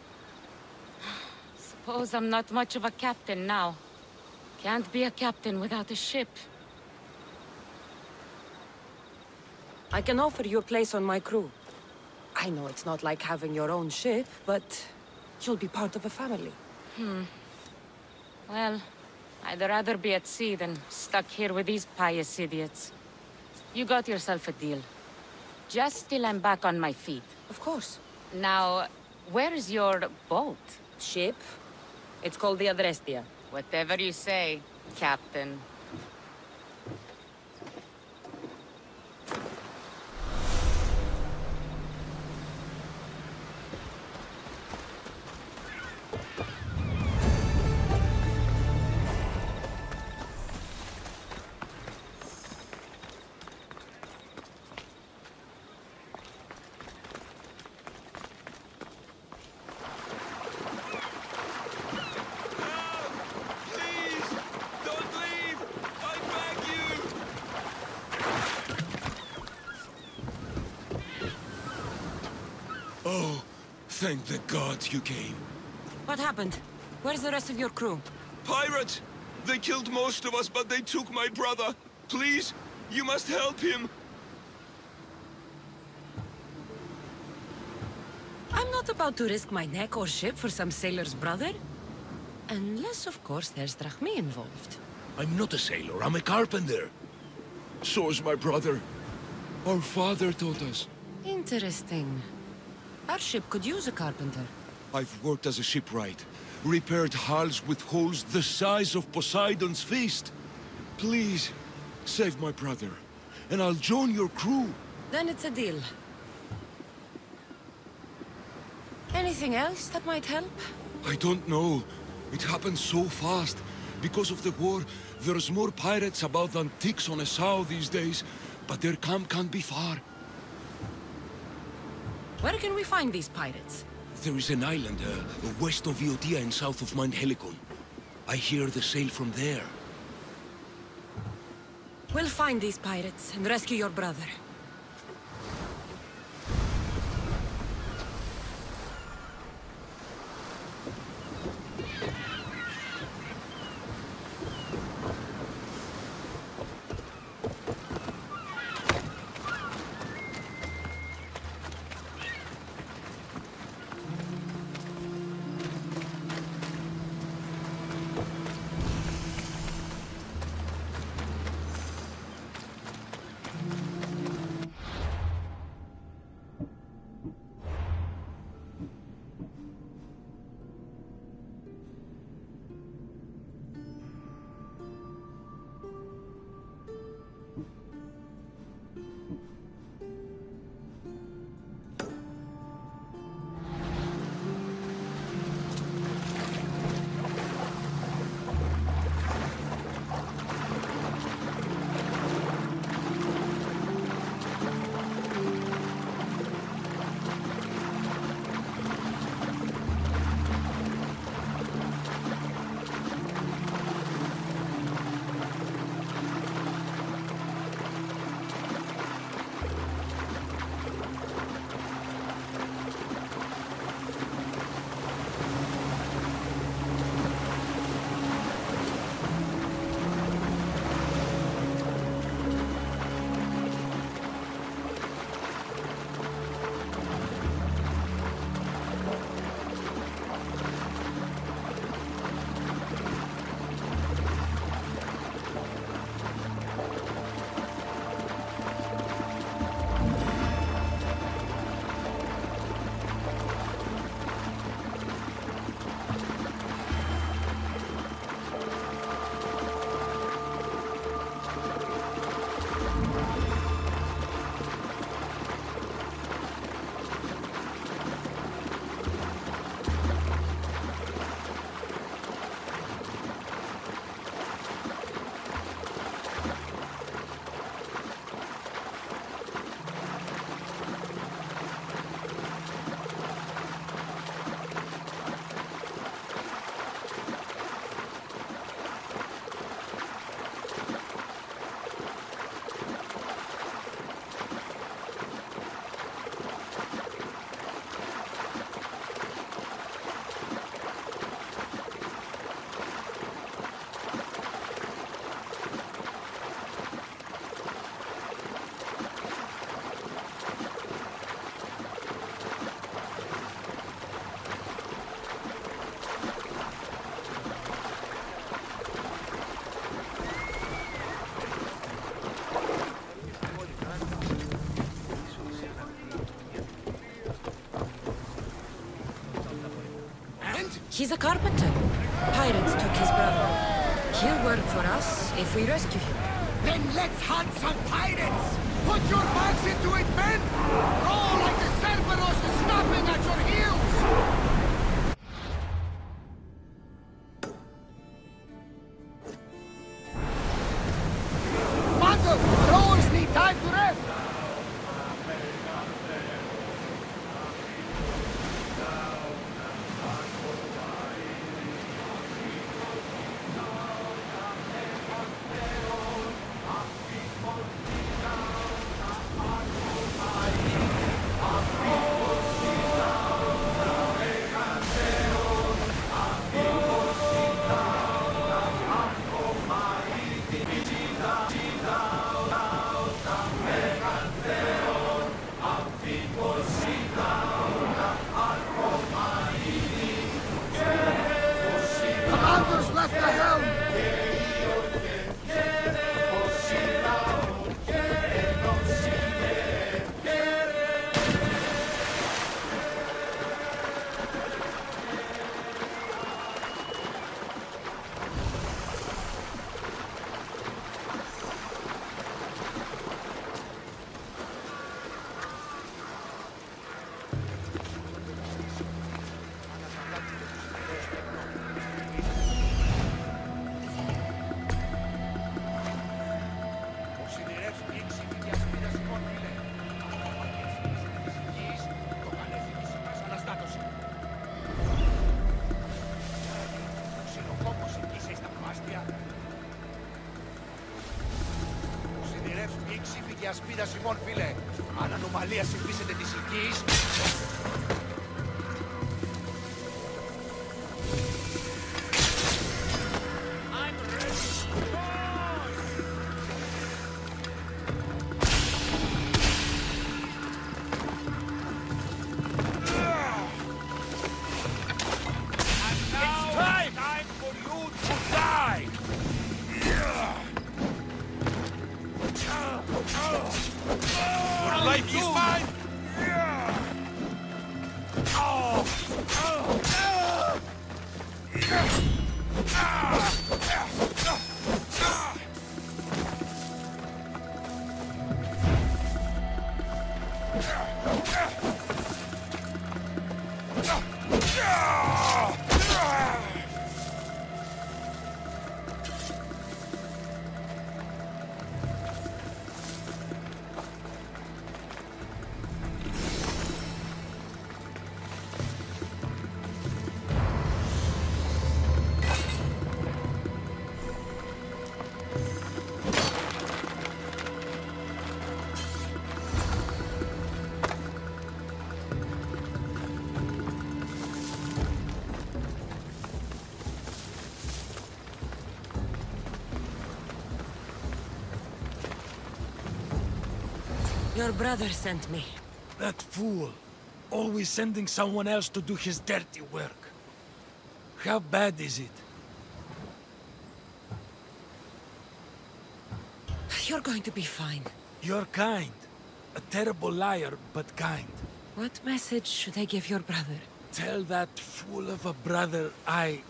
Suppose I'm not much of a captain now. Can't be a captain without a ship. I can offer you a place on my crew. I know it's not like having your own ship, but you'll be part of a family. Well, I'd rather be at sea than stuck here with these pious idiots. You got yourself a deal. Just till I'm back on my feet. Of course. Now, where's your boat? Ship? It's called the Adrestia. Whatever you say, Captain. Oh, thank the gods you came. What happened? Where's the rest of your crew? Pirates! They killed most of us, but they took my brother. Please, you must help him. I'm not about to risk my neck or ship for some sailor's brother. Unless, of course, there's drachmae involved. I'm not a sailor, I'm a carpenter. So is my brother. Our father taught us. Interesting. Our ship could use a carpenter. I've worked as a shipwright, repaired hulls with holes the size of Poseidon's fist. Please, save my brother, and I'll join your crew. Then it's a deal. Anything else that might help? I don't know. It happened so fast. Because of the war, there's more pirates about than ticks on Odysseu these days, but their camp can't be far. Where can we find these pirates? There is an island west of Iotia and south of Mount Helicon. I hear they sail from there. We'll find these pirates and rescue your brother. He's a carpenter. Pirates took his brother. He'll work for us if we rescue him. Then let's hunt some pirates! Put your backs into it, men! Roll like the Cerberus is snapping at your heels! Mother, rowers need time to rest! Ασπίδα Σιμών, φίλε. Αν ανομαλία συμβήσετε της οικείς... Your brother sent me. That fool. Always sending someone else to do his dirty work. How bad is it? You're going to be fine. You're kind. A terrible liar, but kind. What message should I give your brother? Tell that fool of a brother I...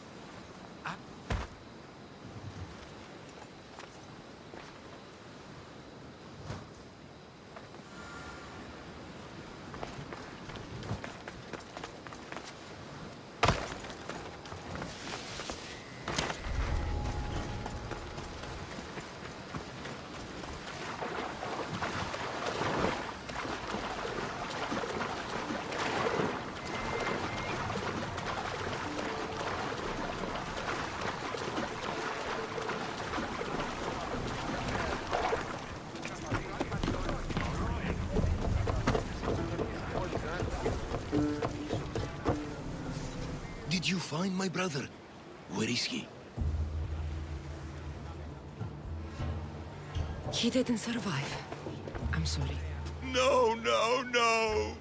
Did you find my brother? Where is he? He didn't survive. I'm sorry. No, no, no!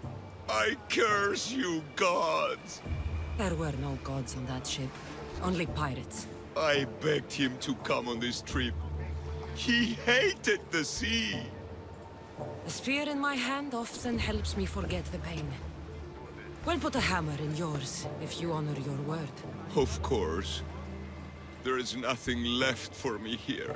I curse you, gods! There were no gods on that ship. Only pirates. I begged him to come on this trip. He hated the sea! The spear in my hand often helps me forget the pain. We'll put a hammer in yours, if you honor your word. Of course. There is nothing left for me here.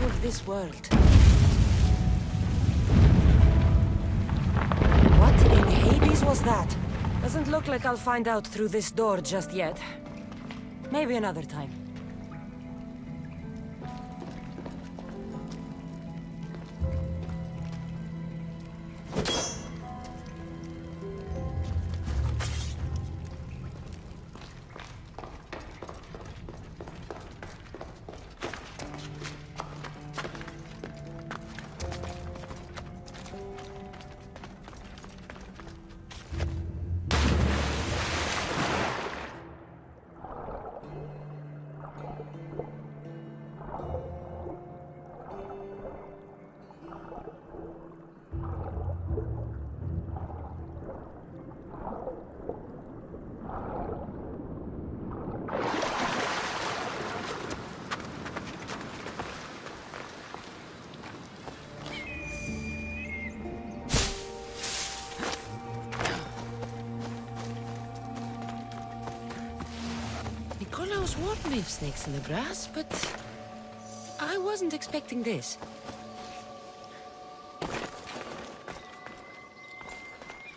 Of this world. What in Hades was that? Doesn't look like I'll find out through this door just yet. Maybe another time. What may have snakes in the grass, but I wasn't expecting this.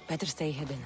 Better stay hidden.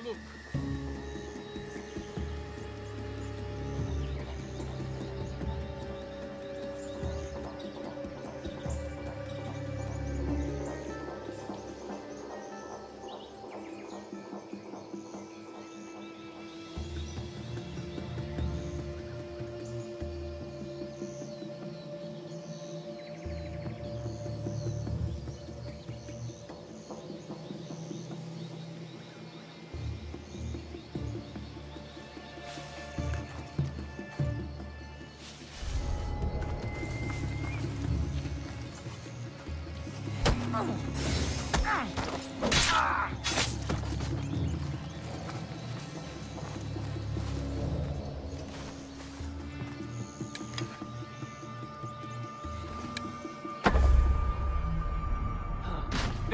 look. There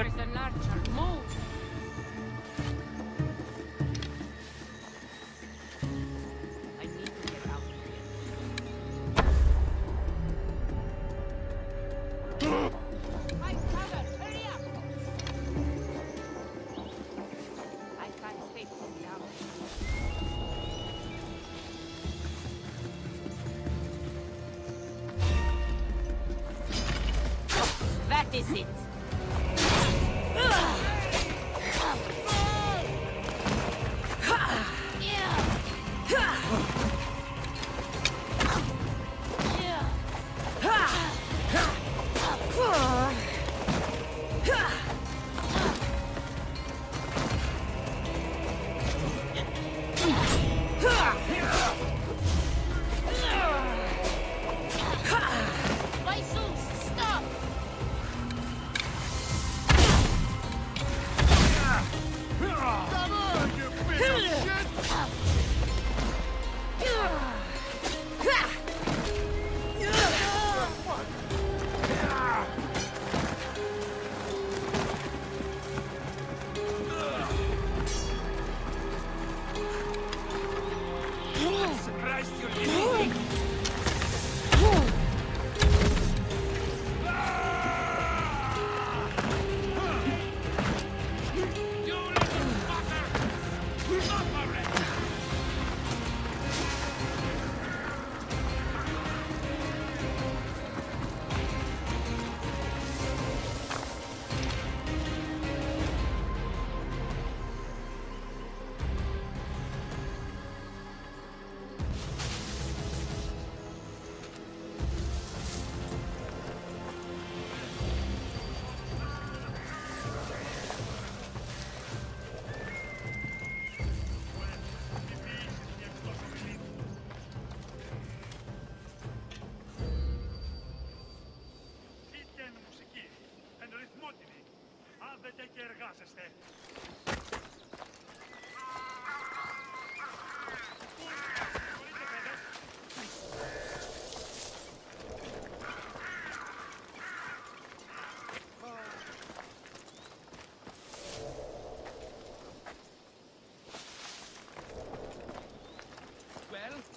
is an archer. Move! I need to get out of here. I cover! Hurry up! I can't stay too down. That is it!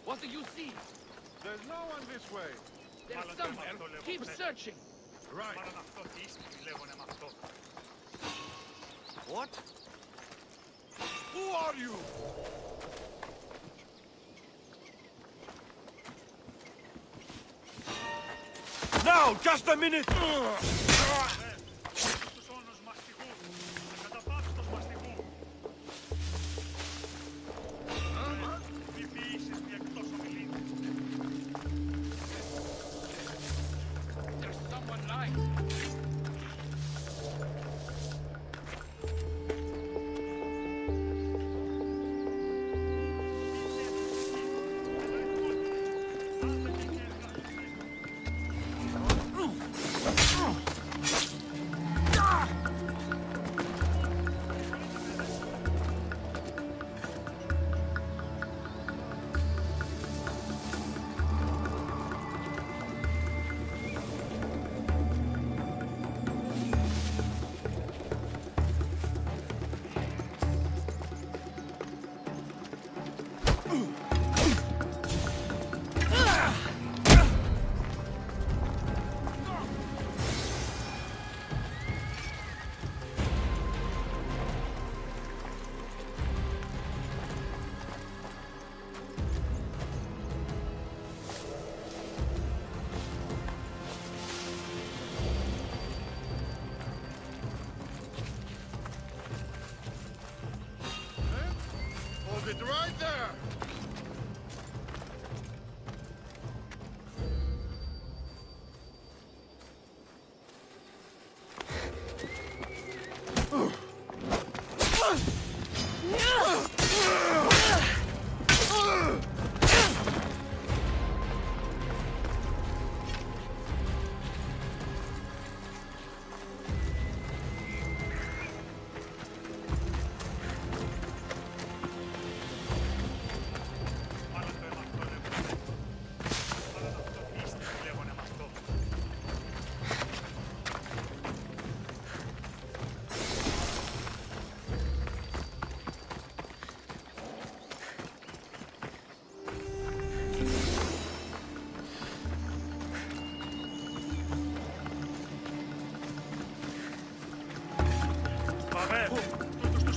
What do you see? There's no one this way. There's somewhere. Keep searching. Right. What? Who are you? Now, just a minute!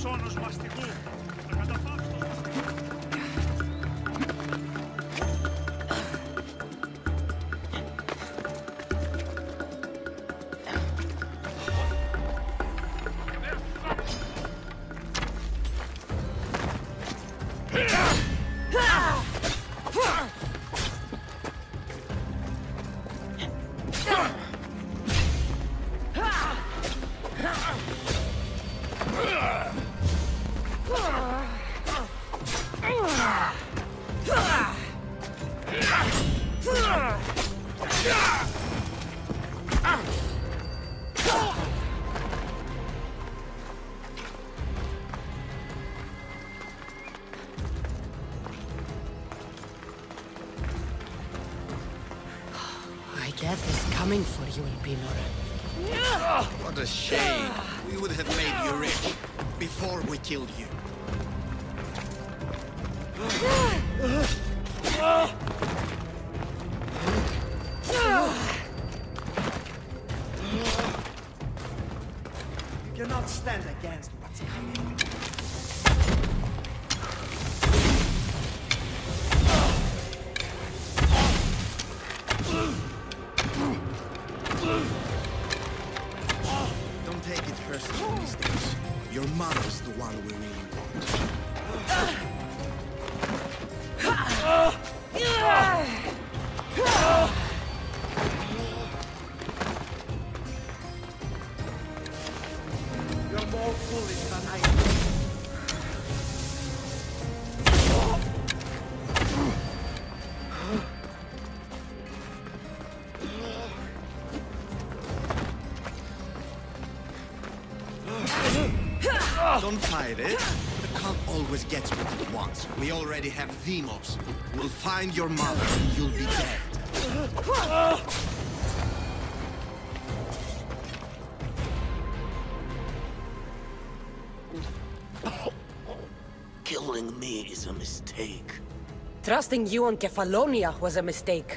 σώνος μαστιγού. Θα καταφάψω. Death is coming for you, Elpinor. What a shame. We would have made you rich before we killed you. You cannot stand against what's coming. Don't take it personally these days. Your mother's the one we really want. You're more foolish than I am. Don't fight it. The cult always gets what it wants. We already have Demos. We'll find your mother and you'll be dead. Killing me is a mistake. Trusting you on Kefalonia was a mistake.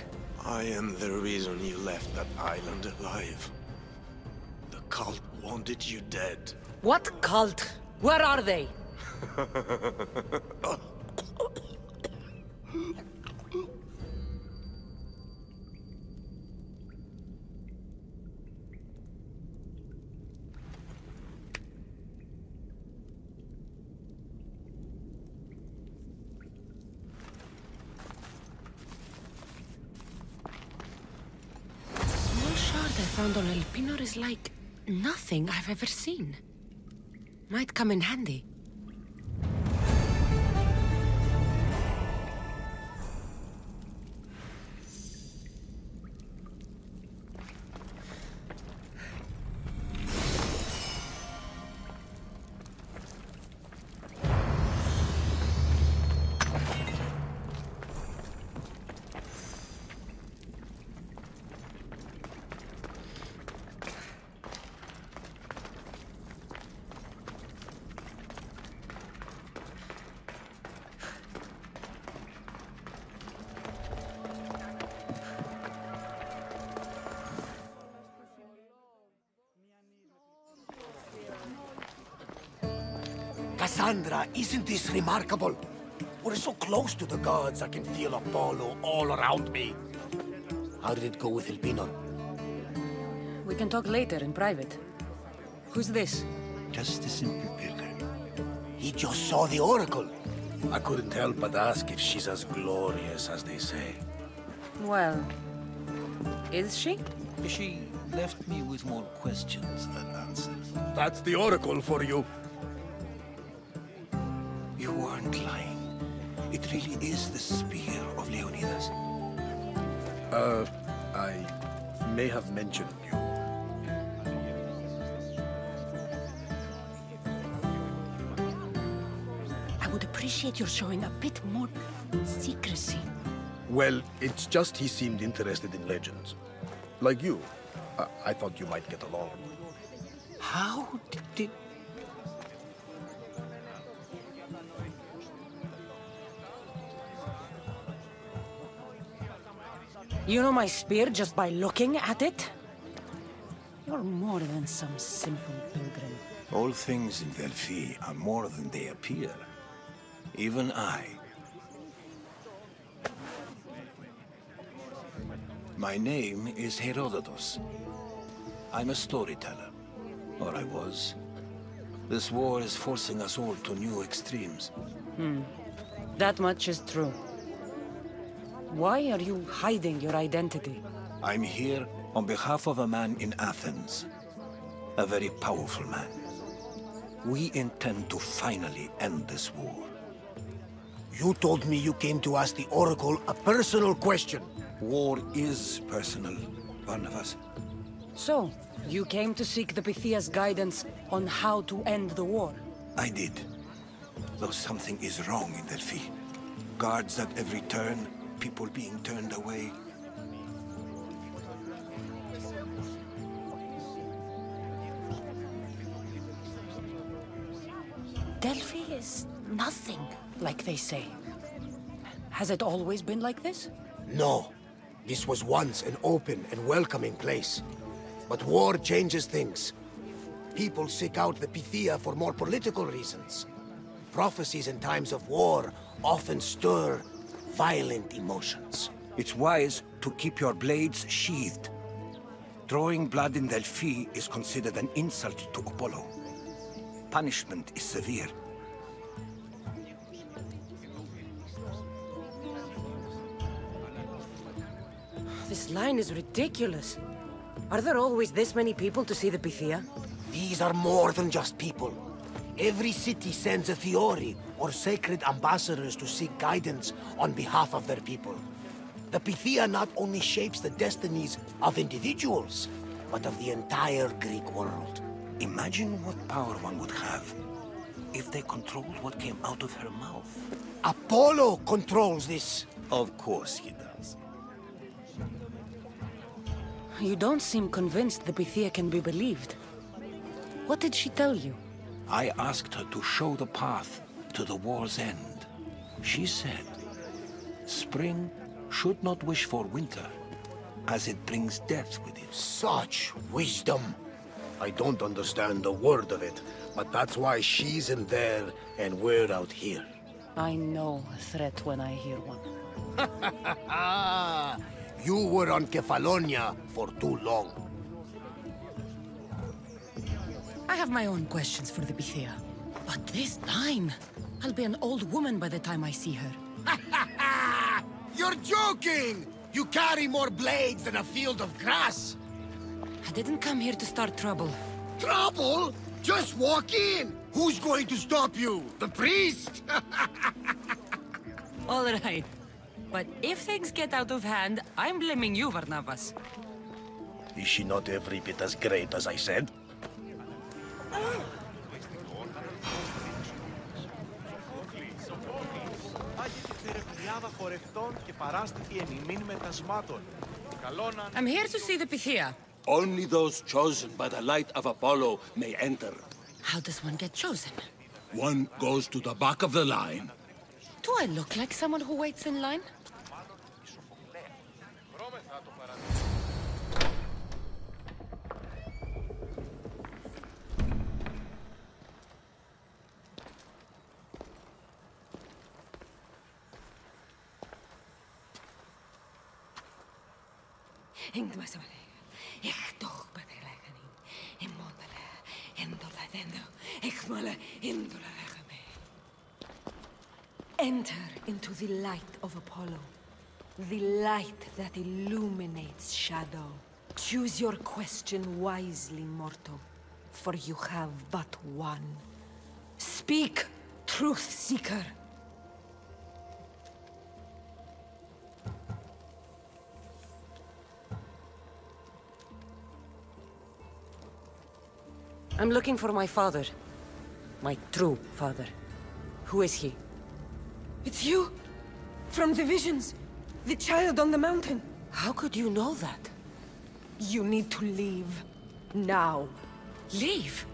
I am the reason you left that island alive. The cult wanted you dead. What cult? Where are they? Small shard I found on Elpinor is like nothing I've ever seen. Might come in handy. Cassandra, isn't this remarkable? We're so close to the gods, I can feel Apollo all around me. How did it go with Elpinor? We can talk later in private. Who's this? Just a simple pilgrim. He just saw the oracle. I couldn't help but ask if she's as glorious as they say. Well, is she? She left me with more questions than answers. That's the oracle for you. You weren't lying. It really is the spear of Leonidas. I may have mentioned you. I would appreciate your showing a bit more secrecy. Well, it's just he seemed interested in legends. Like you. I thought you might get along. How did... You know my spear just by looking at it? You're more than some simple pilgrim. All things in Delphi are more than they appear. Even I. My name is Herodotus. I'm a storyteller. Or I was. This war is forcing us all to new extremes. That much is true. Why are you hiding your identity? I'm here on behalf of a man in Athens. A very powerful man. We intend to finally end this war. You told me you came to ask the Oracle a personal question. War is personal, Barnabas. So, you came to seek the Pythia's guidance on how to end the war? I did. Though something is wrong in Delphi. Guards at every turn, people being turned away. Delphi is nothing, like they say. Has it always been like this? No. This was once an open and welcoming place. But war changes things. People seek out the Pythia for more political reasons. Prophecies in times of war often stir violent emotions. It's wise to keep your blades sheathed. Drawing blood in Delphi is considered an insult to Apollo. Punishment is severe. This line is ridiculous. Are there always this many people to see the Pythia? These are more than just people. Every city sends a Fiori, or sacred ambassadors to seek guidance on behalf of their people. The Pythia not only shapes the destinies of individuals, but of the entire Greek world. Imagine what power one would have if they controlled what came out of her mouth. Apollo controls this. Of course he does. You don't seem convinced the Pythia can be believed. What did she tell you? I asked her to show the path to the war's end. She said, spring should not wish for winter, as it brings death with it. Such wisdom! I don't understand a word of it, but that's why she's in there and we're out here. I know a threat when I hear one. You were on Kefalonia for too long. I have my own questions for the Pythia. But this line... I'll be an old woman by the time I see her. You're joking! You carry more blades than a field of grass! I didn't come here to start trouble. Trouble? Just walk in! Who's going to stop you? The priest? All right. But if things get out of hand, I'm blaming you, Barnabas. Is she not every bit as great as I said? I'm here to see the Pythia. Only those chosen by the light of Apollo may enter. How does one get chosen? One goes to the back of the line. Do I look like someone who waits in line? Enter into the light of Apollo, the light that illuminates shadow. Choose your question wisely, mortal, for you have but one. Speak, truth seeker. I'm looking for my father. My true father. Who is he? It's you! From the visions! The child on the mountain! How could you know that? You need to leave. Now. Leave?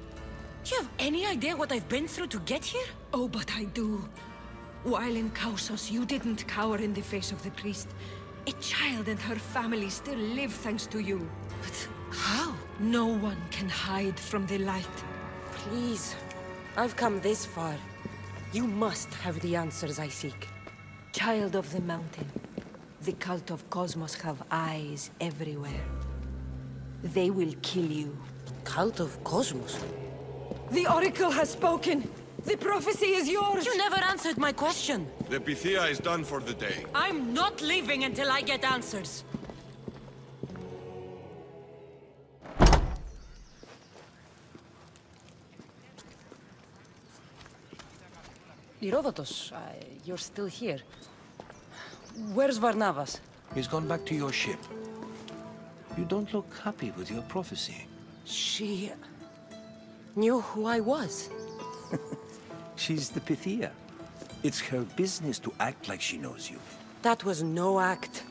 Do you have any idea what I've been through to get here? Oh, but I do. While in Kausos, you didn't cower in the face of the priest. A child and her family still live thanks to you. But how? No one can hide from the light. Please. I've come this far. You must have the answers I seek. Child of the mountain, the cult of Cosmos have eyes everywhere. They will kill you. Cult of Cosmos? The Oracle has spoken! The prophecy is yours! You never answered my question! The Pythia is done for the day. I'm not leaving until I get answers! Herodotus, you're still here. Where's Varnavas? He's gone back to your ship. You don't look happy with your prophecy. She knew who I was. She's the Pythia. It's her business to act like she knows you. That was no act.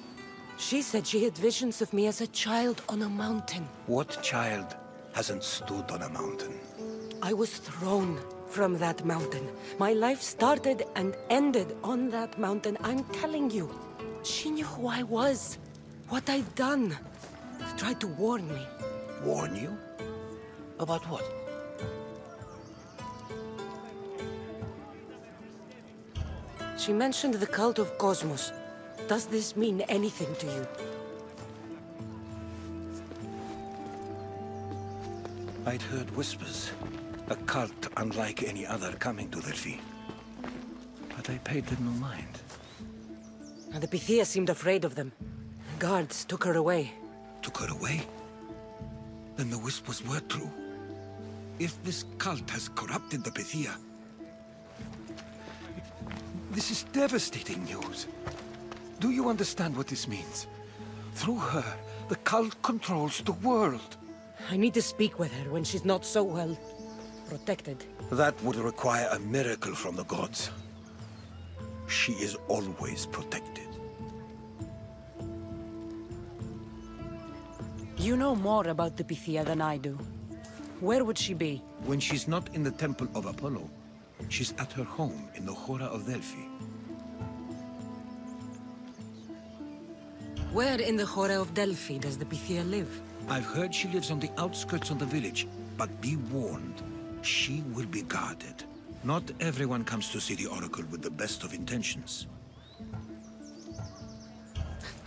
She said she had visions of me as a child on a mountain. What child hasn't stood on a mountain? I was thrown from that mountain. My life started and ended on that mountain. I'm telling you. She knew who I was, what I'd done. She tried to warn me. Warn you? About what? She mentioned the cult of Cosmos. Does this mean anything to you? I'd heard whispers. A cult unlike any other coming to Delphi. But I paid them no mind. And the Pythia seemed afraid of them. Guards took her away. Took her away? Then the whispers were true. If this cult has corrupted the Pythia... This is devastating news. Do you understand what this means? Through her, the cult controls the world. I need to speak with her when she's not so well protected. That would require a miracle from the gods. She is always protected. You know more about the Pythia than I do. Where would she be? When she's not in the temple of Apollo, she's at her home in the Hora of Delphi. Where in the Hora of Delphi does the Pythia live? I've heard she lives on the outskirts of the village, but be warned, she will be guarded. Not everyone comes to see the Oracle with the best of intentions.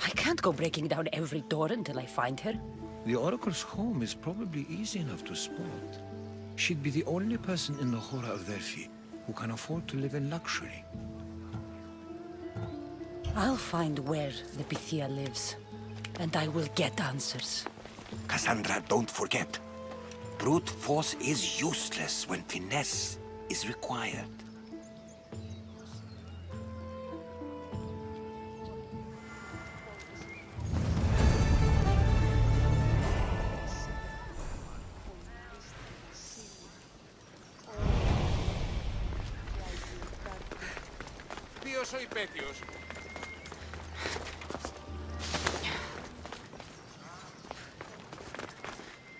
I can't go breaking down every door until I find her. The Oracle's home is probably easy enough to spot. She'd be the only person in the Hora of Delphi who can afford to live in luxury. I'll find where the Pythia lives, and I will get answers. Cassandra, don't forget. Brute force is useless when finesse is required. Ποιος ο υπέτειος?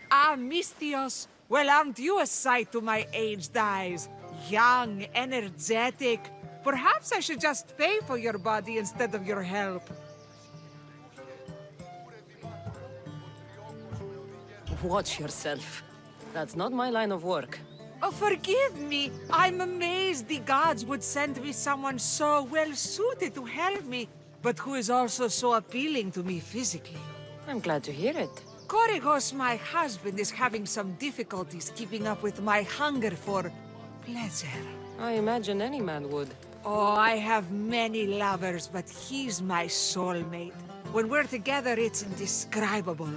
Ah, Mystios! Well, aren't you a sight to my aged eyes? Young, energetic. Perhaps I should just pay for your body instead of your help. Watch yourself. That's not my line of work. Oh, forgive me. I'm amazed the gods would send me someone so well-suited to help me, but who is also so appealing to me physically. I'm glad to hear it. Korygos, my husband, is having some difficulties keeping up with my hunger for pleasure. I imagine any man would. Oh, I have many lovers, but he's my soulmate. When we're together, it's indescribable.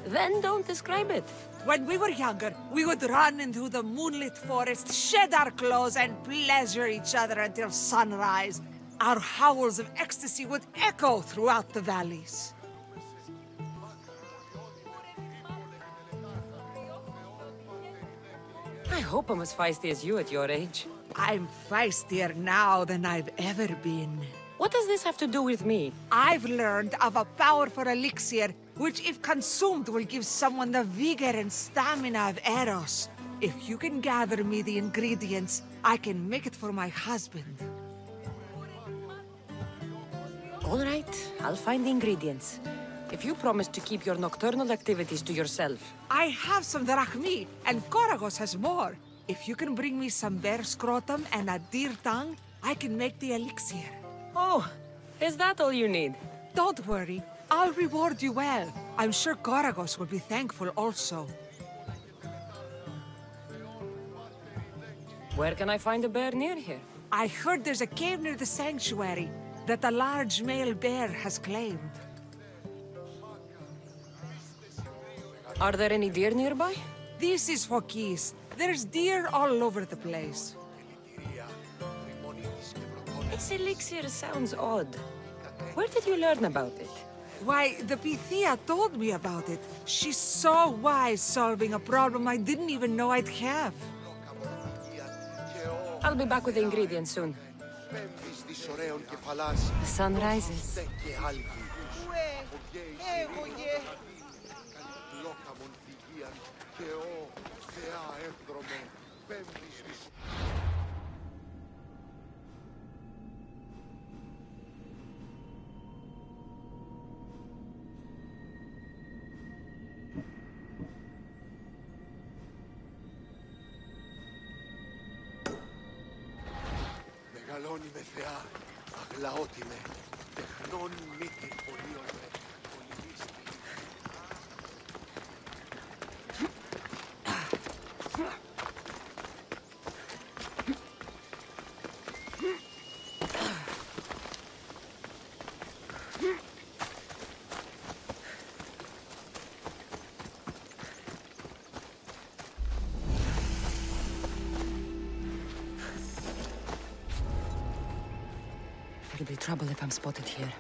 Then don't describe it. When we were younger, we would run into the moonlit forest, shed our clothes, and pleasure each other until sunrise. Our howls of ecstasy would echo throughout the valleys. I hope I'm as feisty as you at your age. I'm feistier now than I've ever been. What does this have to do with me? I've learned of a powerful elixir, which if consumed will give someone the vigor and stamina of Eros. If you can gather me the ingredients, I can make it for my husband. All right, I'll find the ingredients. If you promise to keep your nocturnal activities to yourself. I have some drachmi, and Korygos has more. If you can bring me some bear scrotum and a deer tongue, I can make the elixir. Oh, is that all you need? Don't worry. I'll reward you well. I'm sure Koragos will be thankful also. Where can I find a bear near here? I heard there's a cave near the sanctuary that a large male bear has claimed. Are there any deer nearby? This is Fokis. There's deer all over the place. This elixir sounds odd. Where did you learn about it? Why, the Pythia told me about it. She's so wise solving a problem I didn't even know I'd have. I'll be back with the ingredients soon. The sun rises. Μεγαλώνει με θεά, αγλαώτη με, τεχνών μύτη πολίων με, πολυμίστη. There'll be trouble if I'm spotted here.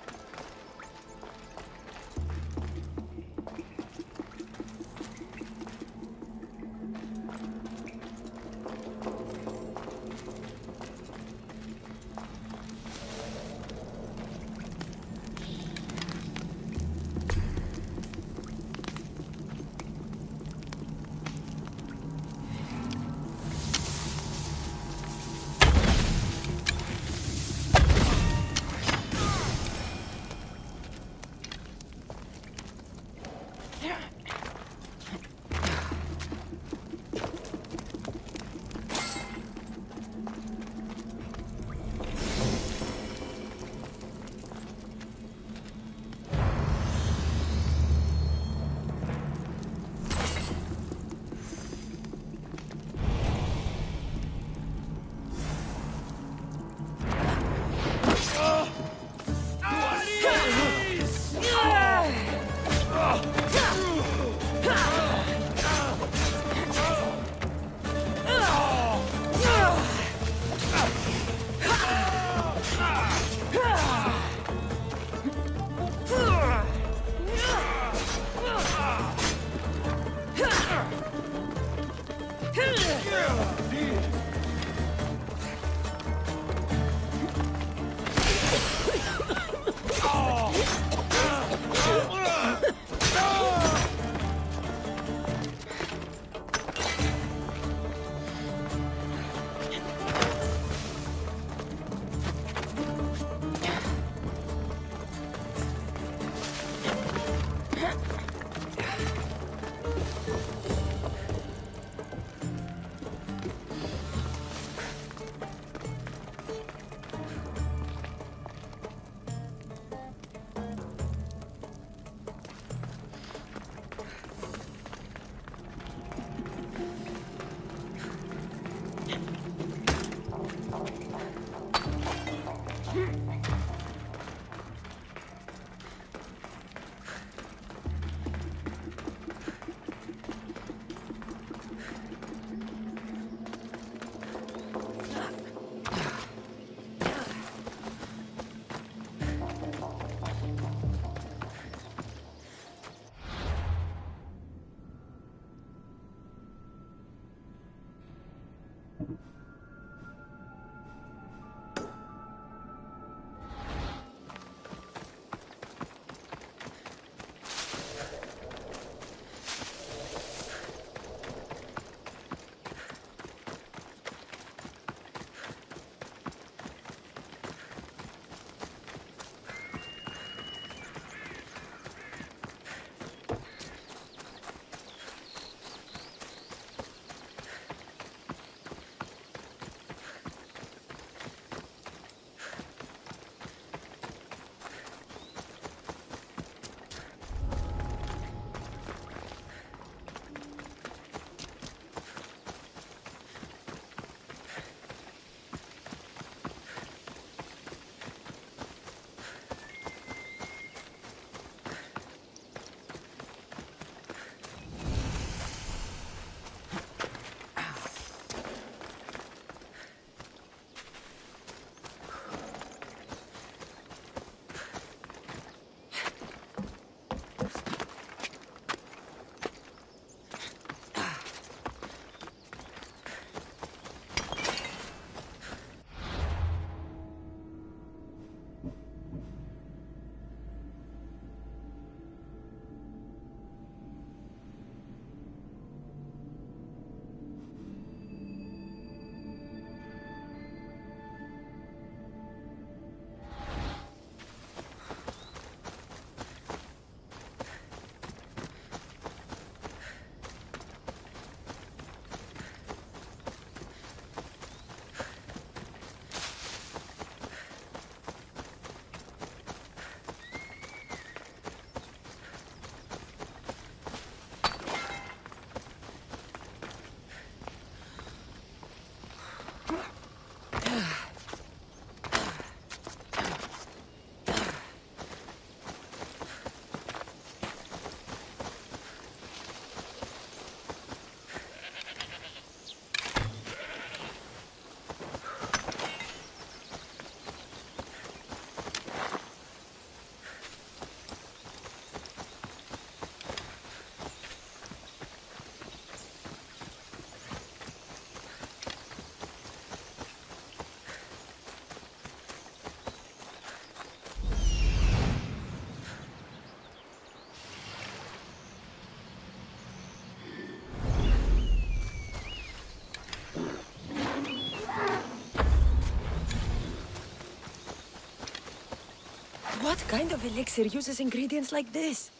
What kind of elixir uses ingredients like this?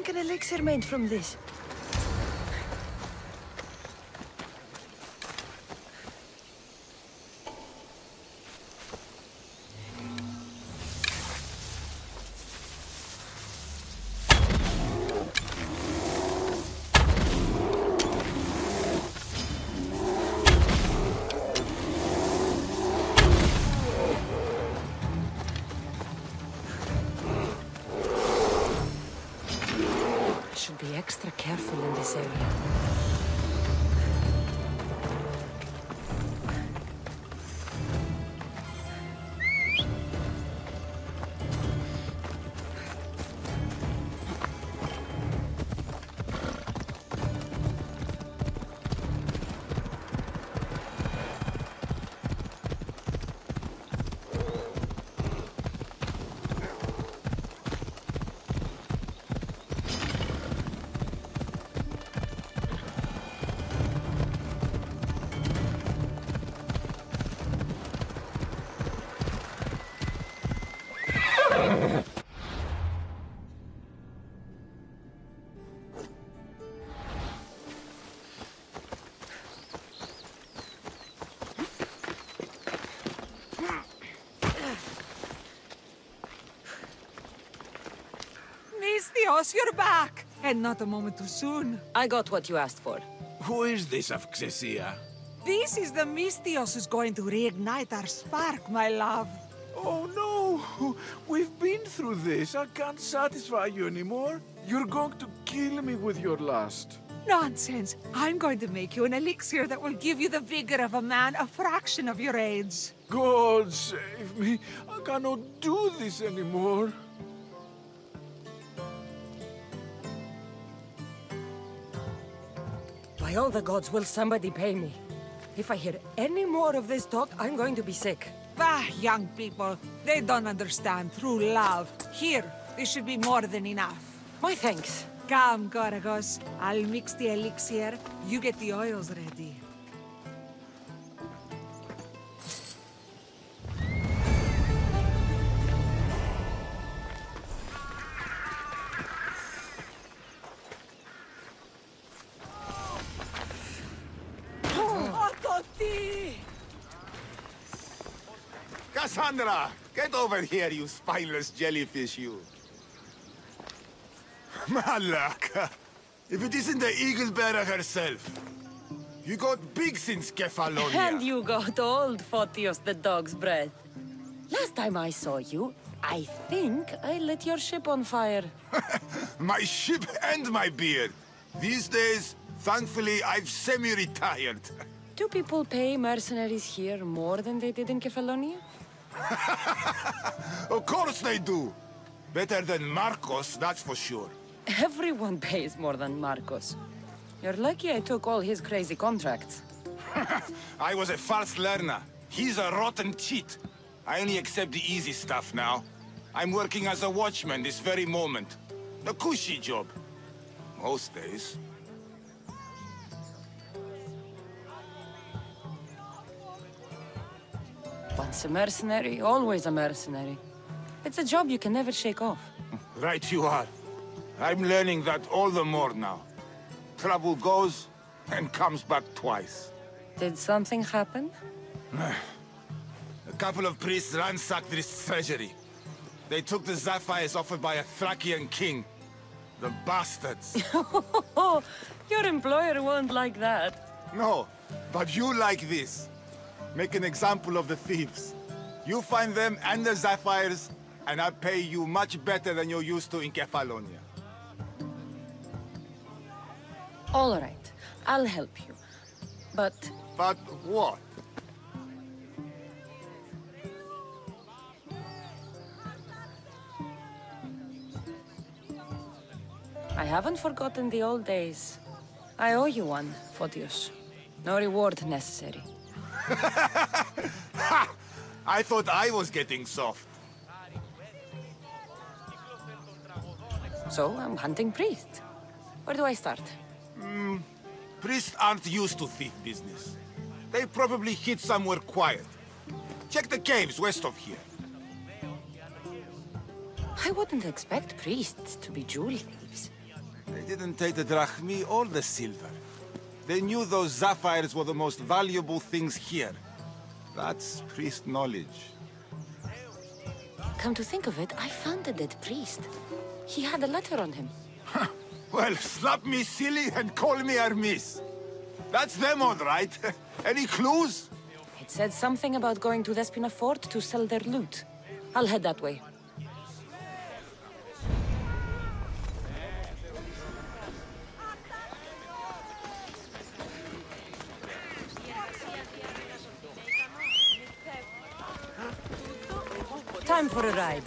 An elixir made from this. Be extra careful in this area. You're back! And not a moment too soon. I got what you asked for. Who is this Avxesia? This is the Misthios who's going to reignite our spark, my love. Oh no! We've been through this. I can't satisfy you anymore. You're going to kill me with your lust. Nonsense. I'm going to make you an elixir that will give you the vigor of a man a fraction of your age. God save me. I cannot do this anymore. By all the gods, will somebody pay me? If I hear any more of this talk, I'm going to be sick. Bah, young people. They don't understand true love. Here, this should be more than enough. My thanks. Come, Gorgos. I'll mix the elixir. You get the oils ready. Cassandra! Get over here, you spineless jellyfish, you! Malaka! If it isn't the eagle-bearer herself! You got big since Kefalonia! And you got old, Photios the dog's breath. Last time I saw you, I think I lit your ship on fire. My ship and my beard! These days, thankfully, I've semi-retired. Do people pay mercenaries here more than they did in Kefalonia? Of course they do. Better than Marcos, that's for sure. Everyone pays more than Marcos. You're lucky I took all his crazy contracts. I was a fast learner. He's a rotten cheat. I only accept the easy stuff now. I'm working as a watchman this very moment. A cushy job. Most days. Once a mercenary, always a mercenary. It's a job you can never shake off. Right you are. I'm learning that all the more now. Trouble goes and comes back twice. Did something happen? A couple of priests ransacked this treasury. They took the sapphires offered by a Thracian king. The bastards. Your employer won't like that. No, but you like this. Make an example of the thieves. You find them and the sapphires, and I pay you much better than you're used to in Kefalonia. All right, I'll help you. But... But what? I haven't forgotten the old days. I owe you one, Photios. No reward necessary. Ha! I thought I was getting soft. So, I'm hunting priests. Where do I start? Priests aren't used to thief business. They probably hid somewhere quiet. Check the caves west of here. I wouldn't expect priests to be jewel thieves. They didn't take the drachmi or the silver. They knew those sapphires were the most valuable things here. That's priest knowledge. Come to think of it, I found a dead priest. He had a letter on him. Well, slap me silly and call me Hermes. That's them all right. Any clues? It said something about going to Despina Fort to sell their loot. I'll head that way. Time for a ride.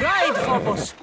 Ride, Phobos!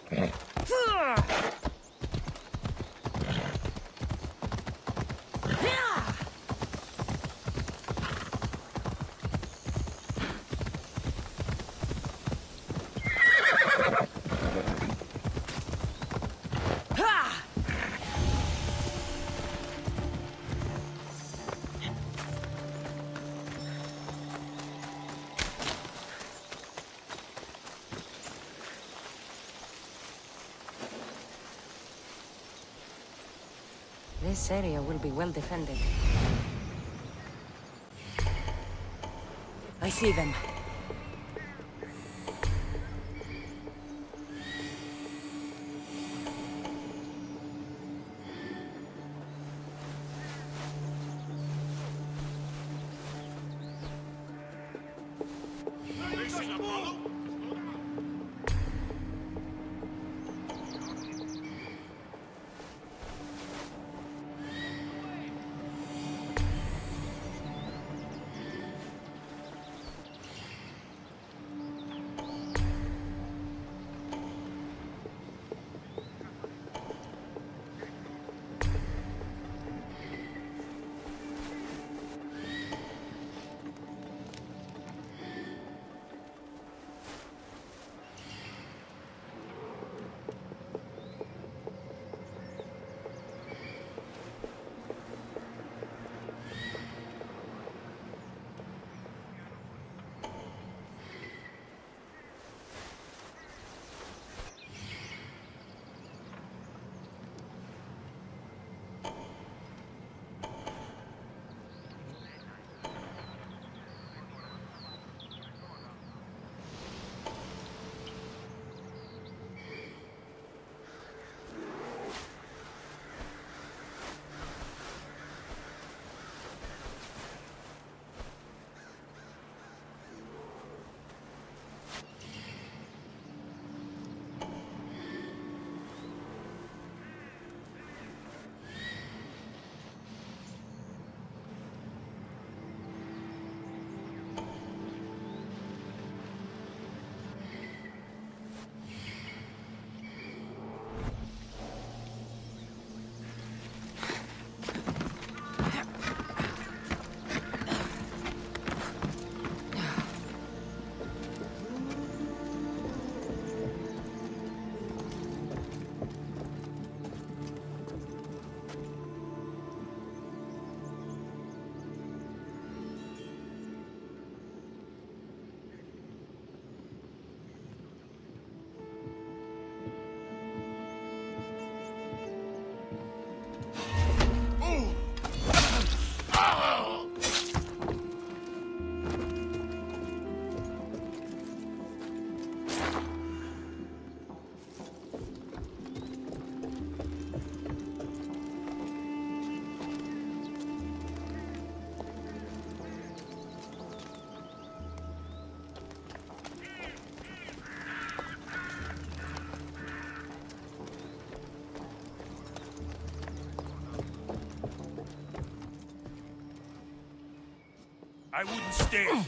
This area will be well defended. I see them. I wouldn't stay.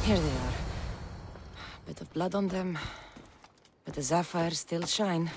Here they are. Bit of blood on them, but the sapphires still shine.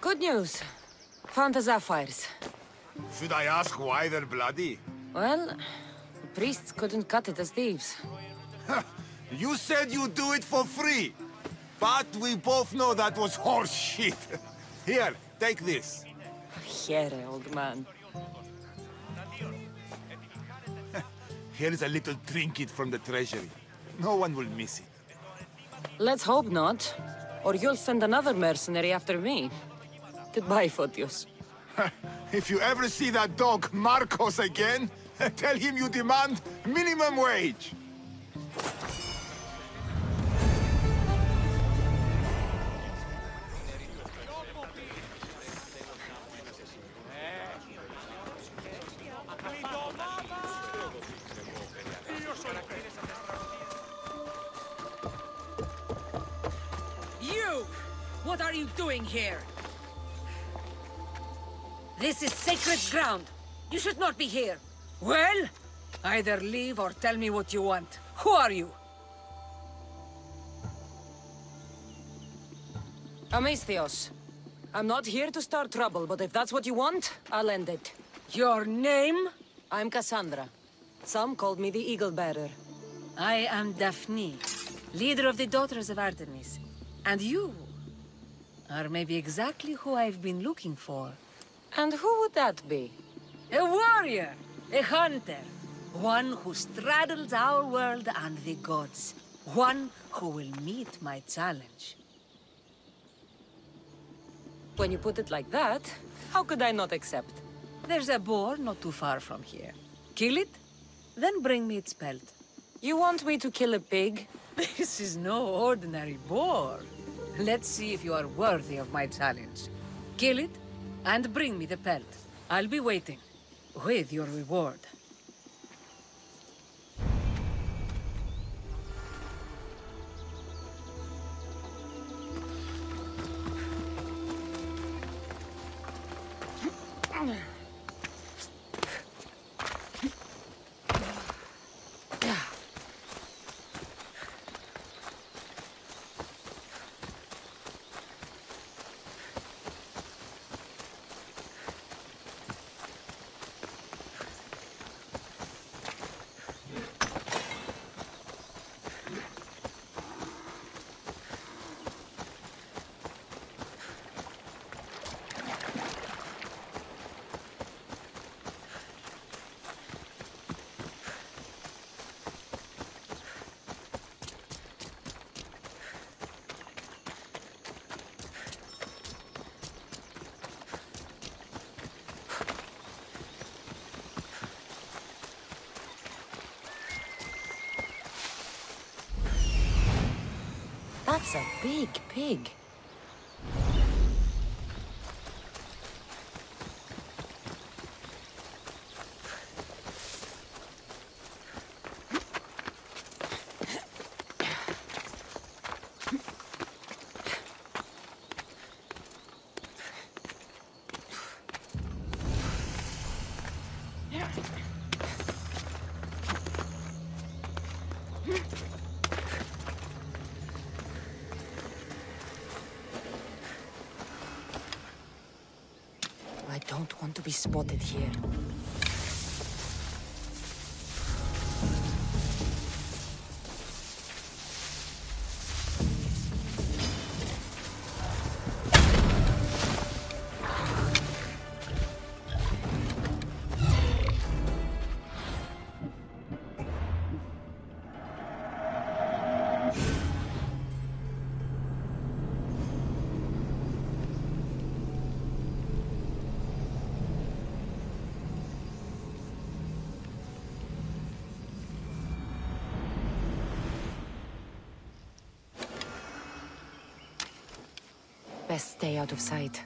Good news. Found the sapphires. Should I ask why they're bloody? Well, the priests couldn't cut it as thieves. You said you'd do it for free. But we both know that was horse shit. Here, take this. Here, old man. Here's a little trinket from the treasury. No one will miss it. Let's hope not. Or you'll send another mercenary after me. Goodbye, Photios. If you ever see that dog Marcos again, tell him you demand minimum wage. You! What are you doing here? This is sacred ground. You should not be here. Well, either leave or tell me what you want. Who are you? Amisthios. I'm not here to start trouble, but if that's what you want, I'll end it. Your name? I'm Cassandra. Some called me the Eagle Bearer. I am Daphne, leader of the Daughters of Artemis. And you are maybe exactly who I've been looking for. And who would that be? A warrior, a hunter. One who straddles our world and the gods. One who will meet my challenge. When you put it like that, how could I not accept? There's a boar not too far from here. Kill it, then bring me its pelt. You want me to kill a pig? This is no ordinary boar. Let's see if you are worthy of my challenge. Kill it, and bring me the pelt. I'll be waiting, with your reward. That's a big pig. I don't want to be spotted here. Best stay out of sight.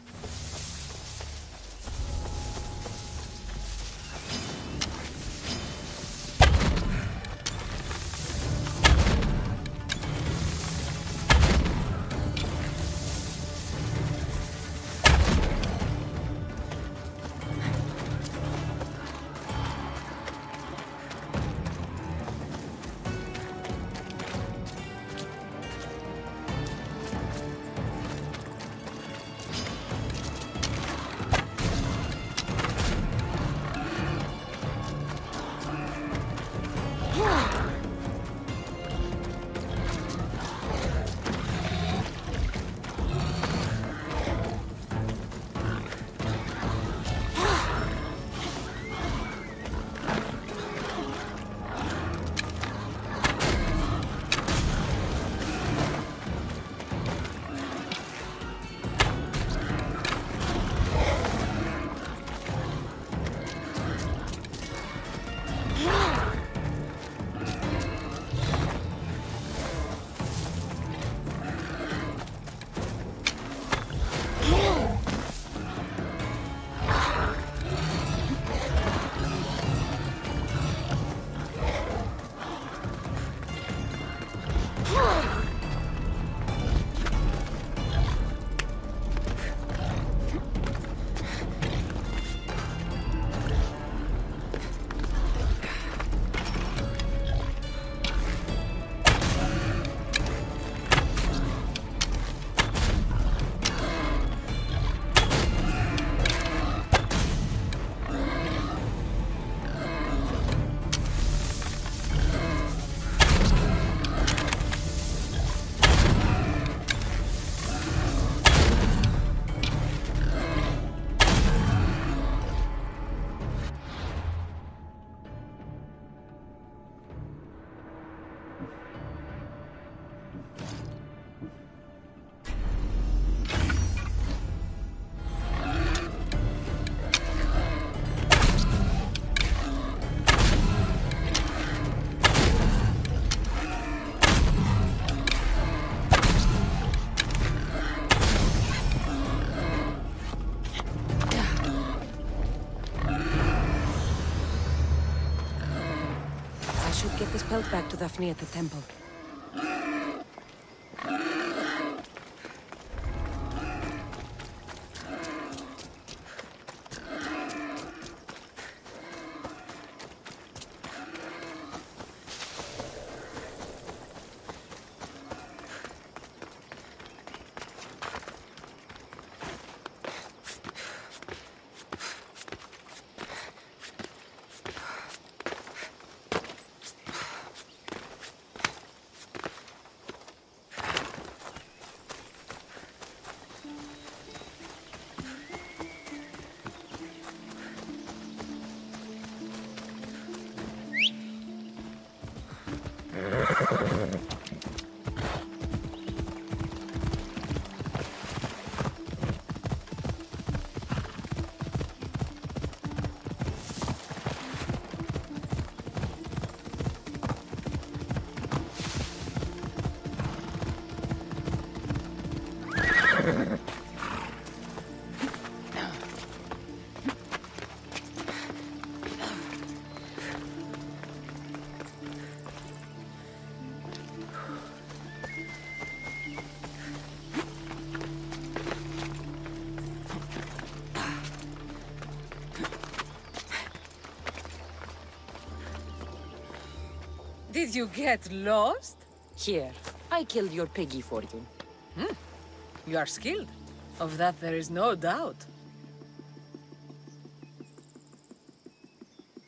Get this pelt back to Daphne at the temple. Did you get lost? Here, I killed your piggy for you. You are skilled. Of that there is no doubt.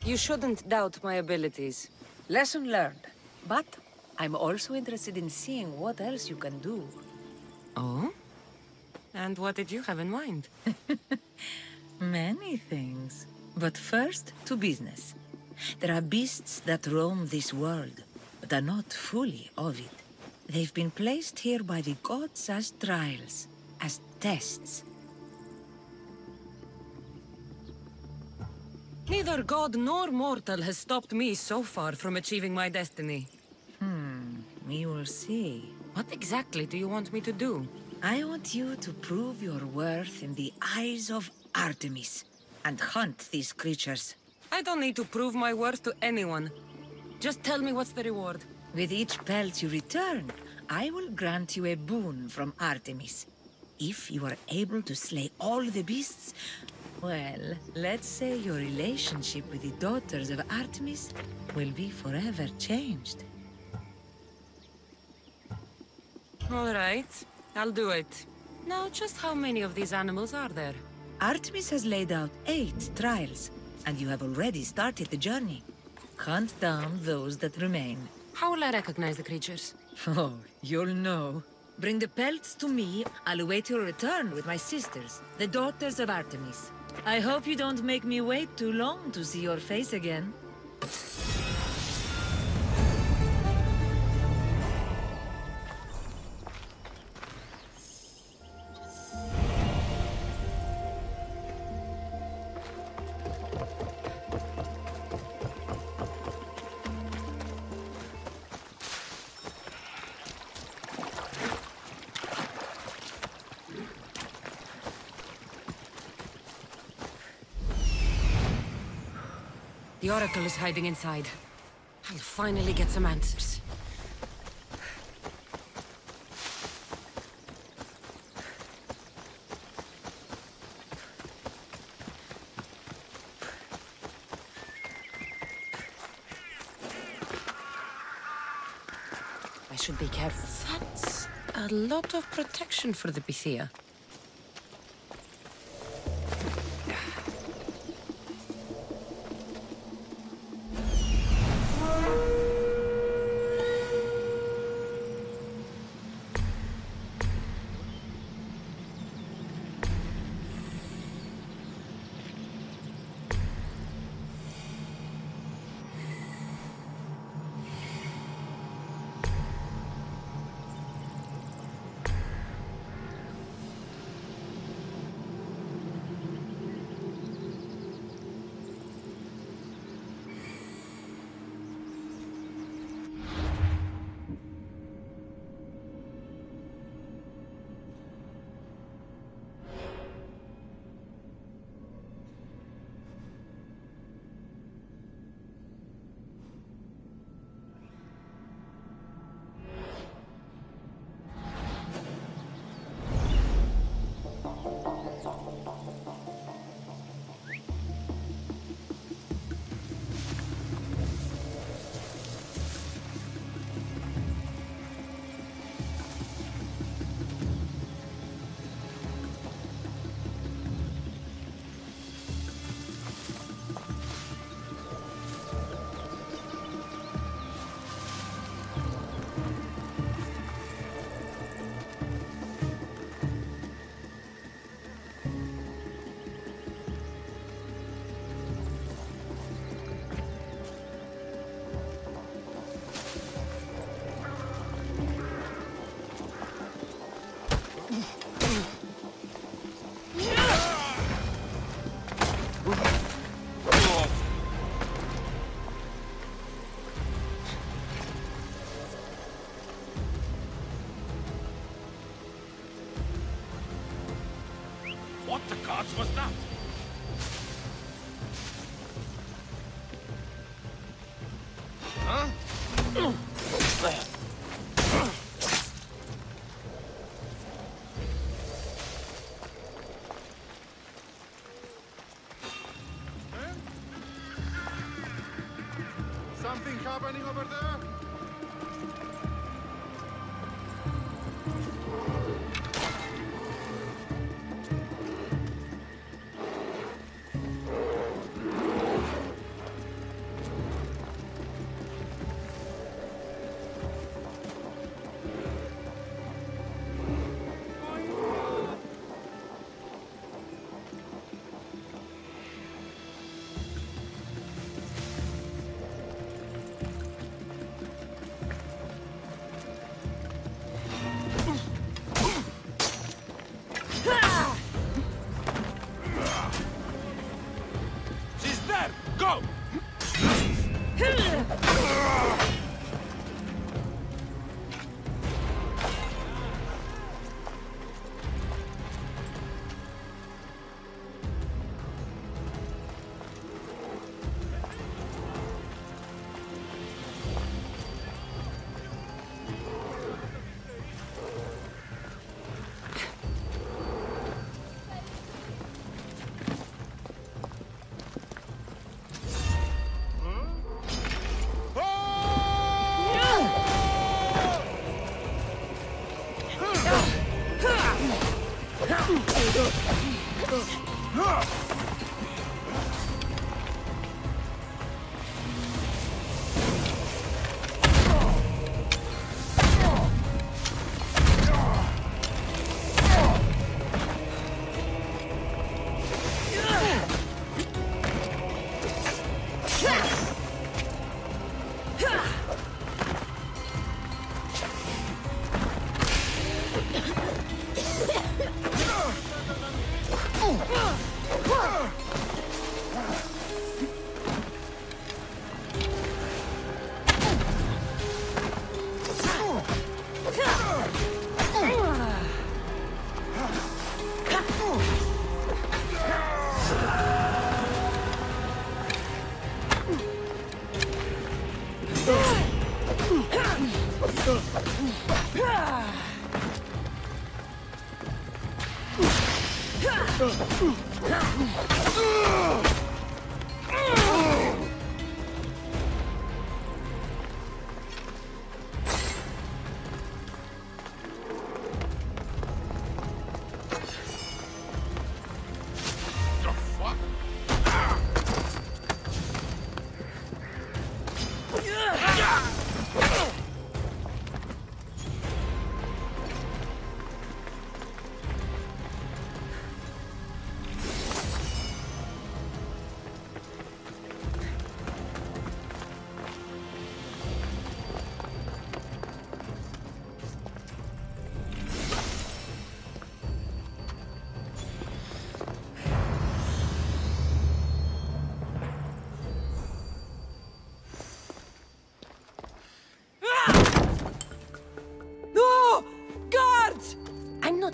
You shouldn't doubt my abilities. Lesson learned. But I'm also interested in seeing what else you can do. Oh? And what did you have in mind? Many things. But first, to business. There are beasts that roam this world, but are not fully of it. They've been placed here by the gods as trials, as tests. Neither god nor mortal has stopped me so far from achieving my destiny. We will see. What exactly do you want me to do? I want you to prove your worth in the eyes of Artemis, and hunt these creatures. I don't need to prove my worth to anyone. Just tell me what's the reward. With each pelt you return, I will grant you a boon from Artemis. If you are able to slay all the beasts, well, let's say your relationship with the daughters of Artemis will be forever changed. All right, I'll do it. Now, just how many of these animals are there? Artemis has laid out 8 trials, and you have already started the journey. Hunt down those that remain. How will I recognize the creatures? Oh, you'll know. Bring the pelts to me. I'll await your return with my sisters, the daughters of Artemis. I hope you don't make me wait too long to see your face again. The Oracle is hiding inside. I'll finally get some answers. I should be careful. That's a lot of protection for the Pythia. What the gods was that? Huh? Something happening over there?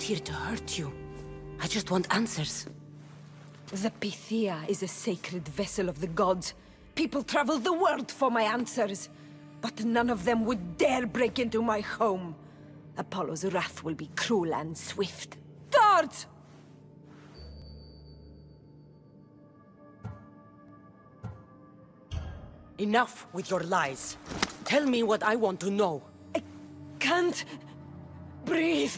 Here to hurt you. I just want answers. The Pythia is a sacred vessel of the gods. People travel the world for my answers. But none of them would dare break into my home. Apollo's wrath will be cruel and swift. Guards! Enough with your lies. Tell me what I want to know. I can't breathe.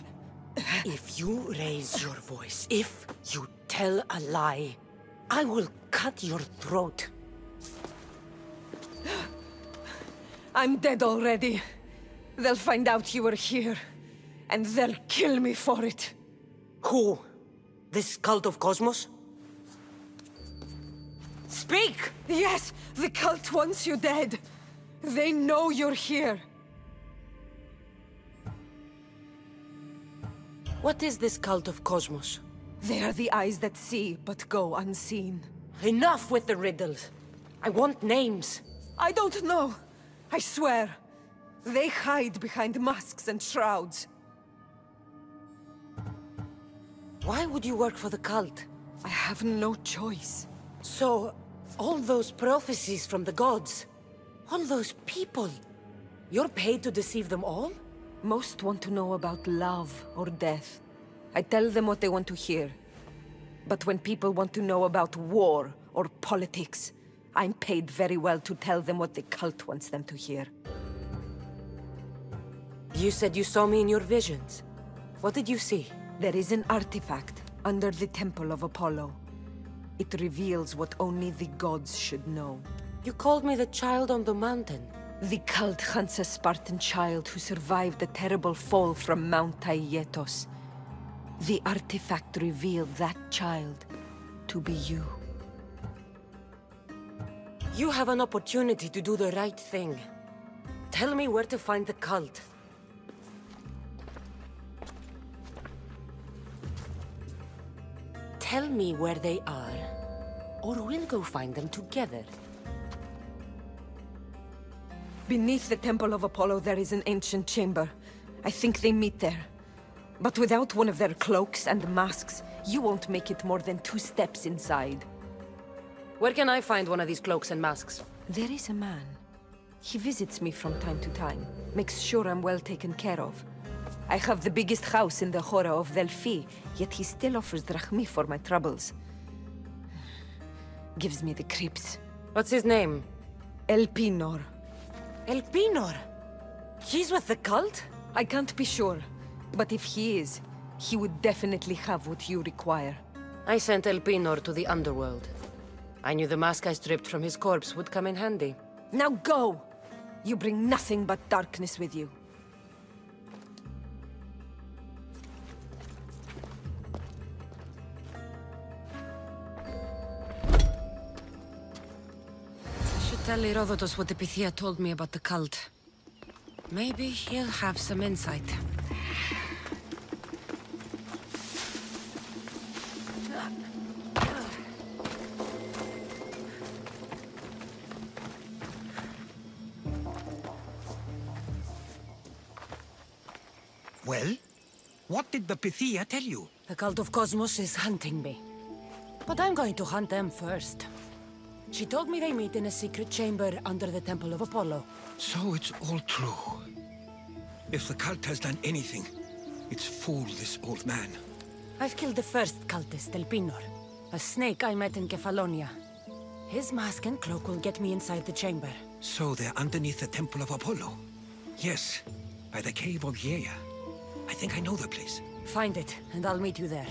If you raise your voice, if you tell a lie, I will cut your throat. I'm dead already. They'll find out you were here, and they'll kill me for it. Who? This cult of Cosmos? Speak! Yes, the cult wants you dead. They know you're here. What is this cult of Cosmos? They are the eyes that see, but go unseen. Enough with the riddles. I want names. I don't know. I swear. They hide behind masks and shrouds. Why would you work for the cult? I have no choice. So, all those prophecies from the gods, all those people, you're paid to deceive them all? Most want to know about love or death. I tell them what they want to hear. But when people want to know about war or politics, I'm paid very well to tell them what the cult wants them to hear. You said you saw me in your visions. What did you see? There is an artifact under the temple of Apollo. It reveals what only the gods should know. You called me the child on the mountain. The cult hunts a Spartan child who survived the terrible fall from Mount Aietos. The artifact revealed that child to be you. You have an opportunity to do the right thing. Tell me where to find the cult. Tell me where they are, or we'll go find them together. Beneath the Temple of Apollo there is an ancient chamber. I think they meet there. But without one of their cloaks and masks, you won't make it more than 2 steps inside. Where can I find one of these cloaks and masks? There is a man. He visits me from time to time, makes sure I'm well taken care of. I have the biggest house in the Hora of Delphi, yet he still offers drachmi for my troubles. Gives me the creeps. What's his name? Elpinor. Elpinor? He's with the cult? I can't be sure, but if he is, he would definitely have what you require. I sent Elpinor to the underworld. I knew the mask I stripped from his corpse would come in handy. Now go! You bring nothing but darkness with you. Tell Herodotus what the Pythia told me about the cult. Maybe he'll have some insight. Well? What did the Pythia tell you? The cult of Cosmos is hunting me. But I'm going to hunt them first. She told me they meet in a secret chamber under the Temple of Apollo. So it's all true. If the cult has done anything, it's fooled this old man. I've killed the first cultist, El Pinor, a snake I met in Kefalonia. His mask and cloak will get me inside the chamber. So they're underneath the Temple of Apollo? Yes, by the cave of Yea. I think I know the place. Find it, and I'll meet you there.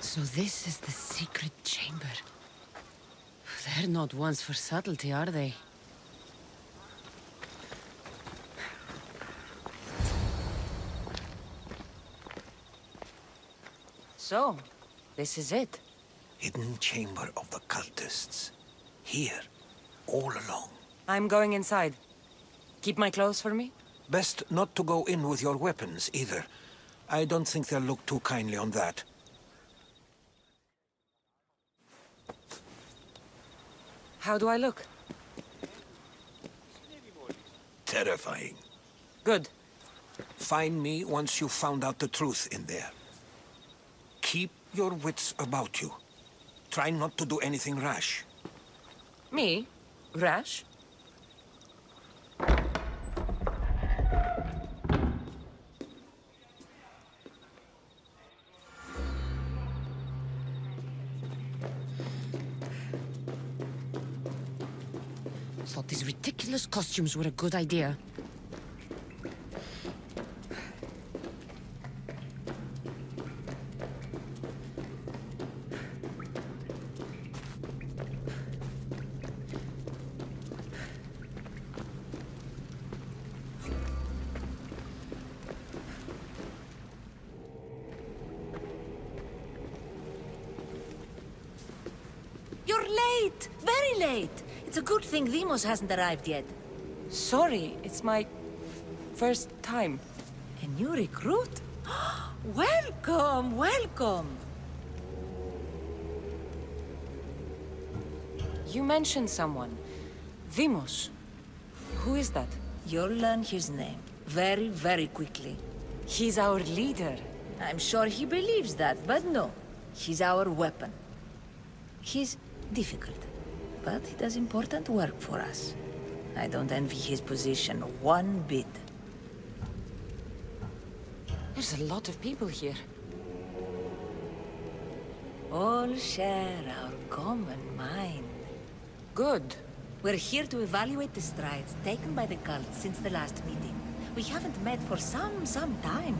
So this is the secret chamber. They're not ones for subtlety, are they? So, this is it. Hidden chamber of the cultists. Here, all along. I'm going inside. Keep my clothes for me? Best not to go in with your weapons, either. I don't think they'll look too kindly on that. How do I look? Terrifying. Good. Find me once you've found out the truth in there. Keep your wits about you. Try not to do anything rash. Me? Rash? Thought these ridiculous costumes were a good idea. You're late! Very late! It's a good thing Demos hasn't arrived yet. Sorry, it's my first time. A new recruit? Welcome, welcome! You mentioned someone. Demos. Who is that? You'll learn his name very, very quickly. He's our leader. I'm sure he believes that, but no. He's our weapon. He's difficult, but he does important work for us. I don't envy his position one bit. There's a lot of people here. All share our common mind. Good. We're here to evaluate the strides taken by the cult since the last meeting. We haven't met for some time.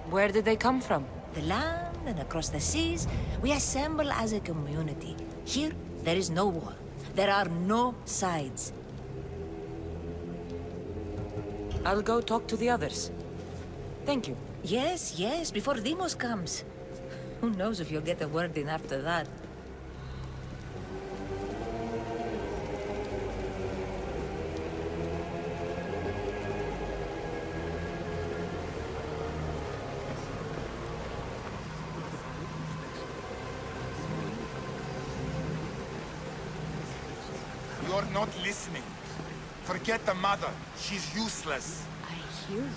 Where did they come from? The land and across the seas, we assemble as a community. Here, there is no war. There are no sides. I'll go talk to the others. Thank you. Yes, yes, before Demos comes. Who knows if you'll get a word in after that. You're not listening. Forget the mother. She's useless. I hear you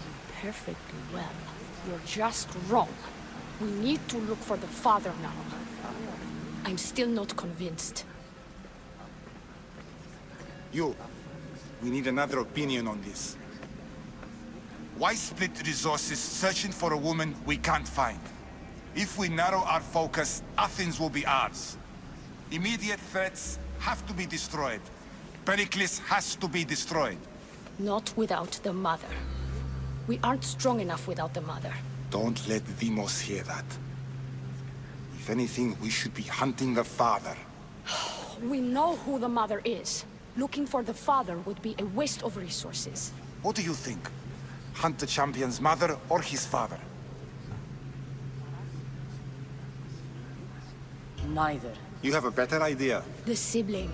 perfectly well. You're just wrong. We need to look for the father now. I'm still not convinced. You. We need another opinion on this. Why split resources searching for a woman we can't find? If we narrow our focus, Athens will be ours. Immediate threats have to be destroyed. Pericles has to be destroyed. Not without the mother. We aren't strong enough without the mother. Don't let Demos hear that. If anything, we should be hunting the father. We know who the mother is. Looking for the father would be a waste of resources. What do you think? Hunt the champion's mother or his father? Neither. You have a better idea? The sibling,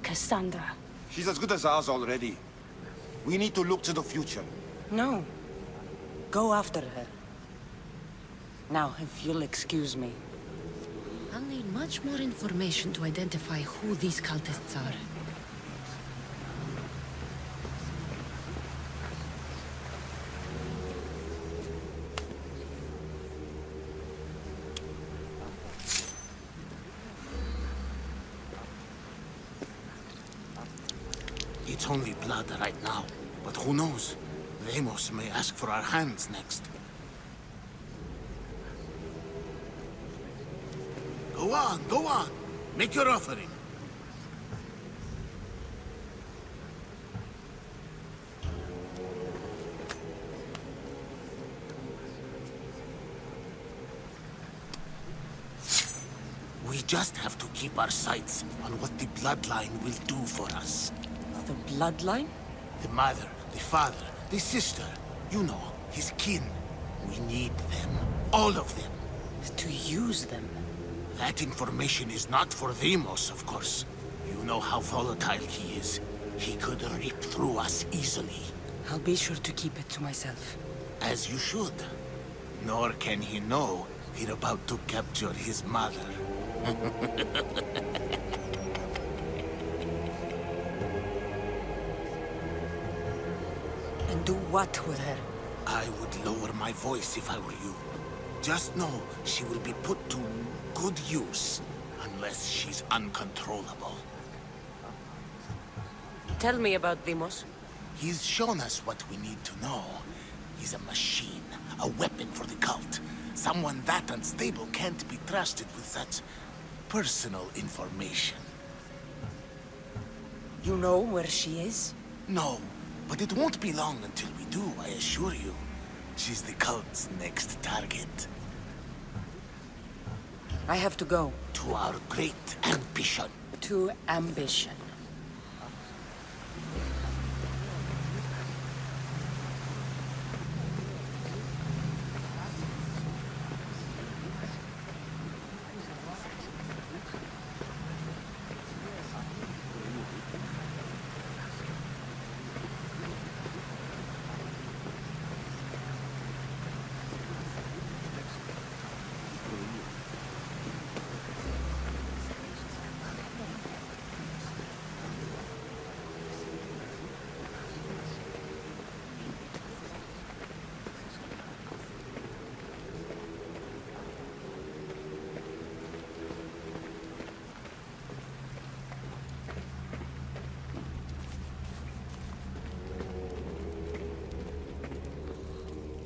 Cassandra. She's as good as ours already. We need to look to the future. No. Go after her. Now, if you'll excuse me. I'll need much more information to identify who these cultists are. It's only blood right now, but who knows? Vamos may ask for our hands next. Go on. Make your offering. We just have to keep our sights on what the bloodline will do for us. The bloodline? The mother, the father, the sister. You know, his kin. We need them. All of them. To use them? That information is not for Vamos, of course. You know how volatile he is. He could rip through us easily. I'll be sure to keep it to myself. As you should. Nor can he know we're about to capture his mother. And do what with her? I would lower my voice if I were you. Just know she will be put to good use, unless she's uncontrollable. Tell me about Vimos. He's shown us what we need to know. He's a machine, a weapon for the cult. Someone that unstable can't be trusted with such personal information. You know where she is? No, but it won't be long until we do, I assure you. She's the cult's next target. I have to go. To our great ambition. To ambition.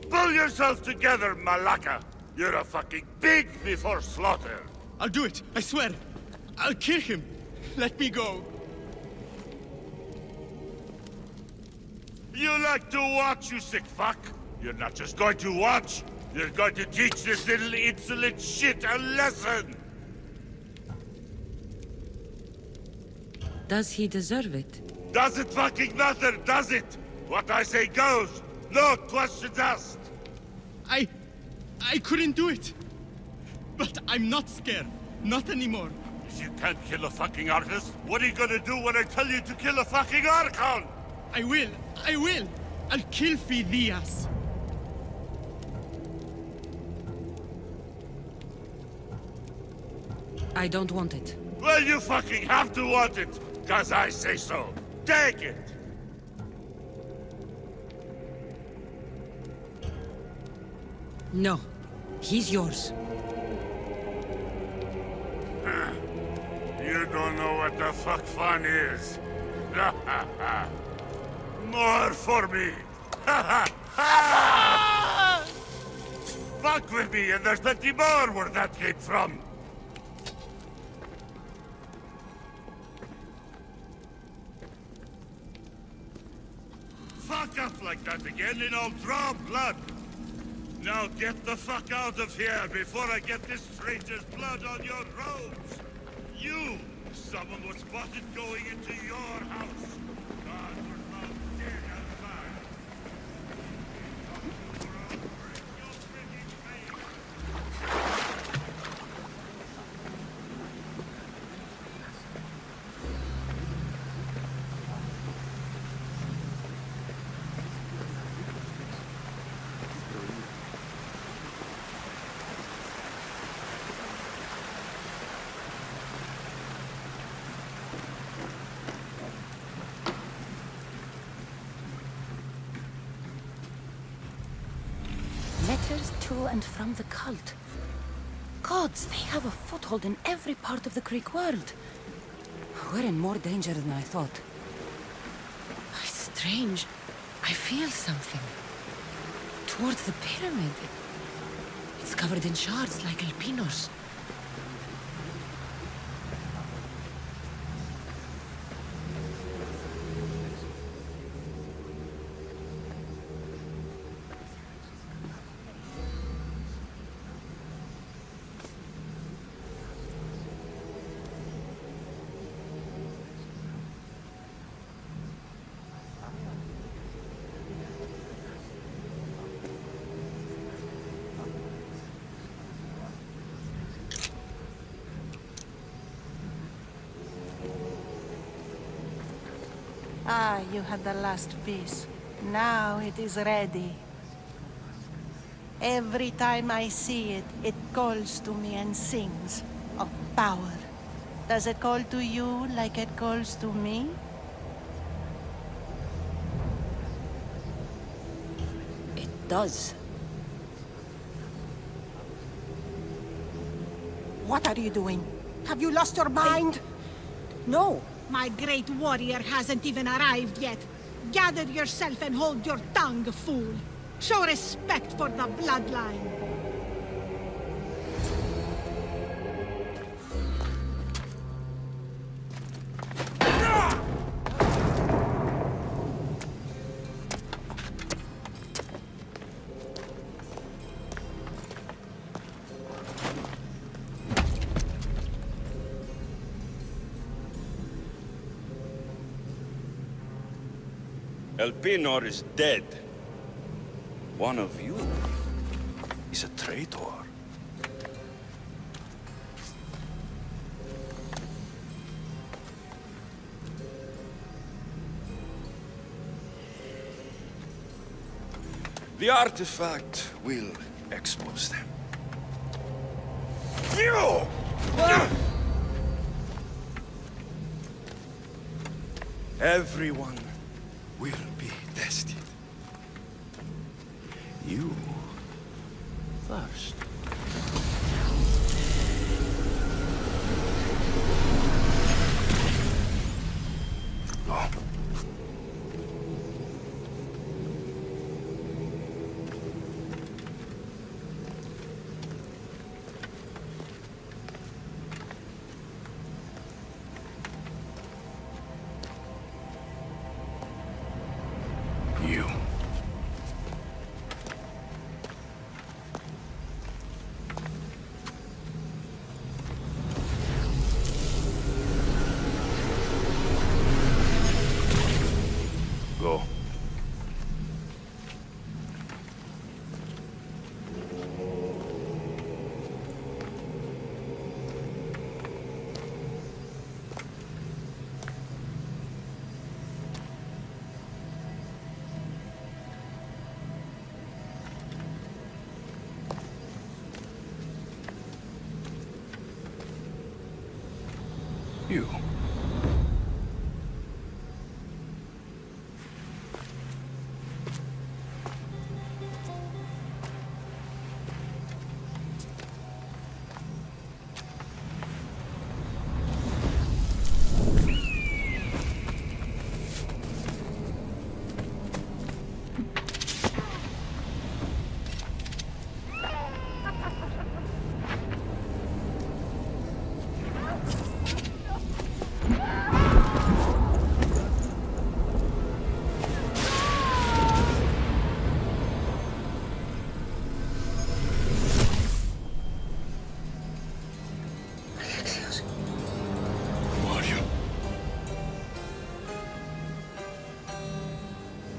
Pull yourself together, Malaka! You're a fucking pig before slaughter! I'll do it, I swear! I'll kill him! Let me go! You like to watch, you sick fuck? You're not just going to watch, you're going to teach this little insolent shit a lesson! Does he deserve it? Doesn't fucking matter, does it? What I say goes! No questions asked! I couldn't do it! But I'm not scared. Not anymore. If you can't kill a fucking artist, what are you gonna do when I tell you to kill a fucking Archon? I will! I'll kill Phidias! I don't want it. Well, you fucking have to want it, 'cause I say so. Take it! No. He's yours. You don't know what the fuck fun is. More for me. Fuck with me, and there's plenty more where that came from. Fuck up like that again, and I'll draw blood. Now get the fuck out of here before I get this stranger's blood on your robes! You! Someone was spotted going into your house! God, we're found dead outside! to and from the cult. Gods, they have a foothold in every part of the Greek world. We're in more danger than I thought. Strange. I feel something. Towards the pyramid. It's covered in shards like alpinos. Ah, you had the last piece. Now it is ready. Every time I see it, it calls to me and sings of power. Does it call to you like it calls to me? It does. What are you doing? Have you lost your mind? No. My great warrior hasn't even arrived yet. Gather yourself and hold your tongue, fool. Show respect for the bloodline. Elpenor is dead. One of you is a traitor. The artifact will expose them. You! Everyone will be tested. You first. Go. You. Go. You.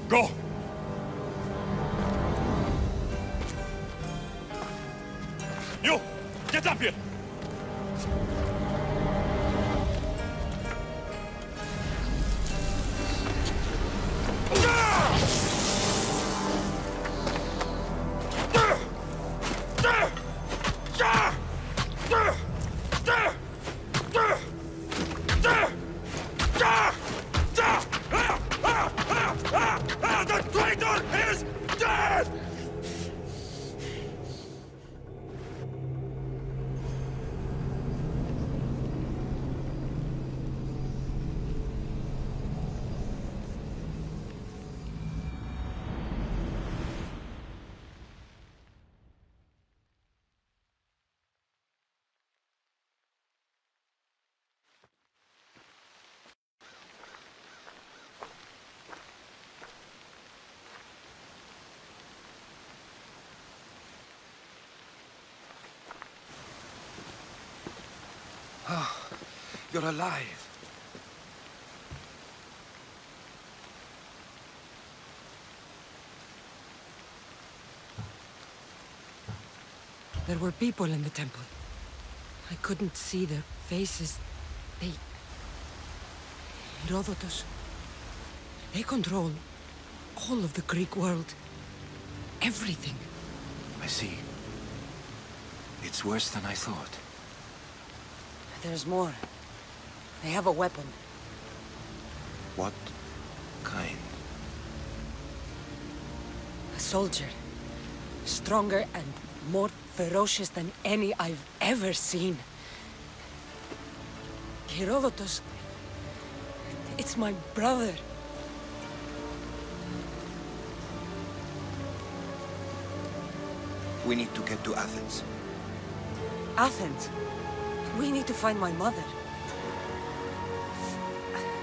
Go! You! Get up here! You're alive. There were people in the temple. I couldn't see their faces. They... Herodotus. They control all of the Greek world. Everything. I see. It's worse than I thought. There's more. They have a weapon. What kind? A soldier. Stronger and more ferocious than any I've ever seen. Herodotus. It's my brother. We need to get to Athens. Athens? We need to find my mother.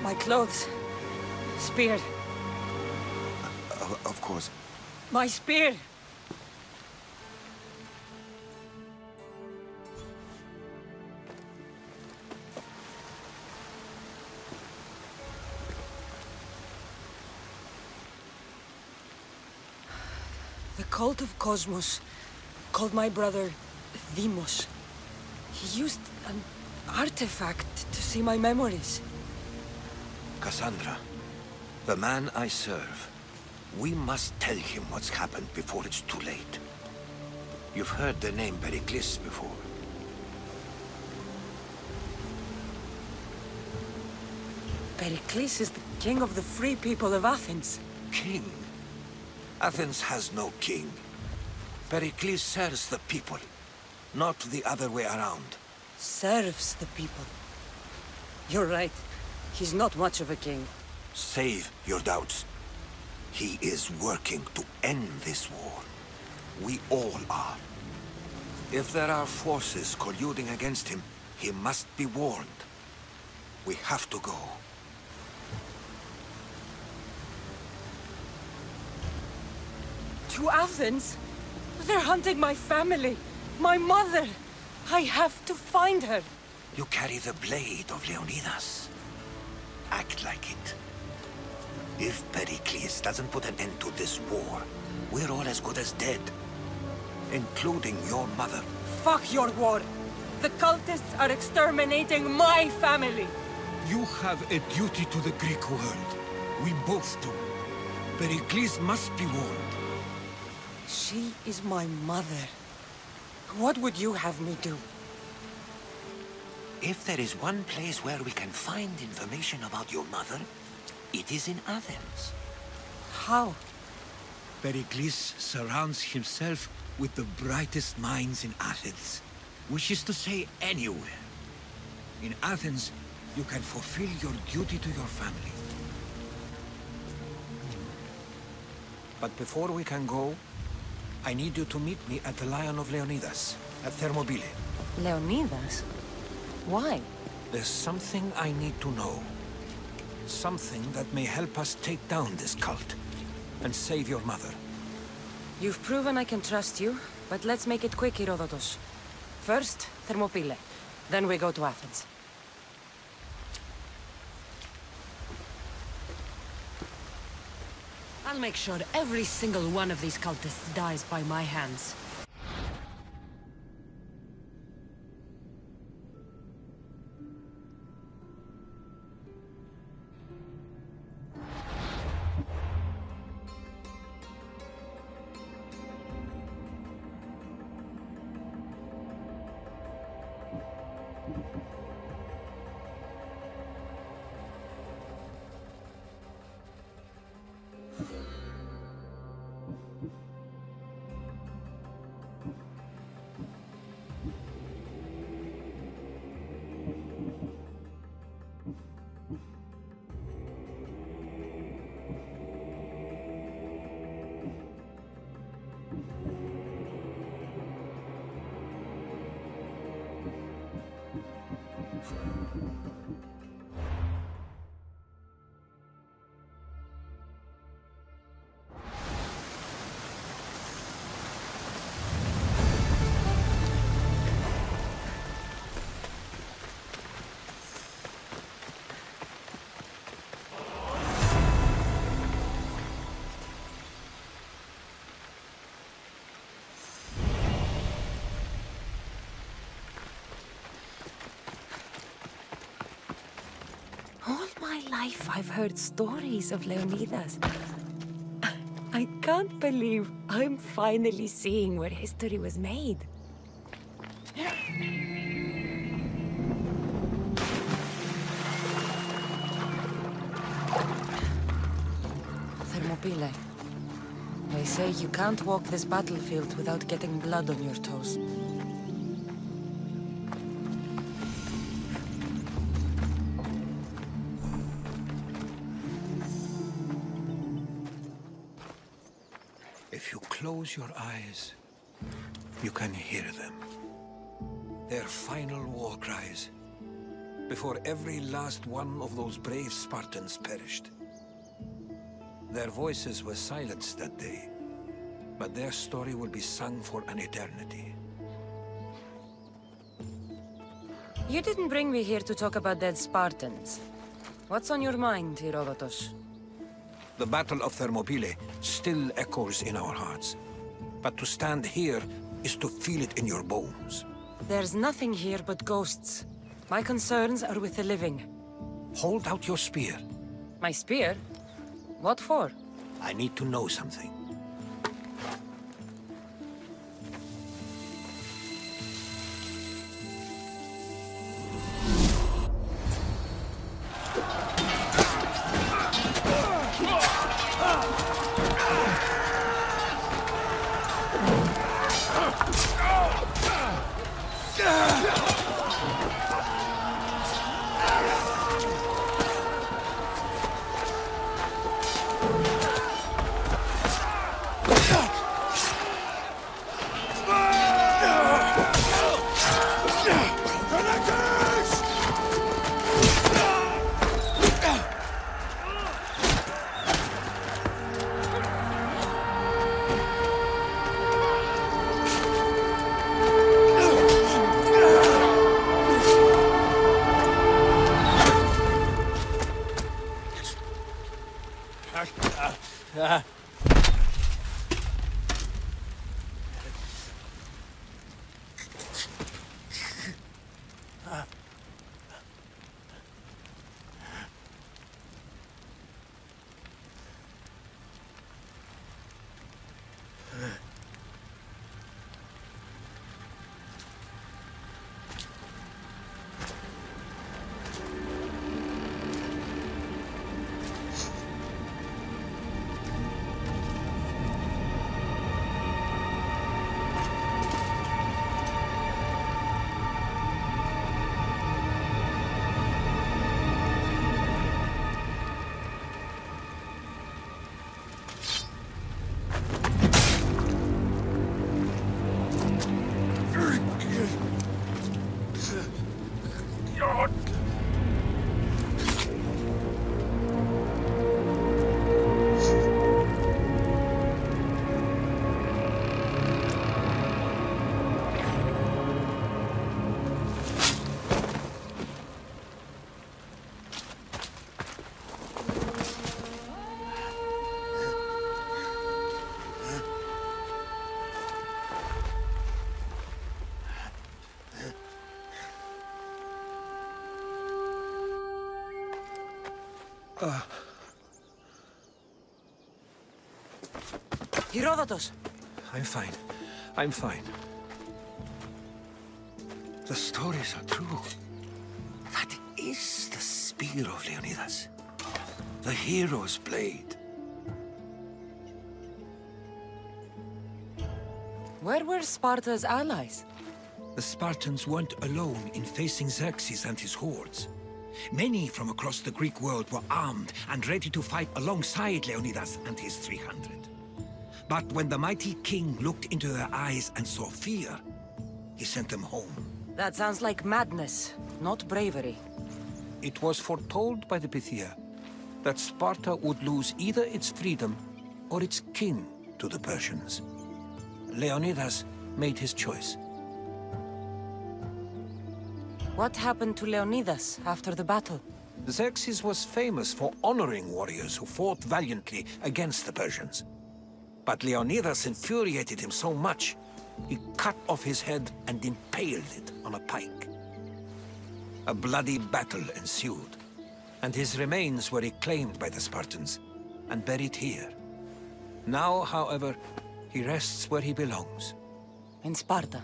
My clothes. Spear. Of course. My spear! The cult of Cosmos called my brother Deimos. He used an artifact to see my memories. Cassandra, the man I serve, we must tell him what's happened before it's too late. You've heard the name Pericles before. Pericles is the king of the free people of Athens. King? Athens has no king. Pericles serves the people, not the other way around. Serves the people. You're right. He's not much of a king. Save your doubts. He is working to end this war. We all are. If there are forces colluding against him, he must be warned. We have to go. To Athens? They're hunting my family. My mother. I have to find her. You carry the blade of Leonidas. Act like it. If Pericles doesn't put an end to this war, we're all as good as dead. Including your mother. Fuck your war. The cultists are exterminating my family. You have a duty to the Greek world. We both do. Pericles must be warned. She is my mother. What would you have me do? If there is one place where we can find information about your mother, it is in Athens. How? Pericles surrounds himself with the brightest minds in Athens. Which is to say, anywhere. In Athens, you can fulfill your duty to your family. But before we can go, I need you to meet me at the Lion of Leonidas, at Thermopyl. Leonidas? Why? There's something I need to know. Something that may help us take down this cult and save your mother. You've proven I can trust you, but let's make it quick, Herodotus. First, Thermopyl. Then we go to Athens. I'll make sure every single one of these cultists dies by my hands. All my life I've heard stories of Leonidas. I can't believe I'm finally seeing where history was made. Thermopyl. They say you can't walk this battlefield without getting blood on your toes. If you close your eyes, you can hear them. Their final war cries, before every last one of those brave Spartans perished. Their voices were silenced that day, but their story will be sung for an eternity. You didn't bring me here to talk about dead Spartans. What's on your mind, Herodotus? The Battle of Thermopylae still echoes in our hearts. But to stand here is to feel it in your bones. There's nothing here but ghosts. My concerns are with the living. Hold out your spear. My spear? What for? I need to know something. Herodotus! I'm fine. I'm fine. The stories are true. That is the spear of Leonidas. The hero's blade. Where were Sparta's allies? The Spartans weren't alone in facing Xerxes and his hordes. Many from across the Greek world were armed and ready to fight alongside Leonidas and his 300. But when the mighty king looked into their eyes and saw fear, he sent them home. That sounds like madness, not bravery. It was foretold by the Pythia that Sparta would lose either its freedom or its king to the Persians. Leonidas made his choice. What happened to Leonidas after the battle? Xerxes was famous for honoring warriors who fought valiantly against the Persians. But Leonidas infuriated him so much, he cut off his head and impaled it on a pike. A bloody battle ensued, and his remains were reclaimed by the Spartans and buried here. Now, however, he rests where he belongs. In Sparta.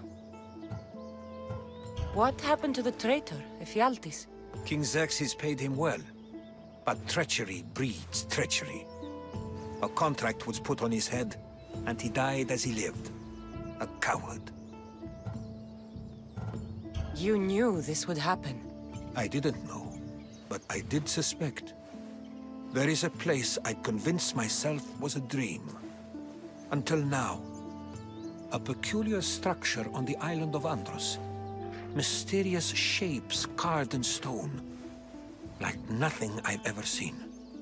What happened to the traitor, Ephialtes? King Xerxes paid him well, but treachery breeds treachery. A contract was put on his head, and he died as he lived. A coward. You knew this would happen. I didn't know, but I did suspect. There is a place I'd convinced myself was a dream. Until now. A peculiar structure on the island of Andros. Mysterious shapes carved in stone. Like nothing I've ever seen.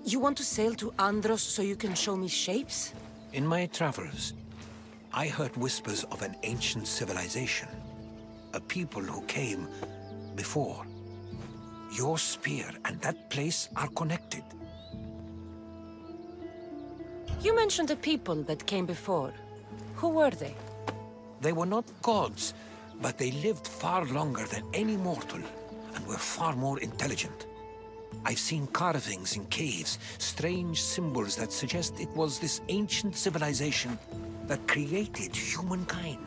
You want to sail to Andros so you can show me shapes? In my travels, I heard whispers of an ancient civilization. A people who came before. Your spear and that place are connected. You mentioned a people that came before. Who were they? They were not gods, but they lived far longer than any mortal, and were far more intelligent. I've seen carvings in caves, strange symbols that suggest it was this ancient civilization that created humankind,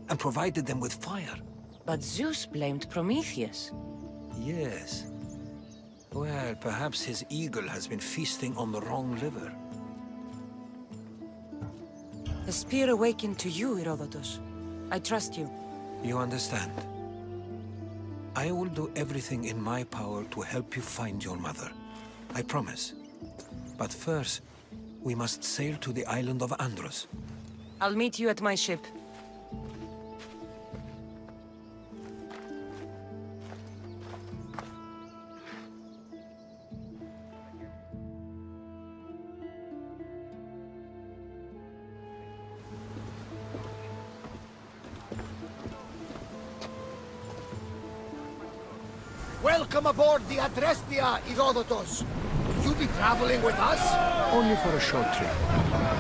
and provided them with fire. But Zeus blamed Prometheus. Yes. Well, perhaps his eagle has been feasting on the wrong liver. The spear awakened to you, Herodotus. I trust you. You understand. I will do everything in my power to help you find your mother. I promise. But first, we must sail to the island of Andros. I'll meet you at my ship. Welcome aboard the Adrestia, Herodotus. Will you be traveling with us? Only for a short trip.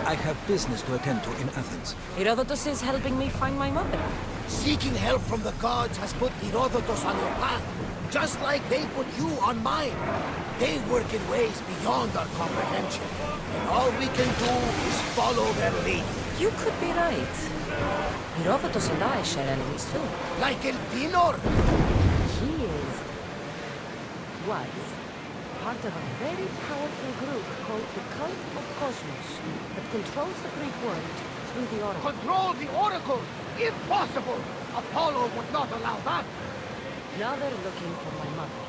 I have business to attend to in Athens. Herodotus is helping me find my mother. Seeking help from the gods has put Herodotus on your path, just like they put you on mine. They work in ways beyond our comprehension, and all we can do is follow their lead. You could be right. Herodotus and I share enemies too. Like El Pinor. Was part of a very powerful group called the Cult of Cosmos that controls the Greek world through the Oracle. Control the Oracle? Impossible! Apollo would not allow that! Now they're looking for my mother.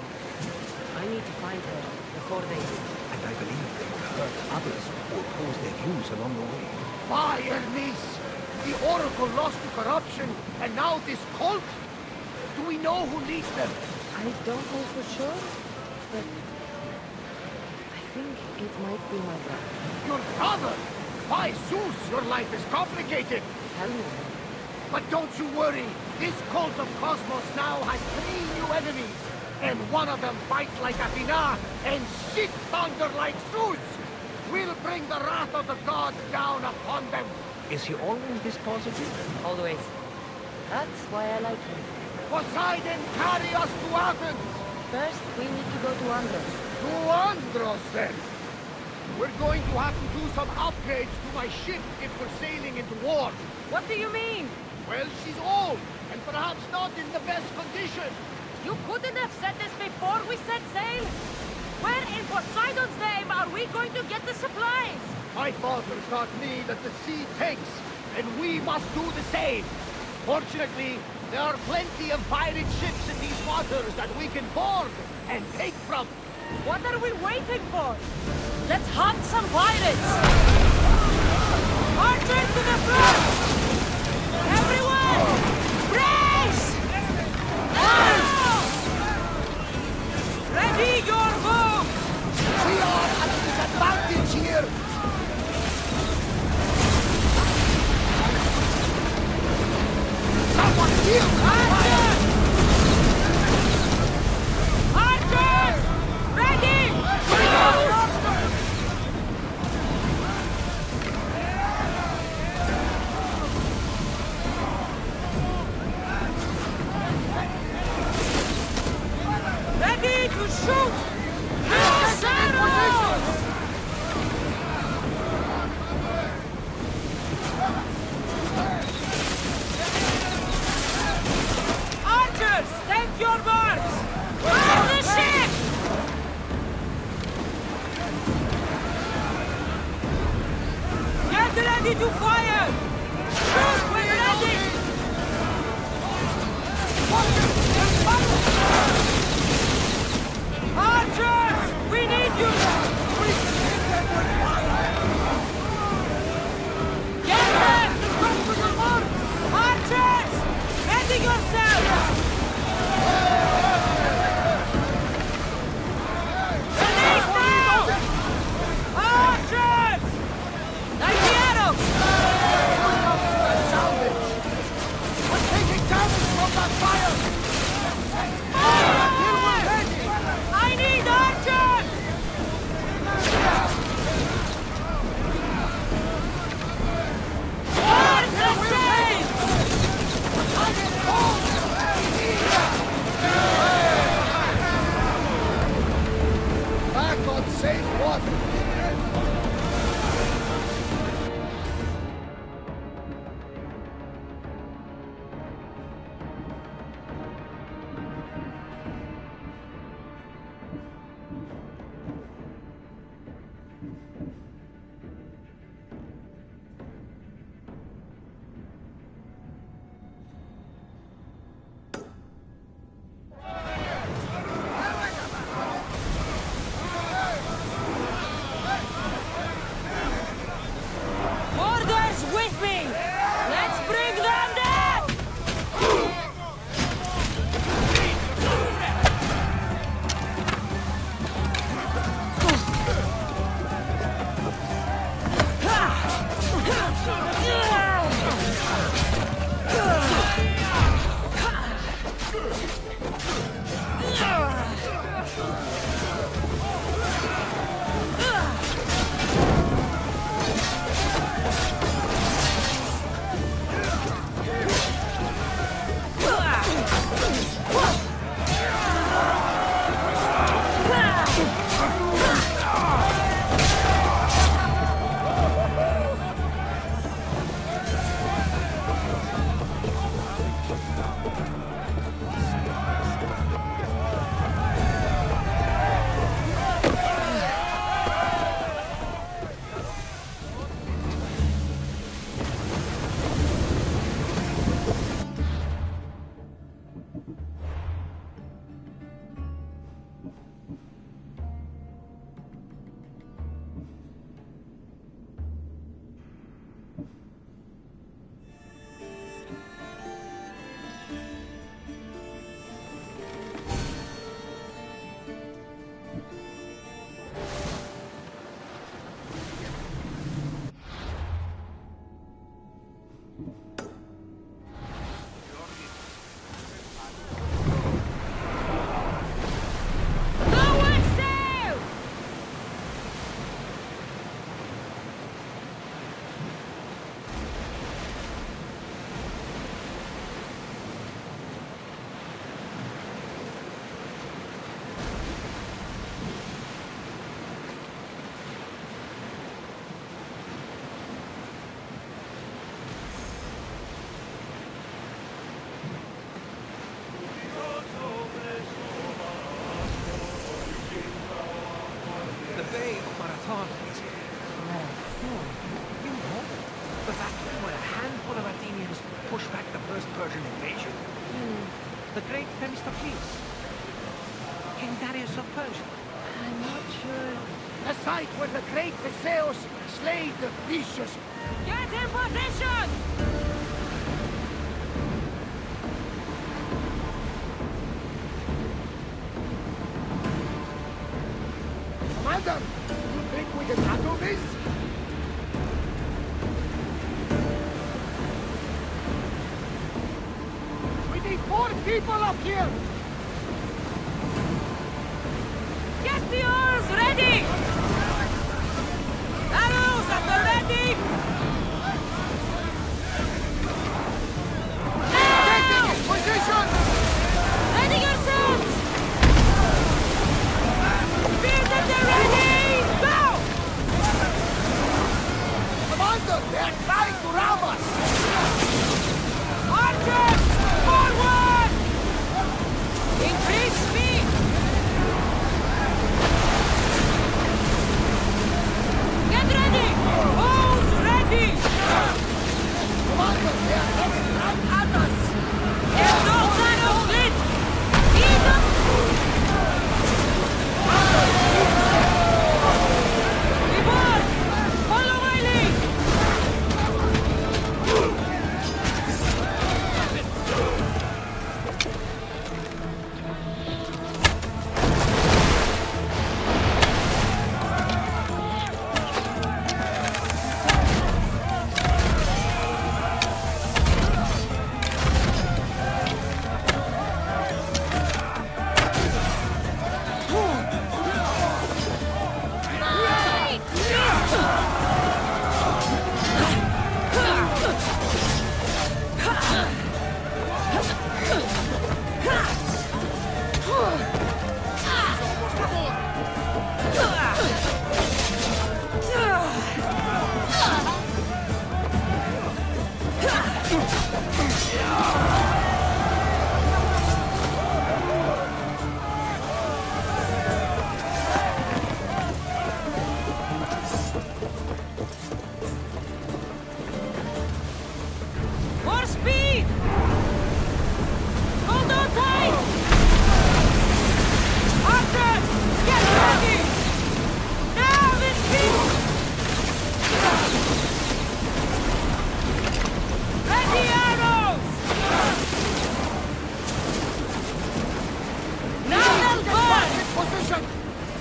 I need to find her before they do. And I believe they will hurt others who oppose their views along the way. By Hermes! The Oracle lost to corruption, and now this cult? Do we know who leads them? I don't know for sure. But I think it might be my brother. Your brother? By Zeus, your life is complicated. Tell me. But don't you worry. This cult of Cosmos now has 3 new enemies. And one of them fights like Athena and shits thunder like Zeus. We'll bring the wrath of the gods down upon them. Is he always this positive? Always. That's why I like him. Poseidon, carry us to Athens! First, we need to go to Andros. To Andros, then? We're going to have to do some upgrades to my ship if we're sailing into war. What do you mean? Well, she's old, and perhaps not in the best condition. You couldn't have said this before we set sail? Where in Poseidon's name are we going to get the supplies? My father taught me that the sea takes, and we must do the same. Fortunately, there are plenty of pirate ships in these waters that we can board and take from. What are we waiting for? Let's hunt some pirates! Archers to the front! Everyone! Brace! Ready your bow! We are at a disadvantage here! Someone here! Archers! Archers! Ready! Ready to fire! Shoot when ready! Archers! We need you! Get back! Archers! Ready yourself! Release now! Archers! Like the arrows! Salvage! We're taking damage from that fire! I need archers! Back on safe water! Orders with me! Let's bring them down! The great Themistocles. King Darius of Persia. I'm not sure. The site where the great Theseus slayed the vicious. Get in position! Commander, you think we can handle this? We need more people up here! Get the oars ready! Arrows at the ready! Now! Taking position! Ready yourselves! Spears at the ready! Go! Commander, they're trying to ram us! Archers! Forward!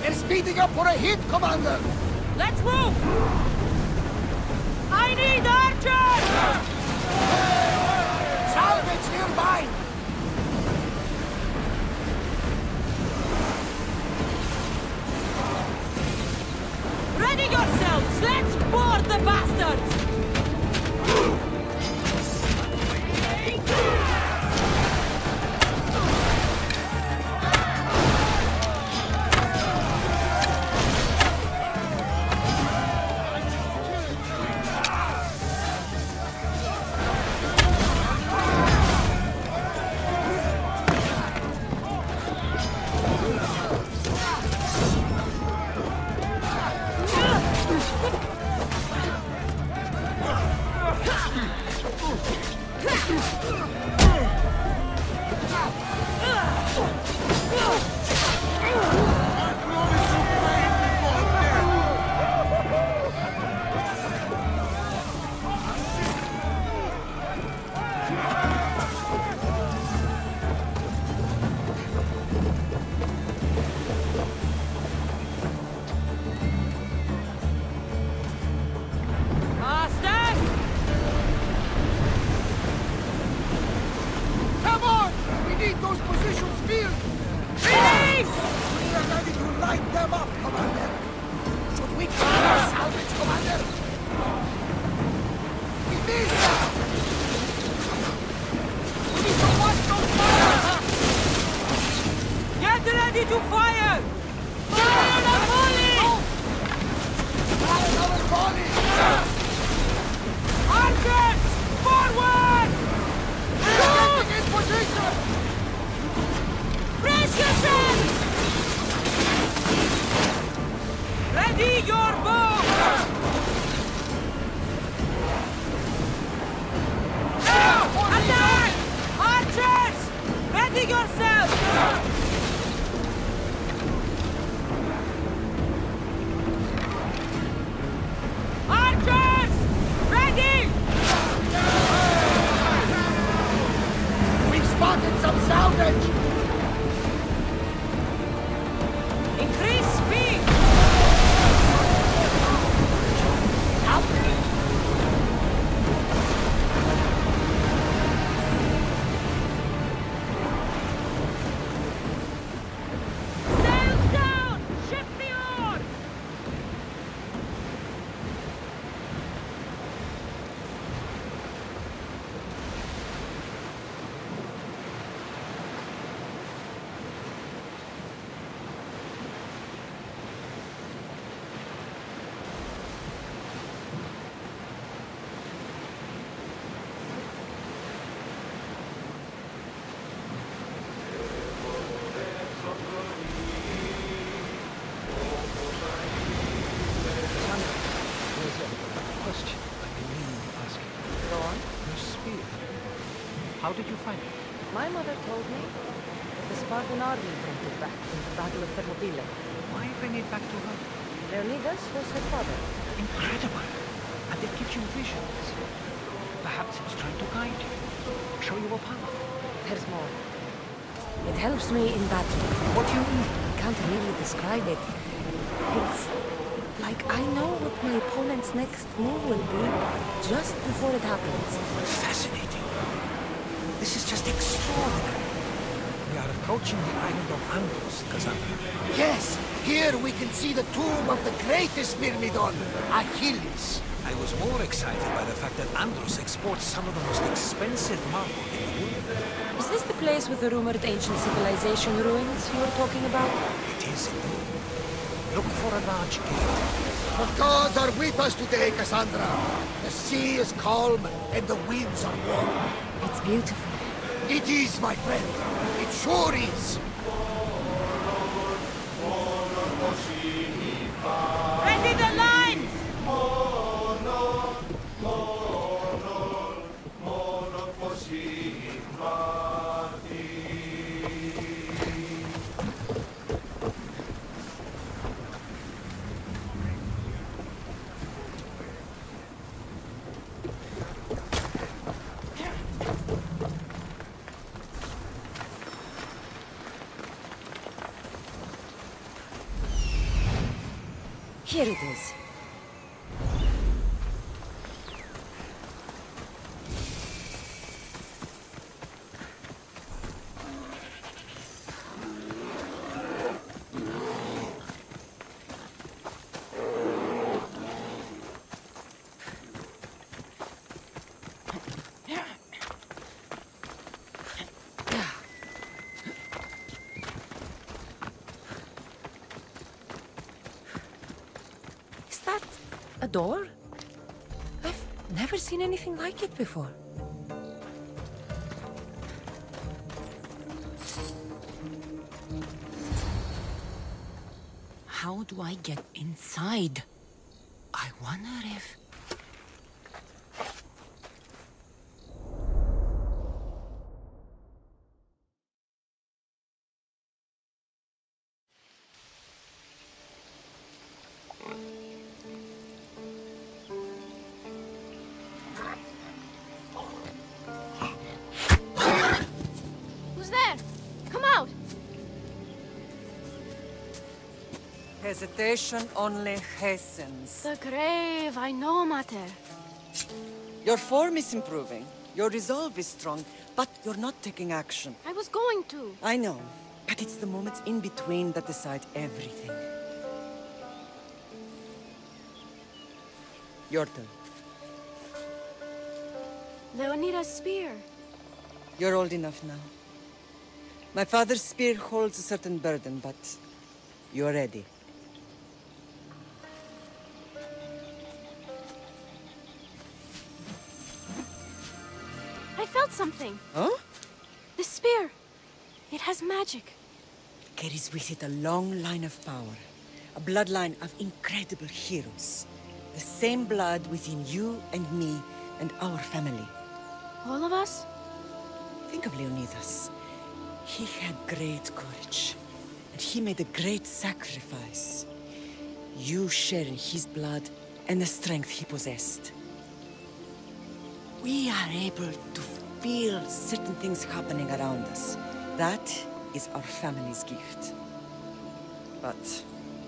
They're speeding up for a hit, Commander! Let's move! I need archers! Salvage nearby! Ready yourselves! Let's board the bastards! How did you find it? My mother told me that the Spartan army brought it back from the Battle of Thermopyl. Why bring it back to her? Leonidas was her father. Incredible! And it gives you visions. Perhaps it's trying to guide you, show you a path. There's more. It helps me in battle. What do you mean? I can't really describe it. It's like I know what my opponent's next move will be just before it happens. Fascinating. This is just extraordinary. We are approaching the island of Andros, Cassandra. Yes! Here we can see the tomb of the greatest Myrmidon, Achilles. I was more excited by the fact that Andros exports some of the most expensive marble in the world. Is this the place with the rumored ancient civilization ruins you were talking about? It is indeed. Look for a large gate. The gods are with us today, Cassandra. The sea is calm and the winds are warm. It's beautiful. It is, my friend. It sure is. Ready the line! Here it is. A door? I've never seen anything like it before. How do I get inside? I wonder if... Hesitation only hastens. The grave, I know, Mater. Your form is improving. Your resolve is strong, but you're not taking action. I was going to. I know, but it's the moments in between that decide everything. Your turn. Leonida's spear. You're old enough now. My father's spear holds a certain burden, but you're ready. I felt something. Huh? The spear. It has magic. Carries with it a long line of power. A bloodline of incredible heroes. The same blood within you and me and our family. All of us? Think of Leonidas. He had great courage. And he made a great sacrifice. You share in his blood and the strength he possessed. We are able to feel certain things happening around us. That is our family's gift. But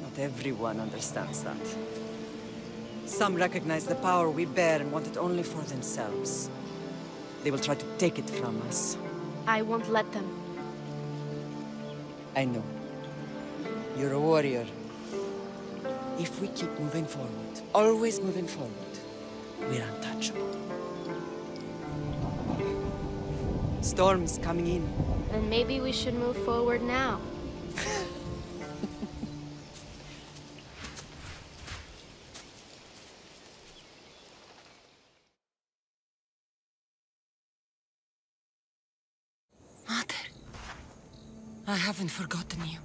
not everyone understands that. Some recognize the power we bear and want it only for themselves. They will try to take it from us. I won't let them. I know. You're a warrior. If we keep moving forward, always moving forward, we're untouchable. Storm's coming in. Then maybe we should move forward now. Mother, I haven't forgotten you.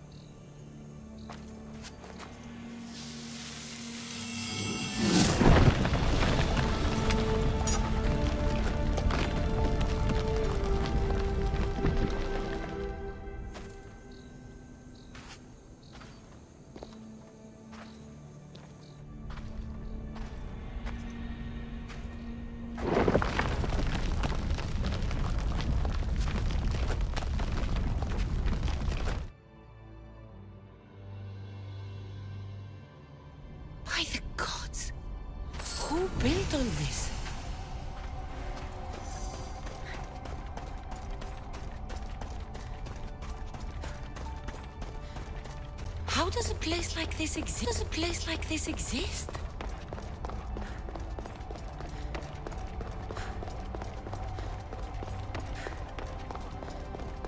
By the gods! Who built all this? How does a place like this exist? Does a place like this exist?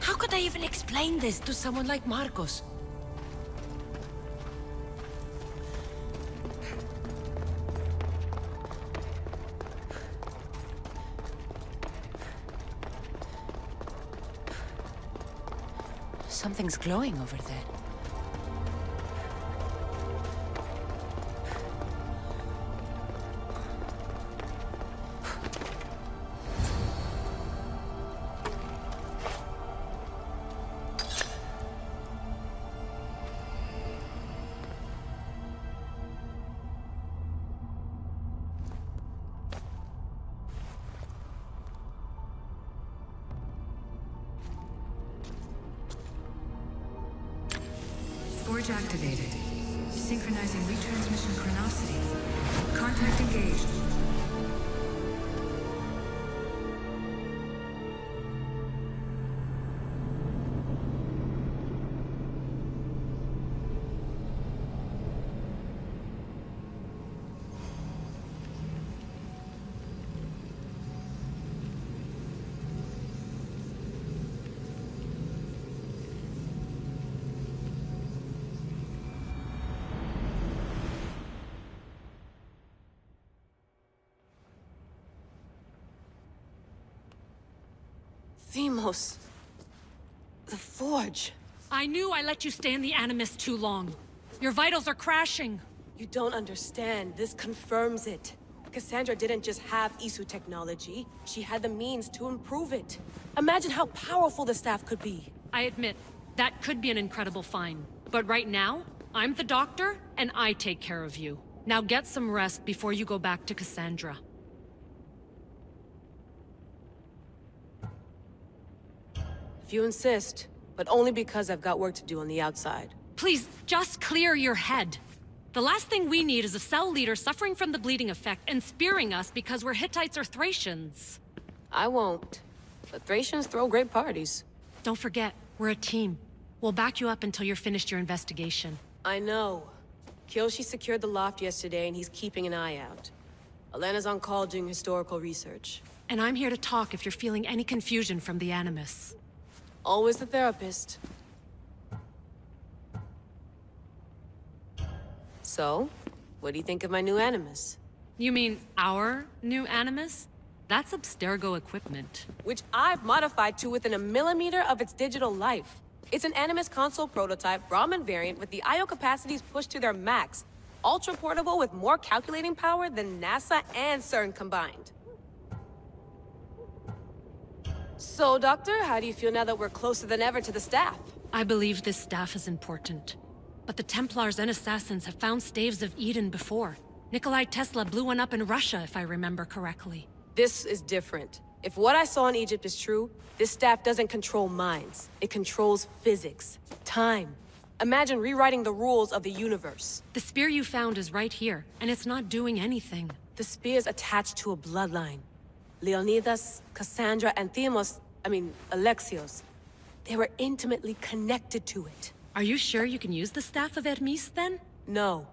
How could I even explain this to someone like Marcos? Something's glowing over there. Forge activated. Synchronizing retransmission chronicity. Contact engaged. Themos. The Forge. I knew I let you stay in the Animus too long. Your vitals are crashing. You don't understand. This confirms it. Cassandra didn't just have Isu technology. She had the means to improve it. Imagine how powerful the staff could be. I admit, that could be an incredible find. But right now, I'm the doctor, and I take care of you. Now get some rest before you go back to Cassandra. If you insist, but only because I've got work to do on the outside. Please, just clear your head. The last thing we need is a cell leader suffering from the bleeding effect and spearing us because we're Hittites or Thracians. I won't. But Thracians throw great parties. Don't forget, we're a team. We'll back you up until you're finished your investigation. I know. Kyoshi secured the loft yesterday and he's keeping an eye out. Elena's on call doing historical research. And I'm here to talk if you're feeling any confusion from the Animus. Always the therapist. So, what do you think of my new Animus? You mean our new Animus? That's Abstergo equipment. Which I've modified to within a millimeter of its digital life. It's an Animus console prototype Brahmin variant with the I/O capacities pushed to their max. Ultra portable with more calculating power than NASA and CERN combined. So, Doctor, how do you feel now that we're closer than ever to the staff? I believe this staff is important. But the Templars and Assassins have found staves of Eden before. Nikolai Tesla blew one up in Russia, if I remember correctly. This is different. If what I saw in Egypt is true, this staff doesn't control minds. It controls physics, time. Imagine rewriting the rules of the universe. The spear you found is right here, and it's not doing anything. The spear's attached to a bloodline. Leonidas, Cassandra, and Alexios. They were intimately connected to it. Are you sure you can use the Staff of Hermes, then? No.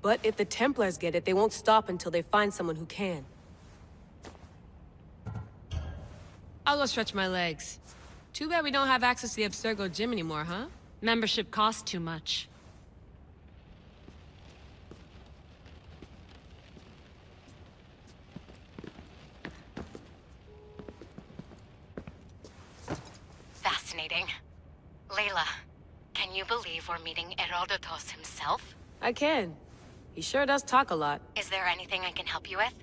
But if the Templars get it, they won't stop until they find someone who can. I'll go stretch my legs. Too bad we don't have access to the Abstergo gym anymore, huh? Membership costs too much. Fascinating. Layla, can you believe we're meeting Herodotus himself? I can. He sure does talk a lot. Is there anything I can help you with?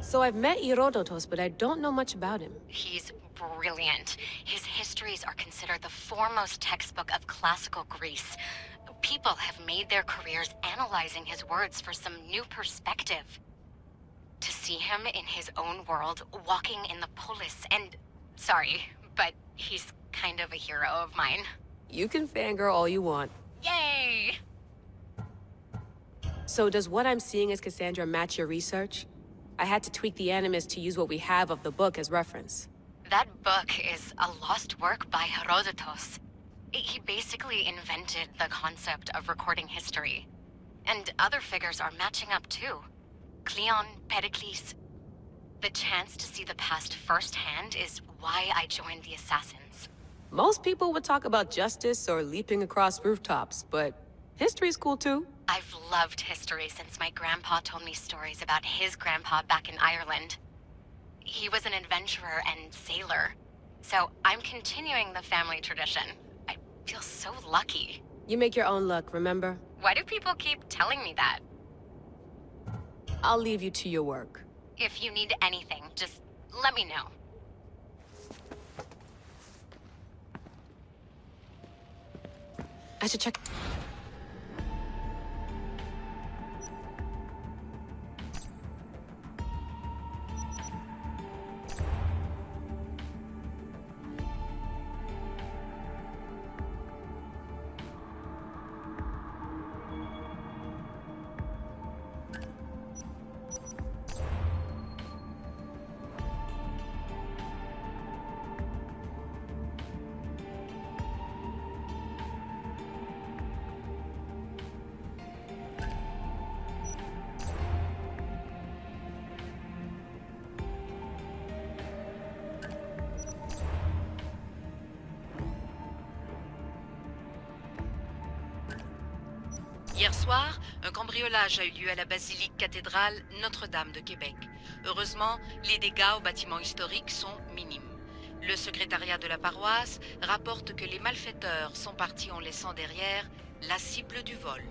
So I've met Herodotus, but I don't know much about him. He's brilliant. His histories are considered the foremost textbook of classical Greece. People have made their careers analyzing his words for some new perspective. To see him in his own world, walking in the polis, and... Sorry, but he's kind of a hero of mine. You can fangirl all you want. Yay! So does what I'm seeing as Cassandra match your research? I had to tweak the Animus to use what we have of the book as reference. That book is a lost work by Herodotus. He basically invented the concept of recording history. And other figures are matching up too. Cleon, Pericles. The chance to see the past firsthand is why I joined the Assassins. Most people would talk about justice or leaping across rooftops, but history's cool too. I've loved history since my grandpa told me stories about his grandpa back in Ireland. He was an adventurer and sailor, so I'm continuing the family tradition. I feel so lucky. You make your own luck, remember? Why do people keep telling me that? I'll leave you to your work. If you need anything, just let me know. I should check... Hier soir, un cambriolage a eu lieu à la basilique cathédrale Notre-Dame de Québec. Heureusement, les dégâts au bâtiment historique sont minimes. Le secrétariat de la paroisse rapporte que les malfaiteurs sont partis en laissant derrière la cible du vol.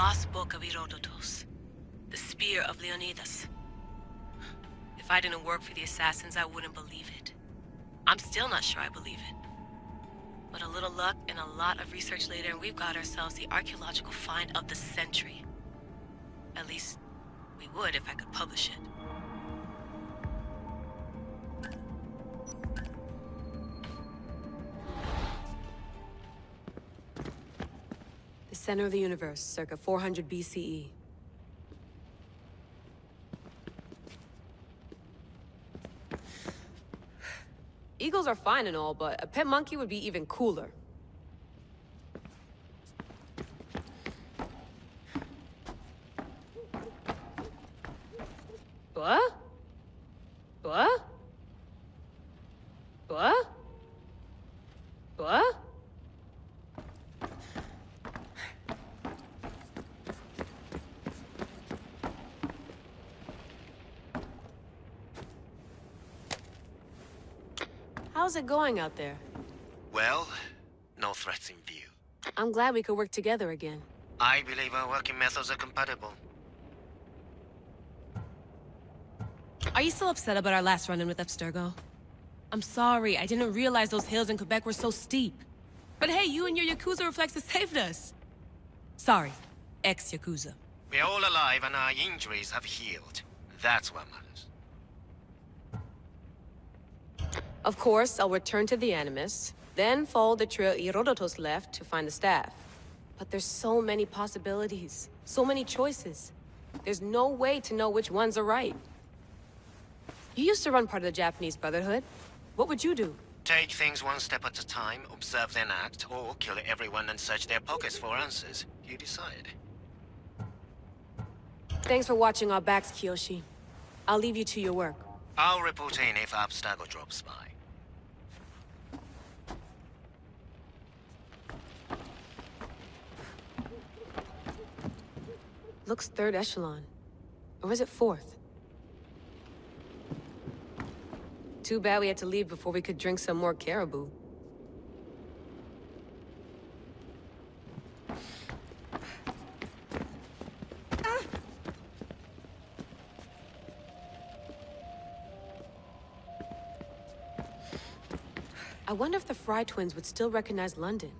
lost book of Herodotus. The spear of Leonidas. If I didn't work for the assassins, I wouldn't believe it. I'm still not sure I believe it. But a little luck and a lot of research later, and we've got ourselves the archaeological find of the century. At least, we would if I could publish it. The center of the universe, circa 400 BCE. Eagles are fine and all, but a pet monkey would be even cooler. What? What? What? What? How's it going out there? Well, no threats in view. I'm glad we could work together again. I believe our working methods are compatible. Are you still upset about our last run-in with Abstergo? I'm sorry, I didn't realize those hills in Quebec were so steep. But hey, you and your Yakuza reflexes saved us. Sorry, ex-Yakuza. We're all alive and our injuries have healed. That's what matters. Of course, I'll return to the Animus, then follow the trail Herodotus left to find the staff. But there's so many possibilities, so many choices. There's no way to know which ones are right. You used to run part of the Japanese Brotherhood. What would you do? Take things one step at a time, observe then act, or kill everyone and search their pockets for answers. You decide. Thanks for watching our backs, Kiyoshi. I'll leave you to your work. I'll report in if Abstergo drops by. Looks third echelon. Or is it fourth? Too bad we had to leave before we could drink some more caribou. I wonder if the Fry twins would still recognize London.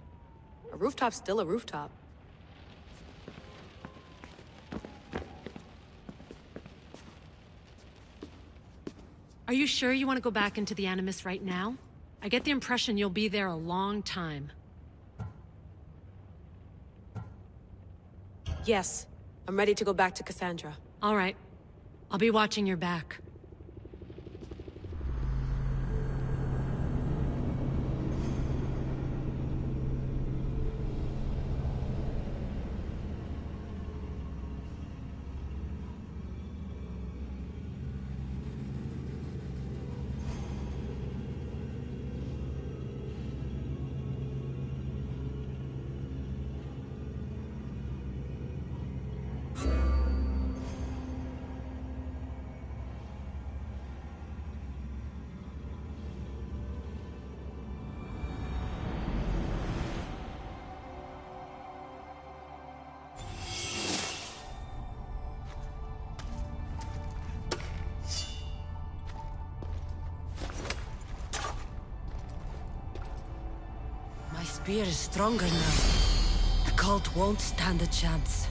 A rooftop's still a rooftop. Are you sure you want to go back into the Animus right now? I get the impression you'll be there a long time. Yes. I'm ready to go back to Cassandra. All right. I'll be watching your back. My spear is stronger now. The cult won't stand a chance.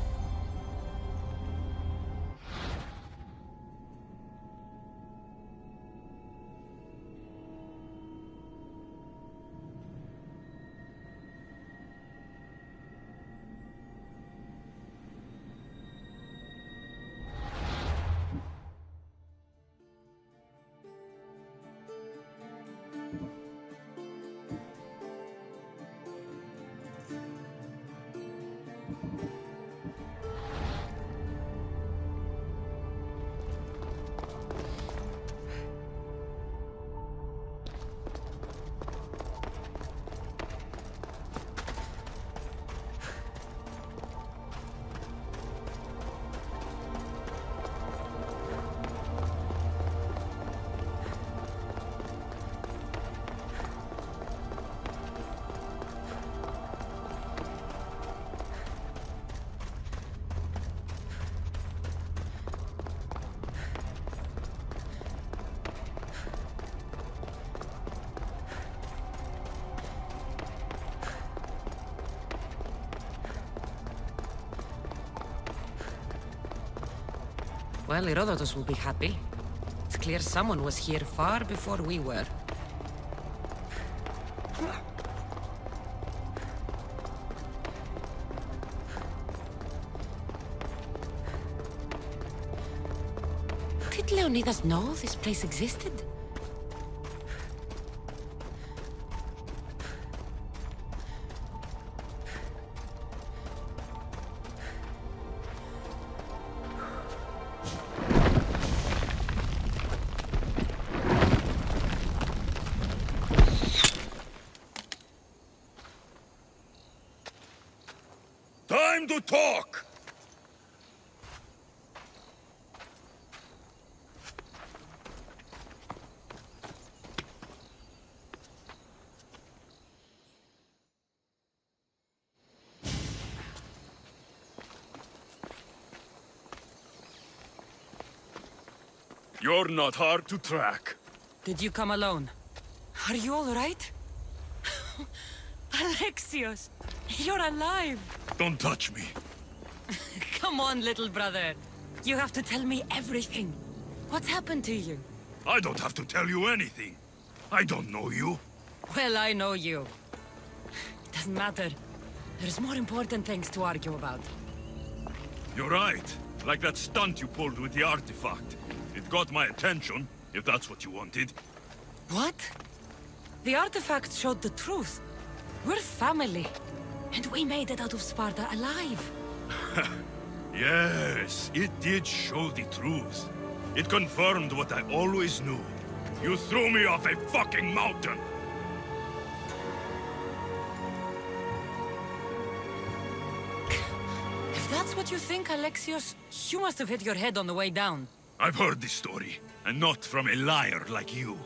Well, Herodotus will be happy. It's clear someone was here far before we were. Did Leonidas know this place existed? Time to talk! You're not hard to track. Did you come alone? Are you all right? Alexios, you're alive! Don't touch me. Come on, little brother. You have to tell me everything. What's happened to you? I don't have to tell you anything. I don't know you. Well, I know you. It doesn't matter. There's more important things to argue about. You're right. Like that stunt you pulled with the artifact. It got my attention, if that's what you wanted. What? The artifact showed the truth. We're family. And we made it out of Sparta alive. Yes, it did show the truth. It confirmed what I always knew. You threw me off a fucking mountain! If that's what you think, Alexios, you must have hit your head on the way down. I've heard this story, and not from a liar like you.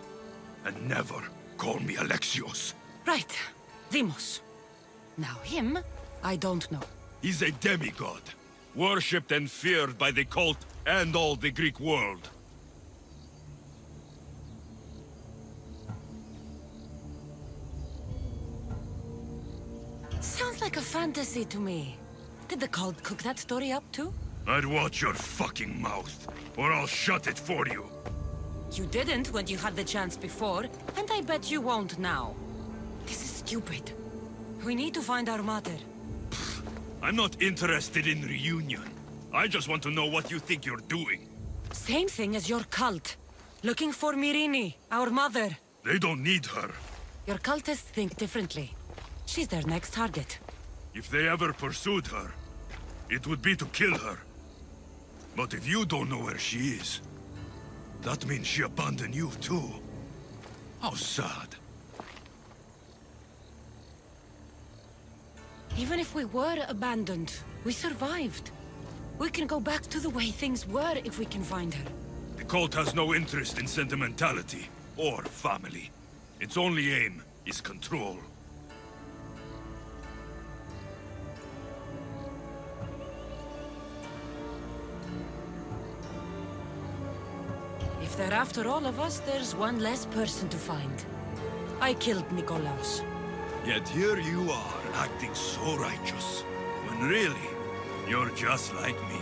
And never call me Alexios. Right. Demos. Now him, I don't know. He's a demigod, worshipped and feared by the cult and all the Greek world. Sounds like a fantasy to me. Did the cult cook that story up too? I'd watch your fucking mouth, or I'll shut it for you. You didn't when you had the chance before, and I bet you won't now. This is stupid. We need to find our mother. I'm not interested in reunion. I just want to know what you think you're doing. Same thing as your cult. Looking for Myrine, our mother. They don't need her. Your cultists think differently. She's their next target. If they ever pursued her, it would be to kill her. But if you don't know where she is, that means she abandoned you too. How sad. Even if we were abandoned, we survived. We can go back to the way things were if we can find her. The cult has no interest in sentimentality or family. Its only aim is control. If they're after all of us, there's one less person to find. I killed Nikolaos. Yet here you are, acting so righteous, when really, you're just like me.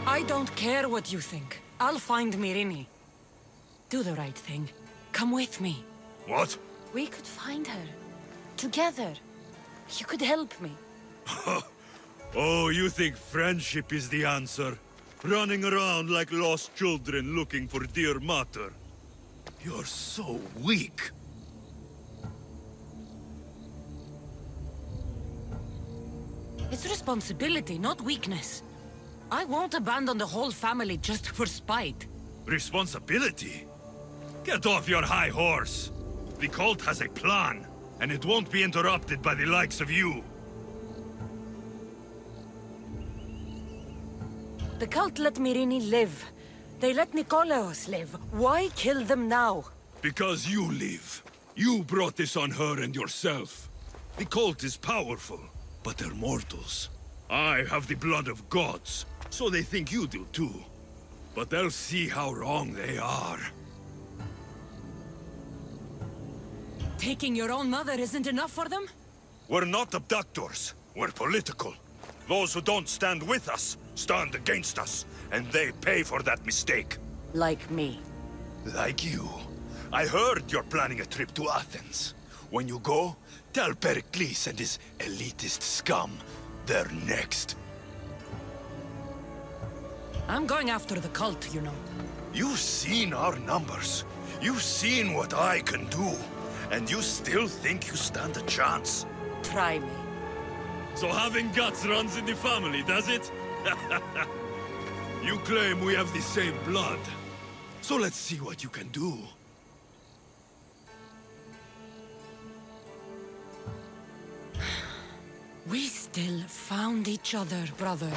I don't care what you think. I'll find Myrine. Do the right thing. Come with me. What? We could find her. Together. You could help me. Oh, you think friendship is the answer? Running around like lost children looking for dear mater. You're so weak. It's responsibility, not weakness. I won't abandon the whole family just for spite. Responsibility? Get off your high horse. The cult has a plan, and it won't be interrupted by the likes of you. The cult let Myrine live. They let Nikolaos live. Why kill them now? Because you live. You brought this on her and yourself. The cult is powerful, but they're mortals. I have the blood of gods, so they think you do too. But they'll see how wrong they are. Taking your own mother isn't enough for them? We're not abductors. We're political. Those who don't stand with us stand against us, and they pay for that mistake. Like me. Like you. I heard you're planning a trip to Athens. When you go, tell Pericles and his elitist scum they're next. I'm going after the cult, you know. You've seen our numbers. You've seen what I can do. And you still think you stand a chance? Try me. So having guts runs in the family, does it? You claim we have the same blood. So let's see what you can do. We still found each other, brother.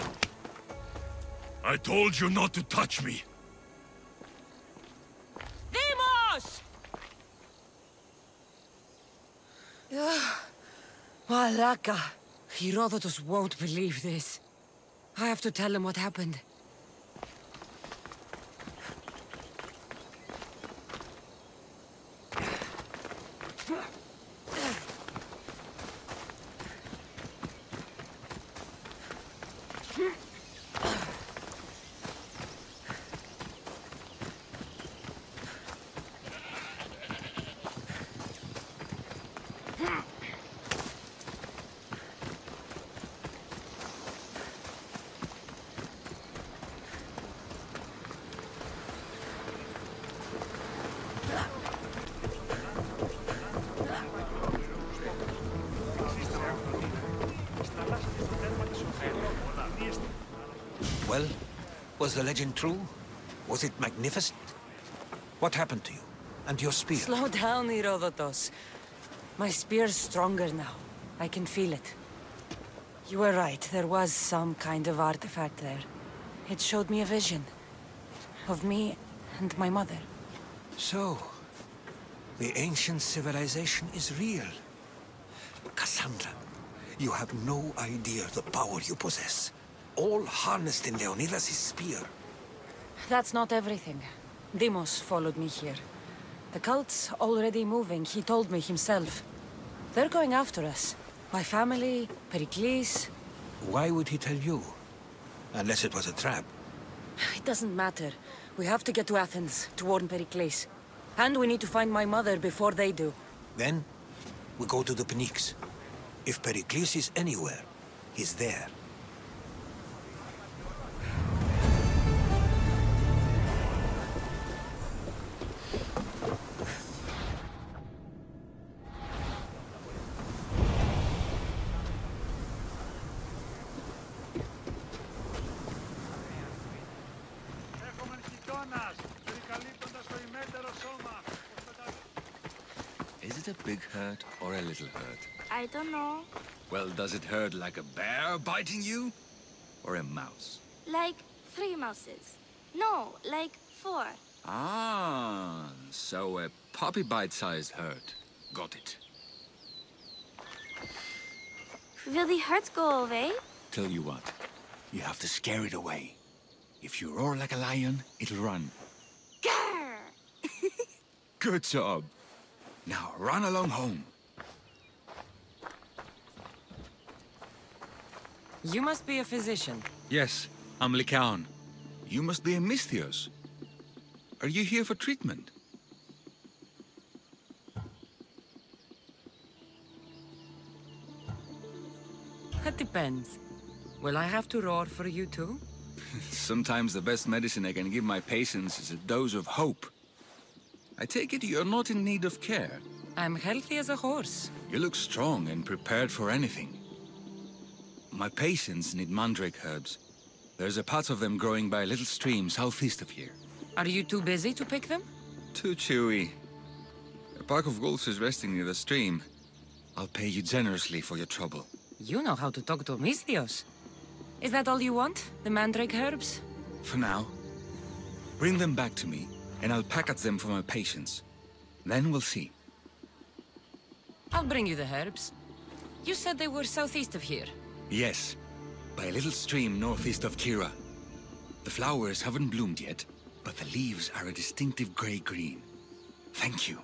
I told you not to touch me. Demos! Malaka. Herodotus won't believe this. I have to tell him what happened. Well, was the legend true? Was it magnificent? What happened to you? And your spear? Slow down, Herodotus. My spear's stronger now. I can feel it. You were right, there was some kind of artifact there. It showed me a vision. Of me and my mother. So, the ancient civilization is real. Cassandra, you have no idea the power you possess. All harnessed in Leonidas' spear. That's not everything. Demos followed me here. The cult's already moving, he told me himself. They're going after us. My family, Pericles. Why would he tell you? Unless it was a trap. It doesn't matter. We have to get to Athens, to warn Pericles. And we need to find my mother before they do. Then, we go to the Pnyx. If Pericles is anywhere, he's there. Is it a big hurt or a little hurt? I don't know. Well, does it hurt like a bear biting you? Or a mouse? Like 3 mouses. No, like 4. Ah, so a puppy bite-sized hurt. Got it. Will the hurt go away? Tell you what, you have to scare it away. If you roar like a lion, it'll run. Grr! Good job. Now run along home. You must be a physician. Yes, I'm Lycaon. You must be a Misthios. Are you here for treatment? That depends. Will I have to roar for you too? Sometimes the best medicine I can give my patients is a dose of hope. I take it you're not in need of care. I'm healthy as a horse. You look strong and prepared for anything. My patients need mandrake herbs. There's a patch of them growing by a little stream southeast of here. Are you too busy to pick them? Too chewy. A pack of wolves is resting near the stream. I'll pay you generously for your trouble. You know how to talk to Misthios. Is that all you want? The mandrake herbs? For now. Bring them back to me, and I'll package them for my patients. Then we'll see. I'll bring you the herbs. You said they were southeast of here. Yes, by a little stream northeast of Kira. The flowers haven't bloomed yet, but the leaves are a distinctive gray-green. Thank you.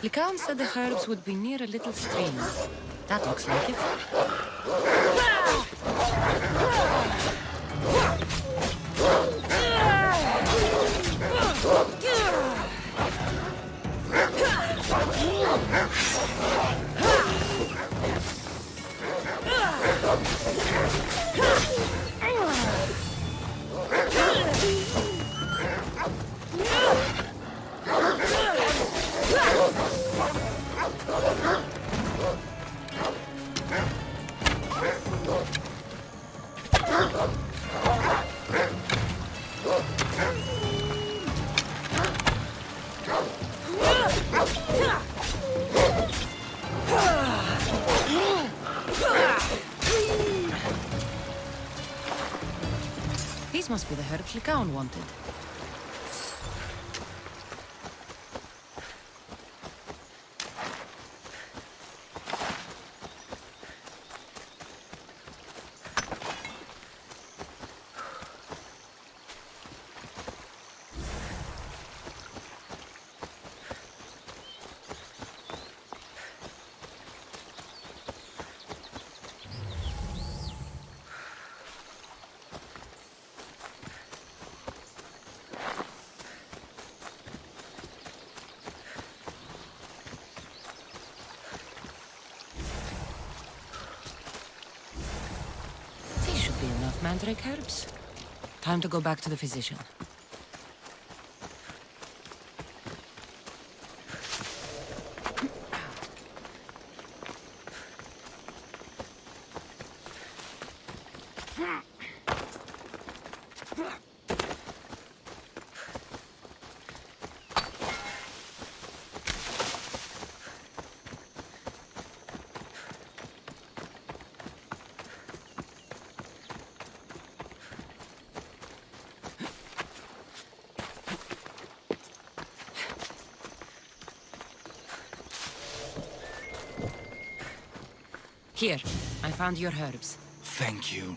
Lycaon said the herbs would be near a little stream. That looks like it. These must be the herbs Lycaon wanted. Mandrake herbs. Time to go back to the physician. Here, I found your herbs. Thank you.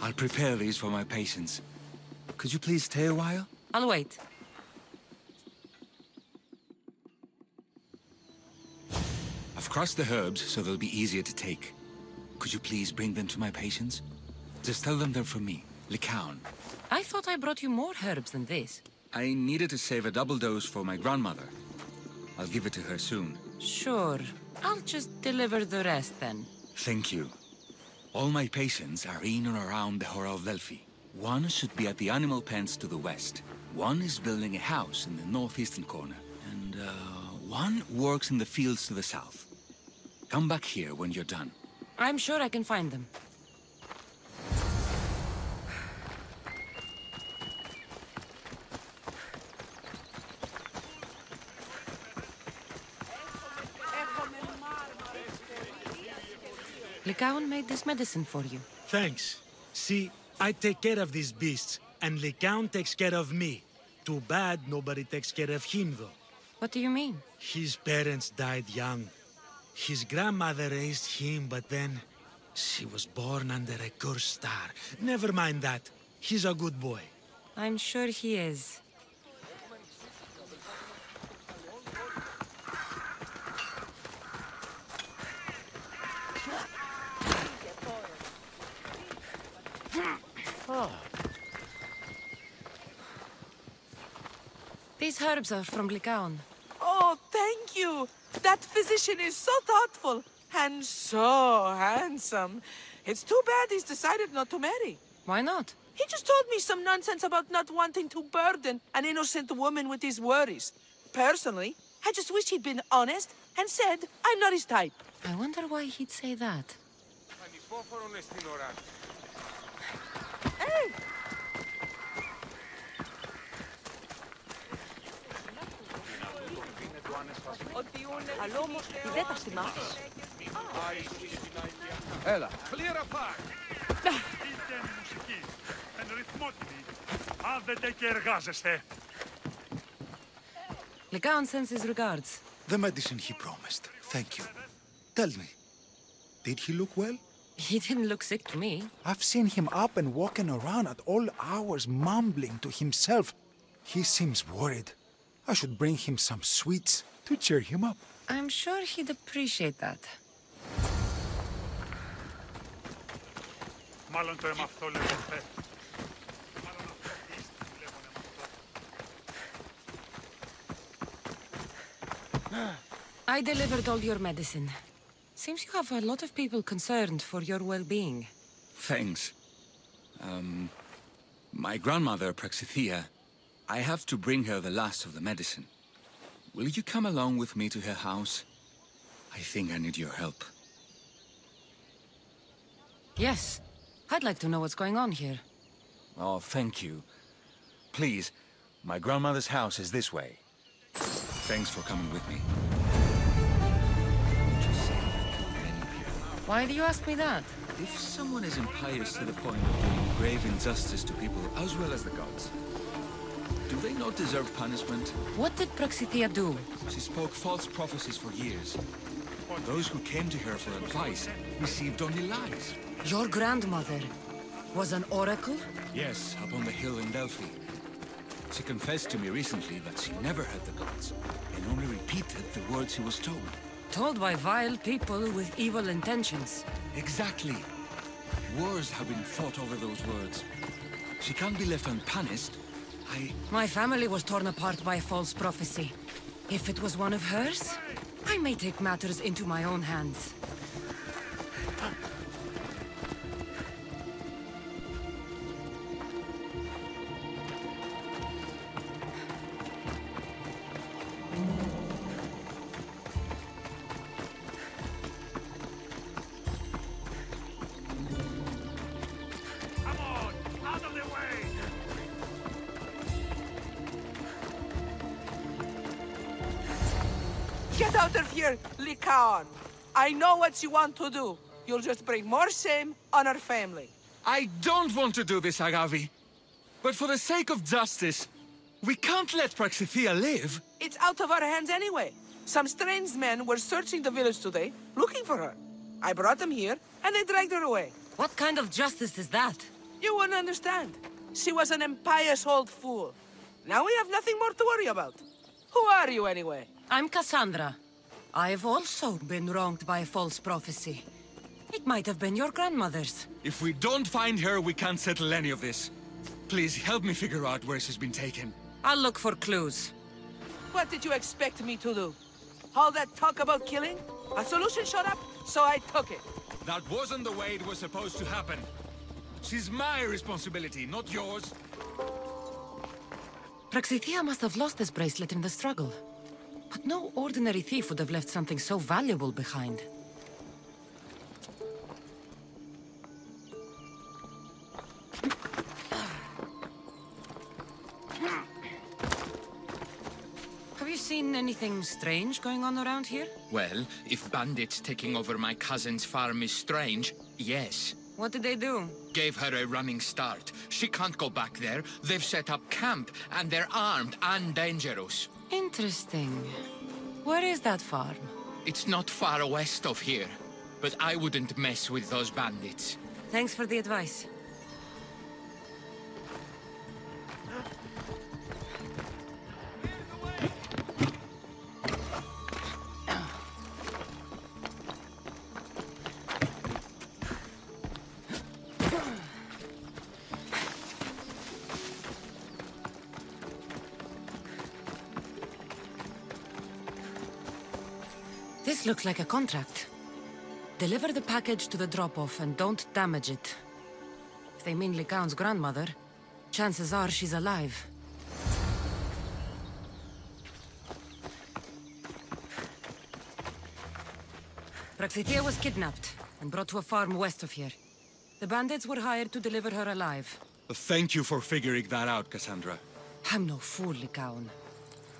I'll prepare these for my patients. Could you please stay a while? I'll wait. I've crossed the herbs so they'll be easier to take. Could you please bring them to my patients? Just tell them they're from me, Lycaon. I thought I brought you more herbs than this. I needed to save a double dose for my grandmother. I'll give it to her soon. Sure. I'll just deliver the rest then. Thank you. All my patients are in or around the Hora of Delphi. One should be at the animal pens to the west. One is building a house in the northeastern corner. And, one works in the fields to the south. Come back here when you're done. I'm sure I can find them. Lycaon made this medicine for you. Thanks. See, I take care of these beasts, and Lycaon takes care of me. Too bad nobody takes care of him, though. What do you mean? His parents died young. His grandmother raised him, but then she was born under a cursed star. Never mind that. He's a good boy. I'm sure he is. These herbs are from Lycaon. Oh, thank you. That physician is so thoughtful and so handsome. It's too bad he's decided not to marry. Why not? He just told me some nonsense about not wanting to burden an innocent woman with his worries. Personally, I just wish he'd been honest and said I'm not his type. I wonder why he'd say that. Hey! Έλα. Clear apart. Lycaon sends his regards. The medicine he promised. Thank you. Tell me, did he look well? He didn't look sick to me. I've seen him up and walking around at all hours, mumbling to himself. He seems worried. I should bring him some sweets. to cheer him up. I'm sure he'd appreciate that. I delivered all your medicine. Seems you have a lot of people concerned for your well-being. Thanks. My grandmother, Praxithea, I have to bring her the last of the medicine. Will you come along with me to her house? I think I need your help. Yes. I'd like to know what's going on here. Oh, thank you. Please, my grandmother's house is this way. Thanks for coming with me. Why do you ask me that? If someone is impious to the point of doing grave injustice to people as well as the gods, do they not deserve punishment? What did Praxithea do? She spoke false prophecies for years. Those who came to her for advice received only lies. Your grandmother was an oracle? Yes, up on the hill in Delphi. She confessed to me recently that she never heard the gods, and only repeated the words she was told. Told by vile people with evil intentions. Exactly. Wars have been fought over those words. She can't be left unpunished. My family was torn apart by a false prophecy. If it was one of hers, I may take matters into my own hands. Get out of here, Lycaon! I know what you want to do. You'll just bring more shame on our family. I don't want to do this, Agavi. But for the sake of justice, we can't let Praxithea live. It's out of our hands anyway. Some strange men were searching the village today, looking for her. I brought them here, and they dragged her away. What kind of justice is that? You wouldn't understand. She was an impious old fool. Now we have nothing more to worry about. Who are you, anyway? I'm Cassandra. I've also been wronged by a false prophecy. It might have been your grandmother's. If we don't find her, we can't settle any of this. Please help me figure out where she's been taken. I'll look for clues. What did you expect me to do? All that talk about killing? A solution showed up, so I took it. That wasn't the way it was supposed to happen. She's my responsibility, not yours. Praxithea must have lost this bracelet in the struggle. But no ordinary thief would have left something so valuable behind. Have you seen anything strange going on around here? Well, if bandits taking over my cousin's farm is strange, yes. What did they do? Gave her a running start. She can't go back there. They've set up camp, and they're armed and dangerous. Interesting. Where is that farm? It's not far west of here, but I wouldn't mess with those bandits. Thanks for the advice. This looks like a contract. Deliver the package to the drop-off and don't damage it. If they mean Lycaon's grandmother, chances are she's alive. Praxithea was kidnapped and brought to a farm west of here. The bandits were hired to deliver her alive. Thank you for figuring that out, Cassandra. I'm no fool, Lycaon.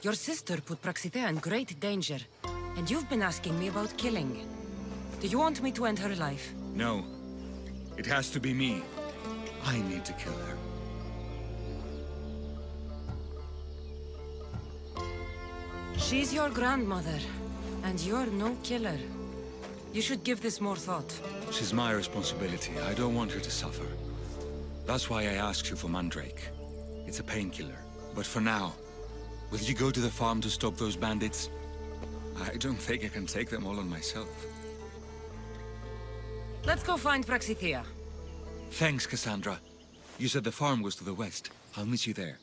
Your sister put Praxithea in great danger. And you've been asking me about killing. Do you want me to end her life? No. It has to be me. I need to kill her. She's your grandmother, and you're no killer. You should give this more thought. She's my responsibility. I don't want her to suffer. That's why I asked you for Mandrake. It's a painkiller. But for now, will you go to the farm to stop those bandits? I don't think I can take them all on myself. Let's go find Praxithea. Thanks, Cassandra. You said the farm was to the west. I'll meet you there.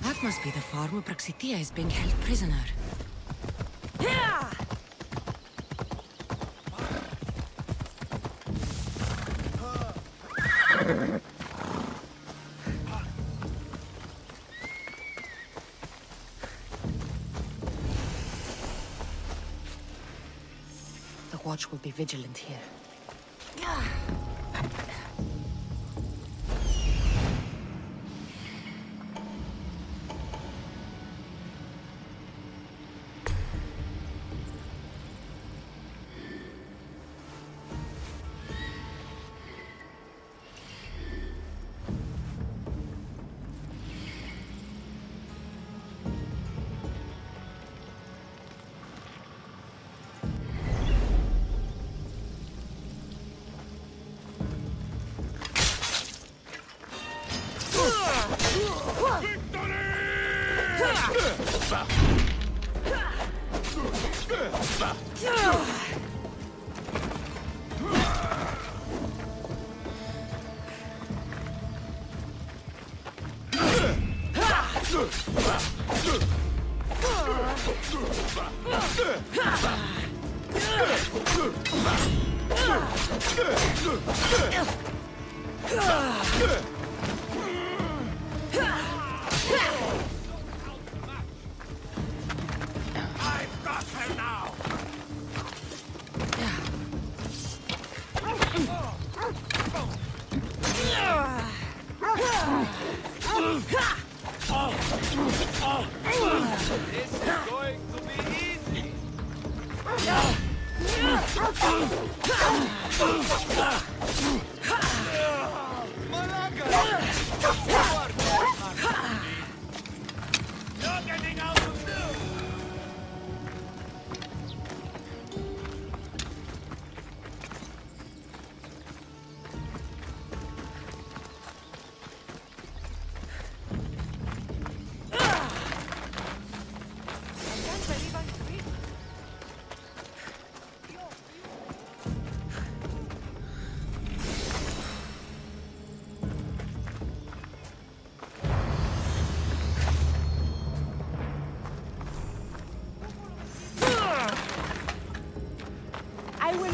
That must be the farm where Praxithea is being held prisoner. The watch will be vigilant here.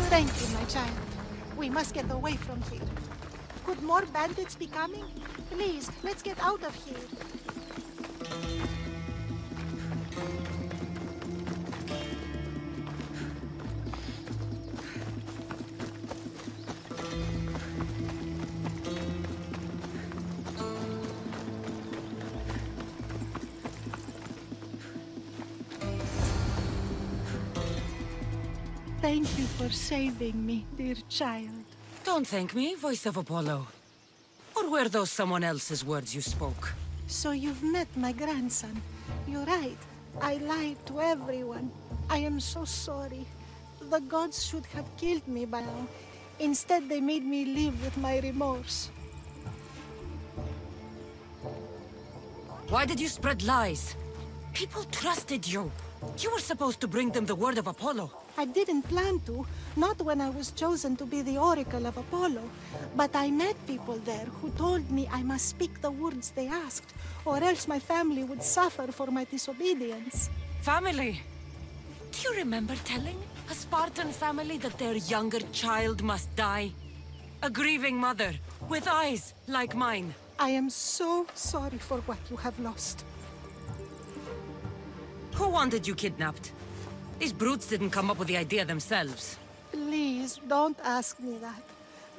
Thank you, my child. We must get away from here. Could more bandits be coming? Please, let's get out of here. Thank you for saving me, dear child. Don't thank me, voice of Apollo. Or were those someone else's words you spoke? So you've met my grandson. You're right. I lied to everyone. I am so sorry. The gods should have killed me by now. Instead, they made me live with my remorse. Why did you spread lies? People trusted you. You were supposed to bring them the word of Apollo. I didn't plan to, not when I was chosen to be the oracle of Apollo. But I met people there who told me I must speak the words they asked, or else my family would suffer for my disobedience. Family? Do you remember telling a Spartan family that their younger child must die? A grieving mother, with eyes like mine. I am so sorry for what you have lost. Who wanted you kidnapped? These brutes didn't come up with the idea themselves. Please, don't ask me that.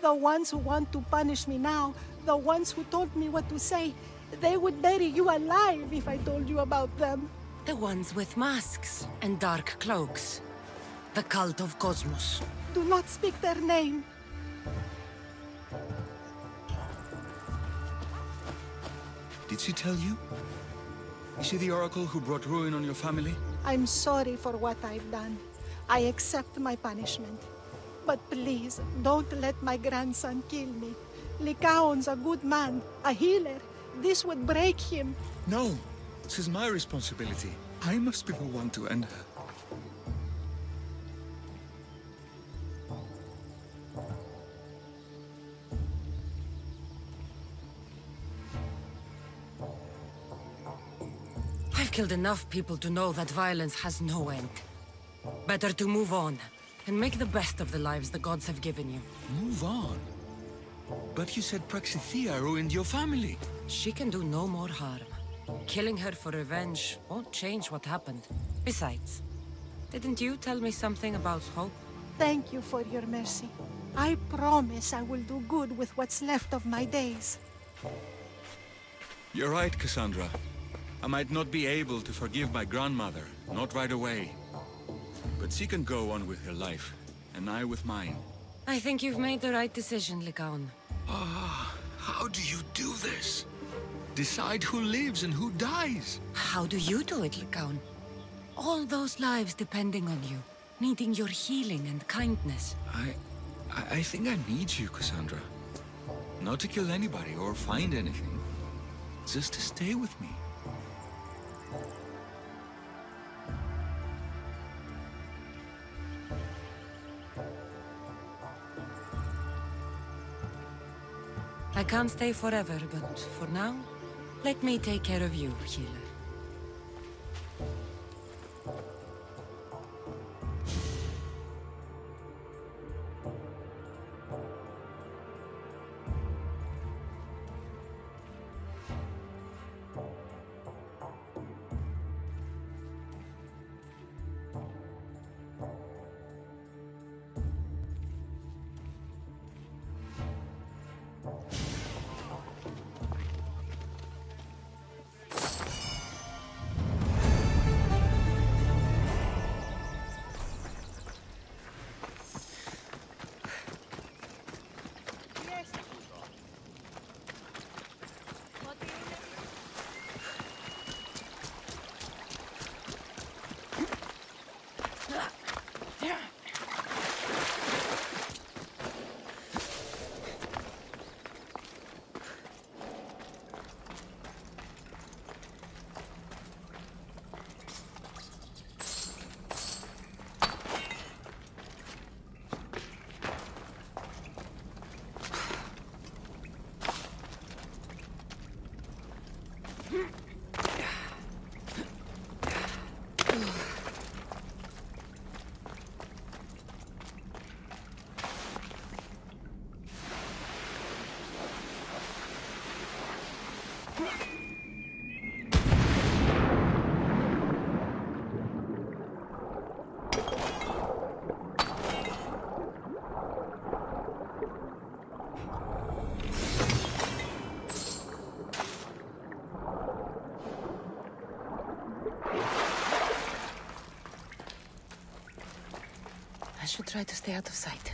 The ones who want to punish me now, the ones who told me what to say, they would bury you alive if I told you about them. The ones with masks and dark cloaks. The cult of Cosmos. Do not speak their name. Did she tell you? Is she the oracle who brought ruin on your family? I'm sorry for what I've done. I accept my punishment. But please, don't let my grandson kill me. Lycaon's a good man, a healer. This would break him. No, this is my responsibility. I must be the one to end her. I've killed enough people to know that violence has no end. Better to move on, and make the best of the lives the gods have given you. Move on? But you said Praxithea ruined your family. She can do no more harm. Killing her for revenge won't change what happened. Besides, didn't you tell me something about hope? Thank you for your mercy. I promise I will do good with what's left of my days. You're right, Cassandra. I might not be able to forgive my grandmother, not right away. But she can go on with her life, and I with mine. I think you've made the right decision, Lycaon. Ah, how do you do this? Decide who lives and who dies? How do you do it, Lycaon? All those lives depending on you, needing your healing and kindness. I think I need you, Cassandra. Not to kill anybody or find anything. Just to stay with me. I can't stay forever, but for now, let me take care of you, healer. I should try to stay out of sight.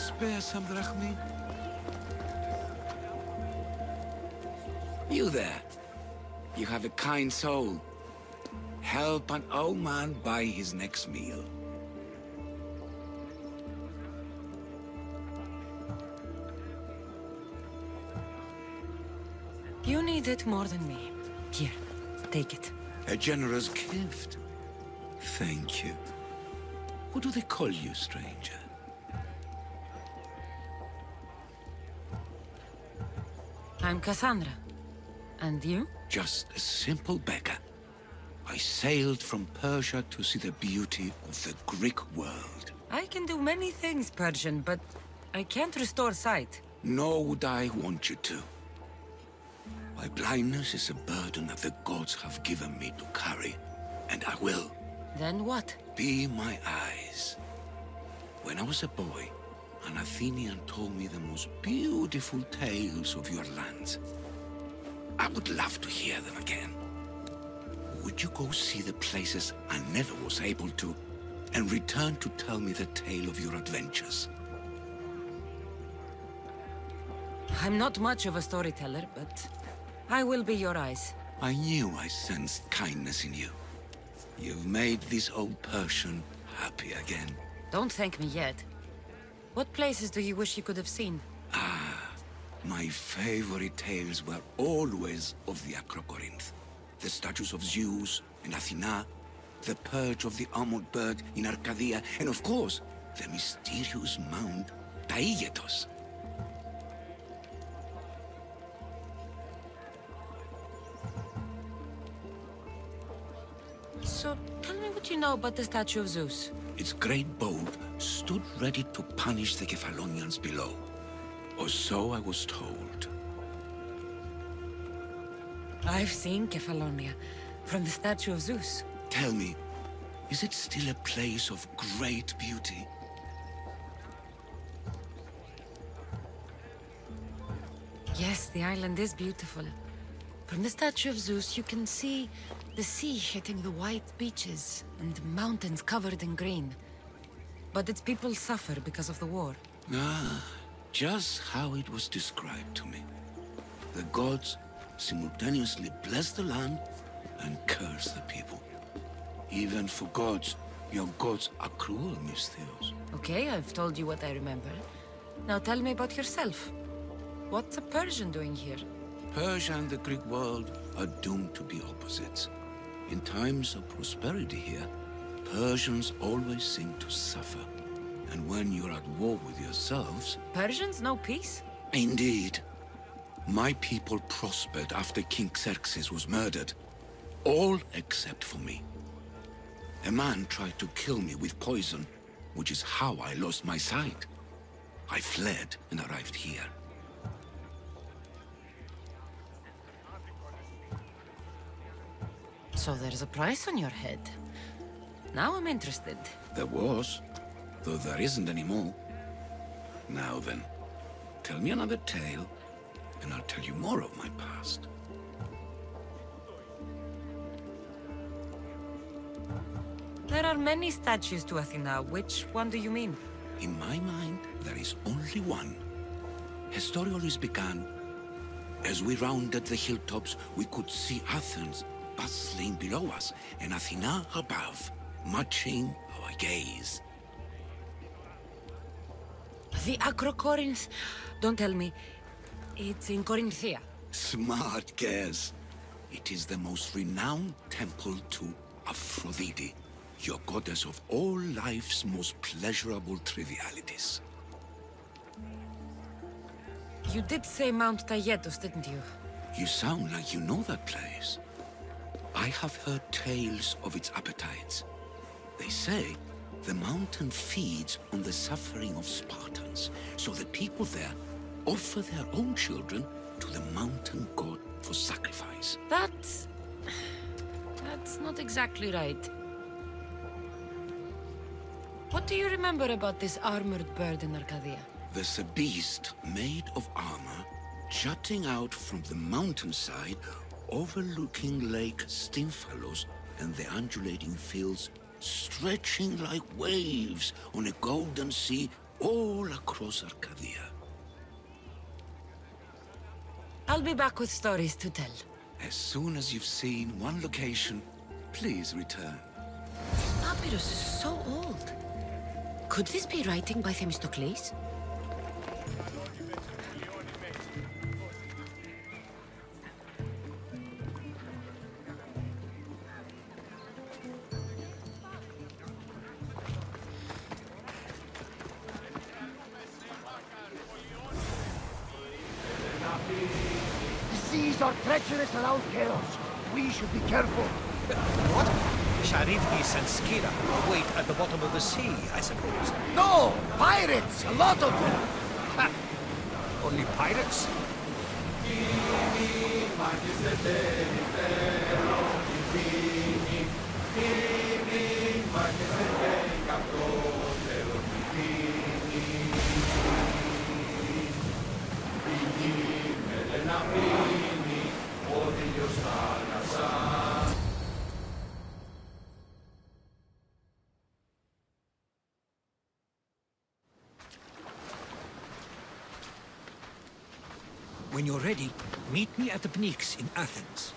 spare some drachmi? You there. You have a kind soul. Help an old man buy his next meal. You need it more than me. Here, take it. A generous gift. Thank you. What do they call you, stranger? I'm Cassandra. And you? Just a simple beggar. I sailed from Persia to see the beauty of the Greek world. I can do many things, Persian, but I can't restore sight. Nor would I want you to. My blindness is a burden that the gods have given me to carry, and I will. Then what? Be my eyes. When I was a boy, an Athenian told me the most beautiful tales of your lands. I would love to hear them again. Would you go see the places I never was able to, and return to tell me the tale of your adventures? I'm not much of a storyteller, but I will be your eyes. I knew I sensed kindness in you. You've made this old Persian happy again. Don't thank me yet. What places do you wish you could have seen? My favorite tales were always of the Acrocorinth. The statues of Zeus and Athena, the perch of the armored bird in Arcadia, and of course, the mysterious mound Taigetos. So, tell me what you know about the statue of Zeus. Its great bolt stood ready to punish the Kephalonians below. Or so I was told. I've seen Kephallonia, from the statue of Zeus. Tell me, is it still a place of great beauty? Yes, the island is beautiful. From the statue of Zeus, you can see the sea hitting the white beaches and mountains covered in green. But its people suffer because of the war. Just how it was described to me. The gods simultaneously bless the land and curse the people. Even for gods, your gods are cruel, Miss Theos. Okay, I've told you what I remember. Now tell me about yourself. What's a Persian doing here? Persia and the Greek world are doomed to be opposites. In times of prosperity here, Persians always seem to suffer. And when you're at war with yourselves... Persians know peace? Indeed. My people prospered after King Xerxes was murdered. All except for me. A man tried to kill me with poison, which is how I lost my sight. I fled and arrived here. So there's a price on your head. Now I'm interested. There was, though there isn't anymore. Now then, tell me another tale, and I'll tell you more of my past. There are many statues to Athena. Which one do you mean? In my mind, there is only one. Her story always began. As we rounded the hilltops, we could see Athens bustling below us, and Athena above, matching our gaze. The Acrocorinth? Don't tell me. It's in Corinthia. Smart guess. It is the most renowned temple to Aphrodite, your goddess of all life's most pleasurable trivialities. You did say Mount Taygetos, didn't you? You sound like you know that place. I have heard tales of its appetites. They say the mountain feeds on the suffering of Spartans, so the people there offer their own children to the mountain god for sacrifice. That's not exactly right. What do you remember about this armored bird in Arcadia? There's a beast made of armor jutting out from the mountainside, overlooking Lake Stymphalos and the undulating fields, stretching like waves on a golden sea all across Arcadia. I'll be back with stories to tell. As soon as you've seen one location, please return. Papyrus is so old. Could this be writing by Themistocles? Seas are treacherous around Chaos. We should be careful. What? Charybdis and Skira wait at the bottom of the sea, I suppose. No! Pirates! A lot of them! Ha! Only pirates? When you're ready, meet me at the Pnyx in Athens.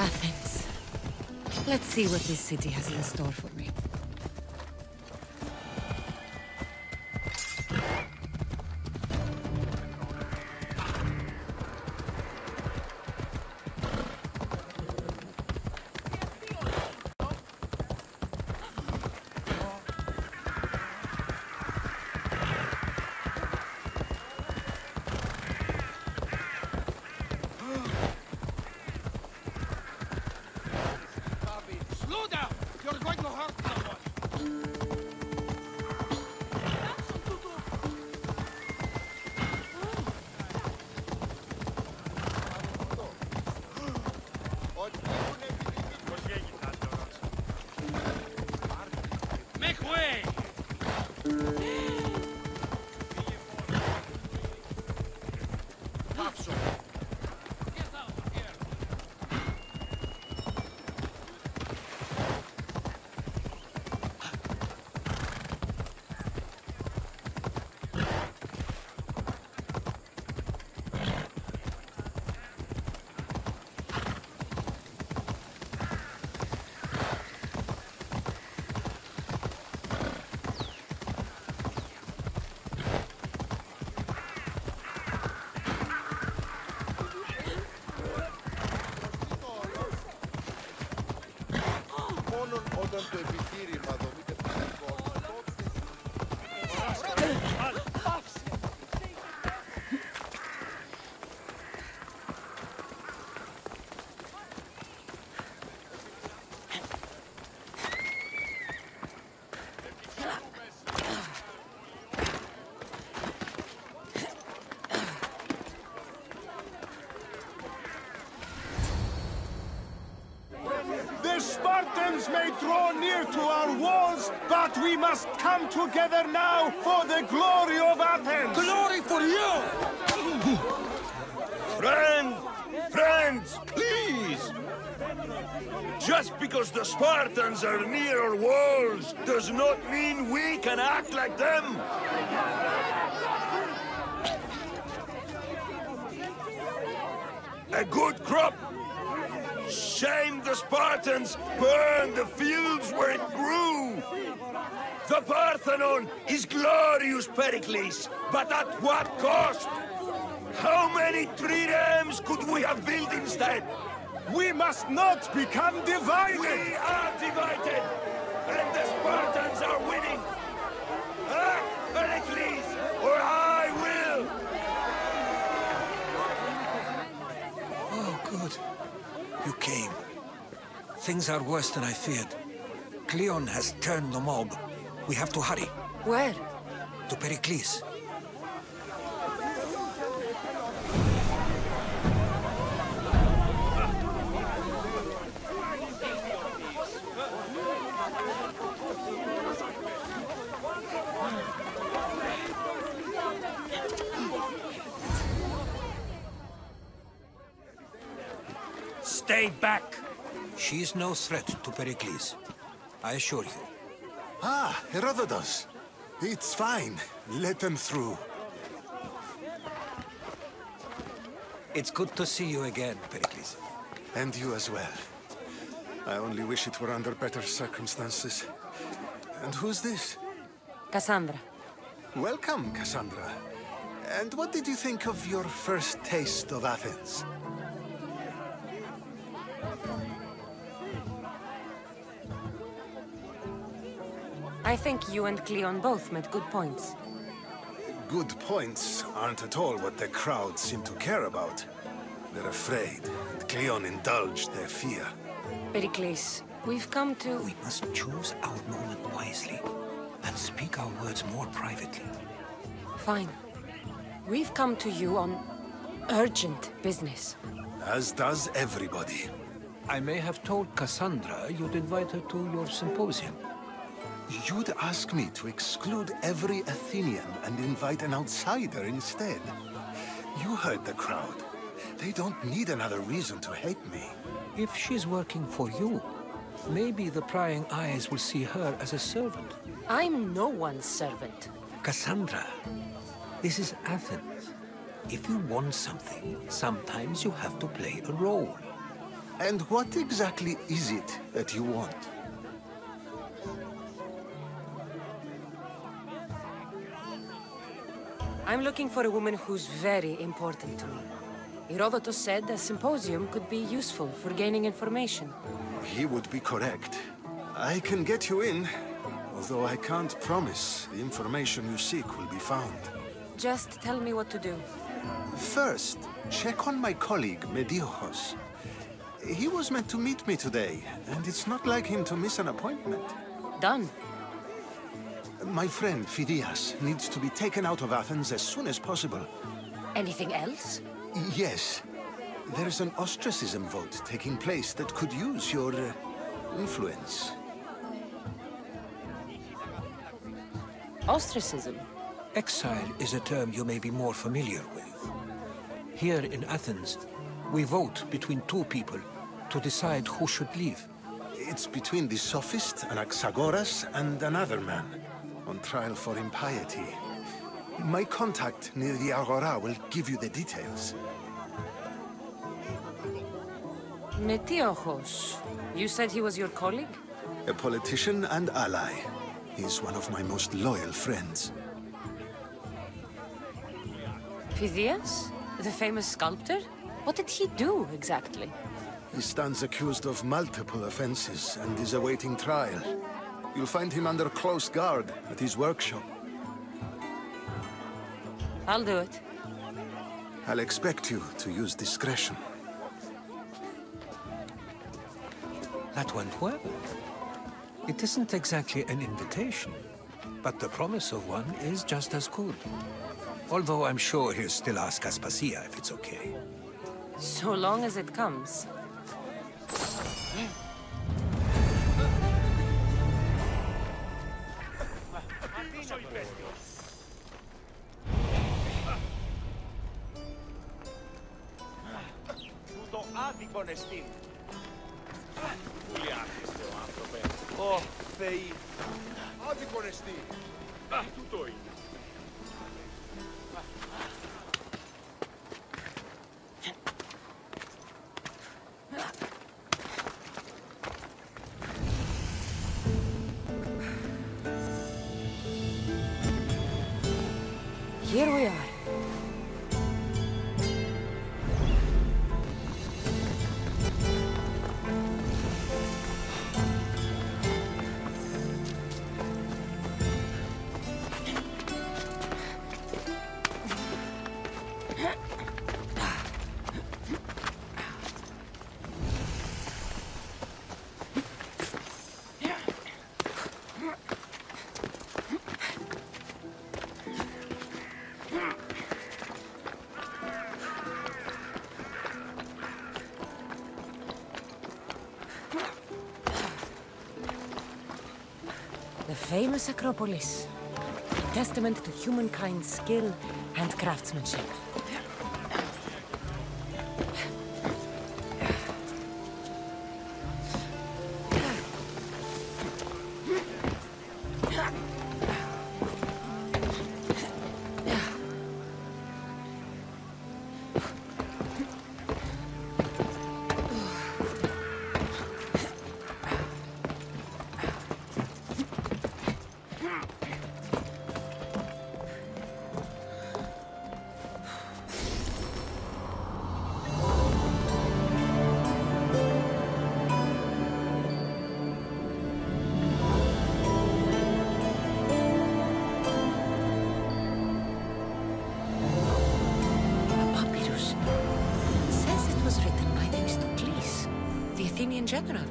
Athens. Let's see what this city has in store for me. The Spartans may draw near to our walls, but we must come together now for the glory of Athens! Glory for you! Friends, please! Just because the Spartans are near our walls does not mean we can act like them! A good crop! Shame the Spartans burned the fields where it grew! The Parthenon is glorious, Pericles, but at what cost? How many triremes could we have built instead? We must not become divided! We are divided! And the Spartans are winning! Act, Pericles, or I will! Things are worse than I feared. Cleon has turned the mob. We have to hurry. Where? To Pericles. Stay back! She is no threat to Pericles. I assure you. Ah, Herodotus. It's fine. Let them through. It's good to see you again, Pericles. And you as well. I only wish it were under better circumstances. And who's this? Cassandra. Welcome, Cassandra. And what did you think of your first taste of Athens? I think you and Cleon both made good points. Good points aren't at all what the crowd seem to care about. They're afraid, and Cleon indulged their fear. Pericles, we've come to... We must choose our moment wisely, and speak our words more privately. Fine. We've come to you on urgent business. As does everybody. I may have told Cassandra you'd invite her to your symposium. You'd ask me to exclude every Athenian and invite an outsider instead. You heard the crowd. They don't need another reason to hate me. If she's working for you, maybe the prying eyes will see her as a servant. I'm no one's servant. Cassandra, this is Athens. If you want something, sometimes you have to play a role. And what exactly is it that you want? I'm looking for a woman who's very important to me. Herodotus said a symposium could be useful for gaining information. He would be correct. I can get you in, although I can't promise the information you seek will be found. Just tell me what to do. First, check on my colleague, Mediochos. He was meant to meet me today, and it's not like him to miss an appointment. Done. My friend, Phidias, needs to be taken out of Athens as soon as possible. Anything else? Yes. There's an ostracism vote taking place that could use your influence. Ostracism? Exile is a term you may be more familiar with. Here in Athens, we vote between two people to decide who should leave. It's between the sophist, Anaxagoras, and another man, on trial for impiety. My contact near the Agora will give you the details. Metiochos. You said he was your colleague? A politician and ally. He's one of my most loyal friends. Phidias? The famous sculptor? What did he do, exactly? He stands accused of multiple offenses and is awaiting trial. You'll find him under close guard at his workshop. I'll do it. I'll expect you to use discretion. That went well. It isn't exactly an invitation, but the promise of one is just as good. Although I'm sure he'll still ask Aspasia if it's okay. So long as it comes. Ω, Θεοί! Άδικον εστί! Τούτο είναι. Here we are. famous Acropolis. A testament to humankind's skill and craftsmanship. General.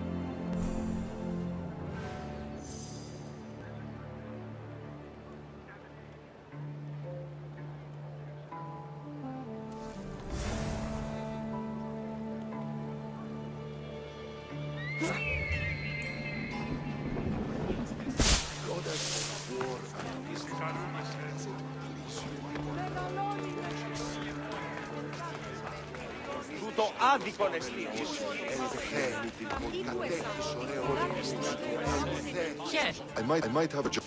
Tutto άδικον εστί. I might have a job.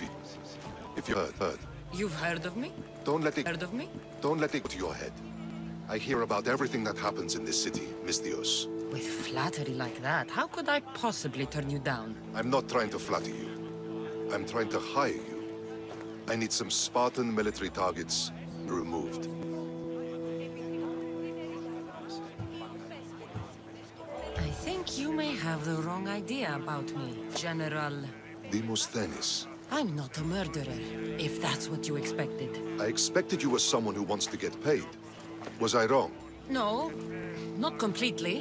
If you heard. You've heard of me? Don't let it. Heard of me? Don't let it go to your head. I hear about everything that happens in this city, Mystios. With flattery like that, how could I possibly turn you down? I'm not trying to flatter you. I'm trying to hire you. I need some Spartan military targets removed. I think you may have the wrong idea about me, General. Demosthenes. I'm not a murderer, if that's what you expected. I expected you were someone who wants to get paid. Was I wrong? No, not completely.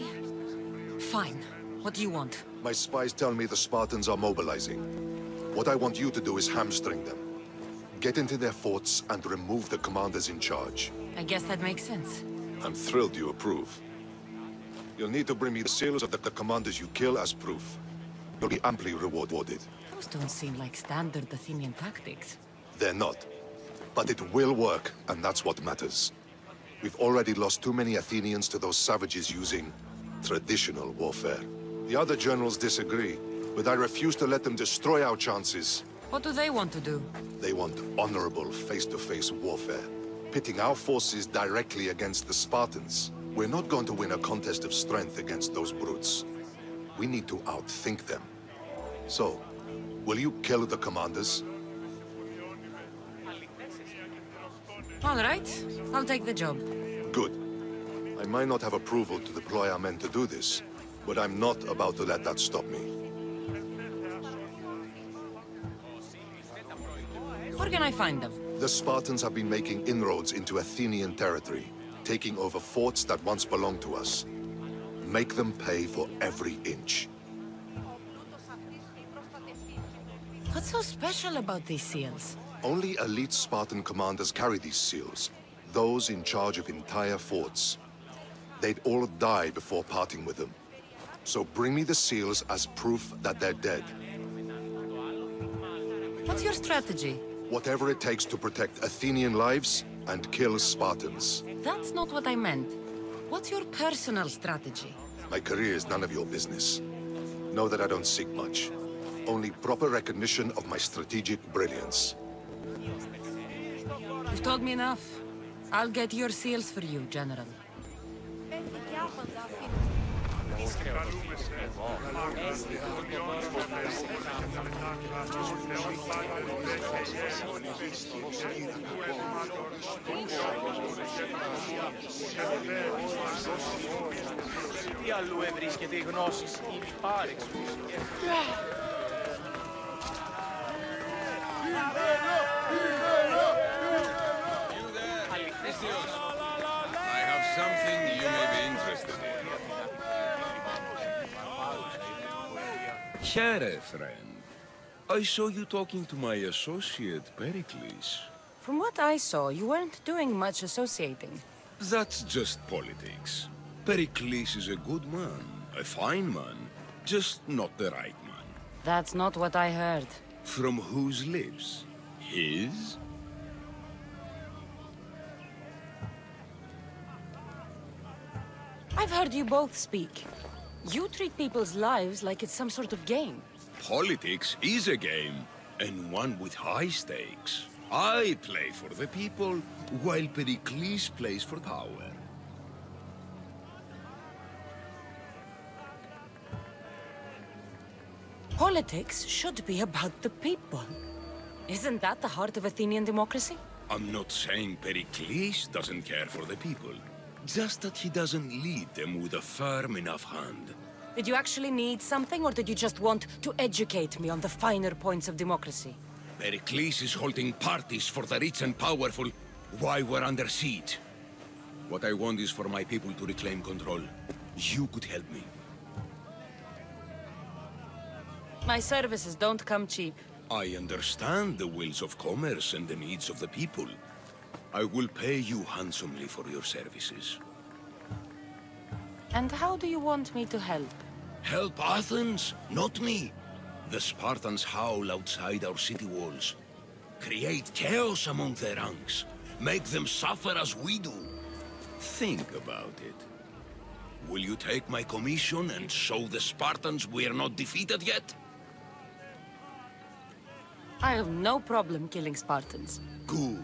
Fine. What do you want? My spies tell me the Spartans are mobilizing. What I want you to do is hamstring them. Get into their forts and remove the commanders in charge. I guess that makes sense. I'm thrilled you approve. You'll need to bring me the seals of the commanders you kill as proof. You'll be amply rewarded. Those don't seem like standard Athenian tactics. They're not. But it will work, and that's what matters. We've already lost too many Athenians to those savages using traditional warfare. The other generals disagree, but I refuse to let them destroy our chances. What do they want to do? They want honorable face-to-face warfare, pitting our forces directly against the Spartans. We're not going to win a contest of strength against those brutes. We need to outthink them. So, will you kill the commanders? All right, I'll take the job. Good. I might not have approval to deploy our men to do this, but I'm not about to let that stop me. Where can I find them? The Spartans have been making inroads into Athenian territory, taking over forts that once belonged to us. Make them pay for every inch. What's so special about these seals? Only elite Spartan commanders carry these seals, those in charge of entire forts. They'd all die before parting with them. So bring me the seals as proof that they're dead. What's your strategy? Whatever it takes to protect Athenian lives and kill Spartans. That's not what I meant. What's your personal strategy? My career is none of your business. Know that I don't seek much. Only proper recognition of my strategic brilliance. You've told me enough. I'll get your seals for you, General. Τι αλλού ευρίσκεται η γνώσης ή η πάρεξος. I have something you may be interested in. Here, friend. I saw you talking to my associate, Pericles. From what I saw, you weren't doing much associating. That's just politics. Pericles is a good man, a fine man, just not the right man. That's not what I heard. From whose lips? His? I've heard you both speak. You treat people's lives like it's some sort of game. Politics is a game, and one with high stakes. I play for the people, while Pericles plays for power. Politics should be about the people. Isn't that the heart of Athenian democracy? I'm not saying Pericles doesn't care for the people. Just that he doesn't lead them with a firm enough hand. Did you actually need something, or did you just want to educate me on the finer points of democracy? Pericles is holding parties for the rich and powerful while we're under siege. What I want is for my people to reclaim control. You could help me. My services don't come cheap. I understand the wills of commerce and the needs of the people. I will pay you handsomely for your services. And how do you want me to help? Help Athens, not me. The Spartans howl outside our city walls. Create chaos among their ranks. Make them suffer as we do. Think about it. Will you take my commission and show the Spartans we are not defeated yet? I have no problem killing Spartans. Good.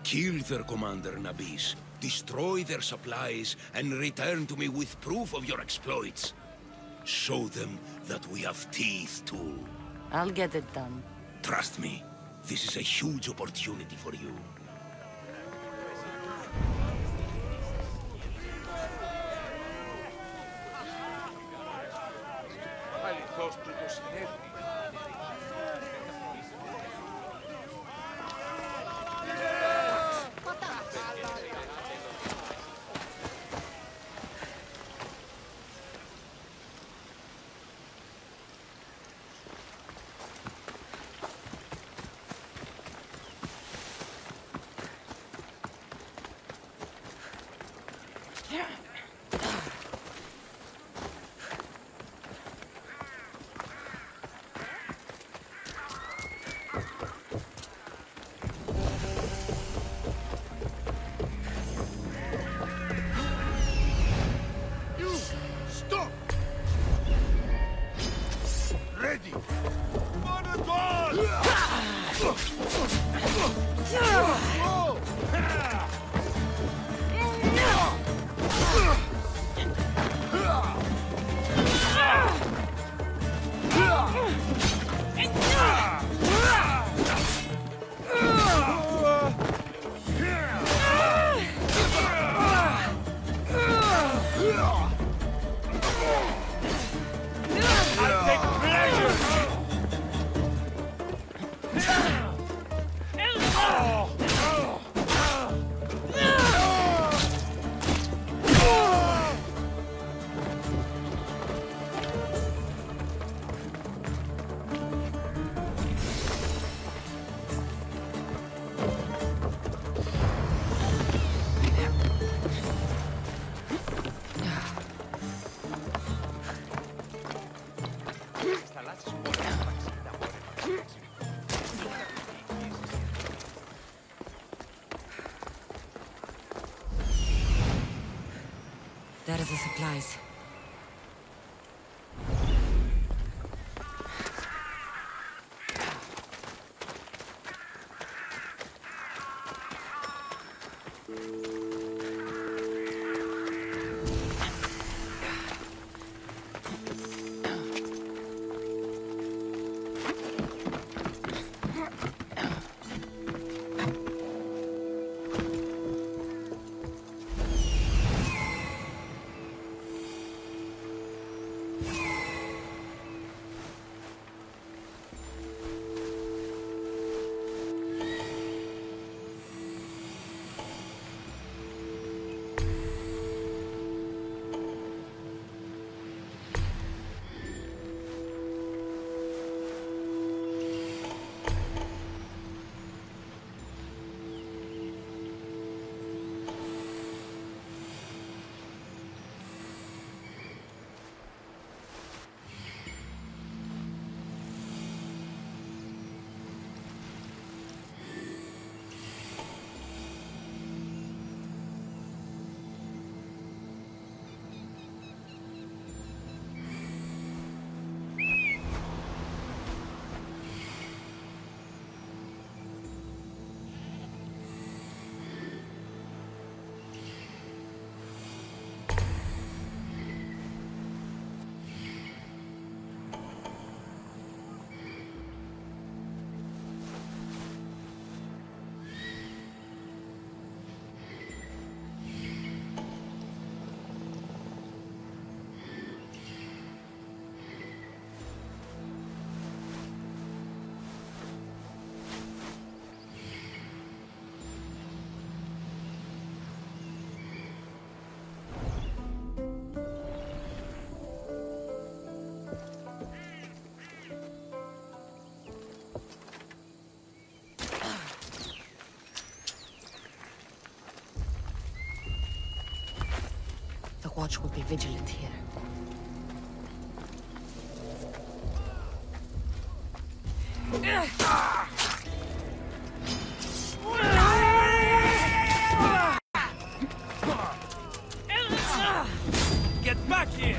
Kill their commander Nabis, destroy their supplies, and return to me with proof of your exploits. Show them that we have teeth too. I'll get it done. Trust me, this is a huge opportunity for you. There are the supplies. Watch will be vigilant here. Get back here!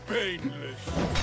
Painless.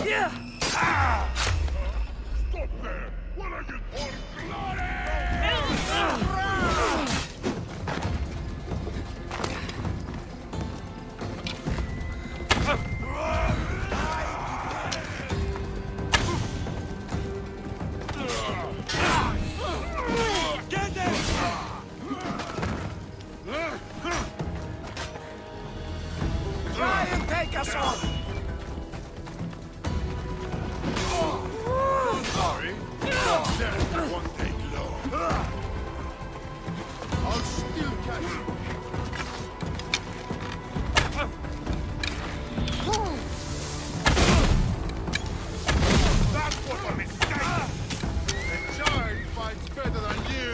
there! What are you for glory? Get them! Try and take us on! Sorry, that won't take long. I'll still catch you. That was a mistake! A child fights better than you!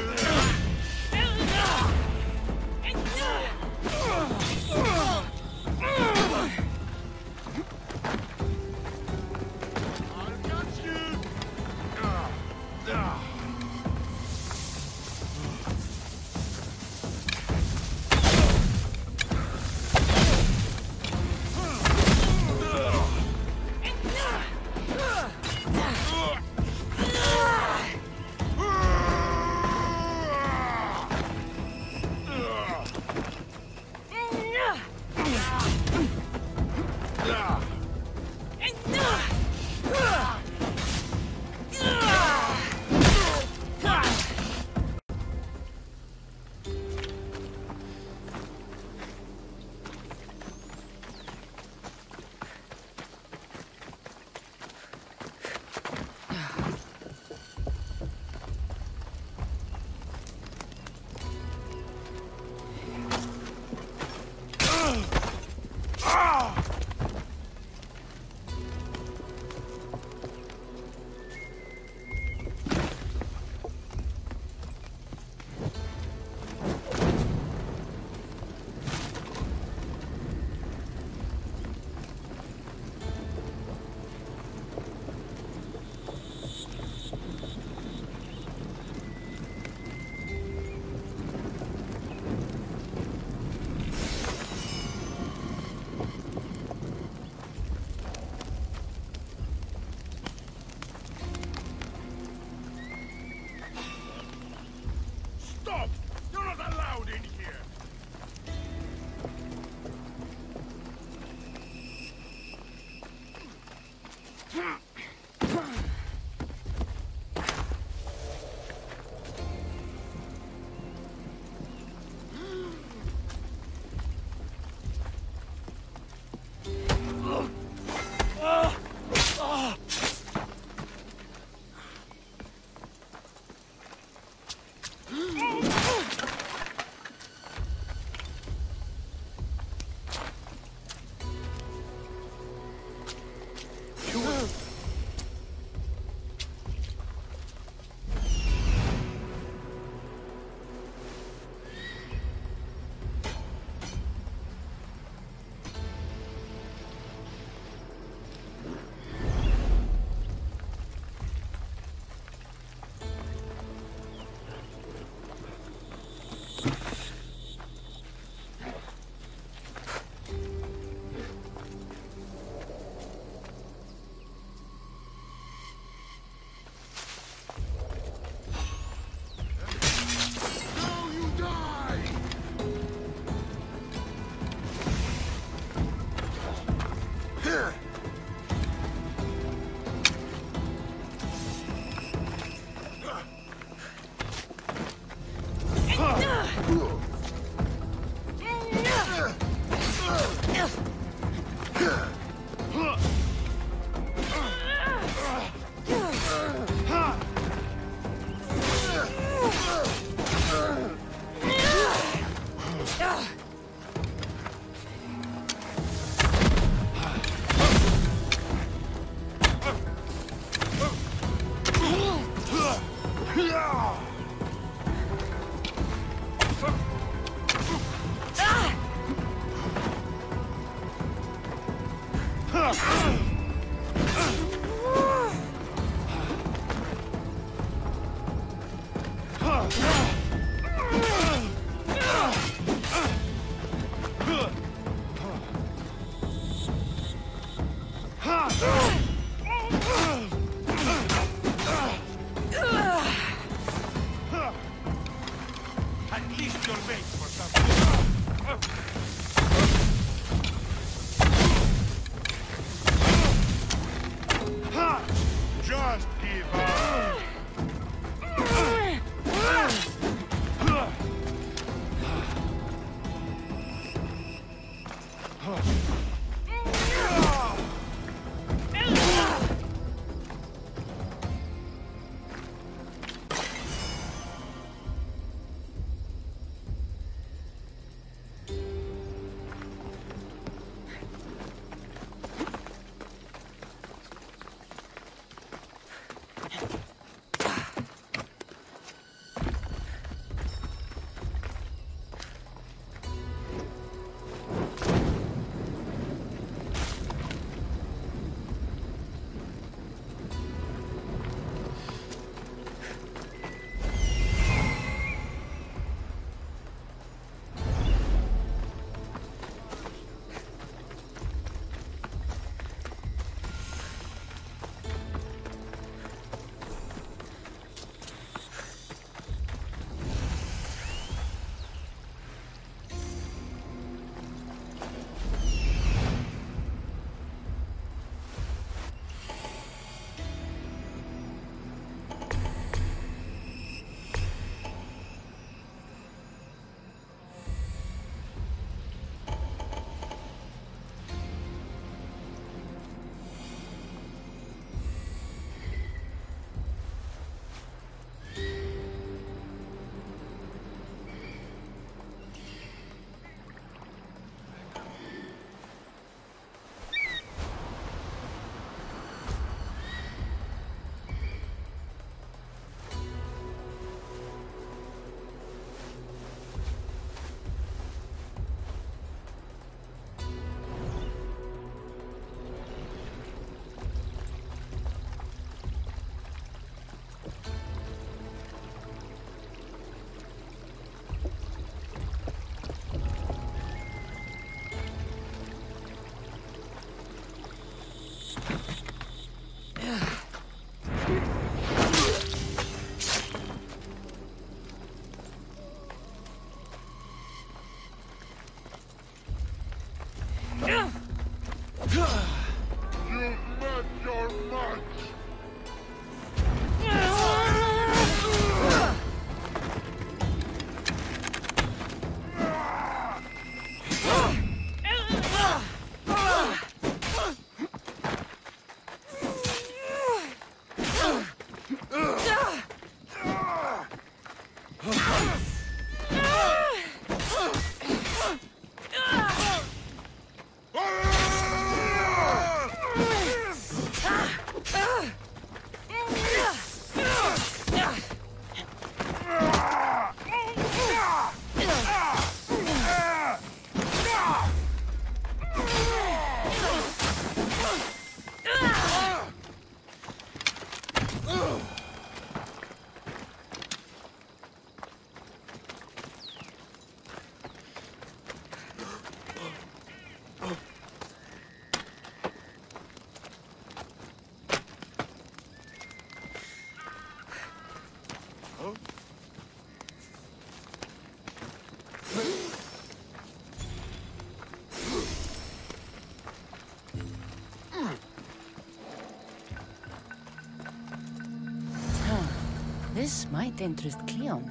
This might interest Cleon.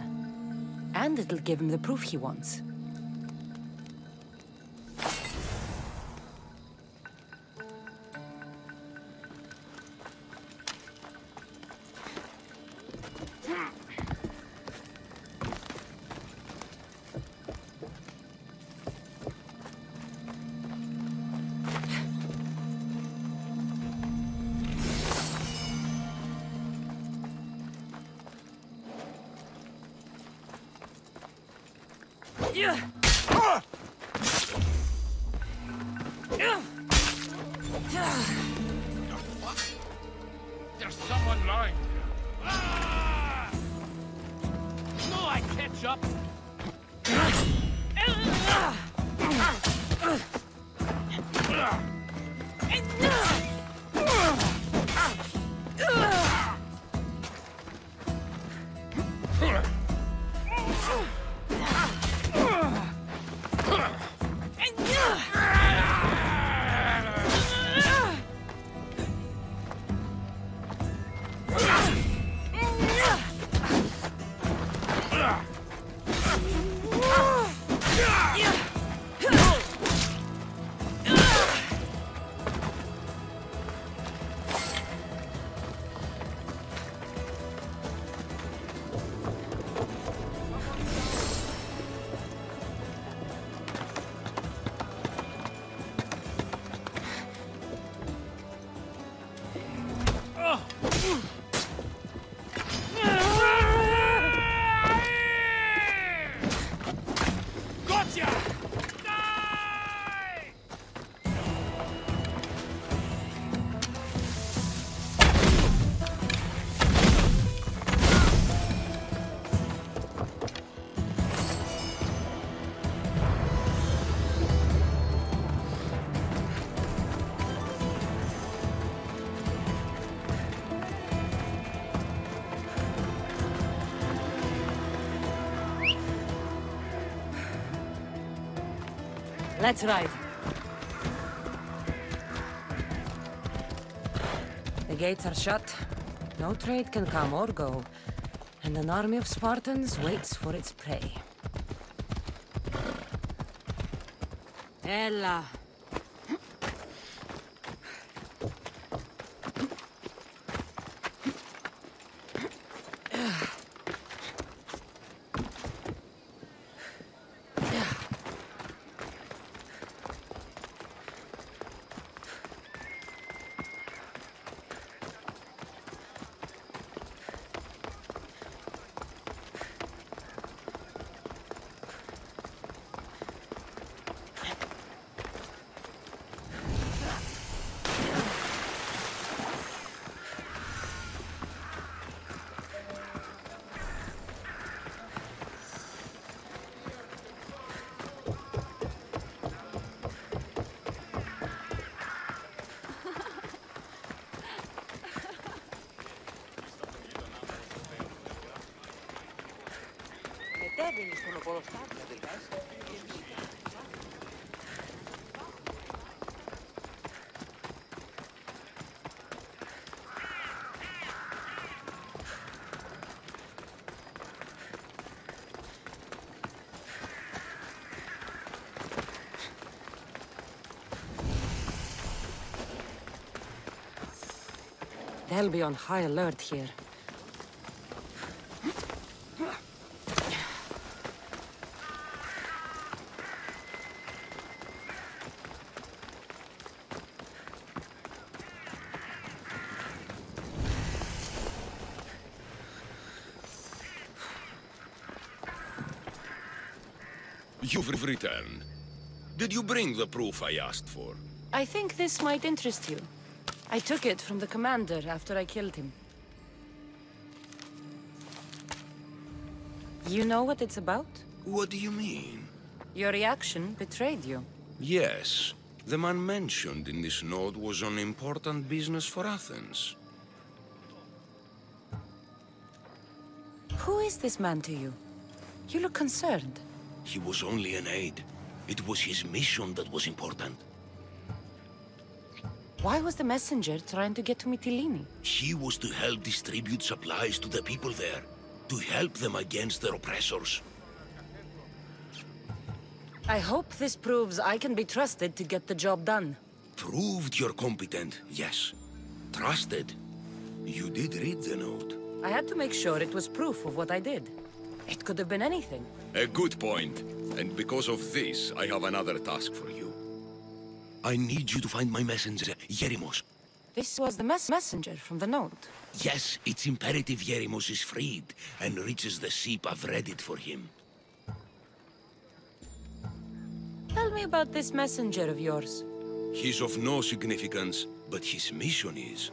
And it'll give him the proof he wants. There's someone lying there. No, I catch up. Let's ride. The gates are shut. No trade can come or go. And an army of Spartans waits for its prey. Ella. They'll be on high alert here. You've returned. Did you bring the proof I asked for? I think this might interest you. I took it from the commander after I killed him. You know what it's about? What do you mean? Your reaction betrayed you. Yes. The man mentioned in this note was on important business for Athens. Who is this man to you? You look concerned. He was only an aide. It was his mission that was important. Why was the messenger trying to get to Mytilene? He was to help distribute supplies to the people there. to help them against their oppressors. I hope this proves I can be trusted to get the job done. Proved you're competent, yes. Trusted? You did read the note. I had to make sure it was proof of what I did. It could have been anything. A good point. And because of this, I have another task for you. I need you to find my messenger, Yerimos. This was the messenger from the note. Yes, it's imperative Yerimos is freed and reaches the ship I've read it for him. Tell me about this messenger of yours. He's of no significance, but his mission is.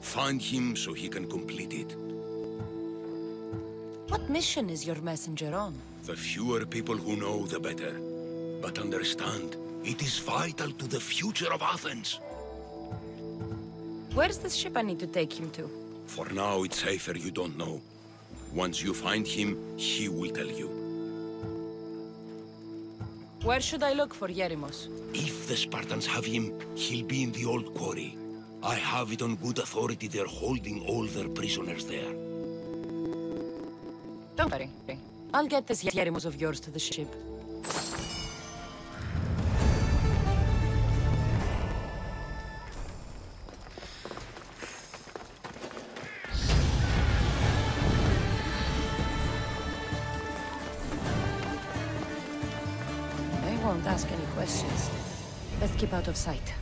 Find him so he can complete it. What mission is your messenger on? The fewer people who know, the better. But understand, it is vital to the future of Athens. Where's the ship I need to take him to? For now, it's safer you don't know. Once you find him, he will tell you. Where should I look for Yerimos? If the Spartans have him, he'll be in the old quarry. I have it on good authority they're holding all their prisoners there. Don't worry. I'll get this Yerimos of yours to the ship. I won't ask any questions. Let's keep out of sight.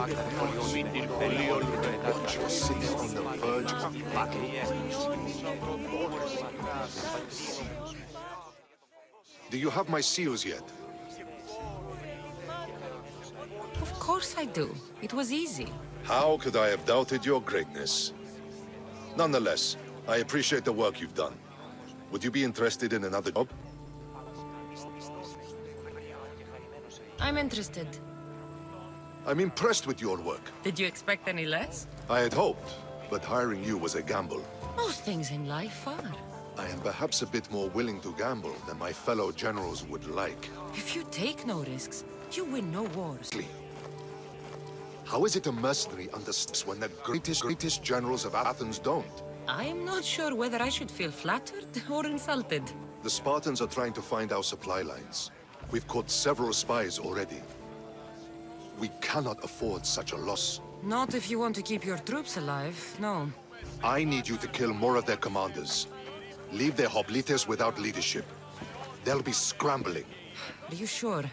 Watch your city on the verge of battle. Do you have my seals yet? Of course I do. It was easy. How could I have doubted your greatness? Nonetheless, I appreciate the work you've done. Would you be interested in another job? I'm interested. I'm impressed with your work. Did you expect any less? I had hoped, but hiring you was a gamble. Most things in life are. I am perhaps a bit more willing to gamble than my fellow generals would like. If you take no risks, you win no wars. How is it a mercenary understands when the greatest generals of Athens don't? I'm not sure whether I should feel flattered or insulted. The Spartans are trying to find our supply lines. We've caught several spies already. We cannot afford such a loss. Not if you want to keep your troops alive, no. I need you to kill more of their commanders. Leave their hoplites without leadership. They'll be scrambling. Are you sure?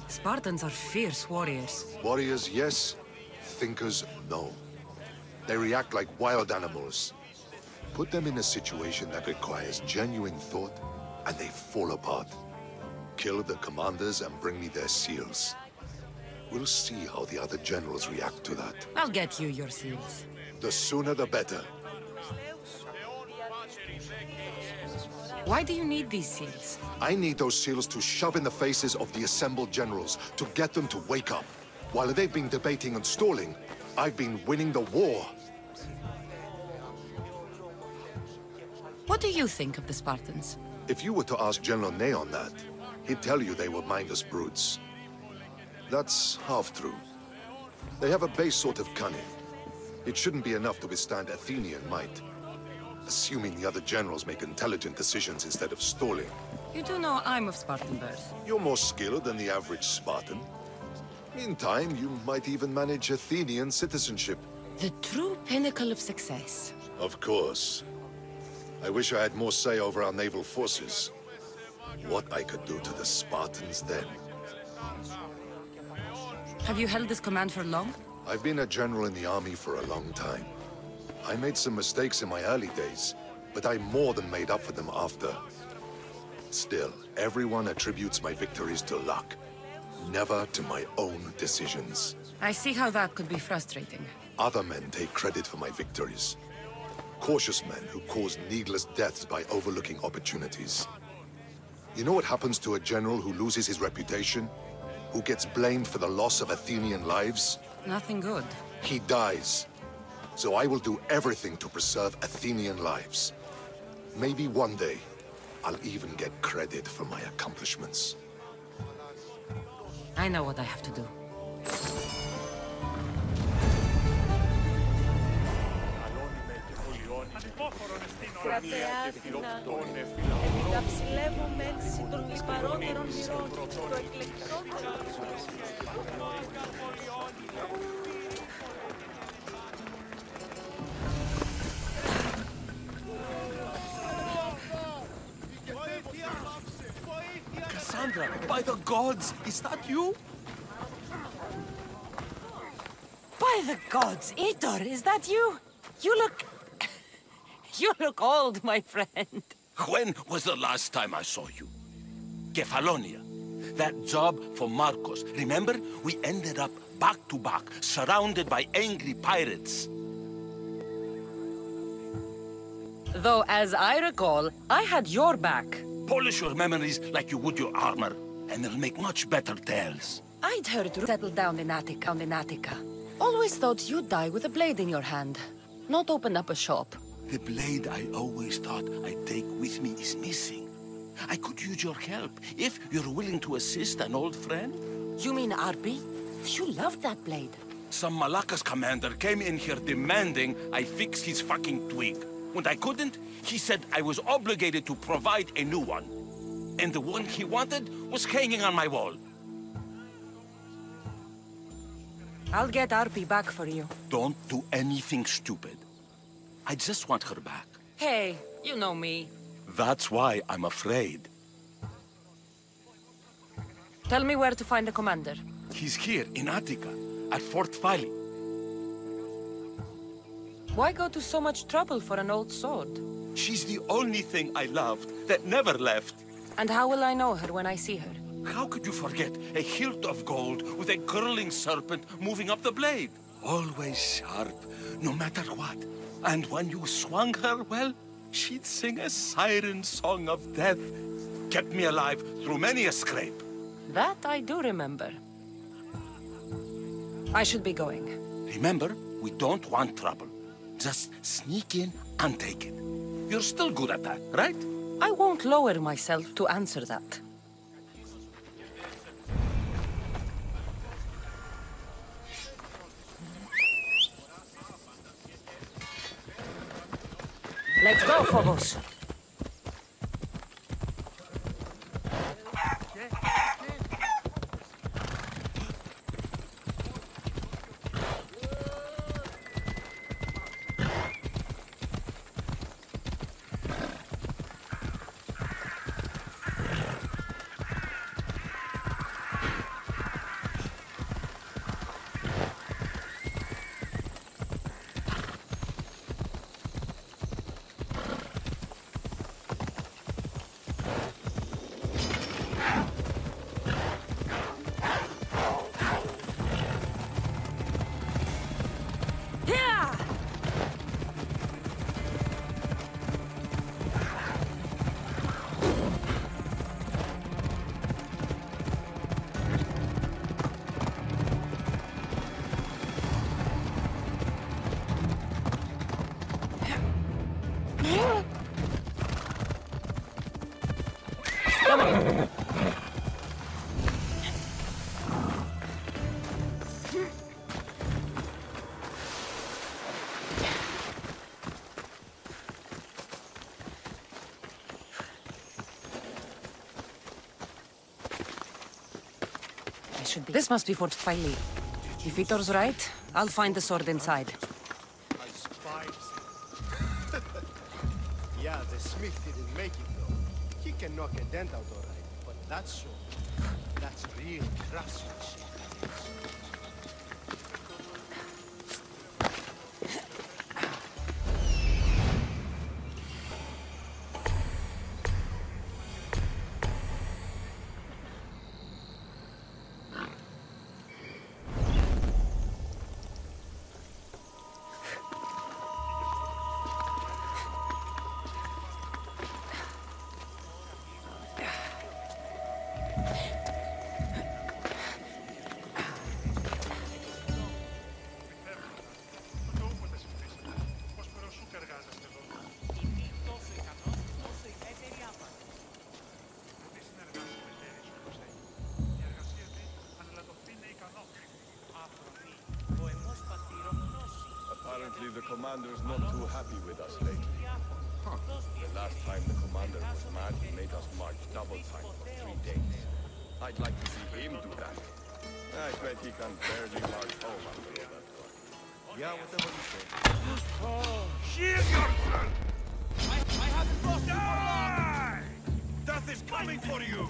Spartans are fierce warriors. Warriors, yes. Thinkers, no. They react like wild animals. Put them in a situation that requires genuine thought, and they fall apart. Kill the commanders and bring me their seals. We'll see how the other generals react to that. I'll get you your seals. The sooner the better. Why do you need these seals? I need those seals to shove in the faces of the assembled generals, to get them to wake up. While they've been debating and stalling, I've been winning the war. What do you think of the Spartans? If you were to ask General Neon that, he'd tell you they were mindless brutes. That's half true. They have a base sort of cunning. It shouldn't be enough to withstand Athenian might. Assuming the other generals make intelligent decisions instead of stalling. You do know I'm of Spartan birth. You're more skilled than the average Spartan. In time, you might even manage Athenian citizenship. The true pinnacle of success. Of course. I wish I had more say over our naval forces. What I could do to the Spartans then. Have you held this command for long? I've been a general in the army for a long time. I made some mistakes in my early days, but I more than made up for them after. Still, everyone attributes my victories to luck, never to my own decisions. I see how that could be frustrating. Other men take credit for my victories. Cautious men who cause needless deaths by overlooking opportunities. You know what happens to a general who loses his reputation? Who gets blamed for the loss of Athenian lives? Nothing good. He dies. So I will do everything to preserve Athenian lives. Maybe one day, I'll even get credit for my accomplishments. I know what I have to do. Cassandra, by the gods, is that you? By the gods, Aitor, is that you? You look... You look old, my friend. When was the last time I saw you? Kefalonia. That job for Marcos. Remember? We ended up back to back, surrounded by angry pirates. Though, as I recall, I had your back. Polish your memories like you would your armor, and they'll make much better tales. I'd heard you settled down in Attica. Always thought you'd die with a blade in your hand, not open up a shop. The blade I always thought I'd take with me is missing. I could use your help, if you're willing to assist an old friend. You mean Arpi? You loved that blade. Some Malakas commander came in here demanding I fix his fucking twig. When I couldn't, he said I was obligated to provide a new one. And the one he wanted was hanging on my wall. I'll get Arpi back for you. Don't do anything stupid. I just want her back. Hey, you know me. That's why I'm afraid. Tell me where to find the commander. He's here, in Attica. at Fort Filey. Why go to so much trouble for an old sword? She's the only thing I loved that never left. And how will I know her when I see her? How could you forget a hilt of gold with a curling serpent moving up the blade? Always sharp, no matter what. And when you swung her, well, she'd sing a siren song of death. Kept me alive through many a scrape. That I do remember. I should be going. Remember, we don't want trouble. Just sneak in and take it. You're still good at that, right? I won't lower myself to answer that. Let's go, Phobos. This must be Fort Filey. If Vitor's right, I'll find the sword inside. Yeah, the smith didn't make it though. He can knock a dent out all right, but that's sword, that's real craftsmanship. The commander's not too happy with us lately. Huh. The last time the commander was mad, he made us march double time for 3 days. I'd like to see him do that. I bet he can barely march home after all that work. Yeah, whatever you say. Oh, shield yourself! I haven't lost you for long! Death is coming for you!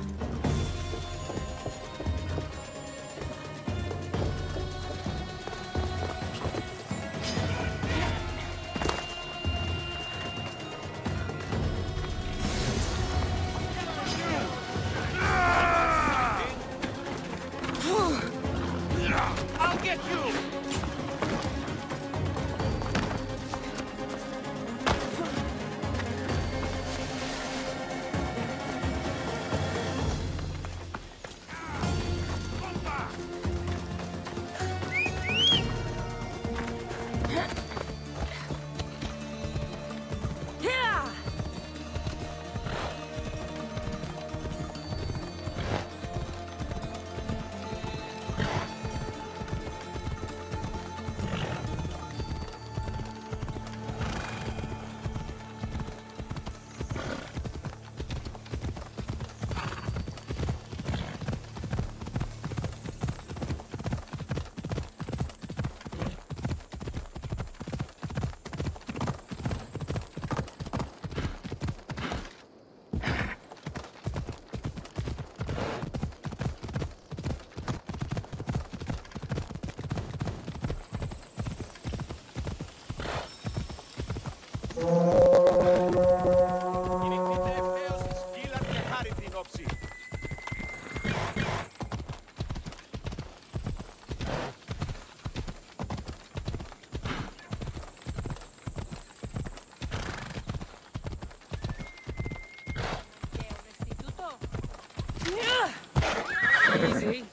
Easy.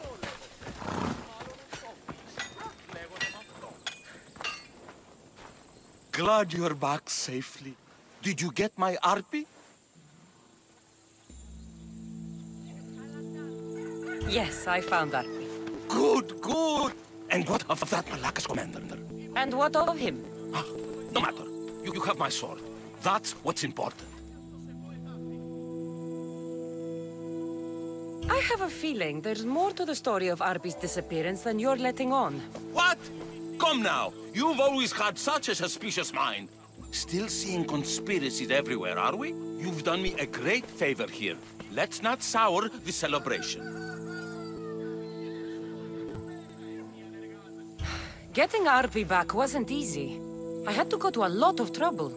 Glad you're back safely. Did you get my arpy? Yes, I found that. Good, good. And what of that Malakas commander? And what of him? No matter. You have my sword. That's what's important. I have a feeling there's more to the story of Arby's disappearance than you're letting on. What? Come now. You've always had such a suspicious mind. Still seeing conspiracies everywhere, are we? You've done me a great favor here. Let's not sour the celebration. Getting Arby back wasn't easy. I had to go to a lot of trouble.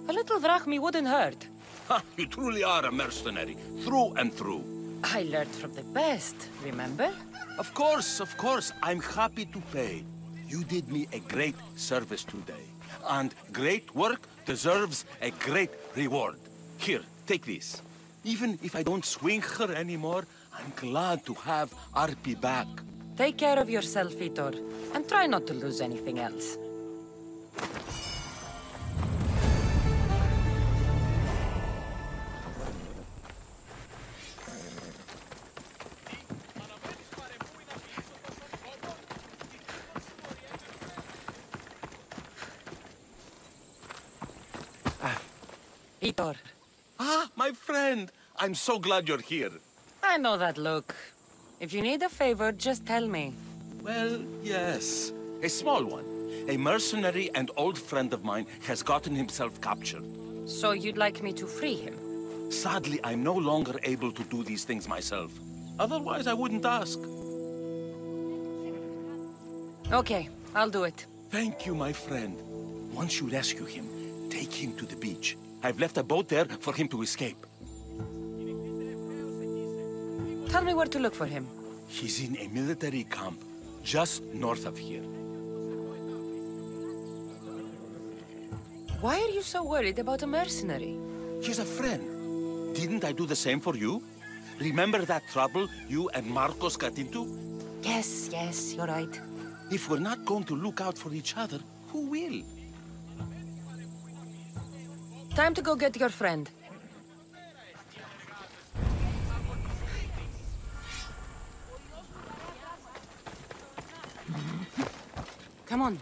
A little drachmi wouldn't hurt. Ha, you truly are a mercenary, through and through. I learned from the best, remember? Of course, of course. I'm happy to pay. You did me a great service today. And great work deserves a great reward. Here, take this. Even if I don't swing her anymore, I'm glad to have Arpi back. Take care of yourself, Vitor. And try not to lose anything else. Vitor. Ah, my friend. I'm so glad you're here. I know that look. If you need a favor, just tell me. Well, yes. A small one. A mercenary and old friend of mine has gotten himself captured. So you'd like me to free him? Sadly, I'm no longer able to do these things myself. Otherwise, I wouldn't ask. Okay, I'll do it. Thank you, my friend. Once you rescue him, take him to the beach. I've left a boat there for him to escape. Tell me where to look for him. He's in a military camp just north of here. Why are you so worried about a mercenary? He's a friend. Didn't I do the same for you? Remember that trouble you and Marcos got into? Yes, yes, you're right. If we're not going to look out for each other, who will? Time to go get your friend. Come on.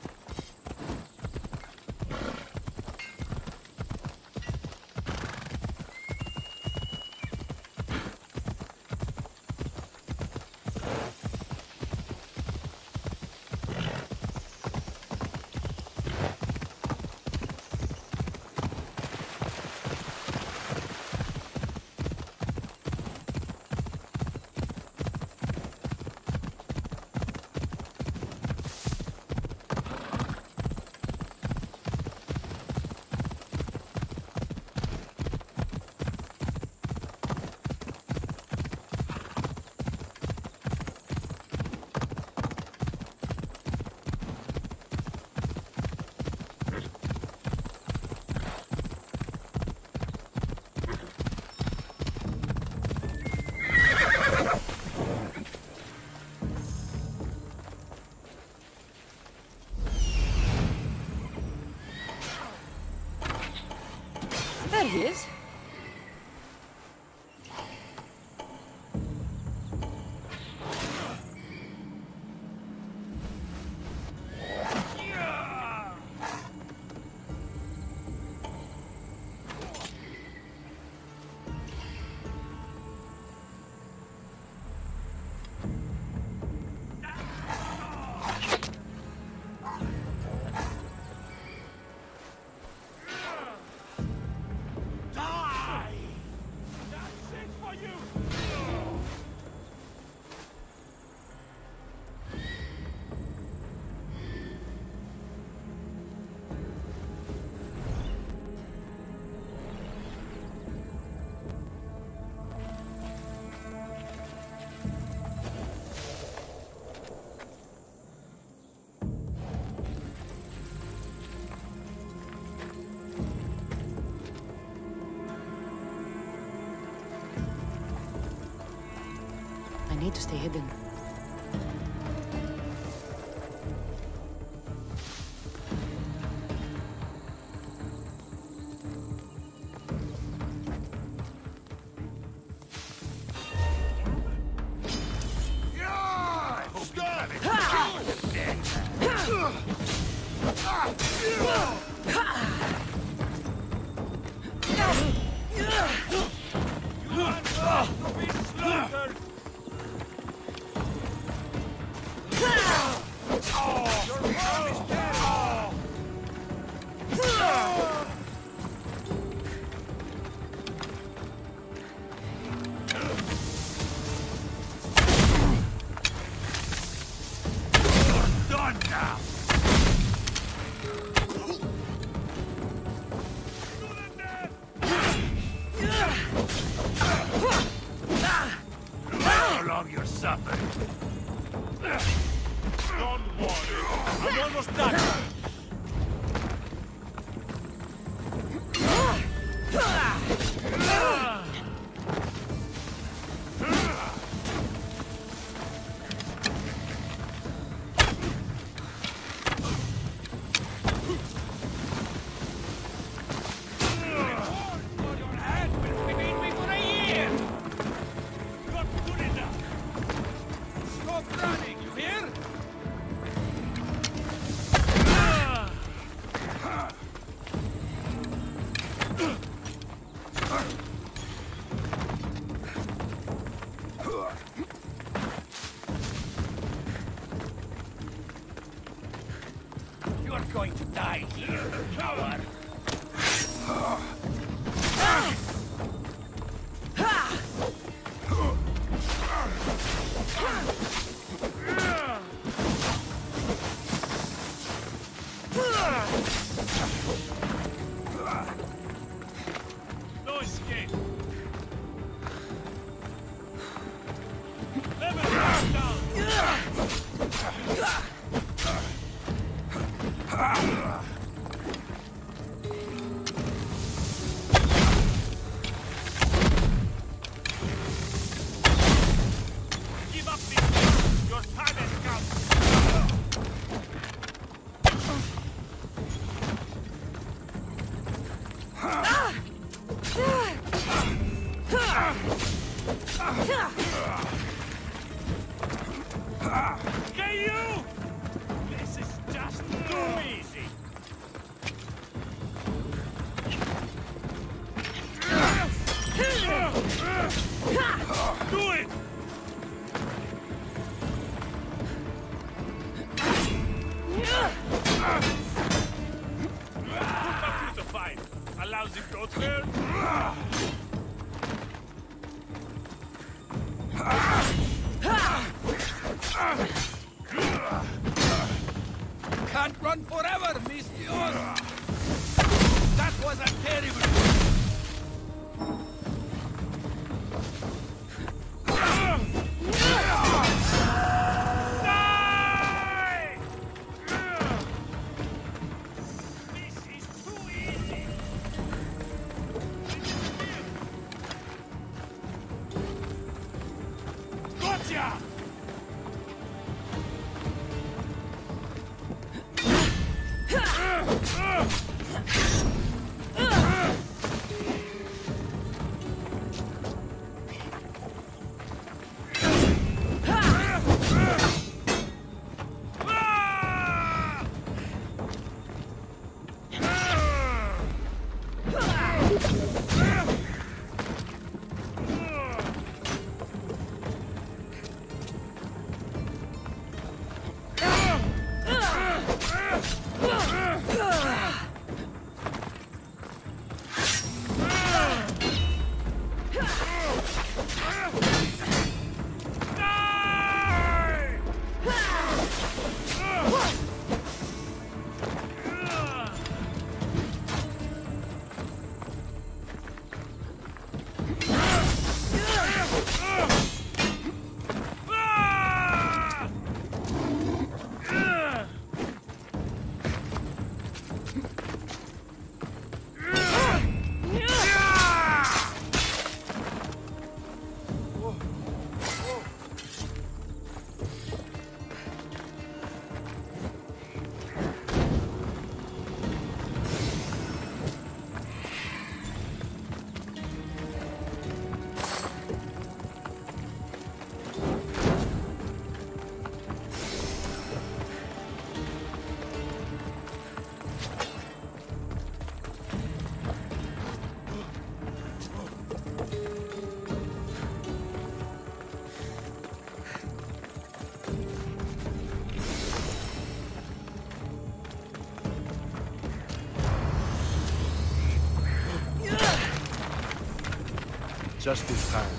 need to stay hidden. just in time.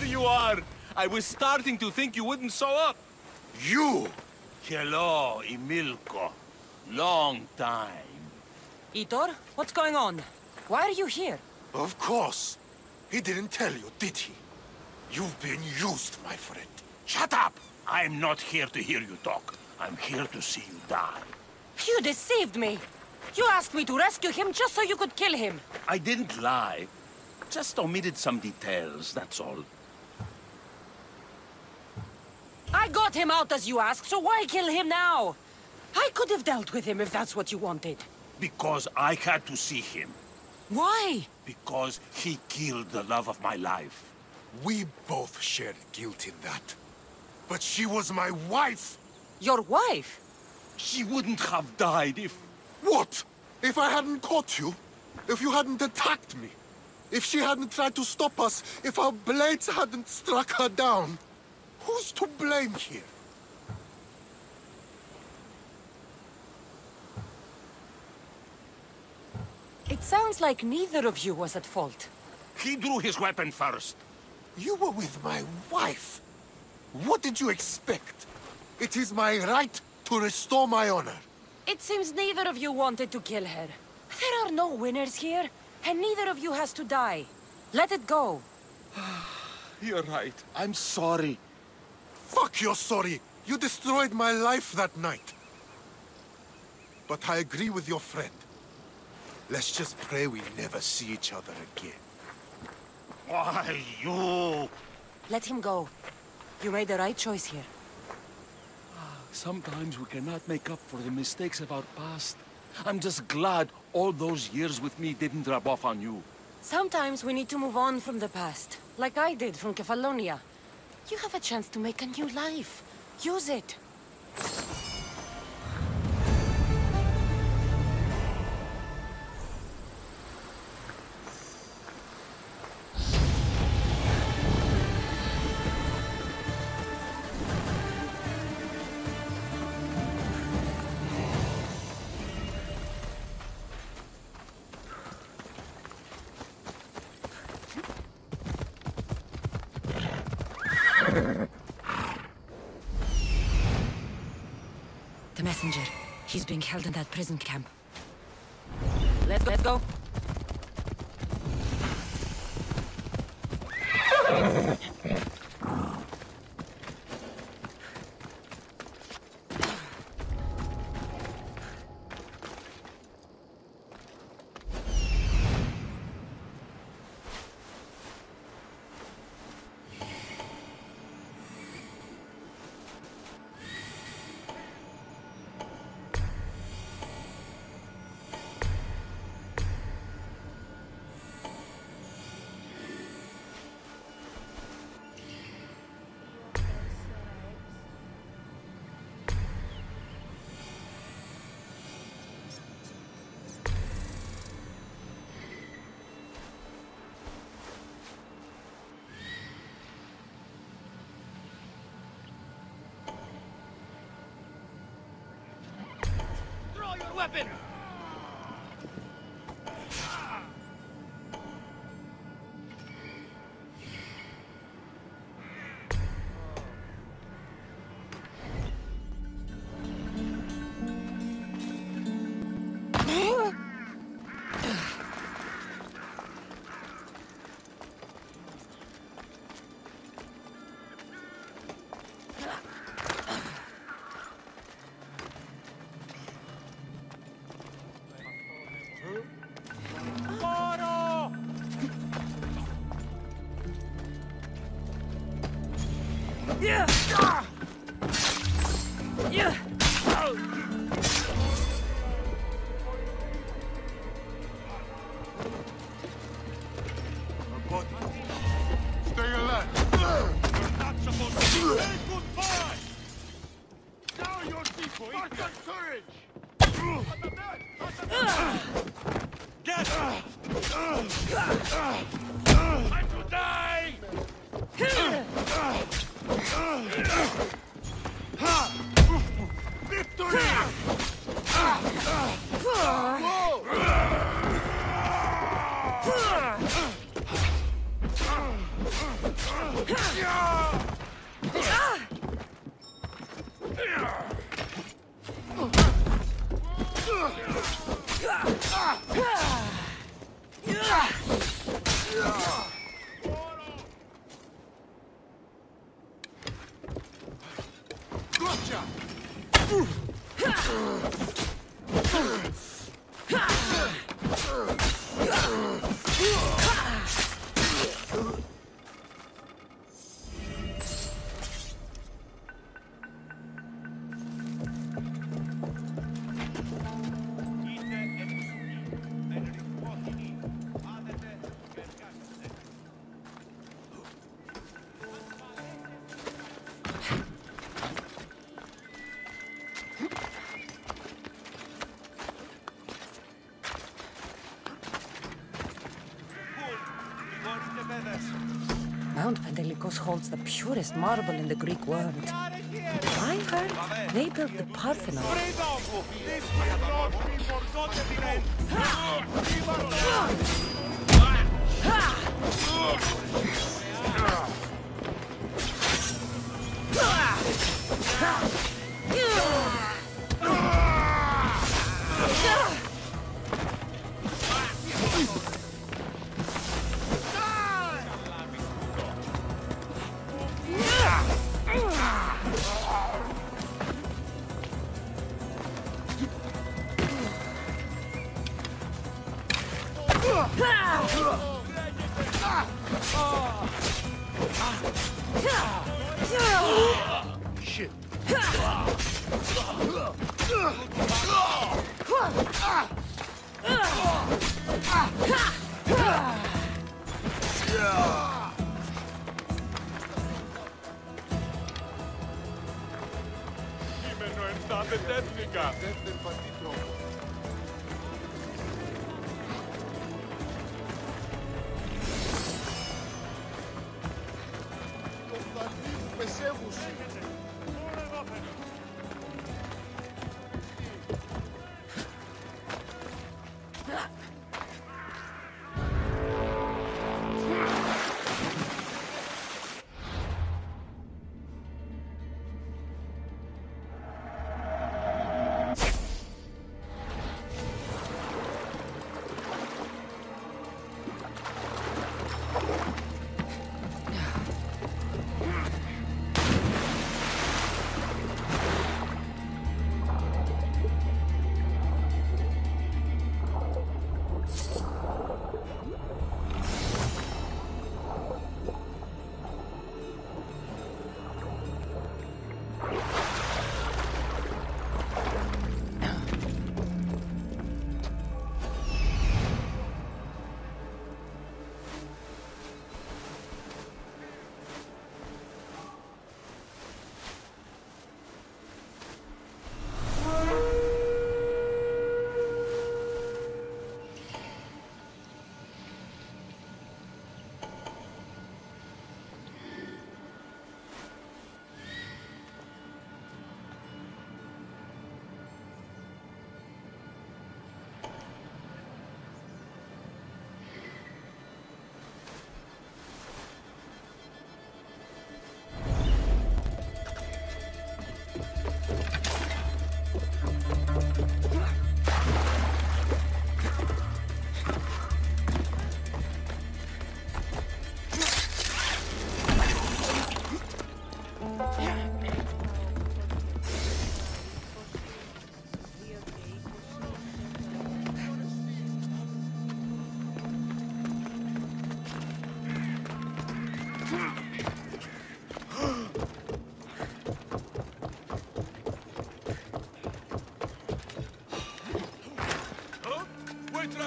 You are! I was starting to think you wouldn't show up. You! Hello, Emilko. Long time. Itor, what's going on? Why are you here? Of course. He didn't tell you, did he? You've been used, my friend. Shut up! I'm not here to hear you talk. I'm here to see you die. You deceived me! You asked me to rescue him just so you could kill him! I didn't lie. Just omitted some details, that's all. I got him out as you asked, so why kill him now? I could have dealt with him if that's what you wanted. Because I had to see him. Why? Because he killed the love of my life. We both shared guilt in that. But she was my wife! Your wife? She wouldn't have died if... What? If I hadn't caught you? If you hadn't attacked me? If she hadn't tried to stop us? If our blades hadn't struck her down? Who's to blame here? It sounds like neither of you was at fault. He drew his weapon first. You were with my wife. What did you expect? It is my right to restore my honor. It seems neither of you wanted to kill her. There are no winners here, and neither of you has to die. Let it go. You're right. I'm sorry. Fuck you're sorry. You destroyed my life that night. But I agree with your friend. Let's just pray we never see each other again. Why, you... Let him go. You made the right choice here. Sometimes we cannot make up for the mistakes of our past. I'm just glad all those years with me didn't rub off on you. Sometimes we need to move on from the past, like I did from Kefalonia. You have a chance to make a new life. Use it. The messenger. He's being held in that prison camp. Let's go. happened? Stay alive. You're not supposed to say goodbye! Now your people, Spartan courage! Get! Time to die! Victory! Gotcha! Mount Pentelicos holds the purest marble in the Greek world. I heard they built the Parthenon. Shit. Κείμενο εντάδετεύτηκα. Δεύτερη πατήτρο. Μεσέβουση.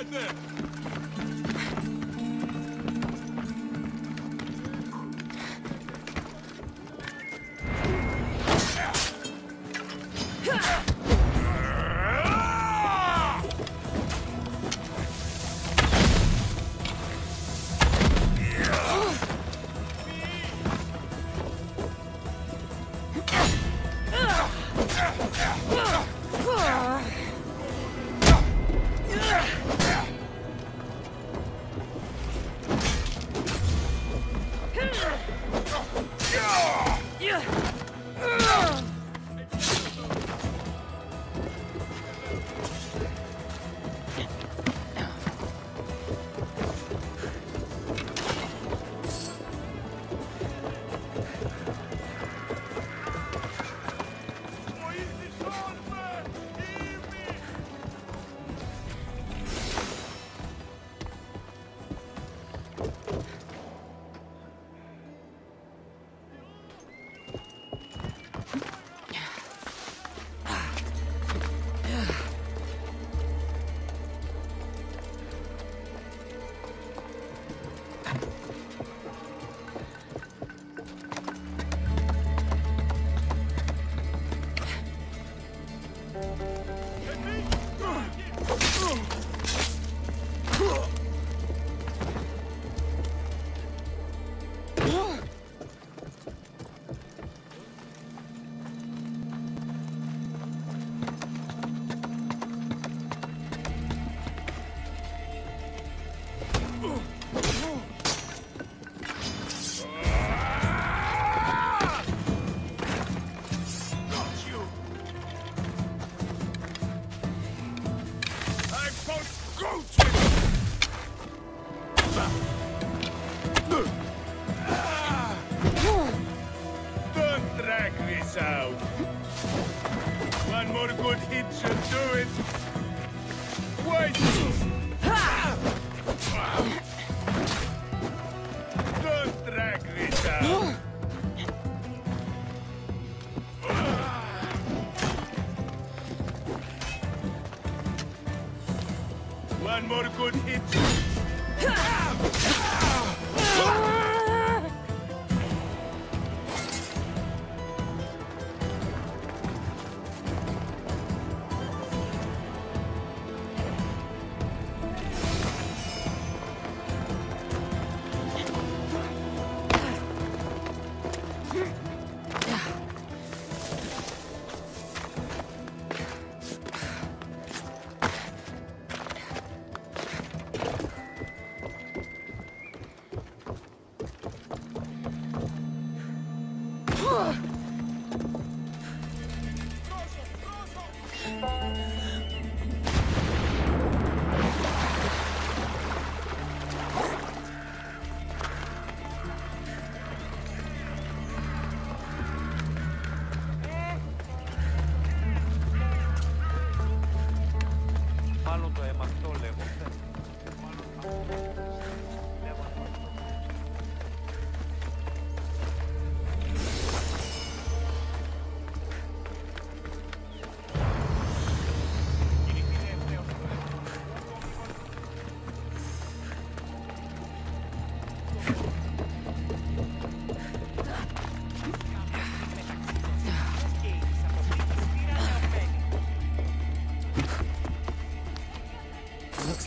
right there!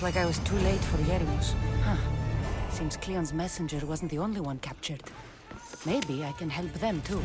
Like I was too late for Yermus. Huh. Seems Cleon's messenger wasn't the only one captured. Maybe I can help them too.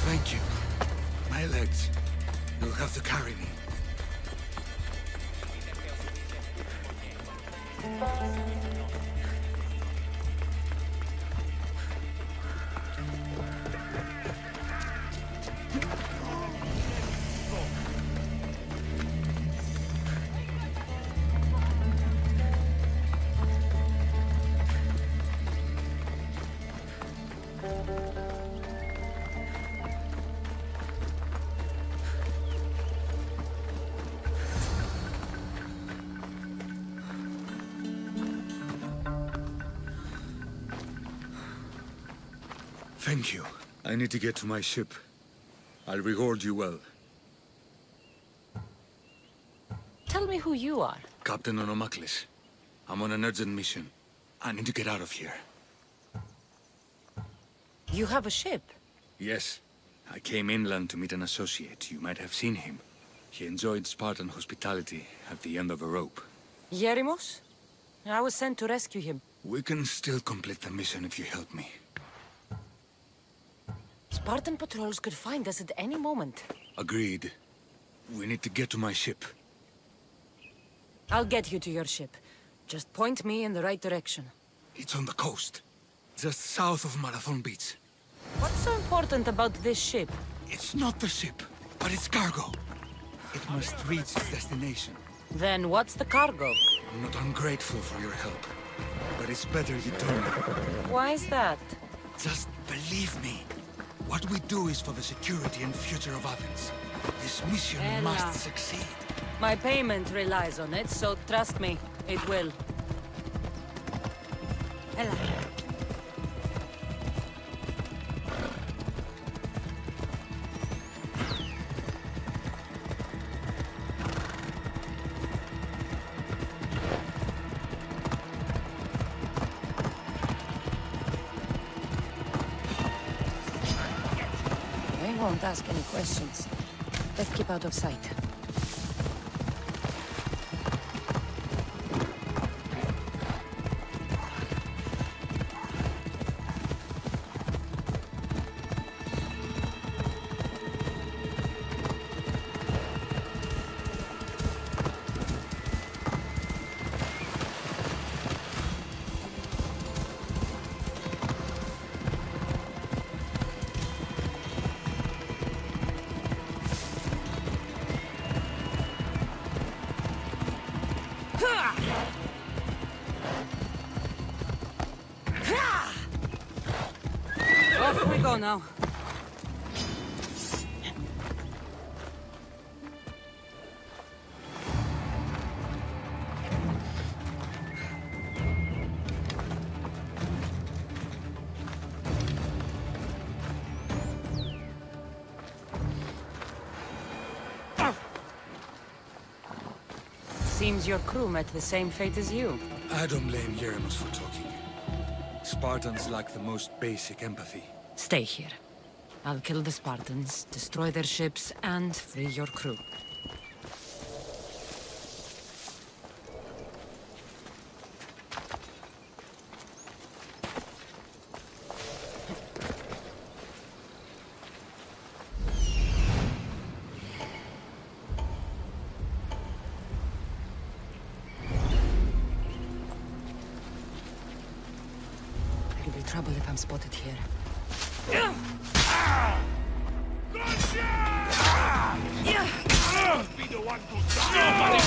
Thank you. My legs. You'll have to carry me. Thank you. I need to get to my ship. I'll reward you well. Tell me who you are. Captain Onomaklis. I'm on an urgent mission. I need to get out of here. You have a ship? Yes. I came inland to meet an associate. You might have seen him. He enjoyed Spartan hospitality at the end of a rope. Yerimos? I was sent to rescue him. We can still complete the mission if you help me. Spartan patrols could find us at any moment. Agreed. We need to get to my ship. I'll get you to your ship. Just point me in the right direction. It's on the coast. Just south of Marathon Beach. What's so important about this ship? It's not the ship, but its cargo. It must reach its destination. Then what's the cargo? I'm not ungrateful for your help, but it's better you told me. Why is that? Just believe me. What we do is for the security and future of Athens. This mission must succeed. My payment relies on it, so trust me, it will. Ella. I won't ask any questions. Let's keep out of sight. Off we go now. Seems your crew met the same fate as you. I don't blame Yerimos for talking. Spartans lack the most basic empathy. Stay here. I'll kill the Spartans, destroy their ships, and free your crew. It'll be trouble if I'm spotted here. Be the one to die.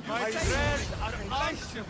My friends are awesome.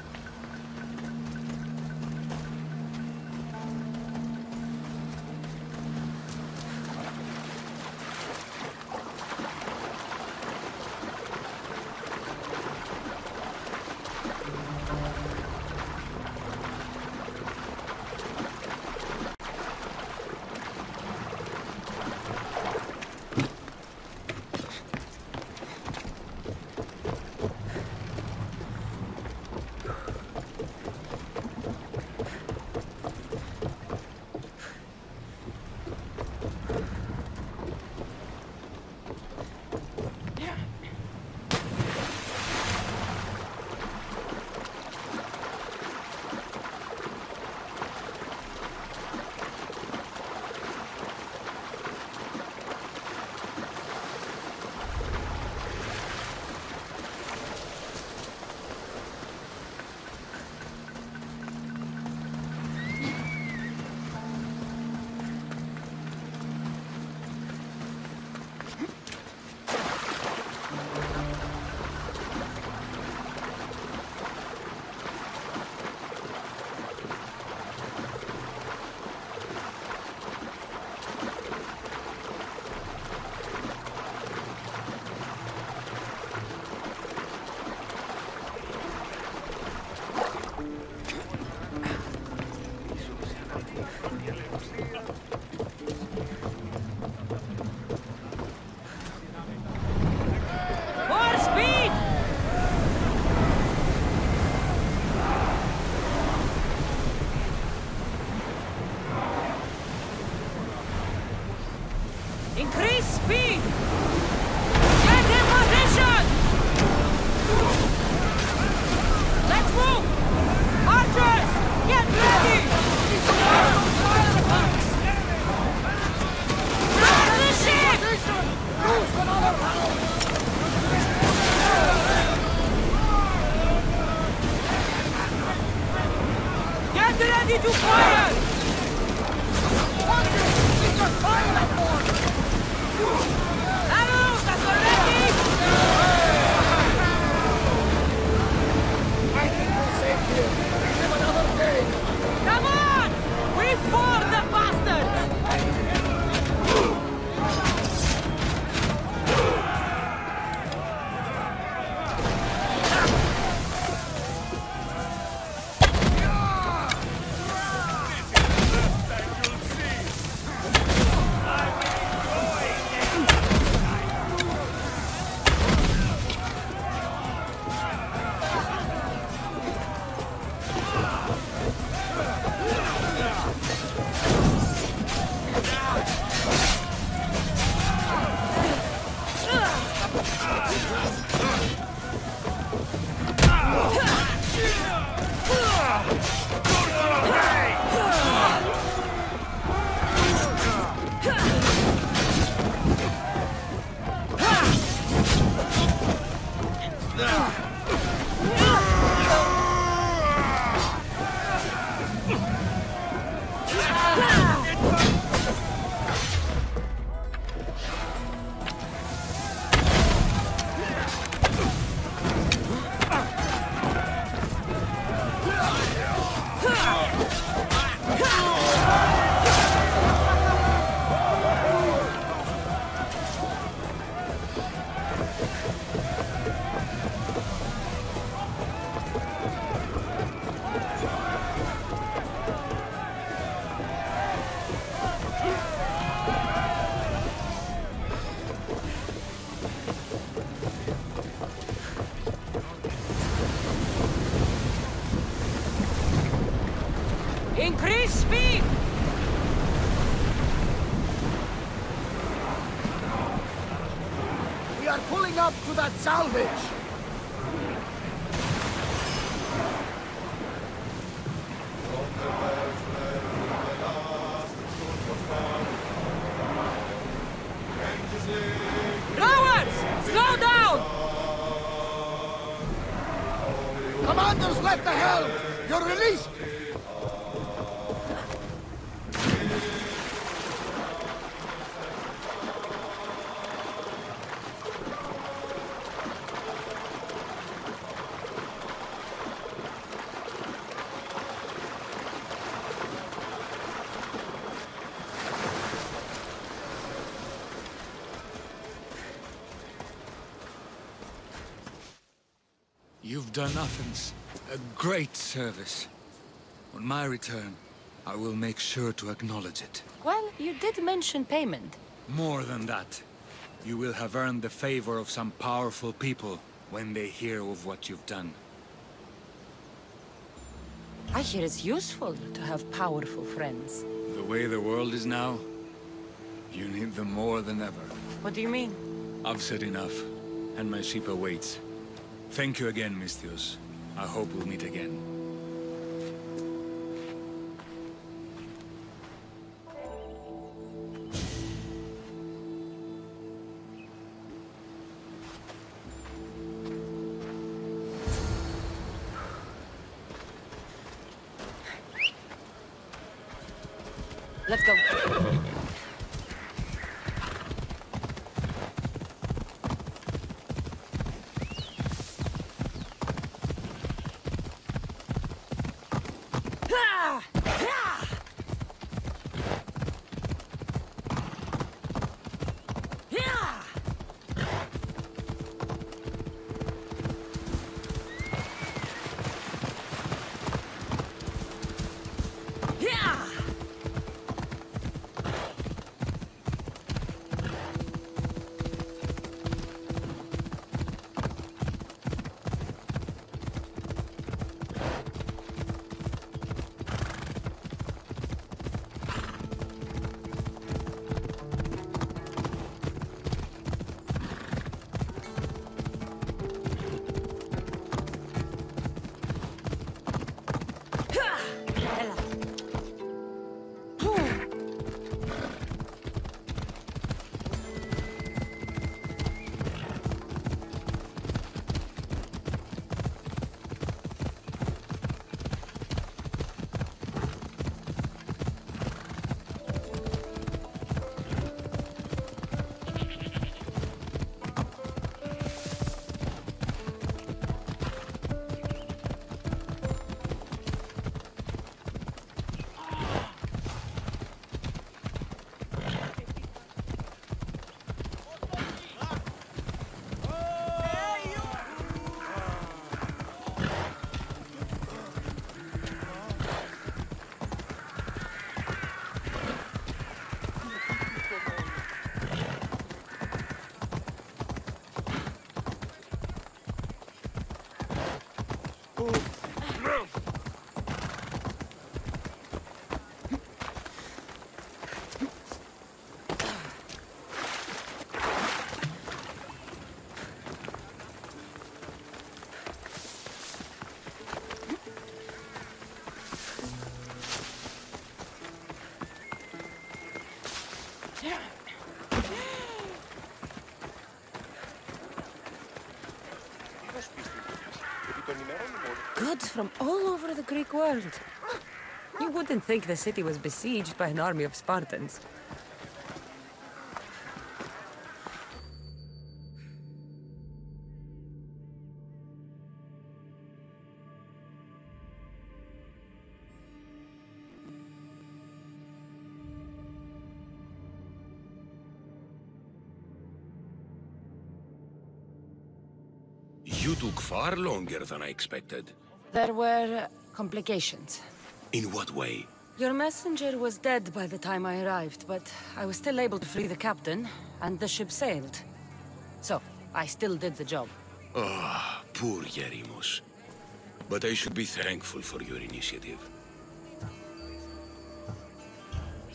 More speed! Increase speed! Get in position! Let's move! Archers! Get ready! Back to the ship! Get ready to fire! Arrows that are ready! I think we're safe here. We live another day. Come on! We fought the bastards! Increase speed! We are pulling up to that salvage. Rowers! Slow down! Commanders left the helm. You're released. You've done Athens a great service. On my return, I will make sure to acknowledge it. Well, you did mention payment. More than that, you will have earned the favor of some powerful people when they hear of what you've done. I hear it's useful to have powerful friends. The way the world is now, you need them more than ever. What do you mean? I've said enough, and my ship awaits. Thank you again, Misthios. I hope we'll meet again. Let's go. Goods from all over the Greek world. You wouldn't think the city was besieged by an army of Spartans. You took far longer than I expected. There were complications. In what way? Your messenger was dead by the time I arrived, but I was still able to free the captain, and the ship sailed. So, I still did the job. Ah, poor Yerimos. But I should be thankful for your initiative.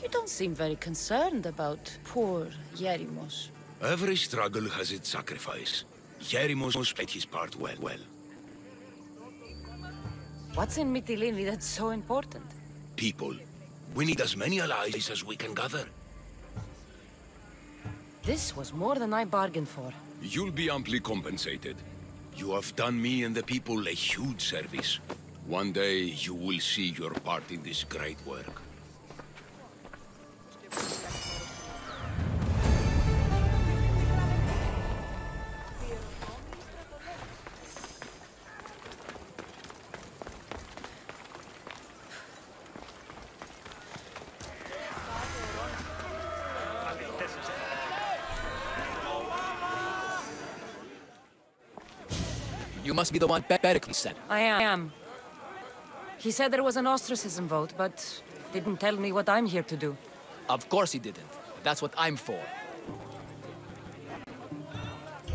You don't seem very concerned about poor Yerimos. Every struggle has its sacrifice. Yerimos played his part well. What's in Mytilene that's so important? People. We need as many allies as we can gather. This was more than I bargained for. You'll be amply compensated. You have done me and the people a huge service. One day, you will see your part in this great work. You must be the one Pericles sent. I am. He said there was an ostracism vote, but didn't tell me what I'm here to do. Of course he didn't. That's what I'm for.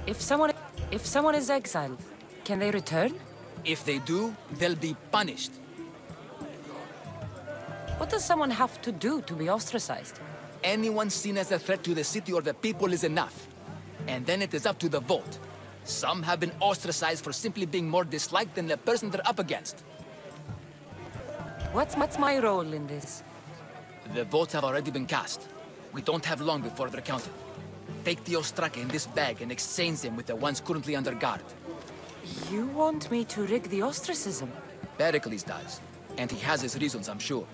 If someone is exiled, can they return? If they do, they'll be punished. What does someone have to do to be ostracized? Anyone seen as a threat to the city or the people is enough. And then it is up to the vote. Some have been ostracized for simply being more disliked than the person they're up against. What's my role in this? The votes have already been cast. We don't have long before they're counted. Take the ostraka in this bag and exchange them with the ones currently under guard. You want me to rig the ostracism? Pericles does. And he has his reasons, I'm sure.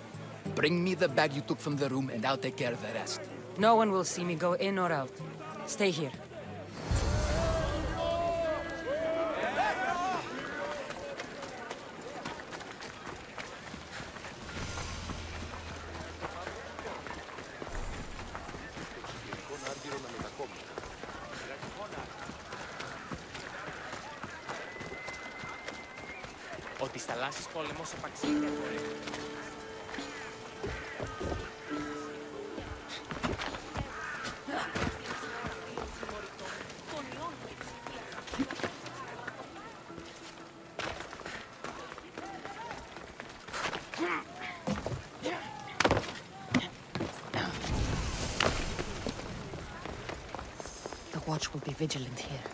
Bring me the bag you took from the room and I'll take care of the rest. No one will see me go in or out. Stay here. Ότι στις θαλάσσιες πόλεμος επαξίγεται. The watch will be vigilant here.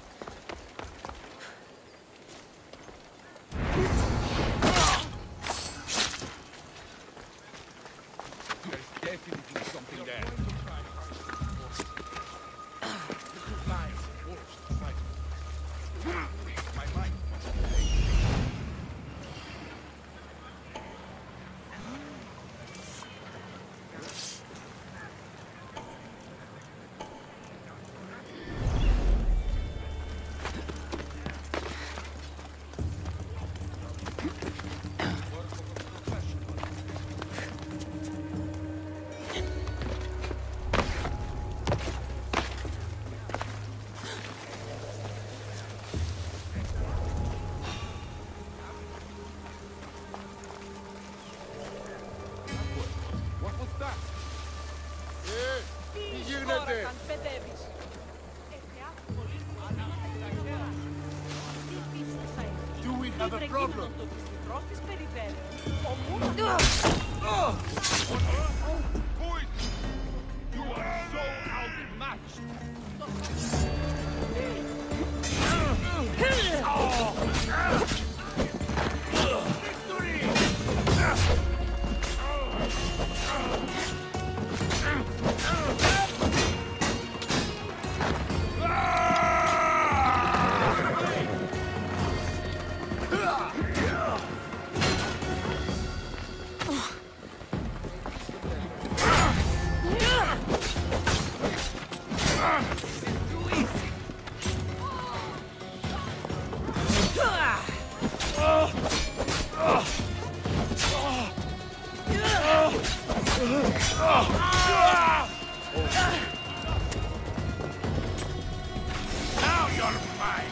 Do we have a problem? Boys, you are so outmatched. Victory! Now you're mine!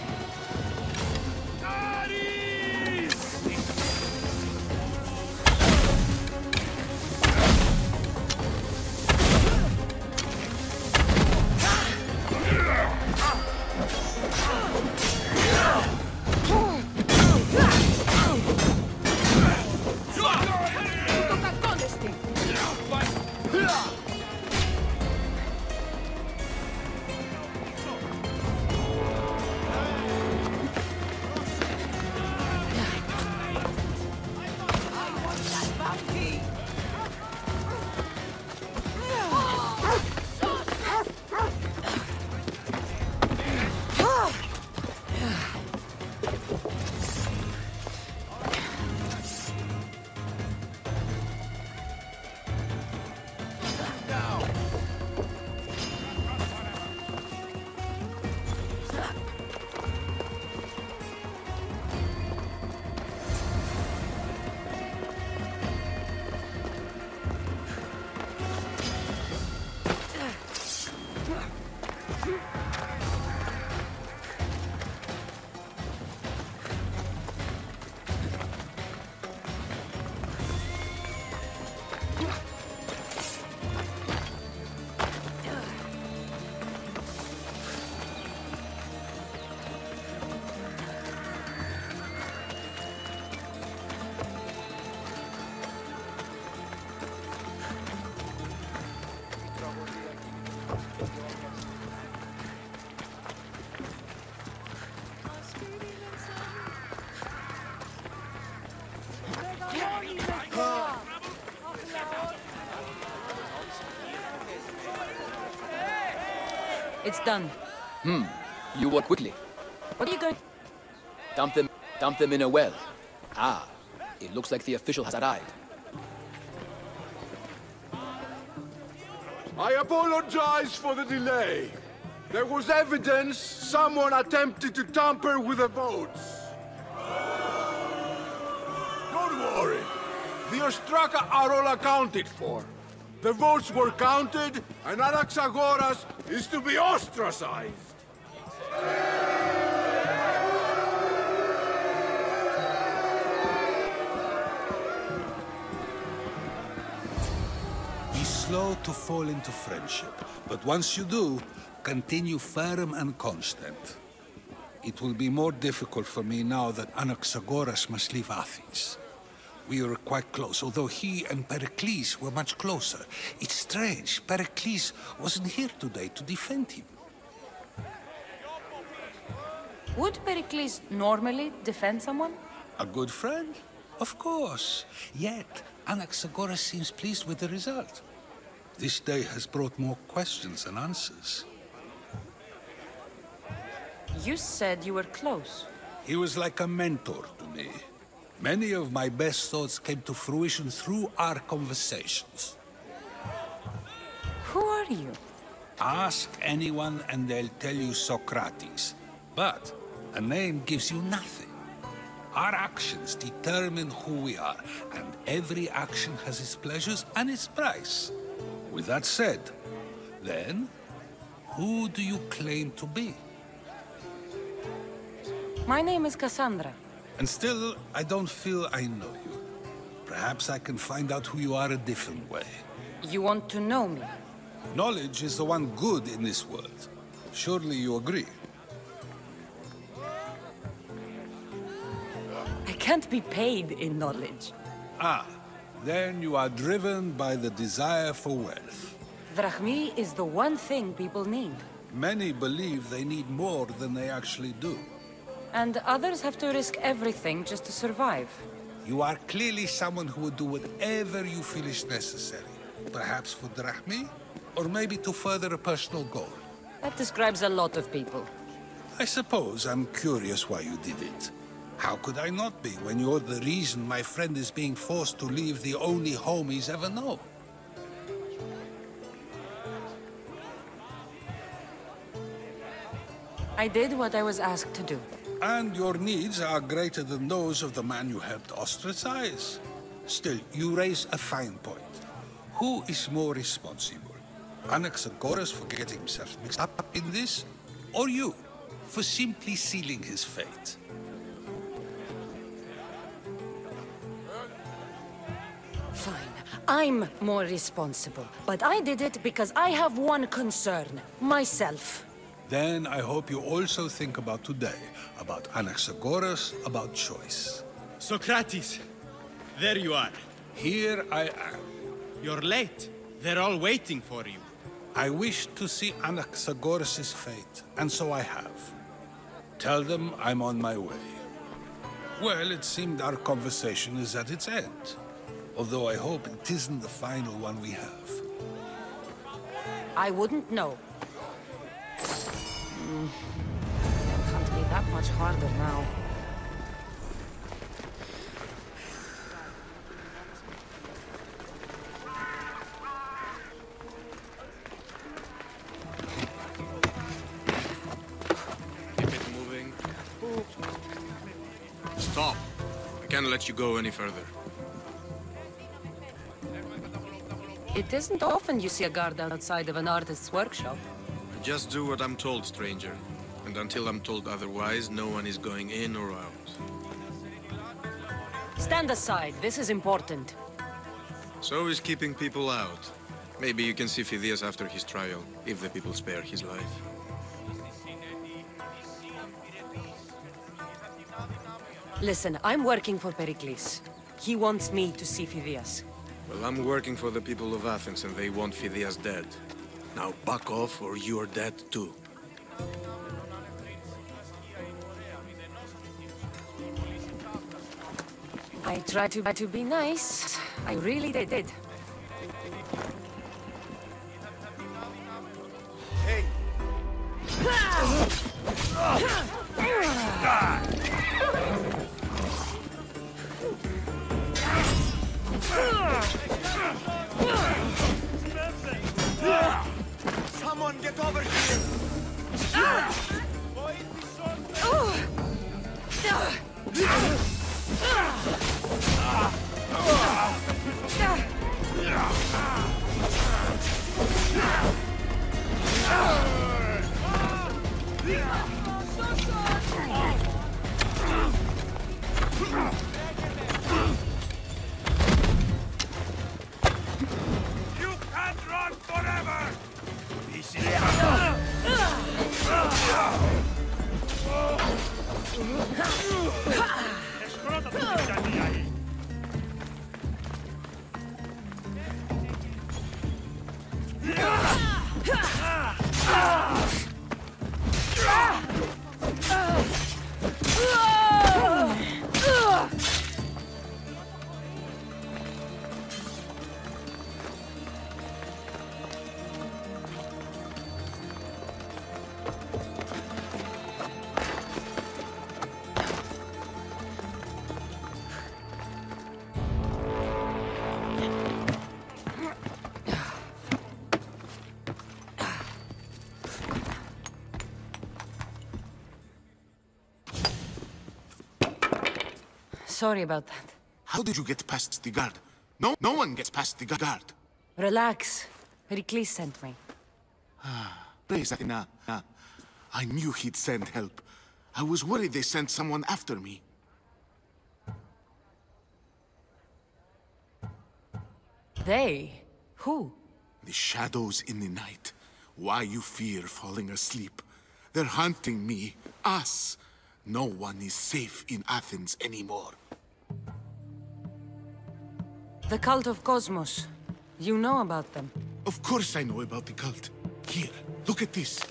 It's done. You work quickly. What are you going? Dump them in a well. Ah, it looks like the official has arrived. I apologize for the delay. There was evidence someone attempted to tamper with the votes. Don't worry. The Ostraka are all accounted for. The votes were counted, and Anaxagoras is to be ostracized. Be slow to fall into friendship, but once you do, continue firm and constant. It will be more difficult for me now that Anaxagoras must leave Athens. We were quite close, although he and Pericles were much closer. It's strange, Pericles wasn't here today to defend him. Would Pericles normally defend someone? A good friend? Of course. Yet, Anaxagoras seems pleased with the result. This day has brought more questions than answers. You said you were close. He was like a mentor to me. Many of my best thoughts came to fruition through our conversations. Who are you? Ask anyone and they'll tell you Socrates. But a name gives you nothing. Our actions determine who we are, and every action has its pleasures and its price. With that said, then, who do you claim to be? My name is Cassandra. And still, I don't feel I know you. Perhaps I can find out who you are a different way. You want to know me? Knowledge is the one good in this world. Surely you agree? I can't be paid in knowledge. Ah, then you are driven by the desire for wealth. Drachmi is the one thing people need. Many believe they need more than they actually do. And others have to risk everything just to survive. You are clearly someone who would do whatever you feel is necessary. Perhaps for drachmi, or maybe to further a personal goal. That describes a lot of people. I suppose I'm curious why you did it. How could I not be when you're the reason my friend is being forced to leave the only home he's ever known? I did what I was asked to do. And your needs are greater than those of the man you helped ostracize. Still, you raise a fine point. Who is more responsible? Anaxagoras for getting himself mixed up in this, or you, for simply sealing his fate? Fine. I'm more responsible, but I did it because I have one concern. Myself. Then I hope you also think about today, about Anaxagoras, about choice. Socrates, there you are. Here I am. You're late. They're all waiting for you. I wish to see Anaxagoras' fate, and so I have. Tell them I'm on my way. Well, it seemed our conversation is at its end. Although I hope it isn't the final one we have. I wouldn't know. Can't be that much harder now. Keep it moving. Stop. I can't let you go any further. It isn't often you see a guard outside of an artist's workshop. Just do what I'm told, stranger. And until I'm told otherwise, no one is going in or out. Stand aside. This is important. So is keeping people out. Maybe you can see Phidias after his trial, if the people spare his life. Listen, I'm working for Pericles. He wants me to see Phidias. Well, I'm working for the people of Athens, and they want Phidias dead. Now back off, or you're dead too. I tried to be nice. I really did. Hey! Someone get over here! You can't run forever! Sorry about that. How did you get past the guard? No one gets past the guard. Relax. Pericles sent me. Praise Athena. I knew he'd send help. I was worried they sent someone after me. They? Who? The shadows in the night. Why you fear falling asleep. They're hunting me. Us. No one is safe in Athens anymore. The cult of Cosmos. You know about them. Of course I know about the cult. Here, look at this.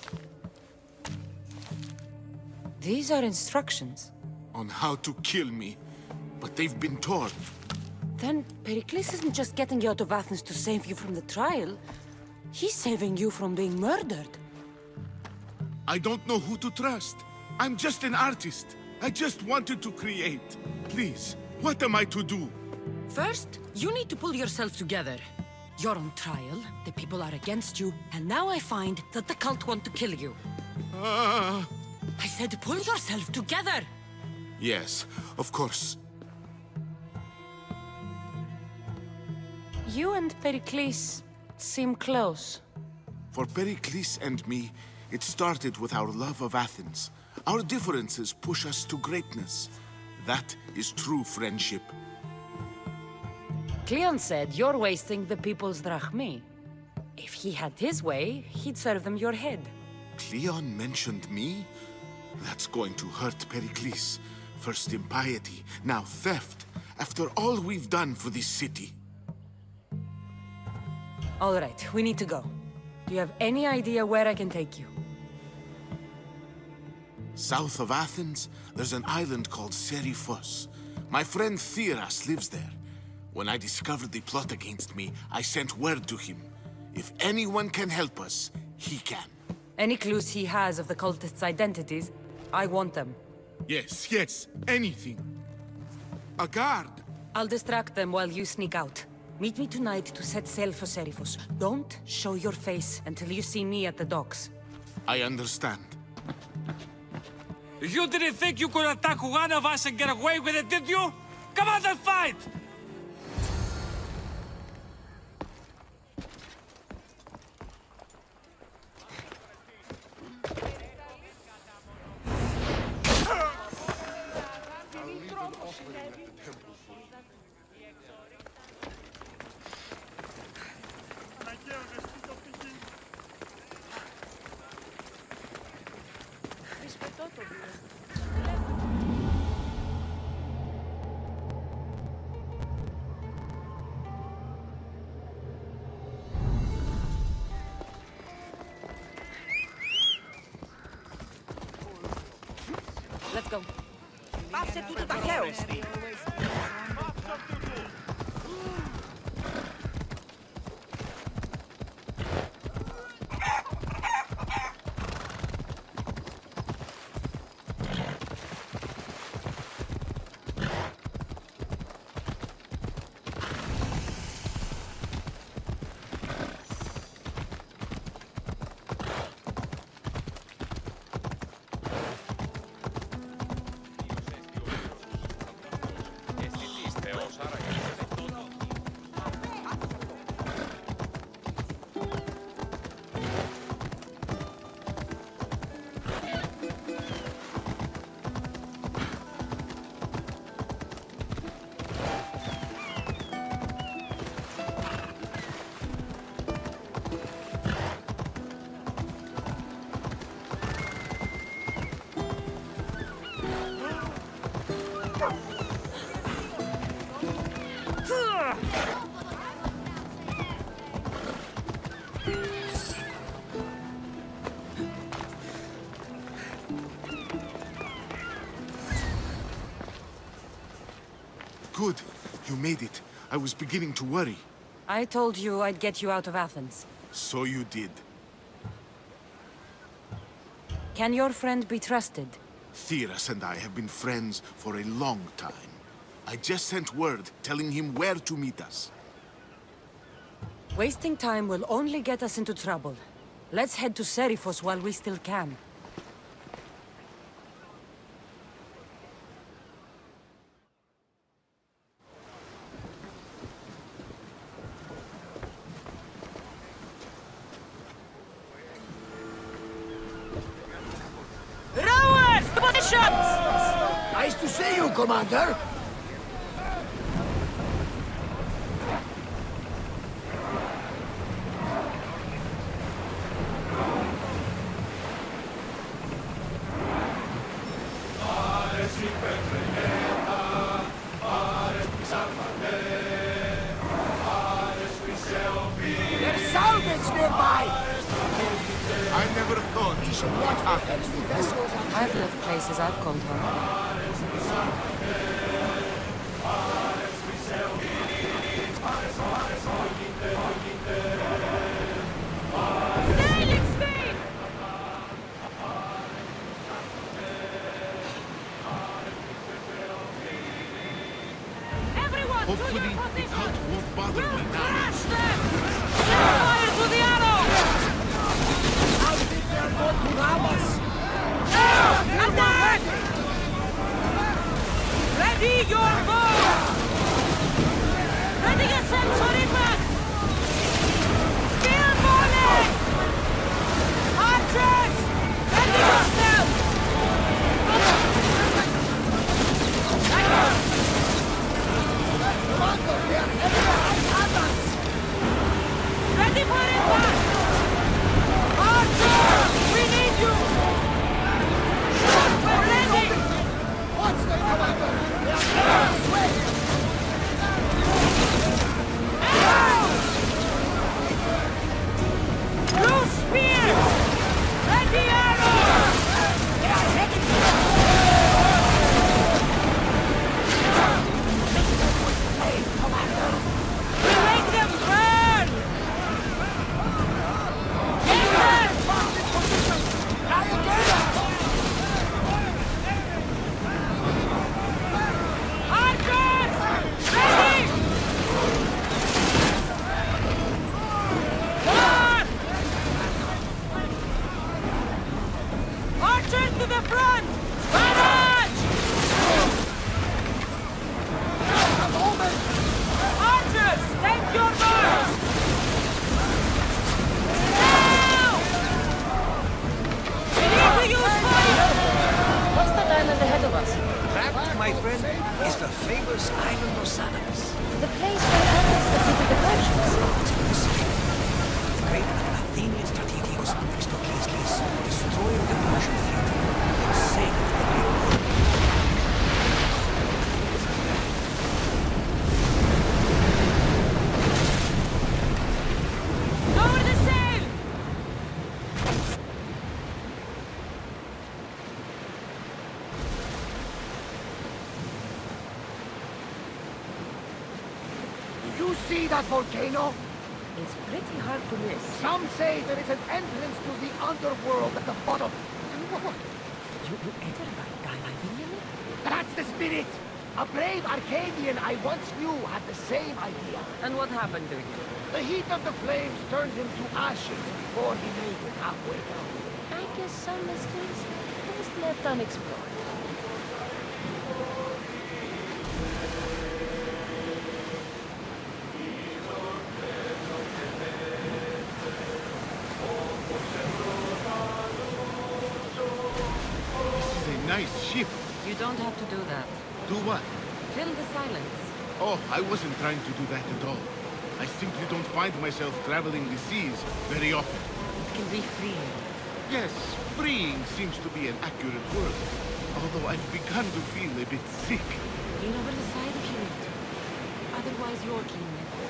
These are instructions. On how to kill me. But they've been torn. Then Pericles isn't just getting you out of Athens to save you from the trial. He's saving you from being murdered. I don't know who to trust. I'm just an artist. I just wanted to create. Please, what am I to do? First, you need to pull yourself together. You're on trial, the people are against you, and now I find that the cult want to kill you. I said pull yourself together! Yes, of course. You and Pericles seem close. For Pericles and me, it started with our love of Athens. Our differences push us to greatness. That is true friendship. Cleon said you're wasting the people's drachmae. If he had his way, he'd serve them your head. Cleon mentioned me? That's going to hurt Pericles. First impiety, now theft. After all we've done for this city. All right, we need to go. Do you have any idea where I can take you? South of Athens, there's an island called Seriphos. My friend Theras lives there. When I discovered the plot against me, I sent word to him. If anyone can help us, he can. Any clues he has of the cultists' identities, I want them. Yes, yes, anything. A guard! I'll distract them while you sneak out. Meet me tonight to set sail for Seriphos. Don't show your face until you see me at the docks. I understand. You didn't think you could attack one of us and get away with it, did you? Come on and fight! Let's go. Πάψε τούτο ταχαίως. Good. You made it. I was beginning to worry. I told you I'd get you out of Athens. So you did. Can your friend be trusted? Theras and I have been friends for a long time. I just sent word telling him where to meet us. Wasting time will only get us into trouble. Let's head to Seriphos while we still can. Rowers! Positions! Nice to see you, Commander. There's salvage nearby! I never thought what happened. I've left places I've called home. Sailing speed! Everyone, Hopefully, the cult won't bother me now. crash them! Set fire to the arrow! I think they're going to ram us. Attack! Ready your bow! Ready yourself for impact! see that volcano? It's pretty hard to miss. Some say there is an entrance to the underworld at the bottom. You ever dive in it? That's the spirit! A brave Arcadian I once knew had the same idea. And what happened to you? The heat of the flames turned him to ashes before he made it halfway down. I guess some mysteries are best left unexplored. This is a nice ship. You don't have to do that. Do what? Fill the silence. Oh, I wasn't trying to do that at all. I simply don't find myself traveling the seas very often. It can be freeing. Yes, freeing seems to be an accurate word. Although I've begun to feel a bit sick. Lean over the side if you need to. Otherwise, you're clean metal.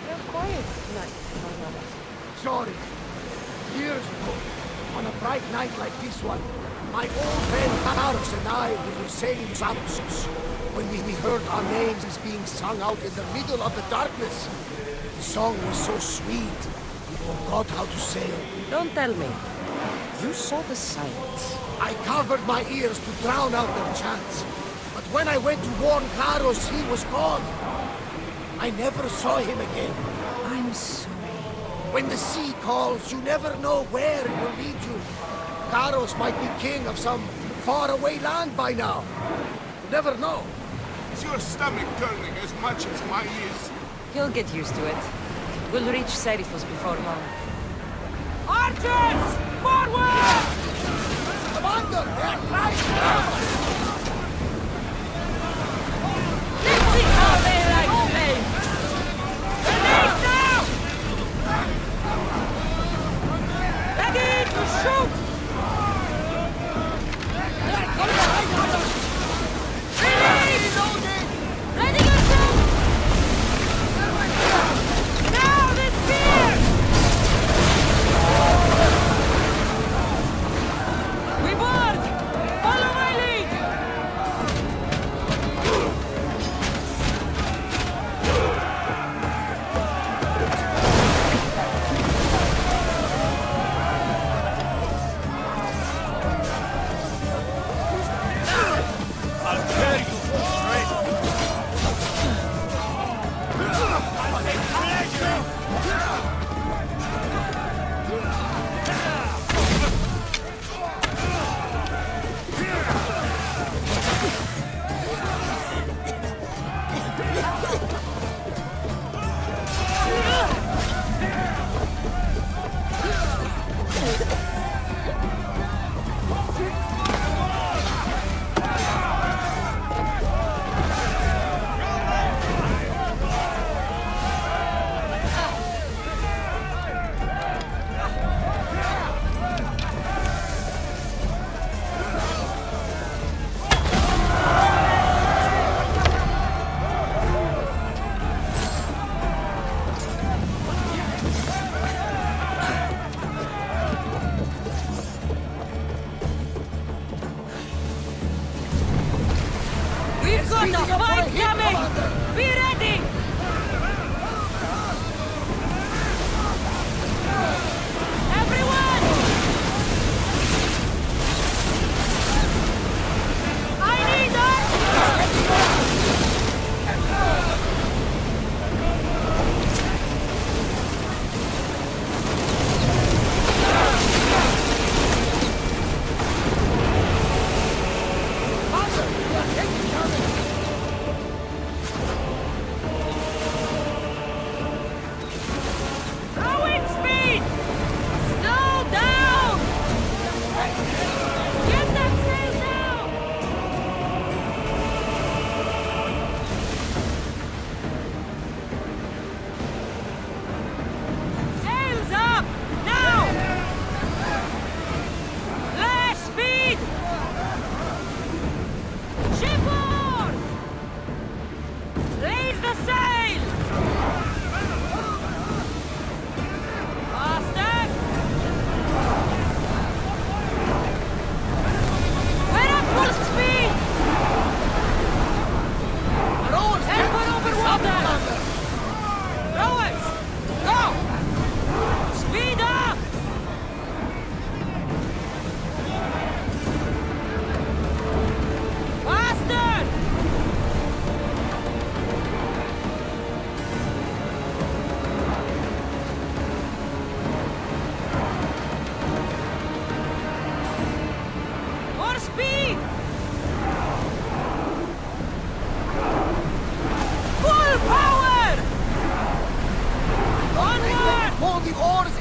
You're quiet tonight, among others. Sorry. Years ago, on a bright night like this one, my old friend Paris and I were sailing Součastnost. When we heard our names being sung out in the middle of the darkness, the song was so sweet, we forgot how to sail. Don't tell me. You saw the silence. I covered my ears to drown out their chants. But when I went to warn Karos, he was gone. I never saw him again. I'm sorry. When the sea calls, you never know where it will lead you. Karos might be king of some faraway land by now. You never know. Is your stomach turning as much as mine is? He'll get used to it. We'll reach Serifos before long. Archers! Forward! Commander, they're right now! Let's see how they like flames! Grenades now! Ready to shoot! Release! Ready to shoot! Now the spear! We board! Follow my lead!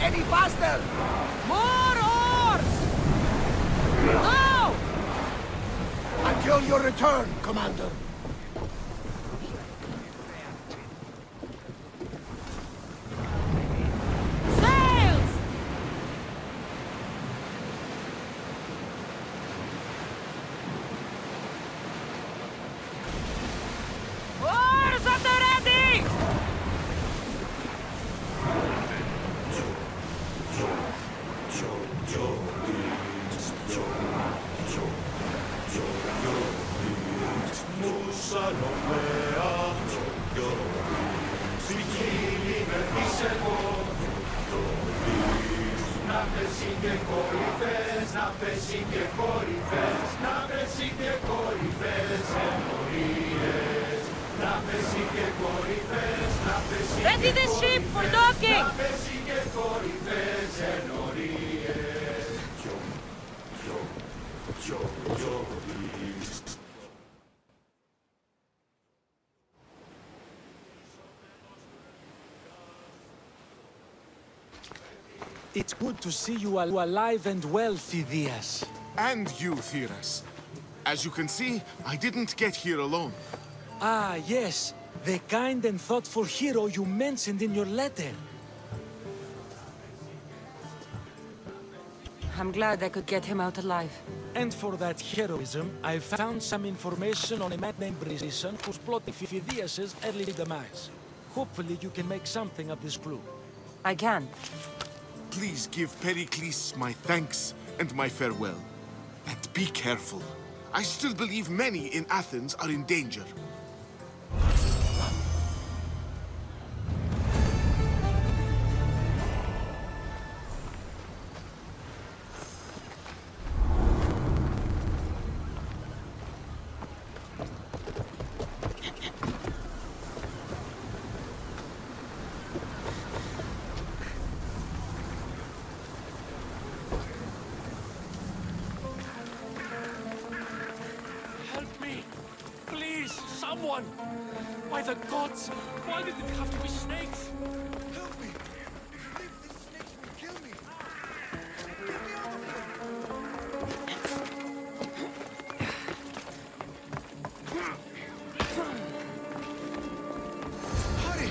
any faster! More oars! Go! Until your return, Commander. Sails! Oars at the ready! Ready the ship for docking! It's good to see you alive and well, Phidias. And you, Theras. As you can see, I didn't get here alone. Ah, yes. The kind and thoughtful hero you mentioned in your letter. I'm glad I could get him out alive. And for that heroism, I found some information on a man named Brisson who's plotting Phidias' early demise. Hopefully you can make something of this clue. I can. Please give Pericles my thanks and my farewell. And be careful. I still believe many in Athens are in danger. Someone! By the gods! Why did it have to be snakes? Help me! If you leave, these snakes will kill me! Get me out of here! Hurry!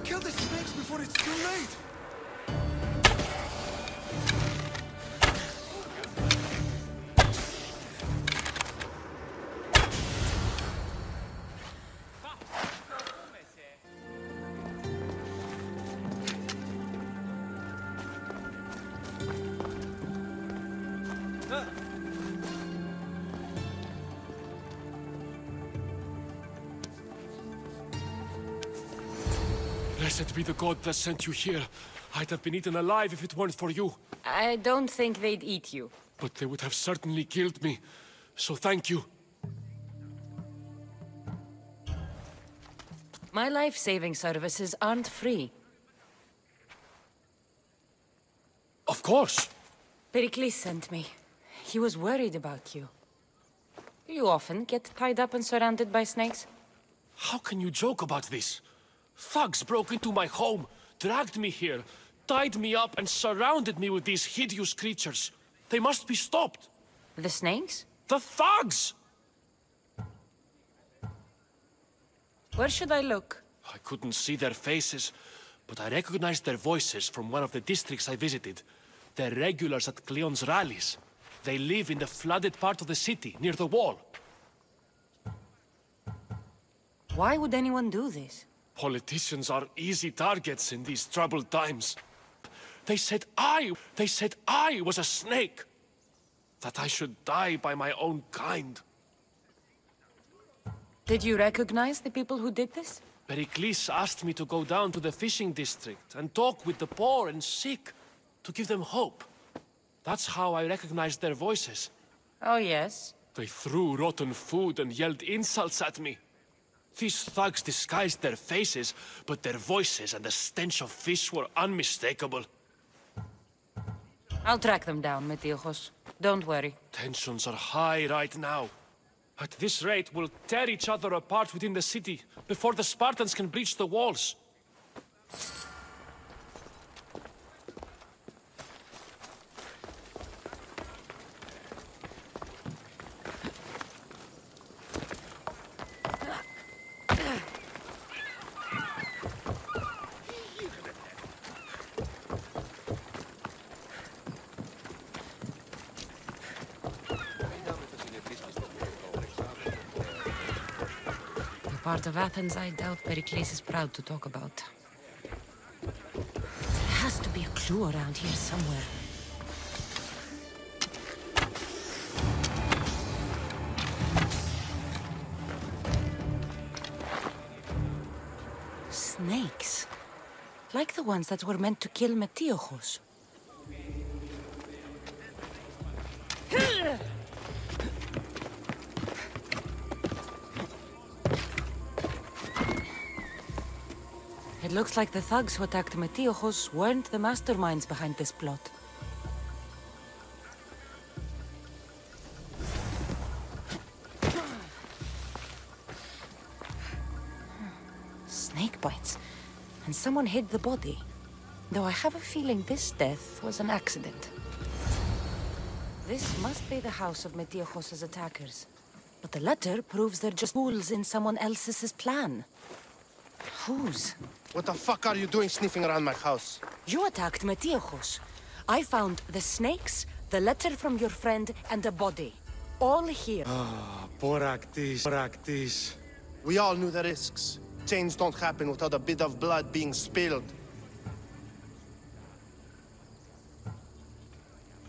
Kill the snakes before it's too late! Blessed be the god that sent you here. I'd have been eaten alive if it weren't for you. I don't think they'd eat you. But they would have certainly killed me. So thank you. My life-saving services aren't free. Of course. Pericles sent me. He was worried about you. Do you often get tied up and surrounded by snakes? How can you joke about this? Thugs broke into my home, dragged me here, tied me up and surrounded me with these hideous creatures. They must be stopped. The snakes? The thugs! Where should I look? I couldn't see their faces, but I recognized their voices from one of the districts I visited. They're regulars at Cleon's rallies. They live in the flooded part of the city, near the wall. Why would anyone do this? Politicians are easy targets in these troubled times. They said I was a snake. That I should die by my own kind. Did you recognize the people who did this? Pericles asked me to go down to the fishing district and talk with the poor and sick, to give them hope. That's how I recognized their voices. Oh, yes? They threw rotten food and yelled insults at me. These thugs disguised their faces, but their voices and the stench of fish were unmistakable. I'll track them down, Metiojos. Don't worry. Tensions are high right now. At this rate, we'll tear each other apart within the city, before the Spartans can breach the walls. part of Athens I doubt Pericles is proud to talk about. There has to be a clue around here somewhere. Snakes. Like the ones that were meant to kill Metiochos. It looks like the thugs who attacked Metiochos weren't the masterminds behind this plot. Snake bites. And someone hid the body. Though I have a feeling this death was an accident. This must be the house of Metiochos' attackers. But the letter proves they're just fools in someone else's plan. Whose? What the fuck are you doing sniffing around my house? You attacked Metiochos. I found the snakes, the letter from your friend, and a body. All here. Ah, Poraktis. We all knew the risks. Change don't happen without a bit of blood being spilled.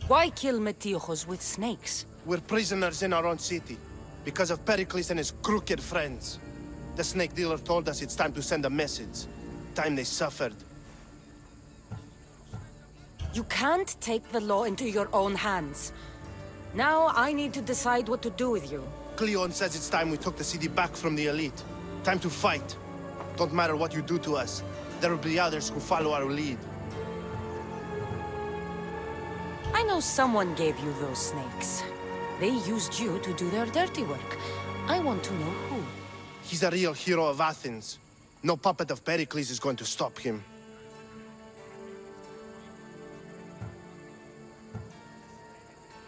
Why kill Metiochos with snakes? We're prisoners in our own city, because of Pericles and his crooked friends. The snake dealer told us it's time to send a message. Time they suffered. You can't take the law into your own hands. Now I need to decide what to do with you. Cleon says it's time we took the city back from the elite. Time to fight. Don't matter what you do to us. There will be others who follow our lead. I know someone gave you those snakes. They used you to do their dirty work. I want to know who. He's a real hero of Athens. No puppet of Pericles is going to stop him.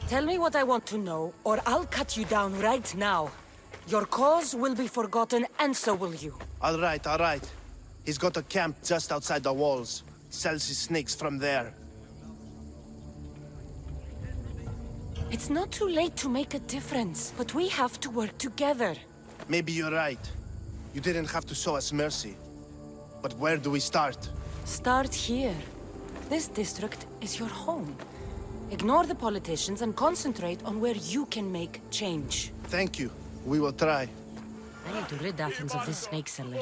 Tell me what I want to know, or I'll cut you down right now. Your cause will be forgotten, and so will you. All right. He's got a camp just outside the walls. Sells his snakes from there. It's not too late to make a difference, but we have to work together. Maybe you're right. You didn't have to show us mercy. But where do we start? Start here. This district is your home. Ignore the politicians and concentrate on where you can make change. Thank you. We will try. I need to rid Athens of this snake seller.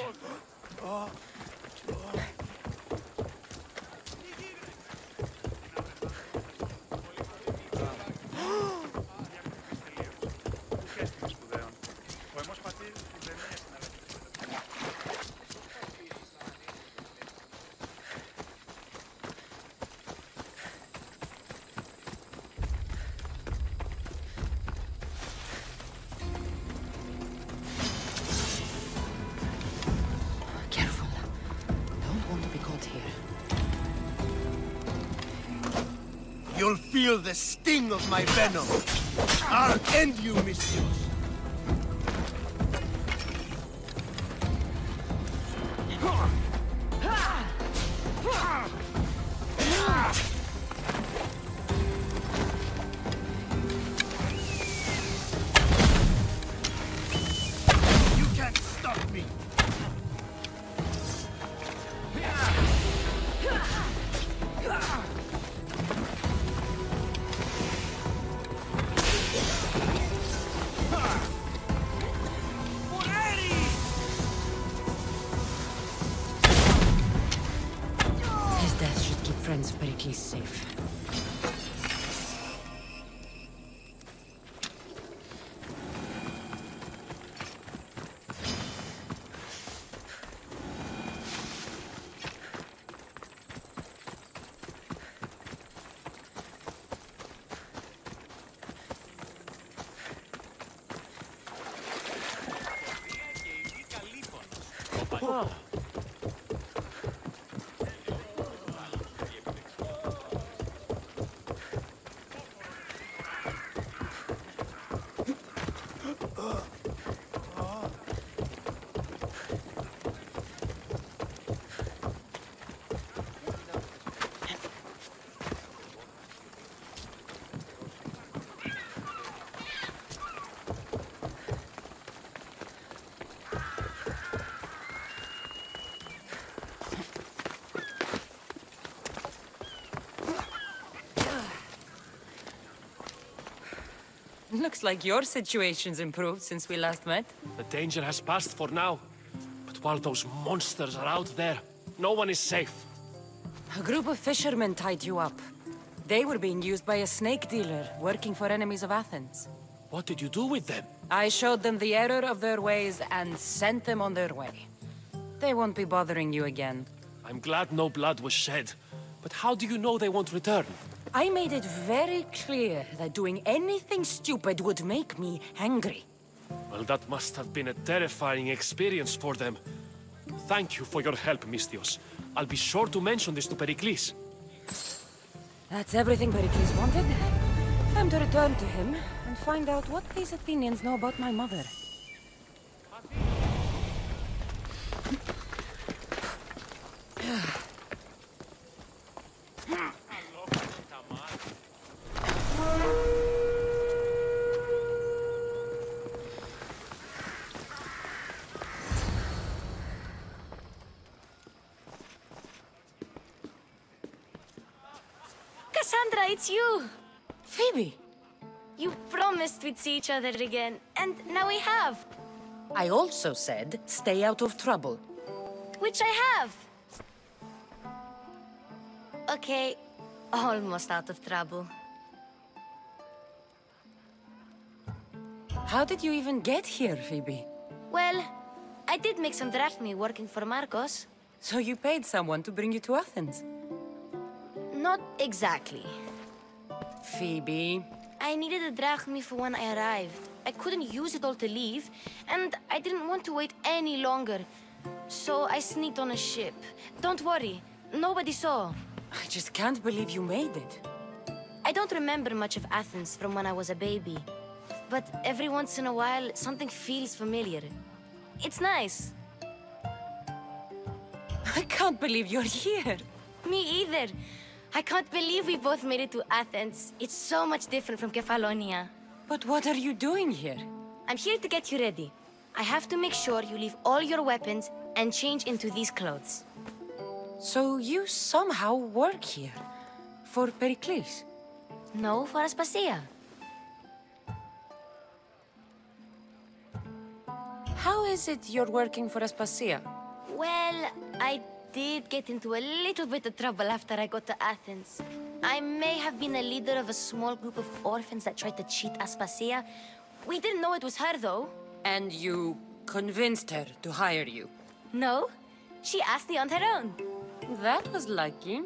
You'll feel the sting of my venom. I'll end you, Misthios. You can't stop me. Friends of Pericles safe. Looks like your situation's improved since we last met. The danger has passed for now. But while those monsters are out there, no one is safe. A group of fishermen tied you up. They were being used by a snake dealer working for enemies of Athens. What did you do with them? I showed them the error of their ways and sent them on their way. They won't be bothering you again. I'm glad no blood was shed. But how do you know they won't return? I made it very clear that doing anything stupid would make me angry. Well, that must have been a terrifying experience for them. Thank you for your help, Misthios. I'll be sure to mention this to Pericles. That's everything Pericles wanted. Time to return to him and find out what these Athenians know about my mother. Cassandra, it's you! Phoebe! You promised we'd see each other again, and now we have. I also said, stay out of trouble. Which I have. Okay, almost out of trouble. How did you even get here, Phoebe? Well, I did make some drachmi working for Marcos. So you paid someone to bring you to Athens? Not exactly. Phoebe... I needed a drachmi for when I arrived. I couldn't use it all to leave, and I didn't want to wait any longer. So I sneaked on a ship. Don't worry, nobody saw. I just can't believe you made it. I don't remember much of Athens from when I was a baby. But every once in a while, something feels familiar. It's nice. I can't believe you're here. Me either. I can't believe we both made it to Athens. It's so much different from Kefalonia. But what are you doing here? I'm here to get you ready. I have to make sure you leave all your weapons and change into these clothes. So you somehow work here? For Pericles? No, for Aspasia. How is it you're working for Aspasia? Well, I did get into a little bit of trouble after I got to Athens. I may have been a leader of a small group of orphans that tried to cheat Aspasia. We didn't know it was her, though. And you convinced her to hire you? No, she asked me on her own. That was lucky.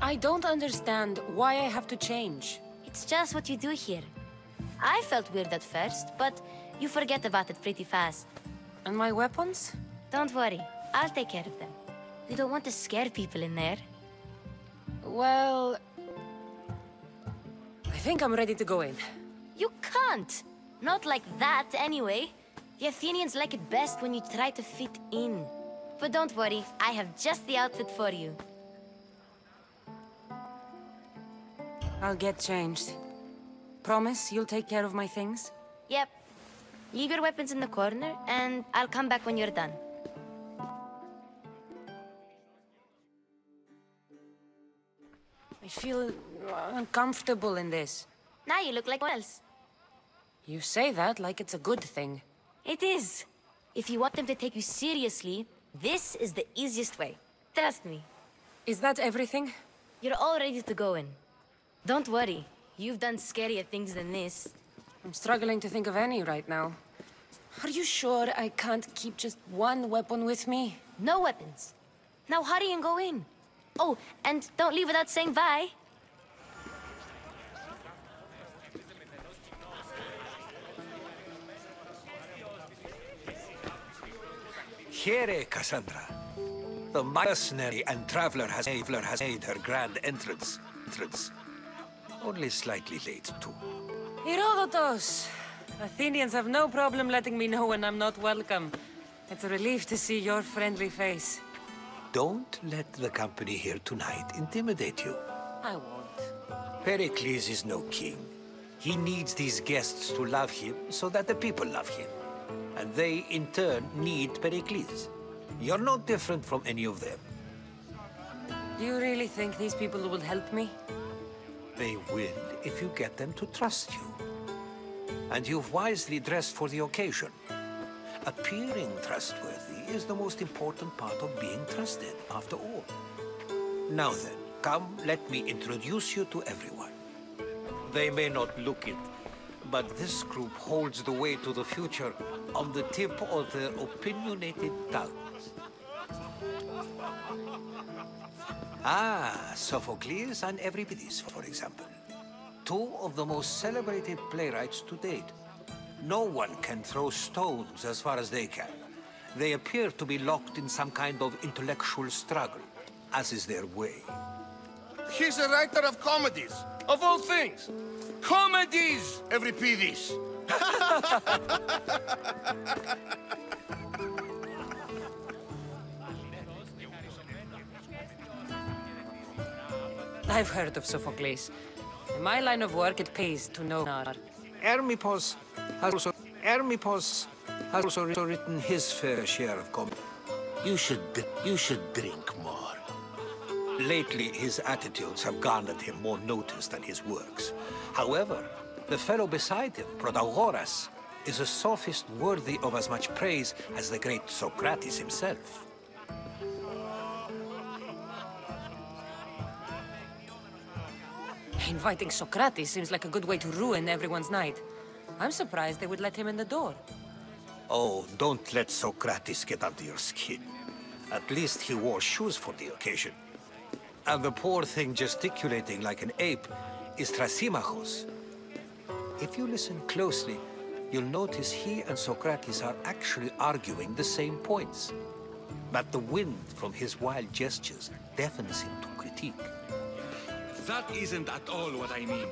I don't understand why I have to change. It's just what you do here. I felt weird at first, but you forget about it pretty fast. And my weapons? Don't worry, I'll take care of them. We don't want to scare people in there. Well... I think I'm ready to go in. You can't! Not like that, anyway. The Athenians like it best when you try to fit in. But don't worry, I have just the outfit for you. I'll get changed. Promise you'll take care of my things? Yep. Leave your weapons in the corner, and I'll come back when you're done. I feel uncomfortable in this. Now you look like one else. You say that like it's a good thing. It is. If you want them to take you seriously, this is the easiest way. Trust me. Is that everything? You're all ready to go in. Don't worry. You've done scarier things than this. I'm struggling to think of any right now. Are you sure I can't keep just one weapon with me? No weapons. Now hurry and go in. Oh, and don't leave without saying bye. Here, Cassandra. The mercenary and traveler has made her grand entrance. Only slightly late, too. Herodotus! Athenians have no problem letting me know when I'm not welcome. It's a relief to see your friendly face. Don't let the company here tonight intimidate you. I won't. Pericles is no king. He needs these guests to love him so that the people love him. And they, in turn, need Pericles. You're no different from any of them. Do you really think these people will help me? They will if you get them to trust you. And you've wisely dressed for the occasion. Appearing trustworthy is the most important part of being trusted, after all. Now then, come, let me introduce you to everyone. They may not look it, but this group holds the way to the future on the tip of their opinionated tongues. Ah, Sophocles and Euripides, for example. Two of the most celebrated playwrights to date. No one can throw stones as far as they can. They appear to be locked in some kind of intellectual struggle, as is their way. He's a writer of comedies, of all things. Comedies, Euripides. I've heard of Sophocles. In my line of work, it pays to know. Hermippos has also written his fair share of comedy. You should drink more. Lately, his attitudes have garnered him more notice than his works. However, the fellow beside him, Protagoras, is a sophist worthy of as much praise as the great Socrates himself. Inviting Socrates seems like a good way to ruin everyone's night. I'm surprised they would let him in the door. Oh, don't let Socrates get under your skin. At least he wore shoes for the occasion. And the poor thing gesticulating like an ape is Thrasymachos. If you listen closely, you'll notice he and Socrates are actually arguing the same points. But the wind from his wild gestures deafens him to critique. That isn't at all what I mean.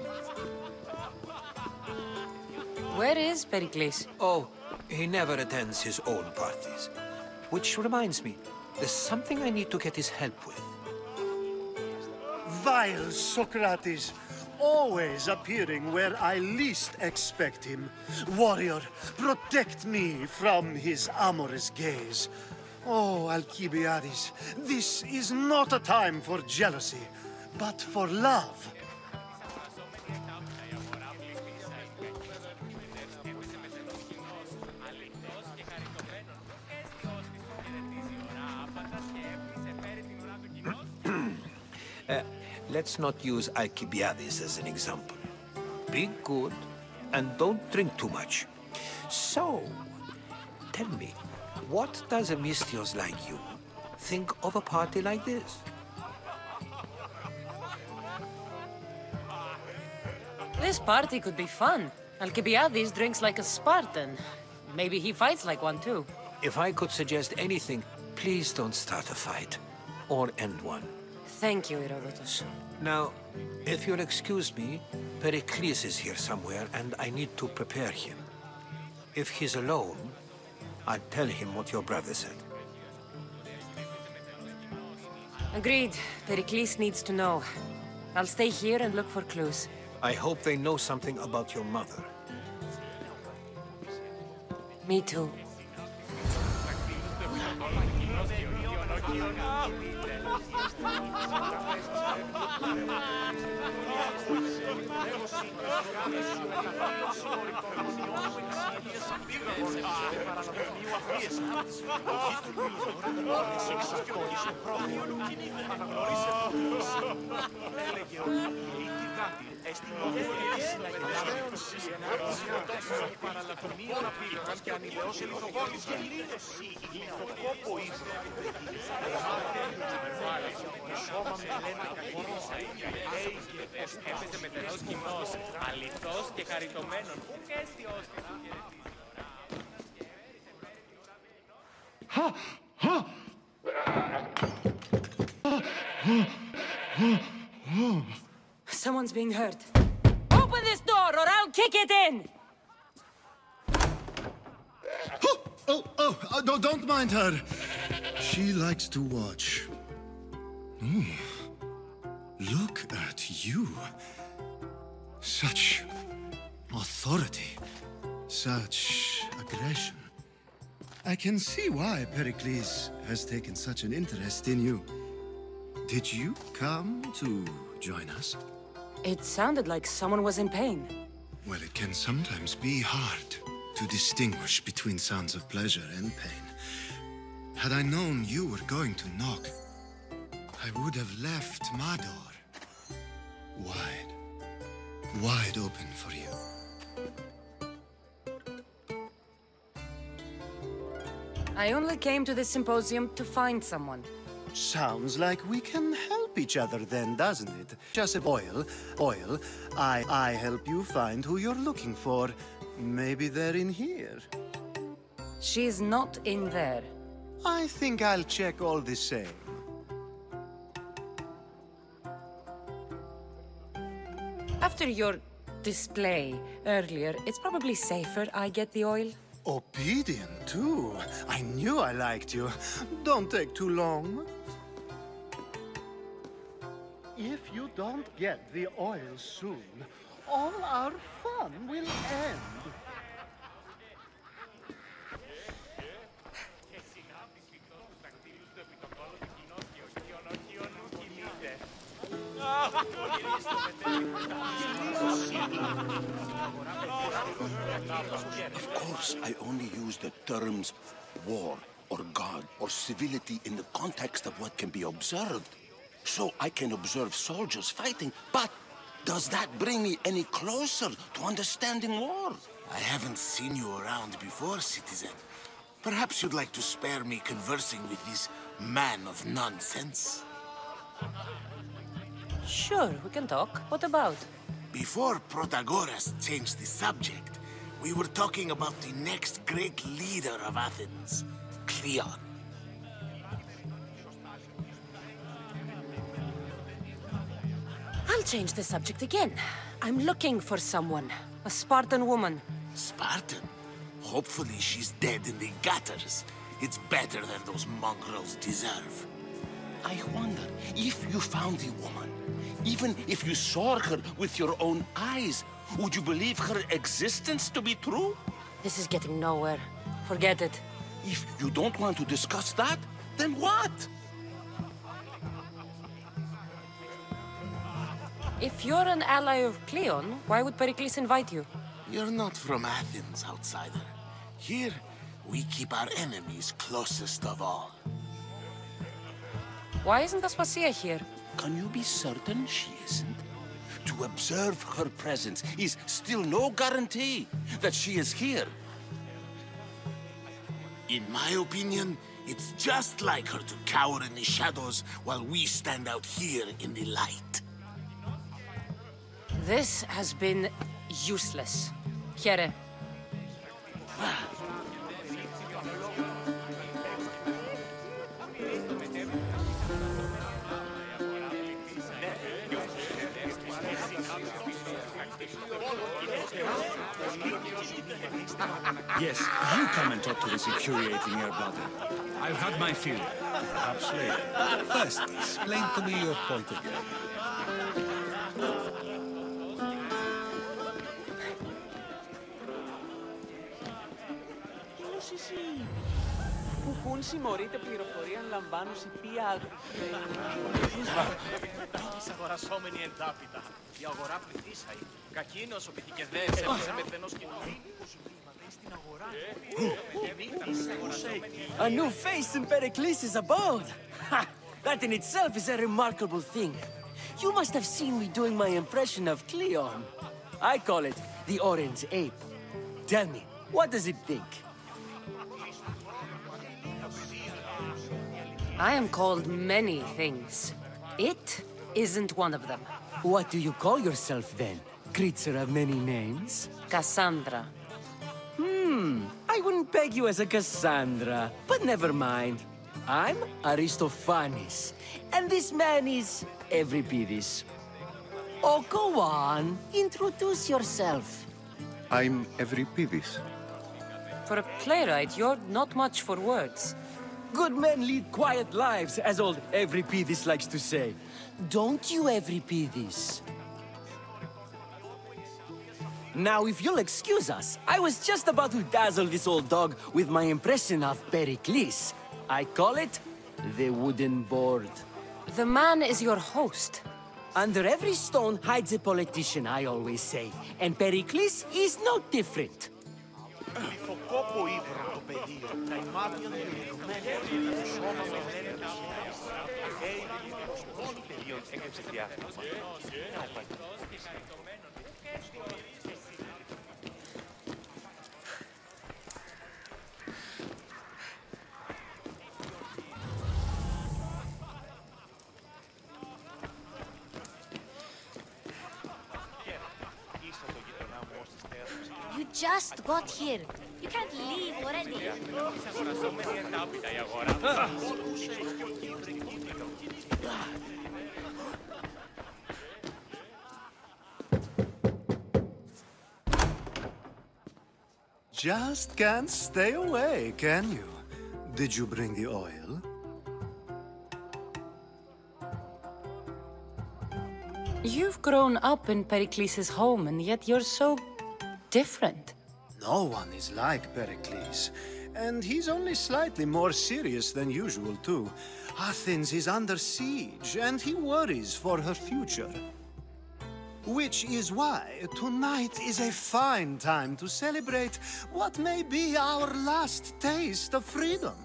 Where is Pericles? Oh, he never attends his own parties. Which reminds me, there's something I need to get his help with. Vile Socrates, always appearing where I least expect him. Warrior, protect me from his amorous gaze. Oh, Alcibiades, this is not a time for jealousy, but for love. Let's not use Alcibiades as an example. Be good, and don't drink too much. So, tell me, what does a Mystios like you think of a party like this? This party could be fun. Alcibiades drinks like a Spartan. Maybe he fights like one too. If I could suggest anything, please don't start a fight. Or end one. Thank you, Herodotus. Now, if you'll excuse me, Pericles is here somewhere, and I need to prepare him. If he's alone, I'll tell him what your brother said. Agreed. Pericles needs to know. I'll stay here and look for clues. I hope they know something about your mother. Me too. Someone's being hurt. Open this door or I'll kick it in! No, don't mind her. She likes to watch. Oh, look at you. Such authority. Such aggression. I can see why Pericles has taken such an interest in you. Did you come to join us? It sounded like someone was in pain. Well, it can sometimes be hard to distinguish between sounds of pleasure and pain. Had I known you were going to knock, I would have left my door wide open for you. I only came to this symposium to find someone. Sounds like we can help each other then, doesn't it? Just oil. I help you find who you're looking for. Maybe they're in here. She's not in there. I think I'll check all the same. After your display earlier, it's probably safer I get the oil. Obedient, too. I knew I liked you. Don't take too long. If you don't get the oil soon, all our fun will end. Of course, I only use the terms war, or God, or civility in the context of what can be observed. So I can observe soldiers fighting, but does that bring me any closer to understanding war? I haven't seen you around before, citizen. Perhaps you'd like to spare me conversing with this man of nonsense? Sure, we can talk. What about? Before Protagoras changed the subject, we were talking about the next great leader of Athens, Cleon. I'll change the subject again. I'm looking for someone. A Spartan woman. Spartan? Hopefully she's dead in the gutters. It's better than those mongrels deserve. I wonder if you found the woman, even if you saw her with your own eyes, would you believe her existence to be true? This is getting nowhere. Forget it. If you don't want to discuss that, then what? If you're an ally of Cleon, why would Pericles invite you? You're not from Athens, outsider. Here, we keep our enemies closest of all. Why isn't Aspasia here? Can you be certain she isn't? To observe her presence is still no guarantee that she is here. In my opinion, it's just like her to cower in the shadows while we stand out here in the light. This has been useless. Here. Yes, you come and talk to this infuriating air-blooded. I've had my fill. Perhaps later. First, explain to me your point of view. Πουχούν συμμορείται πληροφορία αν λαμβάνουν σιπία. Πρώτης αγορασόμενη εντάπητα. Η αγορά πληθύσαει. Κακίνος ο πυθικεδές έπαιζε με φθενός κοινωνί. A new face in Pericles' abode! Ha! That in itself is a remarkable thing. You must have seen me doing my impression of Cleon. I call it the Orange Ape. Tell me, what does it think? I am called many things. It isn't one of them. What do you call yourself then? Creature of many names? Cassandra. I wouldn't peg you as a Cassandra, but never mind. I'm Aristophanes, and this man is Euripides. Oh, go on. Introduce yourself. I'm Euripides. For a playwright, you're not much for words. Good men lead quiet lives, as old Euripides likes to say. Don't you, Euripides? Now, if you'll excuse us, I was just about to dazzle this old dog with my impression of Pericles. I call it the wooden board. The man is your host. Under every stone hides a politician, I always say. And Pericles is no different. You just got here. You can't leave already. Just can't stay away, can you? Did you bring the oil? You've grown up in Pericles' home, and yet you're so different. No one is like Pericles, and he's only slightly more serious than usual, too. Athens is under siege, and he worries for her future. Which is why tonight is a fine time to celebrate what may be our last taste of freedom.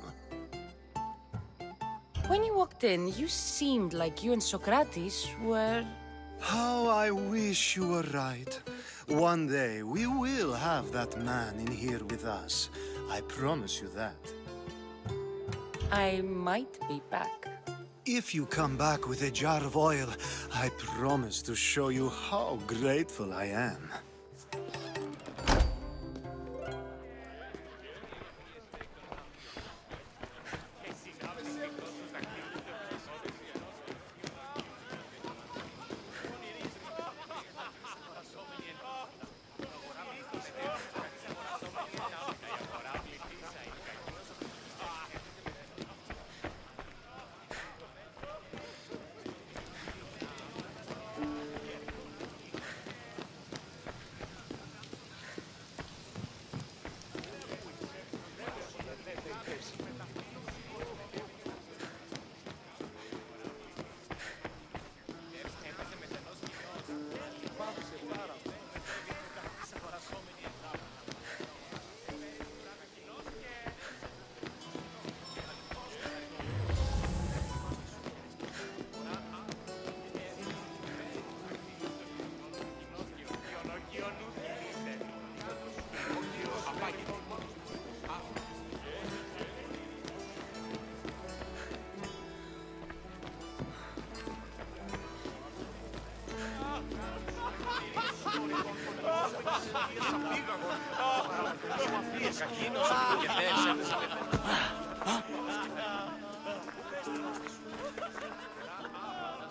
When you walked in, you seemed like you and Socrates were... How I wish you were right. One day we will have that man in here with us. I promise you that. I might be back. If you come back with a jar of oil, I promise to show you how grateful I am.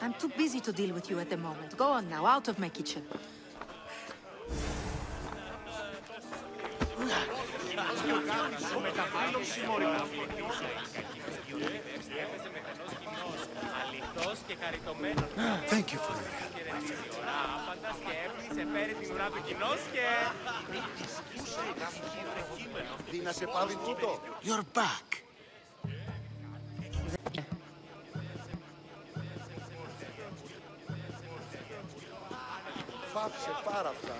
I'm too busy to deal with you at the moment. Go on now, out of my kitchen. Thank you for your help, my friend. You're back. Πάψε πάρα αυτά.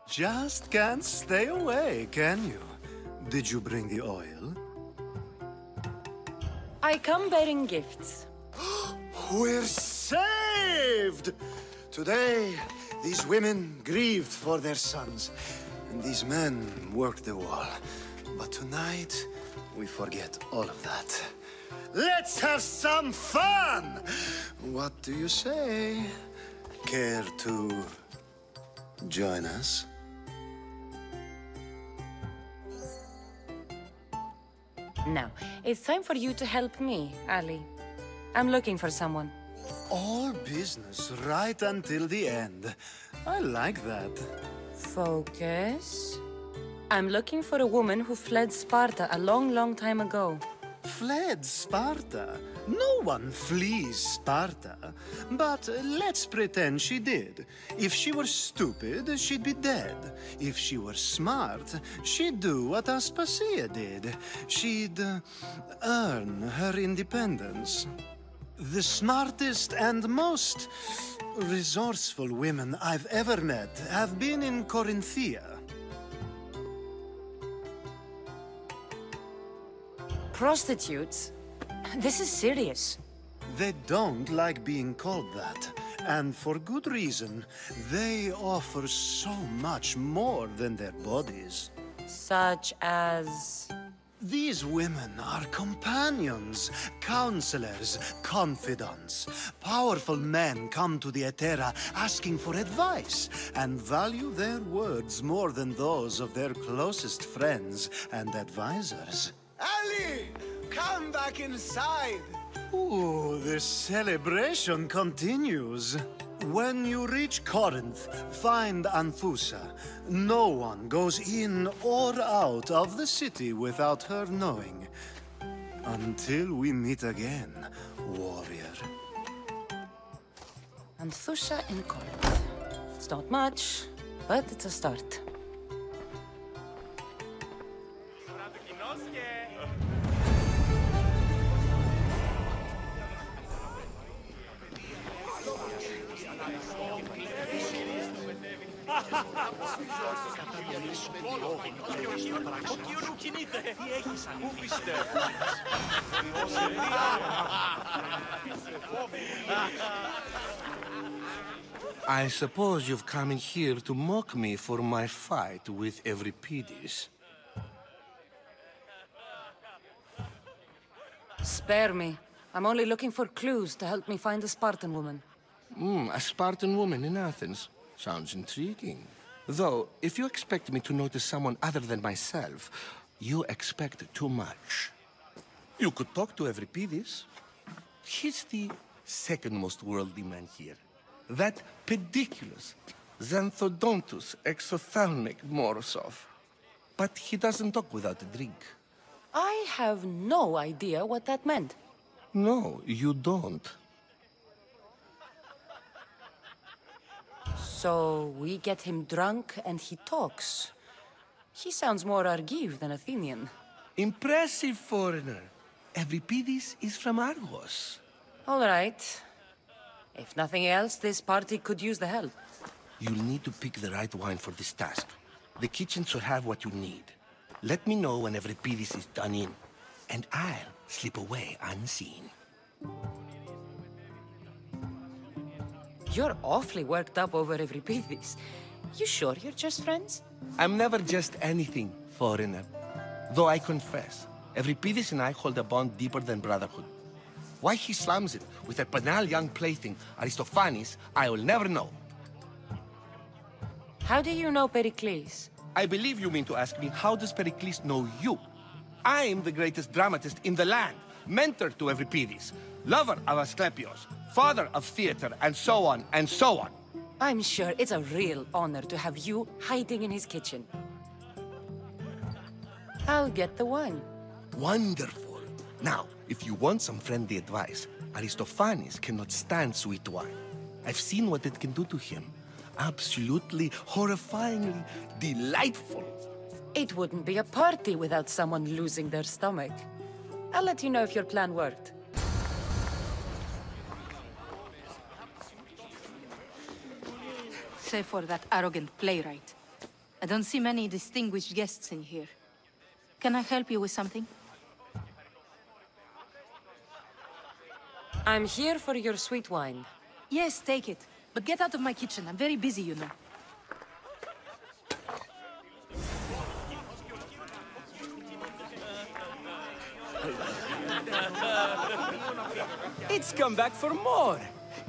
Just can't stay away, can you? Did you bring the oil? I come bearing gifts. We're saved! Today, these women grieved for their sons, and these men worked the wall. But tonight, we forget all of that. Let's have some fun! What do you say? Care to join us? Now, it's time for you to help me, Ali. I'm looking for someone. All business right until the end. I like that. Focus. I'm looking for a woman who fled Sparta a long, long time ago. fled Sparta. No one flees Sparta. But let's pretend she did. If she were stupid, she'd be dead. If she were smart, she'd do what Aspasia did. She'd earn her independence. The smartest and most resourceful women I've ever met have been in Corinthia. Prostitutes? This is serious. They don't like being called that, and for good reason. They offer so much more than their bodies. Such as... These women are companions, counselors, confidants. Powerful men come to the Etera asking for advice and value their words more than those of their closest friends and advisors. Ali! Come back inside! Ooh, the celebration continues. When you reach Corinth, find Anthusa. No one goes in or out of the city without her knowing. Until we meet again, warrior. Anthusa in Corinth. It's not much, but it's a start. I suppose you've come in here to mock me for my fight with Euripides. Spare me. I'm only looking for clues to help me find a Spartan woman. A Spartan woman in Athens. Sounds intriguing. Though, if you expect me to notice someone other than myself, you expect too much. You could talk to Euripides. He's the second most worldly man here. That pediculous, xanthodontus exophthalmic Morosov. But he doesn't talk without a drink. I have no idea what that meant. No, you don't. So we get him drunk and he talks. He sounds more Argive than Athenian. Impressive, foreigner. Euripides is from Argos. All right. If nothing else, this party could use the help. You'll need to pick the right wine for this task. The kitchen should have what you need. Let me know when Euripides is done in, and I'll slip away unseen. You're awfully worked up over Euripides. You sure you're just friends? I'm never just anything, foreigner. Though I confess, Euripides and I hold a bond deeper than brotherhood. Why he slams it with a banal young plaything, Aristophanes, I will never know. How do you know Pericles? I believe you mean to ask me, how does Pericles know you? I'm the greatest dramatist in the land, mentor to Euripides, lover of Asclepios, father of theater, and so on, and so on. I'm sure it's a real honor to have you hiding in his kitchen. I'll get the wine. Wonderful. Now, if you want some friendly advice, Aristophanes cannot stand sweet wine. I've seen what it can do to him. Absolutely, horrifyingly delightful. It wouldn't be a party without someone losing their stomach. I'll let you know if your plan worked. Save for that arrogant playwright. I don't see many distinguished guests in here. Can I help you with something? I'm here for your sweet wine. Yes, take it. But get out of my kitchen. I'm very busy, you know. It's come back for more.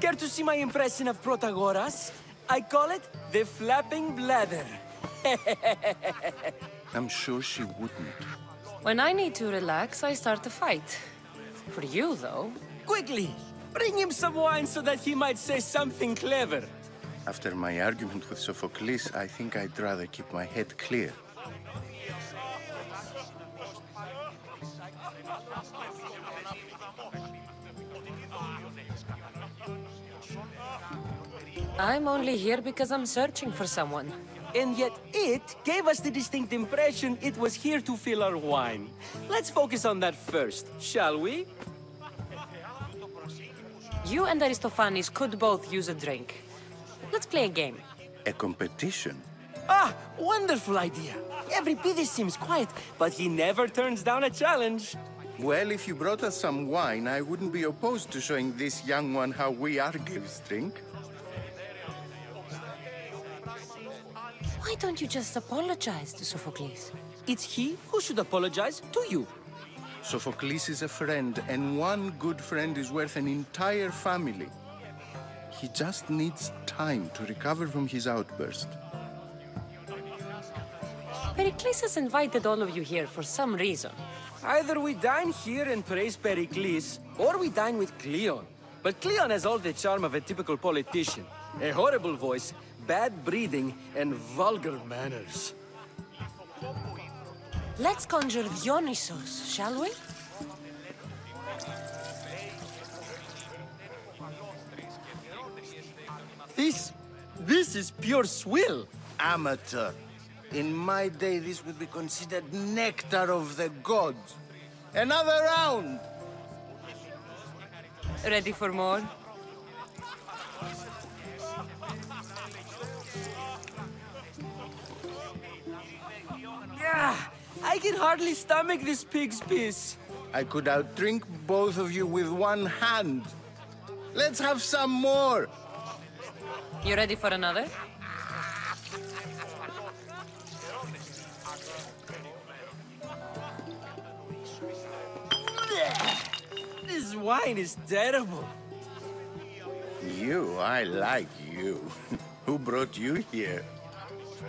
Care to see my impression of Protagoras? I call it the flapping bladder. I'm sure she wouldn't. When I need to relax, I start a fight. For you, though... Quickly! Bring him some wine so that he might say something clever. After my argument with Sophocles, I think I'd rather keep my head clear. I'm only here because I'm searching for someone. And yet it gave us the distinct impression it was here to fill our wine. Let's focus on that first, shall we? You and Aristophanes could both use a drink. Let's play a game. A competition? Ah, wonderful idea. Every Pidis seems quiet, but he never turns down a challenge. Well, if you brought us some wine, I wouldn't be opposed to showing this young one how we Argives drink. Why don't you just apologize to Sophocles? It's he who should apologize to you. Sophocles is a friend, and one good friend is worth an entire family. He just needs time to recover from his outburst. Pericles has invited all of you here for some reason. Either we dine here and praise Pericles, or we dine with Cleon. But Cleon has all the charm of a typical politician. A horrible voice, bad breeding, and vulgar manners. Let's conjure Dionysos, shall we? This is pure swill. Amateur. In my day, this would be considered nectar of the gods. Another round! Ready for more? Yeah, I can hardly stomach this pig's piss. I could outdrink both of you with one hand. Let's have some more! You ready for another? This wine is terrible. You, I like you. Who brought you here?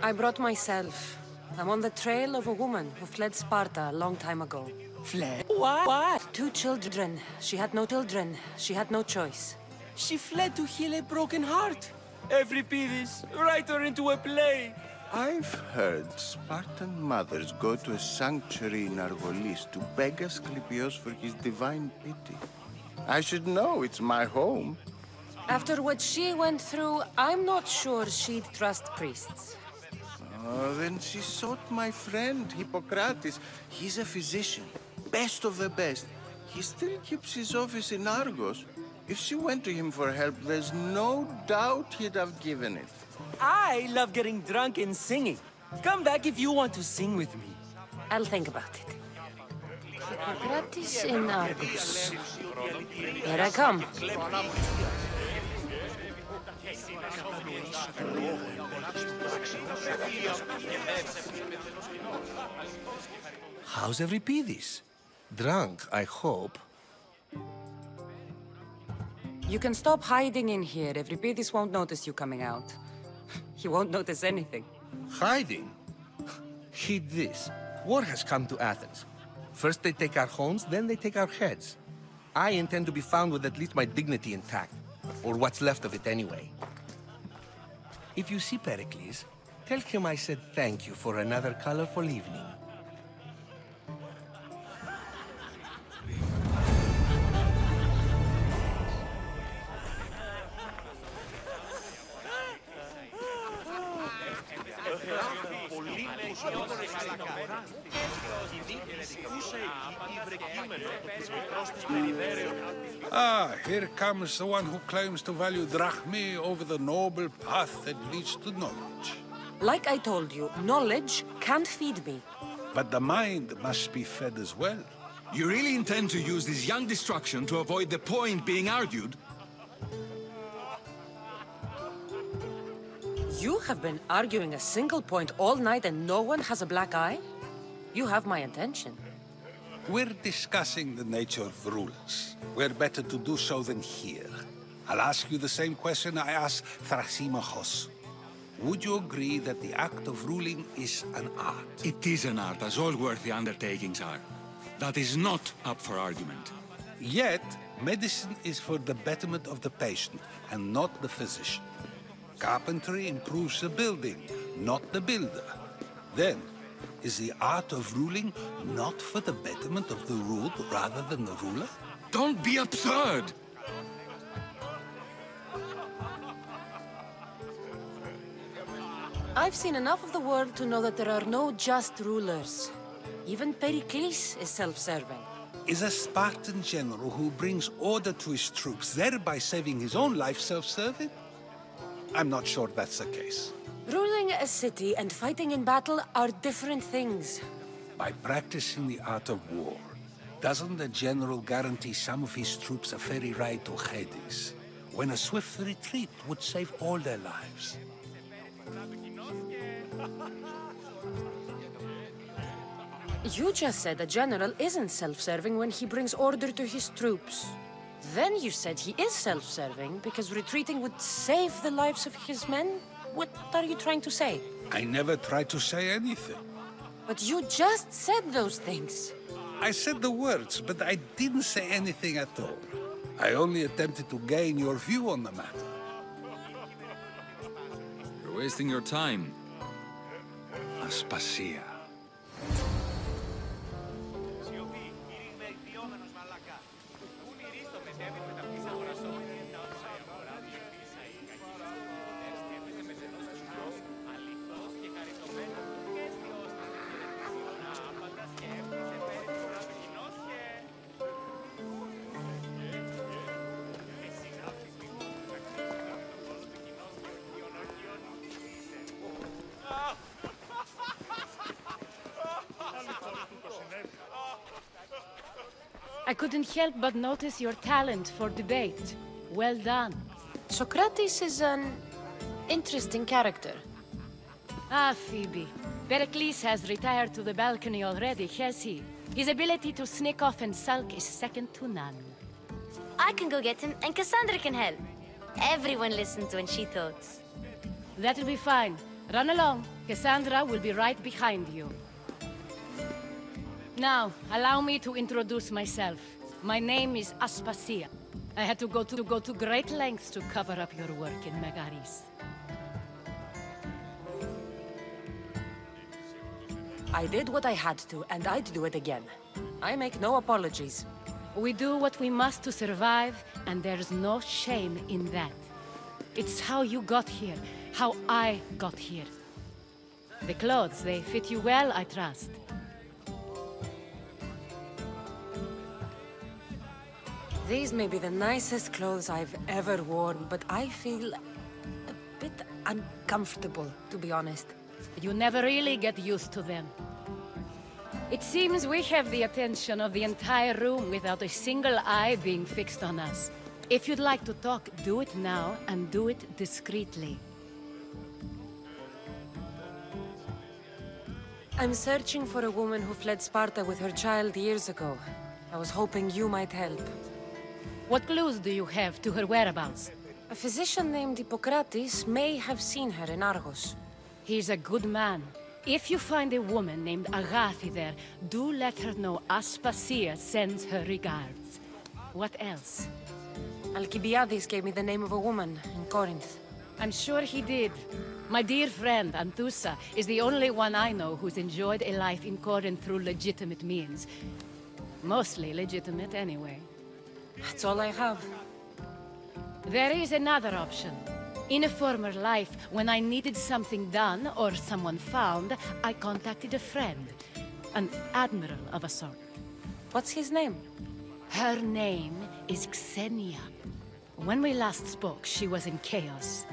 I brought myself. I'm on the trail of a woman who fled Sparta a long time ago. Fled? What? 2 children. She had no children. She had no choice. She fled to heal a broken heart. Every Pidis, write her into a play. I've heard Spartan mothers go to a sanctuary in Argolis to beg Asclepios for his divine pity. I should know, it's my home. After what she went through, I'm not sure she'd trust priests. Oh, then she sought my friend, Hippocrates. He's a physician, best of the best. He still keeps his office in Argos. If she went to him for help, there's no doubt he'd have given it. I love getting drunk and singing. Come back if you want to sing with me. I'll think about it. Hippocrates in Argos. Here I come. How's Euripides? Drunk, I hope. You can stop hiding in here. Euripides won't notice you coming out. He won't notice anything. Hiding? Heed this. War has come to Athens. First they take our homes, then they take our heads. I intend to be found with at least my dignity intact. Or what's left of it anyway. If you see Pericles, tell him I said thank you for another colorful evening. Ah, here comes the one who claims to value drachmae over the noble path that leads to knowledge. Like I told you, knowledge can't feed me. But the mind must be fed as well. You really intend to use this young destruction to avoid the point being argued? You have been arguing a single point all night and no one has a black eye? You have my attention. We're discussing the nature of rulers. We're better to do so than here. I'll ask you the same question I asked Thrasymachos. Would you agree that the act of ruling is an art? It is an art, as all worthy undertakings are. That is not up for argument. Yet, medicine is for the betterment of the patient, and not the physician. Carpentry improves the building, not the builder. Then, is the art of ruling not for the betterment of the ruled rather than the ruler? Don't be absurd! I've seen enough of the world to know that there are no just rulers. Even Pericles is self-serving. Is a Spartan general who brings order to his troops, thereby saving his own life, self-serving? I'm not sure that's the case. Ruling a city and fighting in battle are different things. By practicing the art of war, doesn't the general guarantee some of his troops a ferry ride to Hades, when a swift retreat would save all their lives? You just said a general isn't self-serving when he brings order to his troops. Then you said he is self-serving because retreating would save the lives of his men? What are you trying to say? I never tried to say anything. But you just said those things. I said the words, but I didn't say anything at all. I only attempted to gain your view on the matter. You're wasting your time. Aspasia. I couldn't help but notice your talent for debate. Well done. Socrates is an interesting character. Ah, Phoebe. Pericles has retired to the balcony already, has he? His ability to sneak off and sulk is second to none. I can go get him, and Cassandra can help. Everyone listens when she talks. That'll be fine. Run along. Cassandra will be right behind you. Now, allow me to introduce myself. My name is Aspasia. I had to go to great lengths to cover up your work in Megaris. I did what I had to, and I'd do it again. I make no apologies. We do what we must to survive, and there's no shame in that. It's how you got here, how I got here. The clothes, they fit you well, I trust. These may be the nicest clothes I've ever worn, but I feel a bit uncomfortable, to be honest. You never really get used to them. It seems we have the attention of the entire room without a single eye being fixed on us. If you'd like to talk, do it now, and do it discreetly. I'm searching for a woman who fled Sparta with her child years ago. I was hoping you might help. What clues do you have to her whereabouts? A physician named Hippocrates may have seen her in Argos. He's a good man. If you find a woman named Agathi there, do let her know Aspasia sends her regards. What else? Alcibiades gave me the name of a woman in Corinth. I'm sure he did. My dear friend, Anthusa, is the only one I know who's enjoyed a life in Corinth through legitimate means. Mostly legitimate, anyway. That's all I have. There is another option. In a former life, when I needed something done or someone found, I contacted a friend. An admiral of a sort. What's his name? Her name is Xenia. When we last spoke, she was in chaos.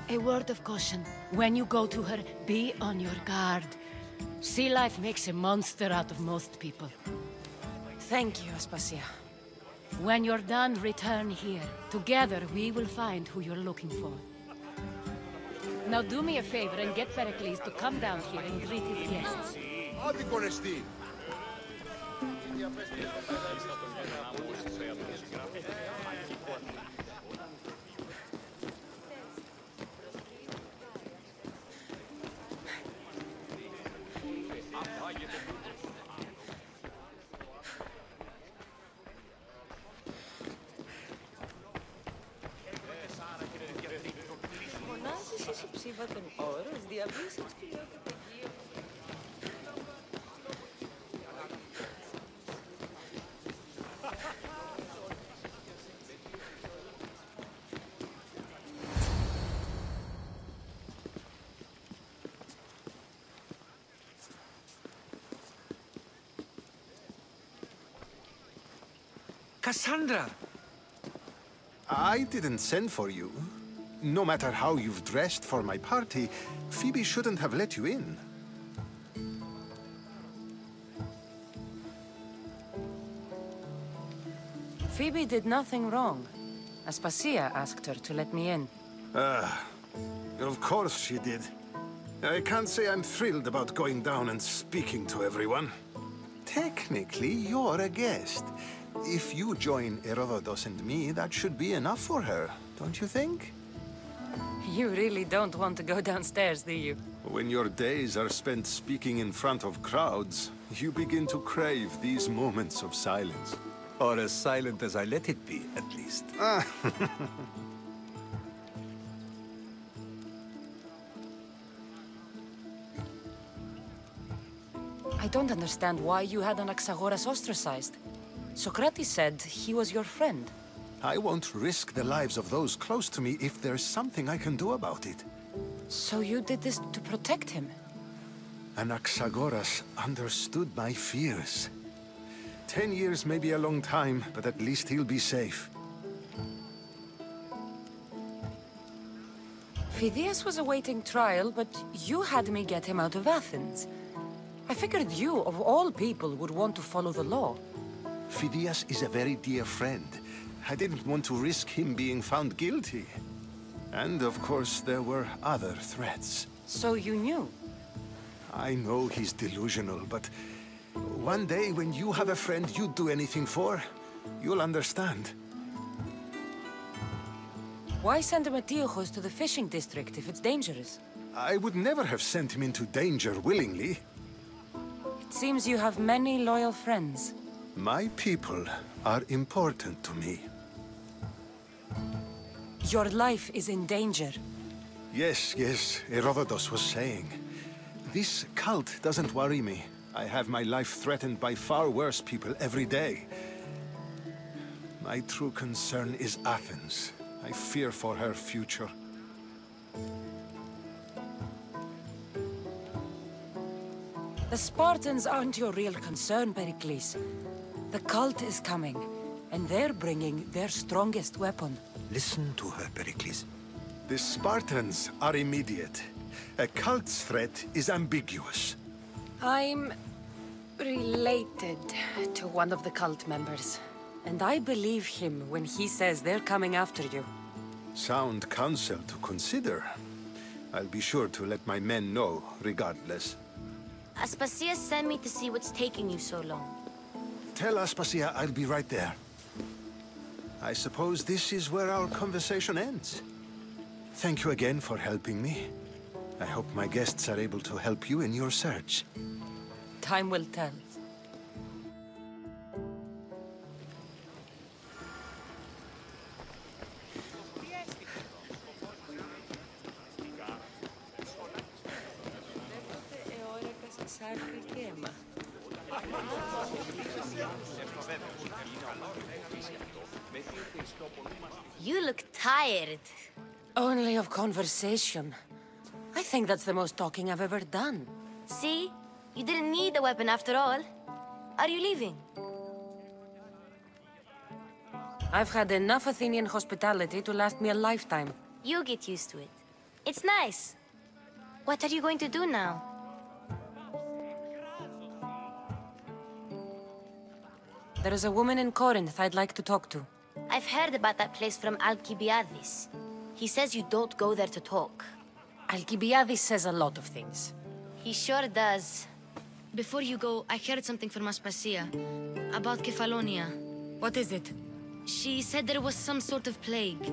A word of caution. When you go to her, be on your guard. Sea life makes a monster out of most people. Thank you, Aspasia. When you're done, return here. Together, we will find who you're looking for. Now do me a favor and get Pericles to come down here and greet his guests. Cassandra! I didn't send for you. No matter how you've dressed for my party, Phoebe shouldn't have let you in. Phoebe did nothing wrong. Aspasia asked her to let me in. Of course she did. I can't say I'm thrilled about going down and speaking to everyone. Technically, you're a guest. If you join Herodotus and me, that should be enough for her, don't you think? You really don't want to go downstairs, do you? When your days are spent speaking in front of crowds, you begin to crave these moments of silence. Or as silent as I let it be, at least. I don't understand why you had Anaxagoras ostracized. Socrates said he was your friend. I won't risk the lives of those close to me if there's something I can do about it. So you did this to protect him? Anaxagoras understood my fears. 10 years may be a long time, but at least he'll be safe. Phidias was awaiting trial, but you had me get him out of Athens. I figured you, of all people, would want to follow the law. Phidias is a very dear friend. I didn't want to risk him being found guilty. And of course, there were other threats. So you knew? I know he's delusional, but one day when you have a friend you'd do anything for, you'll understand. Why send Metiochos to the fishing district if it's dangerous? I would never have sent him into danger willingly. It seems you have many loyal friends. My people are important to me. Your life is in danger. Yes, Herodotus was saying. This cult doesn't worry me. I have my life threatened by far worse people every day. My true concern is Athens. I fear for her future. The Spartans aren't your real concern, Pericles. The cult is coming, and they're bringing their strongest weapon. Listen to her, Pericles. The Spartans are immediate. A cult's threat is ambiguous. I'm related to one of the cult members, and I believe him when he says they're coming after you. Sound counsel to consider. I'll be sure to let my men know, regardless. Aspasia sent me to see what's taking you so long. Tell Aspasia I'll be right there. I suppose this is where our conversation ends. Thank you again for helping me. I hope my guests are able to help you in your search. Time will tell. You look tired. Only of conversation. I think that's the most talking I've ever done. See? You didn't need the weapon after all. Are you leaving? I've had enough Athenian hospitality to last me a lifetime. You get used to it. It's nice. What are you going to do now? There is a woman in Corinth I'd like to talk to. I've heard about that place from Alcibiades. He says you don't go there to talk. Alcibiades says a lot of things. He sure does. Before you go, I heard something from Aspasia about Kefalonia. What is it? She said there was some sort of plague.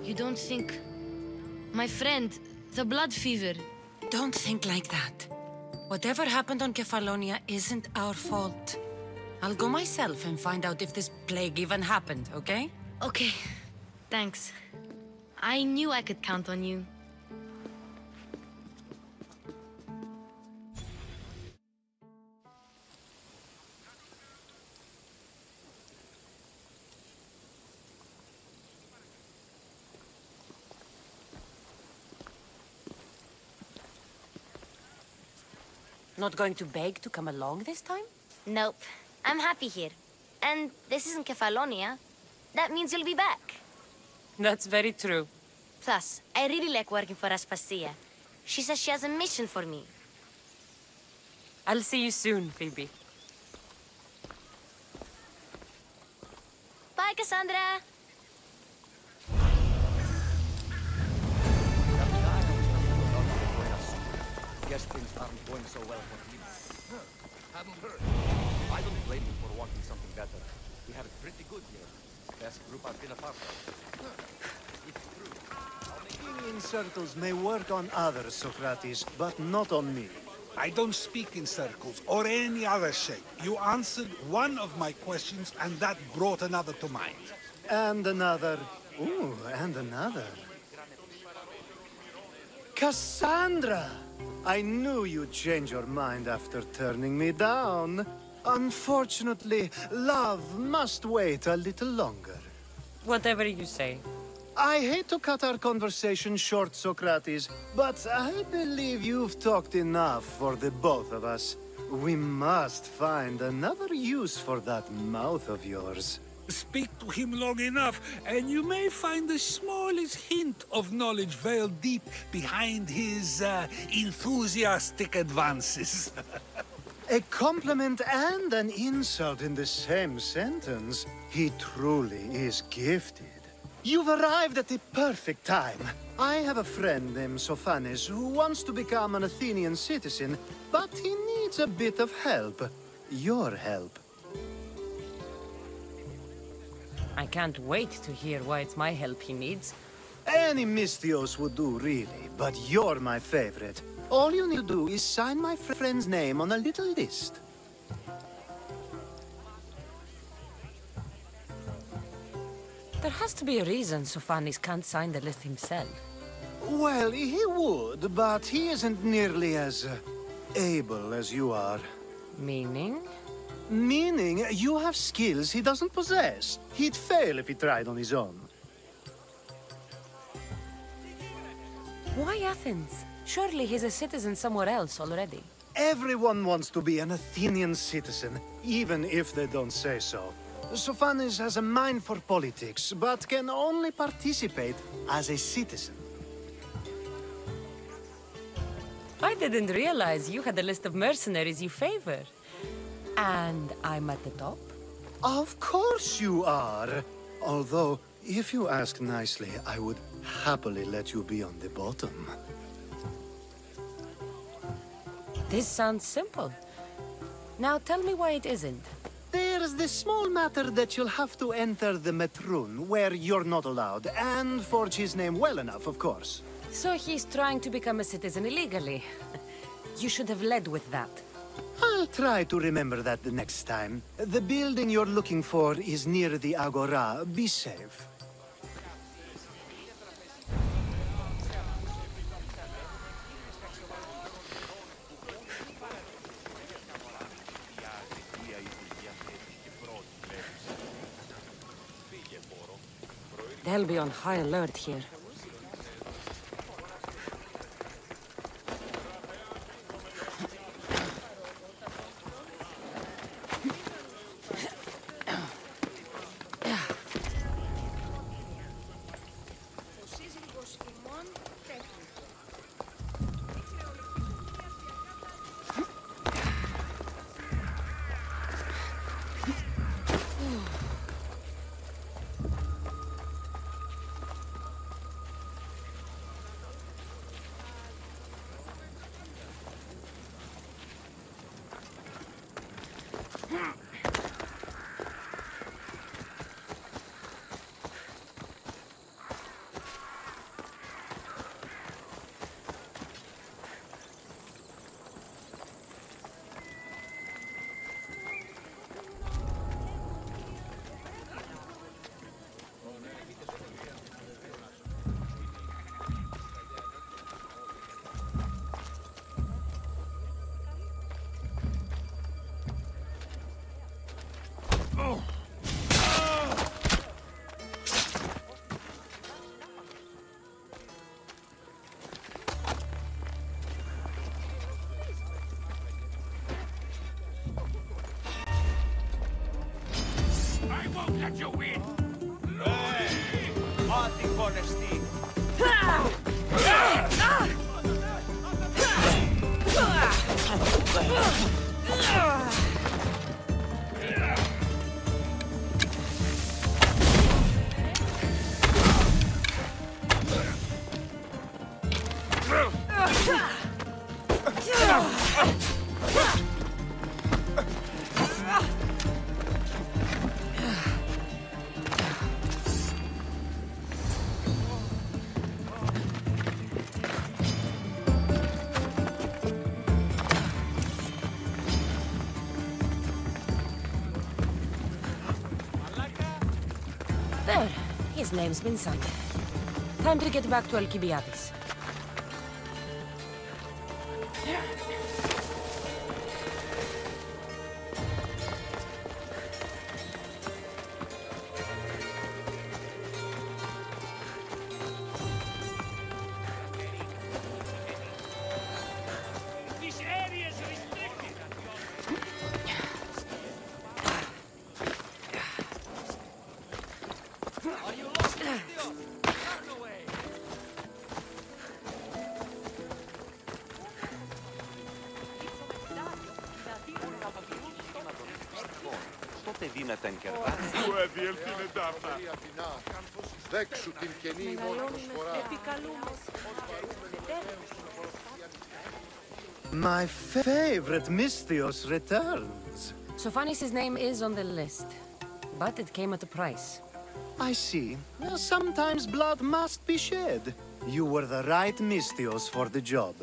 You don't think... My friend, the blood fever. Don't think like that. Whatever happened on Kefalonia isn't our fault. I'll go myself and find out if this plague even happened, okay? Okay. Thanks. I knew I could count on you. Not going to beg to come along this time? Nope. I'm happy here. And this isn't Kefalonia. That means you'll be back. That's very true. Plus, I really like working for Aspasia. She says she has a mission for me. I'll see you soon, Phoebe. Bye, Cassandra! Guess things aren't going so well for him. Haven't heard. I don't blame you for wanting something better. We have it pretty good here. Best group I've been a part of. It's true. Speaking in circles may work on others, Socrates, but not on me. I don't speak in circles or any other shape. You answered one of my questions, and that brought another to mind. And another. Ooh, and another. Cassandra! I knew you'd change your mind after turning me down. Unfortunately, love must wait a little longer. Whatever you say. I hate to cut our conversation short, Socrates, but I believe you've talked enough for the both of us. We must find another use for that mouth of yours. Speak to him long enough, and you may find the smallest hint of knowledge veiled deep behind his enthusiastic advances. A compliment and an insult in the same sentence. He truly is gifted. You've arrived at the perfect time. I have a friend named Sophanes who wants to become an Athenian citizen, but he needs a bit of help. Your help. I can't wait to hear why it's my help he needs. Any Mystios would do, really, but you're my favorite. All you need to do is sign my friend's name on a little list. There has to be a reason Sophanes can't sign the list himself. Well, he would, but he isn't nearly as able as you are. Meaning? Meaning you have skills he doesn't possess. He'd fail if he tried on his own. Why Athens? Surely he's a citizen somewhere else already. Everyone wants to be an Athenian citizen, even if they don't say so. Sophanes has a mind for politics, but can only participate as a citizen. I didn't realize you had a list of mercenaries you favor. And I'm at the top? Of course you are. Although, if you ask nicely, I would happily let you be on the bottom. This sounds simple. Now tell me why it isn't. There's the small matter that you'll have to enter the Metroon, where you're not allowed, and forge his name well enough, of course. So he's trying to become a citizen illegally. You should have led with that. I'll try to remember that the next time. The building you're looking for is near the Agora. Be safe. They'll be on high alert here. but you win! Honesty. There. His name's been signed. Time to get back to Alcibiades. My favorite Misthios returns. Sophanis' name is on the list, but it came at a price. I see. Well, sometimes blood must be shed. You were the right Misthios for the job.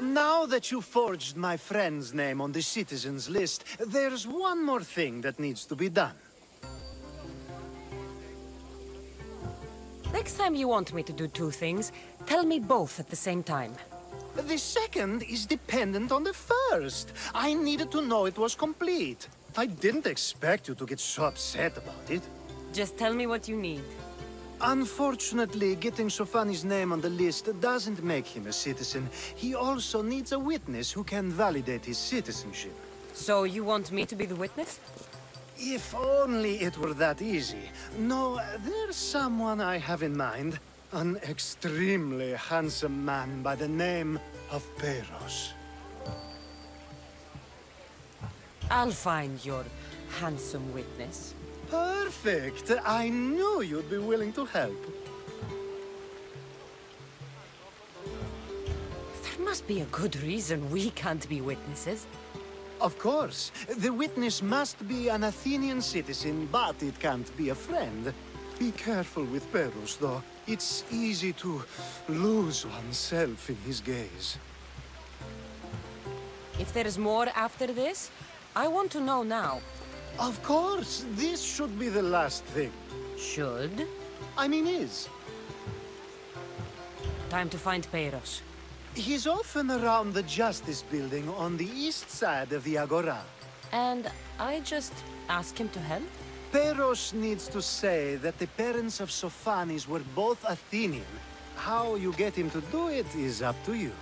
Now that you forged my friend's name on the citizens list, there's one more thing that needs to be done. Next time you want me to do two things, tell me both at the same time. The second is dependent on the first. I needed to know it was complete. I didn't expect you to get so upset about it. Just tell me what you need. Unfortunately, getting Sophanis' name on the list doesn't make him a citizen. He also needs a witness who can validate his citizenship. So you want me to be the witness? If only it were that easy. No, there's someone I have in mind. An extremely handsome man by the name of Peiros. I'll find your handsome witness. Perfect! I knew you'd be willing to help. There must be a good reason we can't be witnesses. Of course. The witness must be an Athenian citizen, but it can't be a friend. Be careful with Peiros, though. It's easy to lose oneself in his gaze. If there's more after this, I want to know now. Of course! This should be the last thing. Should? I mean is. Time to find Peiros. He's often around the Justice Building on the east side of the Agora. And I just ask him to help? Peiros needs to say that the parents of Sophanis were both Athenian. How you get him to do it is up to you.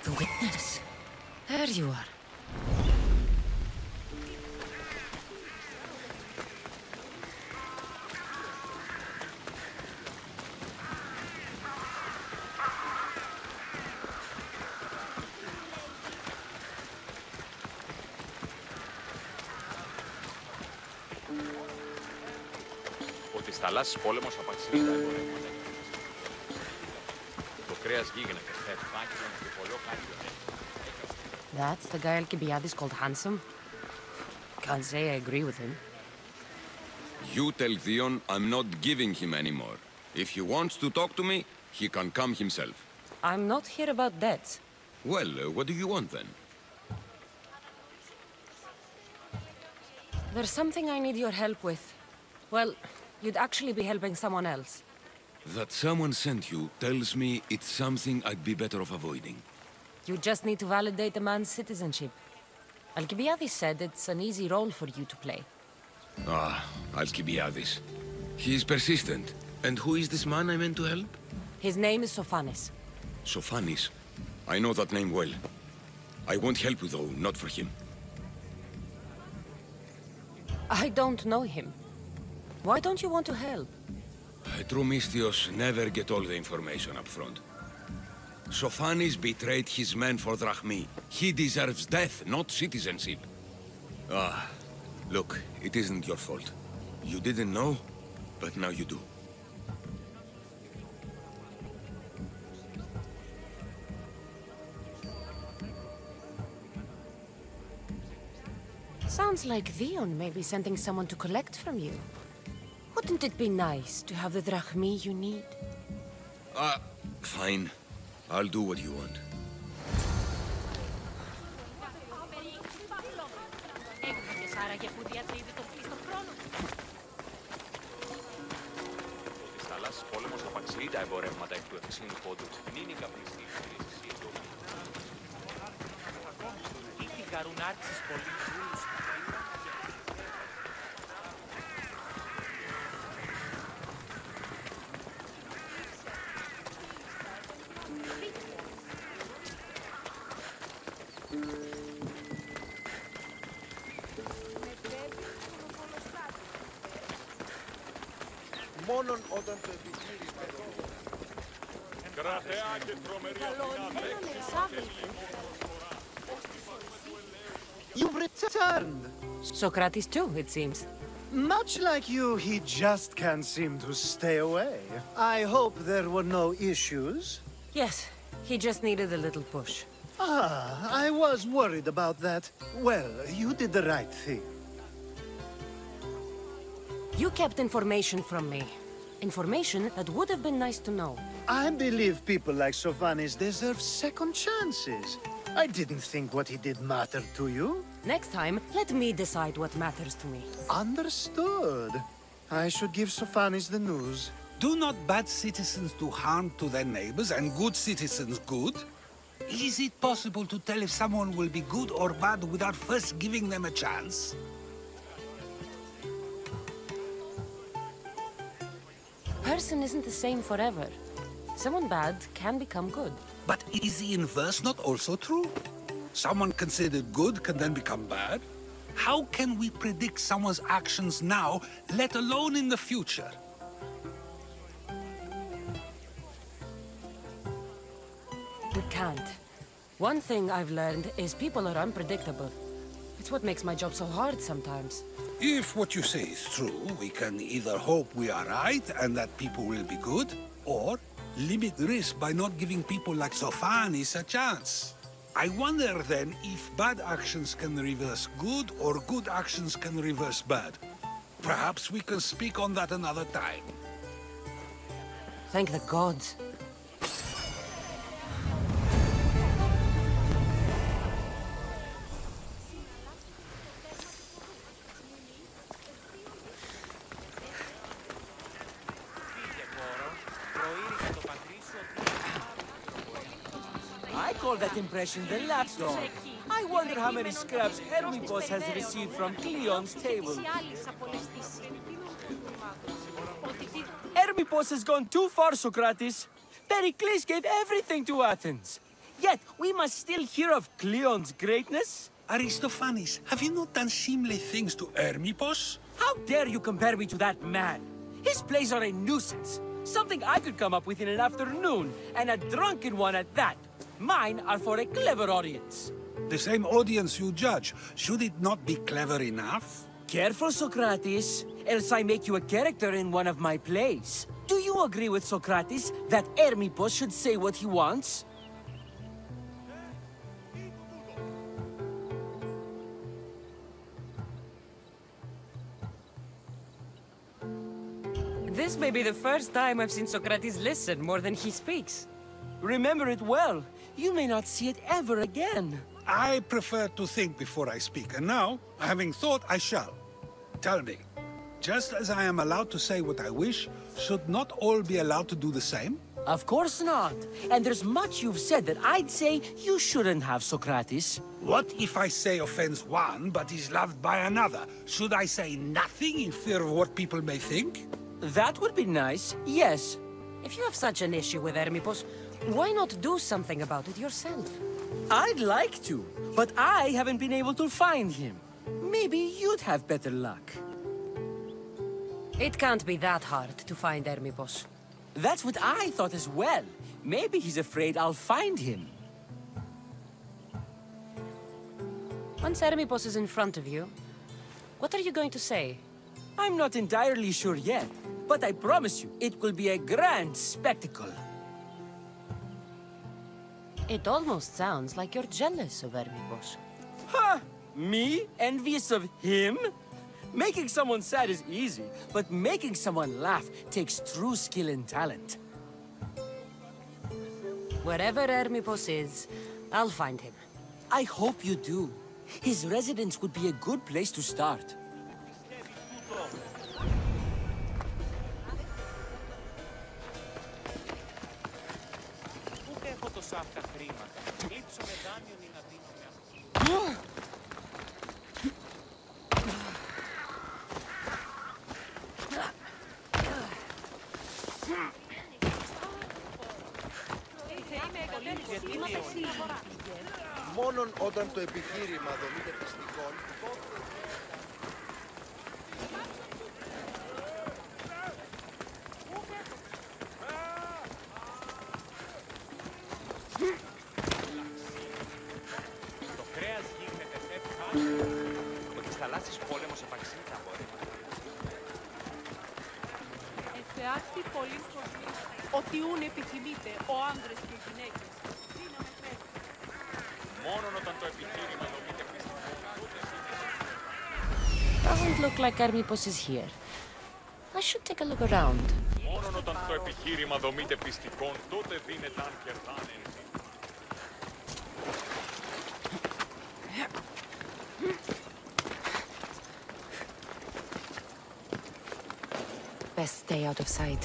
The witness. There you are. Της θαλάσσης πόλεμος απαξίζει τα εμπορεύματα. Το κρέας γίγνεται, φάκελων και πολλό κάκιο. That's the guy Alcibiades called handsome? Can't say I agree with him. You tell Theon I'm not giving him any more. If he wants to talk to me, he can come himself. I'm not here about debts. Well, what do you want then? There's something I need your help with. Well, you'd actually be helping someone else. That someone sent you tells me it's something I'd be better off avoiding. You just need to validate a man's citizenship. Alcibiades said it's an easy role for you to play. Ah, Alcibiades. He's persistent. And who is this man I meant to help? His name is Sophanes. Sophanes. I know that name well. I won't help you though, not for him. I don't know him. Why don't you want to help? True mystios never get all the information up front. Sophanes betrayed his men for drachmi. He deserves death, not citizenship. Ah, look, it isn't your fault. You didn't know, but now you do. Sounds like Theon may be sending someone to collect from you. Wouldn't it be nice to have the drachmi you need? Fine. I'll do what you want. Πόλεμος απαξιεί τα εμπορεύματα εκ του ευξήνου πόντου. Νίνη καπνιστή. Τι καρούν άρχισες πολύ δούλους. Μόνον όταν το επιχείρημα Κρατέα και τρομερή You've returned! Socrates too, it seems. Much like you, he just can't seem to stay away. I hope there were no issues. Yes, he just needed a little push. Ah, I was worried about that. Well, you did the right thing. You kept information from me. Information that would have been nice to know. I believe people like Sophanes deserve second chances. I didn't think what he did mattered to you. Next time, let me decide what matters to me. Understood. I should give Sophanes the news. Do not bad citizens do harm to their neighbors and good citizens good? Is it possible to tell if someone will be good or bad without first giving them a chance? Person isn't the same forever. Someone bad can become good. But is the inverse not also true? Someone considered good can then become bad? How can we predict someone's actions now, let alone in the future? We can't. One thing I've learned is people are unpredictable. It's what makes my job so hard sometimes. If what you say is true, we can either hope we are right and that people will be good, or limit risk by not giving people like Sophanes a chance. I wonder then if bad actions can reverse good or good actions can reverse bad. Perhaps we can speak on that another time. Thank the gods. I call that impression the lapdog. I wonder how many scraps Hermipos has received from Cleon's table. Hermipos has gone too far, Socrates. Pericles gave everything to Athens. Yet, we must still hear of Cleon's greatness. Aristophanes, have you not done seemly things to Hermipos? How dare you compare me to that man? His plays are a nuisance. Something I could come up with in an afternoon, and a drunken one at that. Mine are for a clever audience. The same audience you judge. Should it not be clever enough? Careful, Socrates, else I make you a character in one of my plays. Do you agree with Socrates that Hermipos should say what he wants? This may be the first time I've seen Socrates listen more than he speaks. Remember it well. You may not see it ever again. I prefer to think before I speak, and now, having thought, I shall. Tell me, just as I am allowed to say what I wish, should not all be allowed to do the same? Of course not. And there's much you've said that I'd say you shouldn't have, Socrates. What if I say offends one, but is loved by another? Should I say nothing in fear of what people may think? That would be nice, yes. If you have such an issue with Hermippos, why not do something about it yourself? I'd like to, but I haven't been able to find him. Maybe you'd have better luck. It can't be that hard to find Hermippos. That's what I thought as well. Maybe he's afraid I'll find him. Once Hermippos is in front of you, what are you going to say? I'm not entirely sure yet, but I promise you, it will be a grand spectacle. It almost sounds like you're jealous of Hermippos. Ha! Me? Envious of him? Making someone sad is easy, but making someone laugh takes true skill and talent. Wherever Hermippos is, I'll find him. I hope you do. His residence would be a good place to start. Μόνον όταν το επιχείρημα δομείται πιστικών, Το κρέας γίνεται θεύκα ότι στις θαλάσσιες πόλεμος επαξεί τα απορρίμματα. Εφεάκτη πολλοί κόσμοι, ότι ούν επιθυμείτε ο άνδρες και οι γυναίκες. Δύναμε πρέπει. Μόνον όταν το επιχείρημα δομείται πιστικών, τότε Doesn't look like Hermippos is here. I should take a look around. Μόνον όταν το επιχείρημα δομείται πιστικών, τότε δίνεται αν κερδάνε. Best stay out of sight.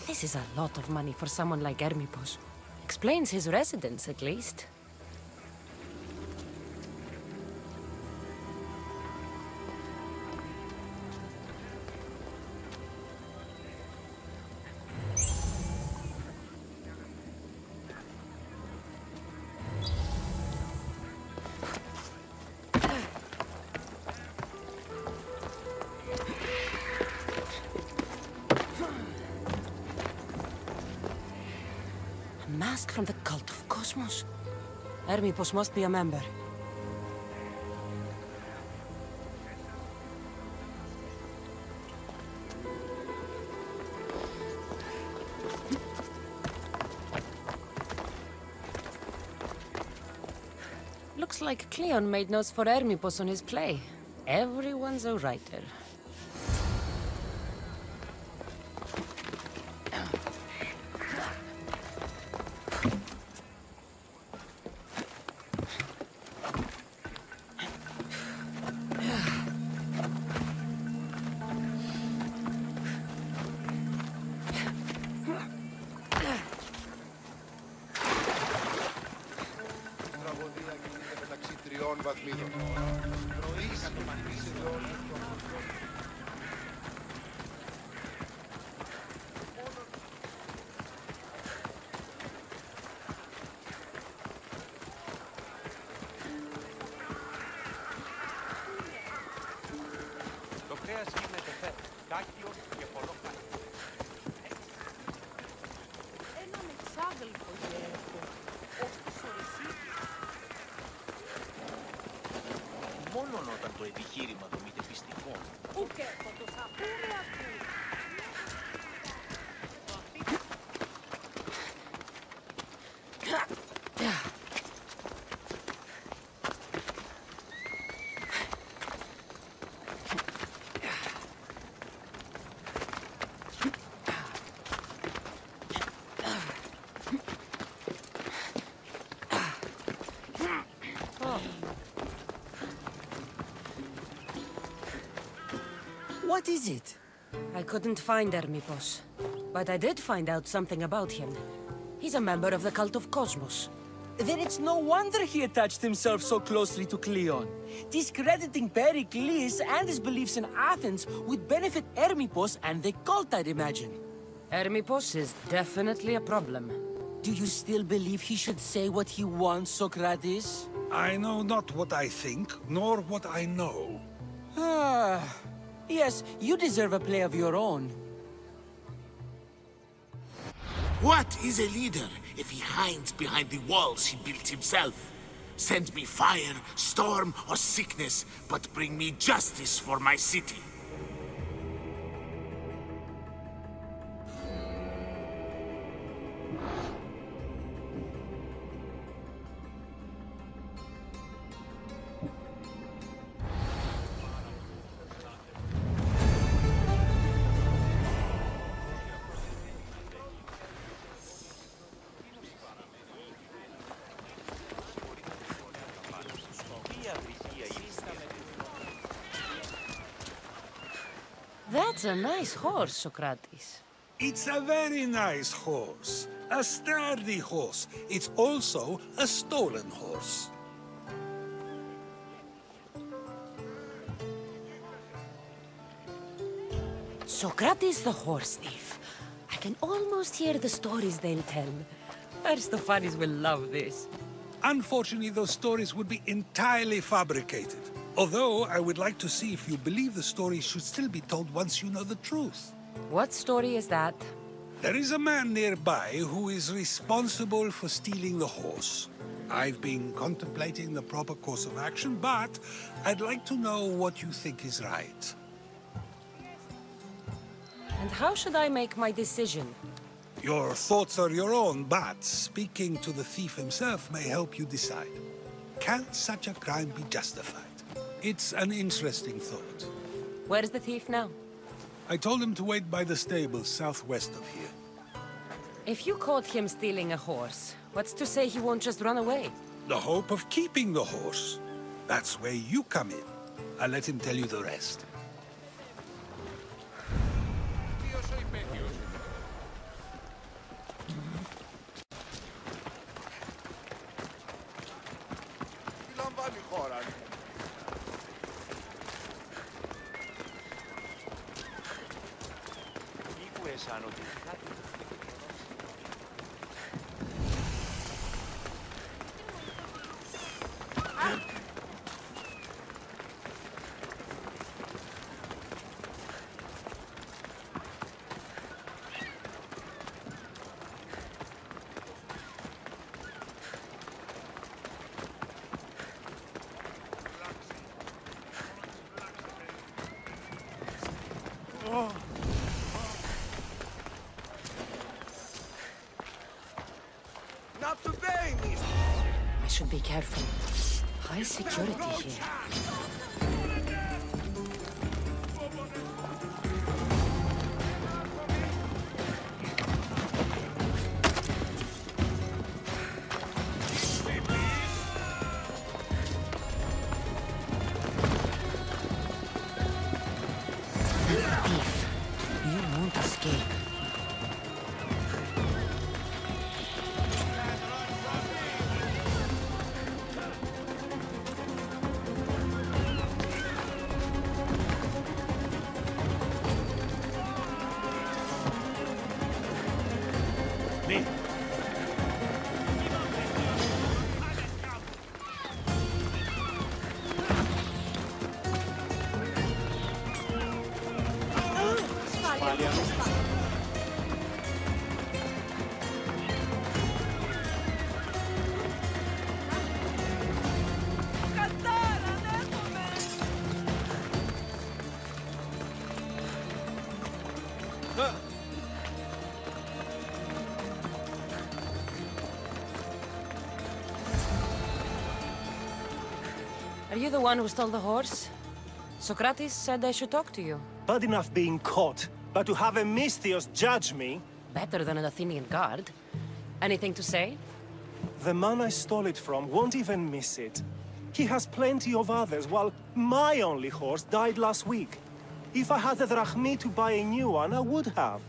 This is a lot of money for someone like Hermipos. Explains his residence, at least. Mask from the cult of Cosmos. Hermipos must be a member. Looks like Cleon made notes for Hermipos on his play. Everyone's a writer. What is it? I couldn't find Hermipos, but I did find out something about him. He's a member of the cult of Cosmos. Then it's no wonder he attached himself so closely to Cleon. Discrediting Pericles and his beliefs in Athens would benefit Hermipos and the cult, I'd imagine. Hermipos is definitely a problem. Do you still believe he should say what he wants, Socrates? I know not what I think, nor what I know. Ah, yes, you deserve a play of your own. What is a leader if he hides behind the walls he built himself? Send me fire, storm, or sickness, but bring me justice for my city. That's a nice horse, Socrates. It's a very nice horse. A sturdy horse. It's also a stolen horse. Socrates the horse thief. I can almost hear the stories they'll tell. Aristophanes will love this. Unfortunately, those stories would be entirely fabricated. Although, I would like to see if you believe the stories should still be told once you know the truth. What story is that? There is a man nearby who is responsible for stealing the horse. I've been contemplating the proper course of action, but I'd like to know what you think is right. And how should I make my decision? Your thoughts are your own, but speaking to the thief himself may help you decide. Can such a crime be justified? It's an interesting thought. Where is the thief now? I told him to wait by the stables southwest of here. If you caught him stealing a horse, what's to say he won't just run away? The hope of keeping the horse. That's where you come in. I'll let him tell you the rest. Not today, miss. I should be careful. High security here. Are you the one who stole the horse? Socrates said I should talk to you. Bad enough being caught, but to have a Misthios judge me? Better than an Athenian guard. Anything to say? The man I stole it from won't even miss it. He has plenty of others, while my only horse died last week. If I had the drachmi to buy a new one, I would have.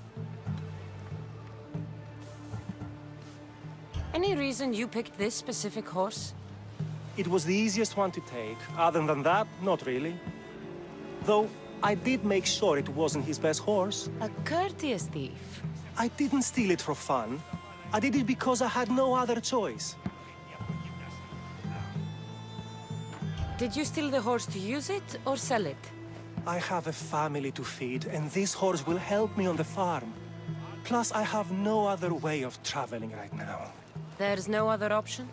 Any reason you picked this specific horse? It was the easiest one to take. Other than that, not really. Though, I did make sure it wasn't his best horse. A courteous thief. I didn't steal it for fun. I did it because I had no other choice. Did you steal the horse to use it, or sell it? I have a family to feed, and this horse will help me on the farm. Plus, I have no other way of traveling right now. There's no other option?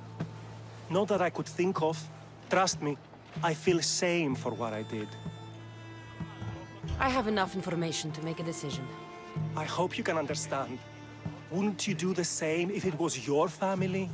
Not that I could think of. Trust me, I feel shame for what I did. I have enough information to make a decision. I hope you can understand. Wouldn't you do the same if it was your family?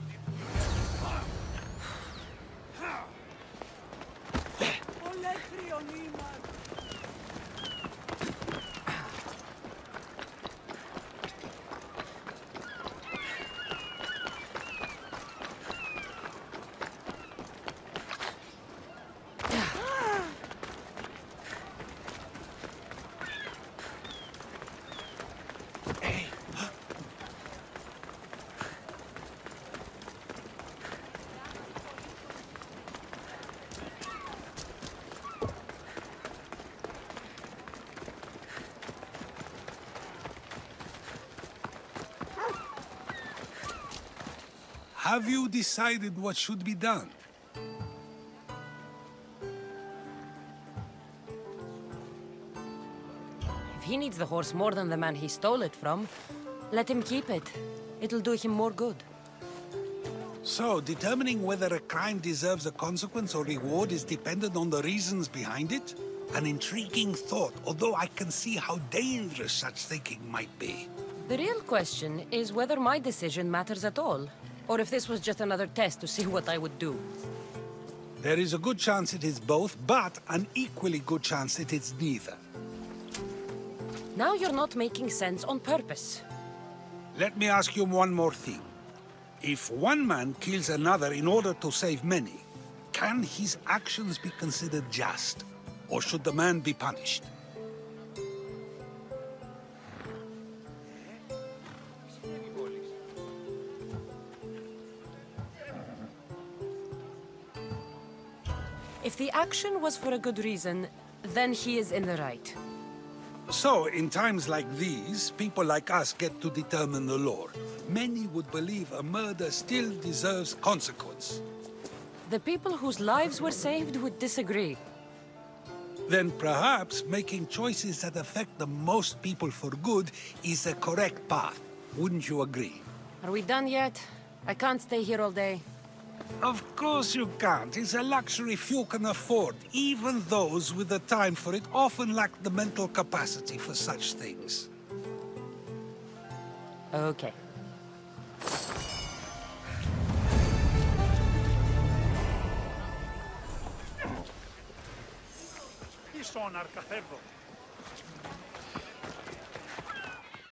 Have you decided what should be done? If he needs the horse more than the man he stole it from, let him keep it. It'll do him more good. So, determining whether a crime deserves a consequence or reward is dependent on the reasons behind it? An intriguing thought, although I can see how dangerous such thinking might be. The real question is whether my decision matters at all, or if this was just another test to see what I would do. There is a good chance it is both, but an equally good chance it is neither. Now you're not making sense on purpose. Let me ask you one more thing. If one man kills another in order to save many, can his actions be considered just? Or should the man be punished? If the action was for a good reason, then he is in the right. So, in times like these, people like us get to determine the law. Many would believe a murder still deserves consequence. The people whose lives were saved would disagree. Then perhaps making choices that affect the most people for good is the correct path. Wouldn't you agree? Are we done yet? I can't stay here all day. Of course you can't. It's a luxury few can afford. Even those with the time for it often lack the mental capacity for such things. Okay. Ison arcafebo.